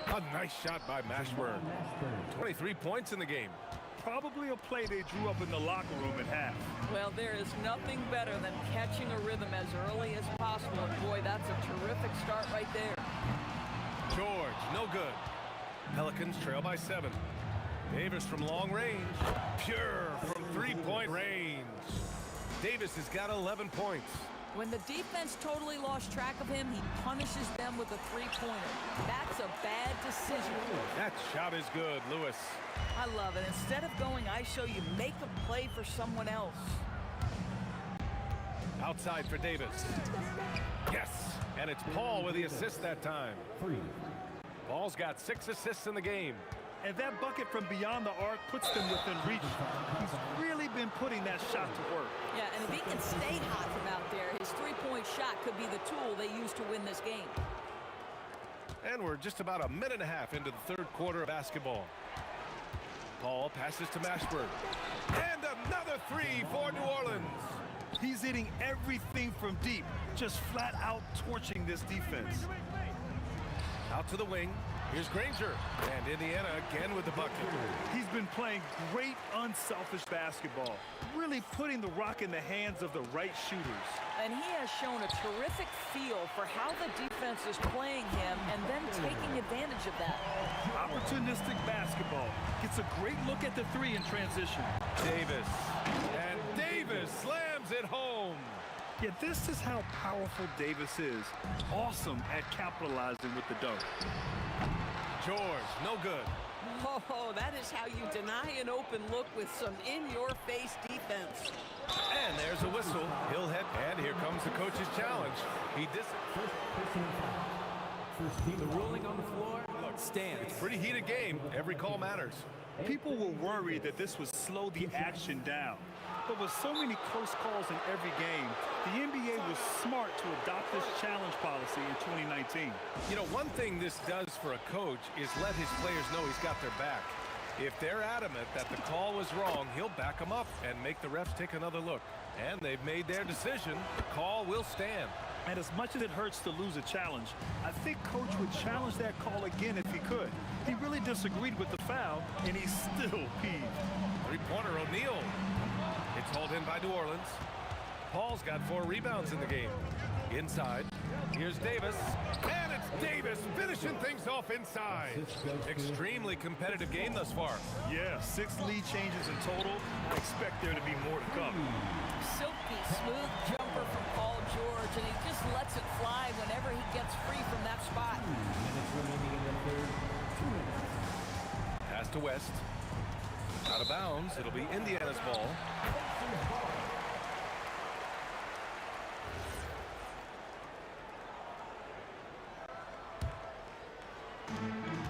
A nice shot by Mashburn. 23 points in the game. Probably a play they drew up in the locker room at half. Well, there is nothing better than catching a rhythm as early as possible. And boy, that's a terrific start right there. George, no good. Pelicans trail by 7. Davis from long range. Pure from 3-point range. Davis has got 11 points. When the defense totally lost track of him, he punishes them with a three-pointer. That's a bad decision. That shot is good, Lewis. I love it. Instead of going ISO, you make a play for someone else. Outside for Davis. Yes, and it's Paul with the assist that time. Paul's got 6 assists in the game. And that bucket from beyond the arc puts them within reach. He's really been putting that shot to work. Yeah, and if he can stay hot from out there, his three-point shot could be the tool they use to win this game. And we're just about a minute and a half into the third quarter of basketball. Paul passes to Mashburn. And another 3 for New Orleans. He's hitting everything from deep, just flat out torching this defense. Out to the wing. Here's Granger. And Indiana again with the bucket. He's been playing great, unselfish basketball, really putting the rock in the hands of the right shooters. And he has shown a terrific feel for how the defense is playing him and then taking advantage of that. Opportunistic basketball. Gets a great look at the 3 in transition. Davis. And Davis slams it home. Yeah, this is how powerful Davis is. Awesome at capitalizing with the dunk. George, no good. Oh, that is how you deny an open look with some in-your-face defense. And there's a whistle. He'll head, and here comes the coach's challenge. The ruling on the floor stands. It's a pretty heated game. Every call matters. People were worried that this would slow the action down. But with so many close calls in every game, the NBA was smart to adopt this challenge policy in 2019. You know, one thing this does for a coach is let his players know he's got their back. If they're adamant that the call was wrong, he'll back them up and make the refs take another look. And they've made their decision. The call will stand. And as much as it hurts to lose a challenge, I think Coach would challenge that call again if he could. He really disagreed with the foul, and he's still peeved. Three-pointer O'Neal. It's hauled in by New Orleans. Paul's got 4 rebounds in the game. Inside, here's Davis. And it's Davis finishing things off inside. Extremely competitive game thus far. Yeah, 6 lead changes in total. I expect there to be more to come. Silky smooth jumper from Paul George, and he just lets it fly whenever he gets free from that spot. Pass to West. Out of bounds. It'll be Indiana's ball.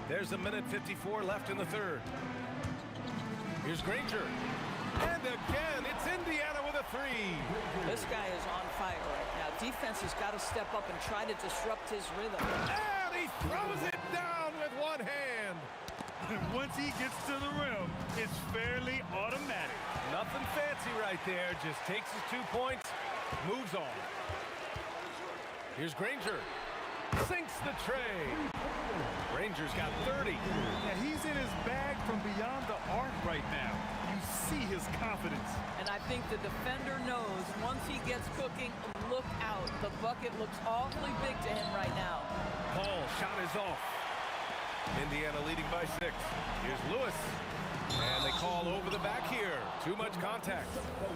There's a minute 54 left in the third. Here's Granger. And again, it's Indiana with a 3. This guy is on fire right now. Defense has got to step up and try to disrupt his rhythm. And he throws it down with one hand. And once he gets to the rim, it's fairly automatic. Nothing fancy right there. Just takes his 2 points, moves on. Here's Granger. Sinks the tray. Granger's got 30. Yeah, he's in his bag from beyond the arc right now. You see his confidence. And I think the defender knows once he gets cooking, look out. The bucket looks awfully big to him right now. Paul, shot is off. Indiana leading by 6. Here's Lewis. And they call over the back here. Too much contact.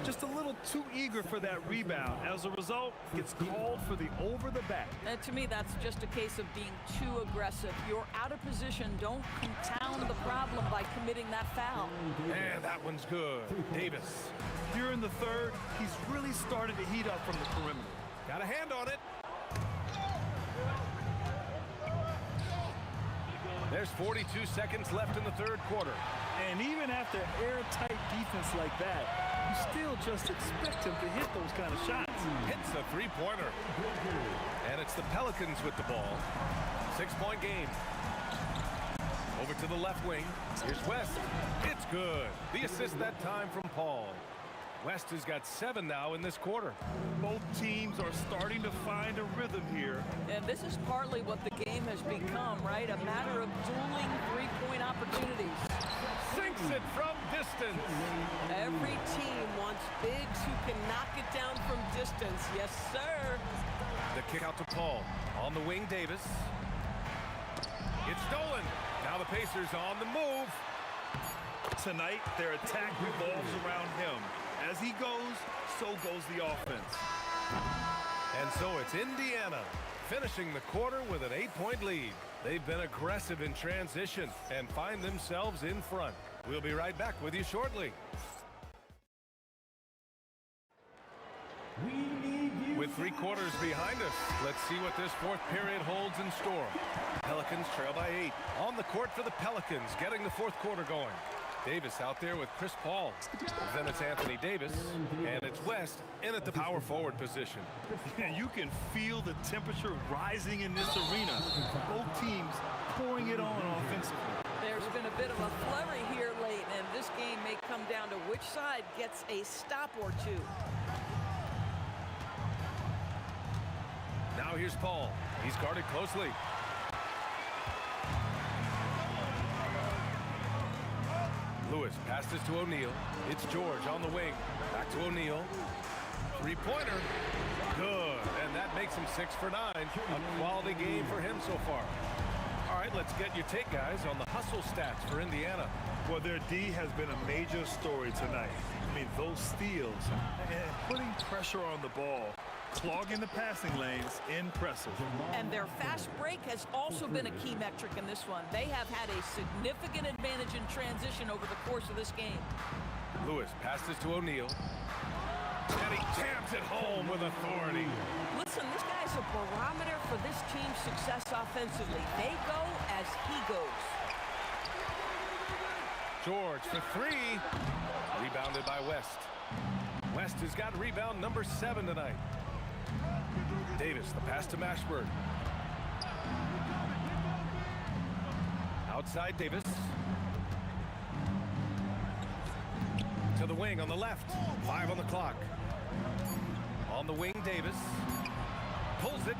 Just a little too eager for that rebound. As a result, gets called for the over the back. And to me, that's just a case of being too aggressive. You're out of position. Don't compound the problem by committing that foul. And that one's good. Davis. Here in the third, he's really started to heat up from the perimeter. Got a hand on it. There's 42 seconds left in the third quarter. And even after airtight defense like that, you still just expect him to hit those kind of shots. Hits a three-pointer. And it's the Pelicans with the ball. 6-point game. Over to the left wing. Here's West. It's good. The assist that time from Paul. West has got 7 now in this quarter. Both teams are starting to find a rhythm here. And this is partly what the game has become, right? A matter of dueling three-point opportunities. Sinks it from distance. Every team wants bigs who can knock it down from distance. Yes, sir. The kick out to Paul. On the wing, Davis. It's stolen. Now the Pacers on the move. Tonight, their attack revolves around him. As he goes, so goes the offense. And so it's Indiana finishing the quarter with an 8-point lead. They've been aggressive in transition and find themselves in front. We'll be right back with you shortly. With 3 quarters behind us, let's see what this fourth period holds in store. Pelicans trail by 8. On the court for the Pelicans, getting the fourth quarter going. Davis out there with Chris Paul. Then it's Anthony Davis, and it's West in at the power forward position. And you can feel the temperature rising in this arena. Both teams pouring it on offensively. There's been a bit of a flurry here late, and this game may come down to which side gets a stop or two. Now here's Paul. He's guarded closely. Lewis passes to O'Neal. It's George on the wing. Back to O'Neal. Three-pointer. Good. And that makes him 6 for 9. A quality game for him so far. All right, let's get your take, guys, on the hustle stats for Indiana. Well, their D has been a major story tonight. I mean, those steals and putting pressure on the ball, clogging the passing lanes, impressive. And their fast break has also been a key metric in this one. They have had a significant advantage in transition over the course of this game. Lewis passes to O'Neal. And he jams it home with authority. Listen, this guy's a barometer for this team's success offensively. They go as he goes. George for 3. Rebounded by West. West has got rebound number 7 tonight. Davis, the pass to Mashburn. Outside Davis. To the wing on the left. 5 on the clock. On the wing, Davis. Pulls it.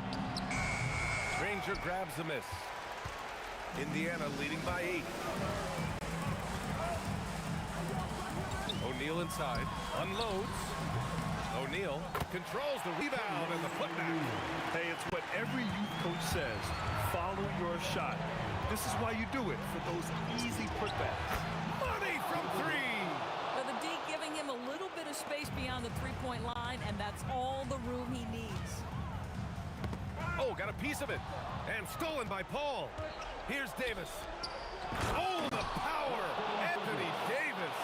Granger grabs the miss. Indiana leading by 8. O'Neal inside. Unloads. O'Neal controls the rebound and the putback. Hey, it's what every youth coach says. Follow your shot. This is why you do it, for those easy putbacks. Money from 3. Now the D giving him a little bit of space beyond the three-point line, and that's all the room he needs. Oh, got a piece of it. And stolen by Paul. Here's Davis. Oh, the power. Anthony Davis.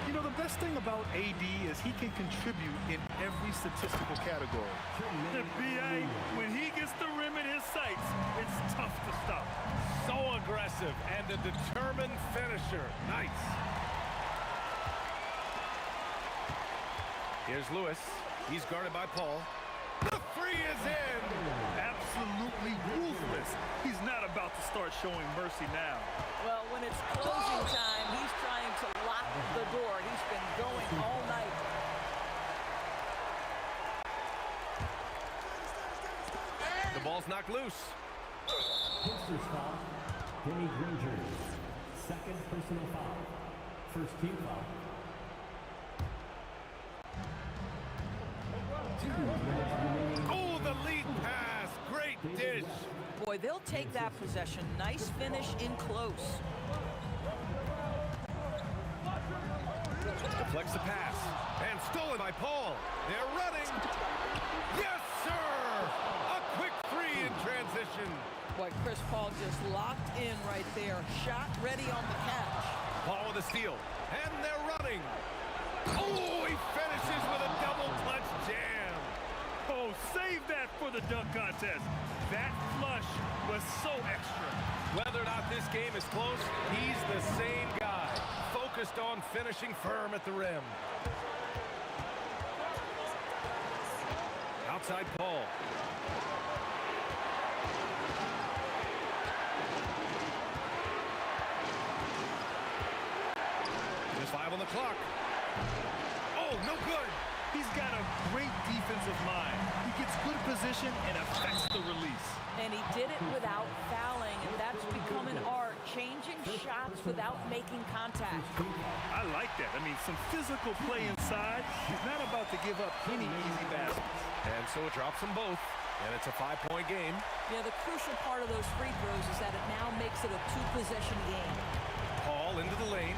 You know, the best thing about AD is he can contribute in every statistical category. The BA, when he gets the rim in his sights, it's tough to stop. So aggressive and a determined finisher. Nice. Here's Lewis. He's guarded by Paul. The 3 is in. Absolutely ruthless. He's not about to start showing mercy now. Well, when it's closing time, he's trying to locked the door. He's been going all night. The ball's knocked loose. First foul, Danny Granger. Second personal foul. First team foul. 2 minutes remaining. Oh, the lead pass. Great dish. Boy, they'll take that possession. Nice finish in close. Deflects the pass. And stolen by Paul. They're running. Yes, sir! A quick three in transition. Boy, Chris Paul just locked in right there. Shot ready on the catch. Paul with a steal. And they're running. Oh, he finishes with a double clutch jam. Oh, save that for the dunk contest. That flush was so extra. Whether or not this game is close, he's the same guy. Focused on finishing firm at the rim. Outside Paul. Just 5 on the clock. Oh, no good. He's got a great defensive mind. He gets good position and affects the release. And he did it without fouling, and that's become an art, changing shots without making contact. I like that. I mean, some physical play inside. He's not about to give up any easy baskets. And so it drops them both, and it's a 5-point game. Yeah, the crucial part of those free throws is that it now makes it a 2-possession game. Paul into the lane.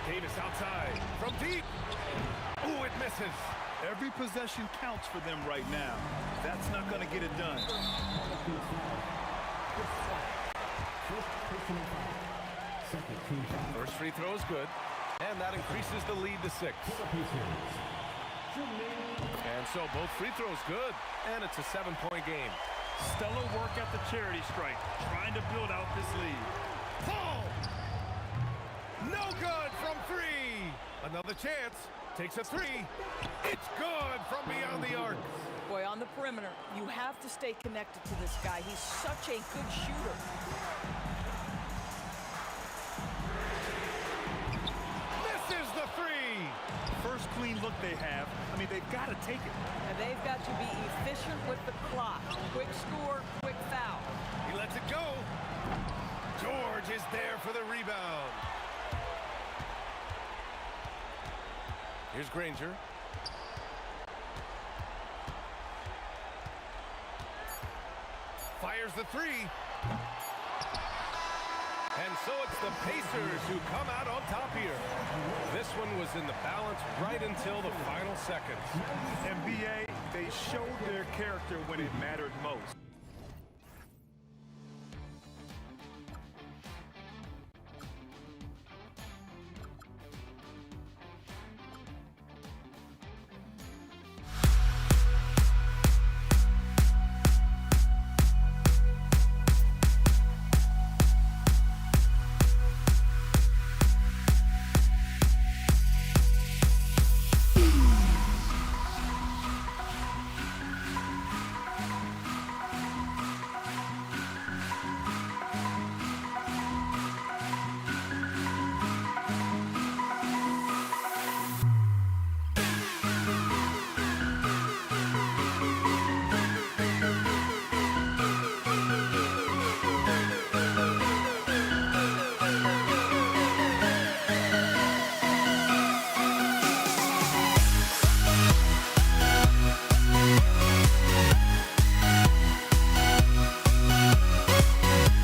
Davis outside from deep. Ooh, it misses. Every possession counts for them right now. That's not going to get it done. First free throw is good, and that increases the lead to 6. And so both free throws good, and it's a 7-point game. Stellar work at the charity stripe, trying to build out this lead. Paul! No good from 3. Another chance. Takes a 3. It's good from beyond the arc. Boy, on the perimeter, you have to stay connected to this guy. He's such a good shooter. Misses the 3. First clean look they have. I mean, they've got to take it. And they've got to be efficient with the clock. Quick score, quick foul. He lets it go. George is there for the rebound. Here's Granger. Fires the 3. And so it's the Pacers who come out on top here. This one was in the balance right until the final seconds. NBA, they showed their character when it mattered most.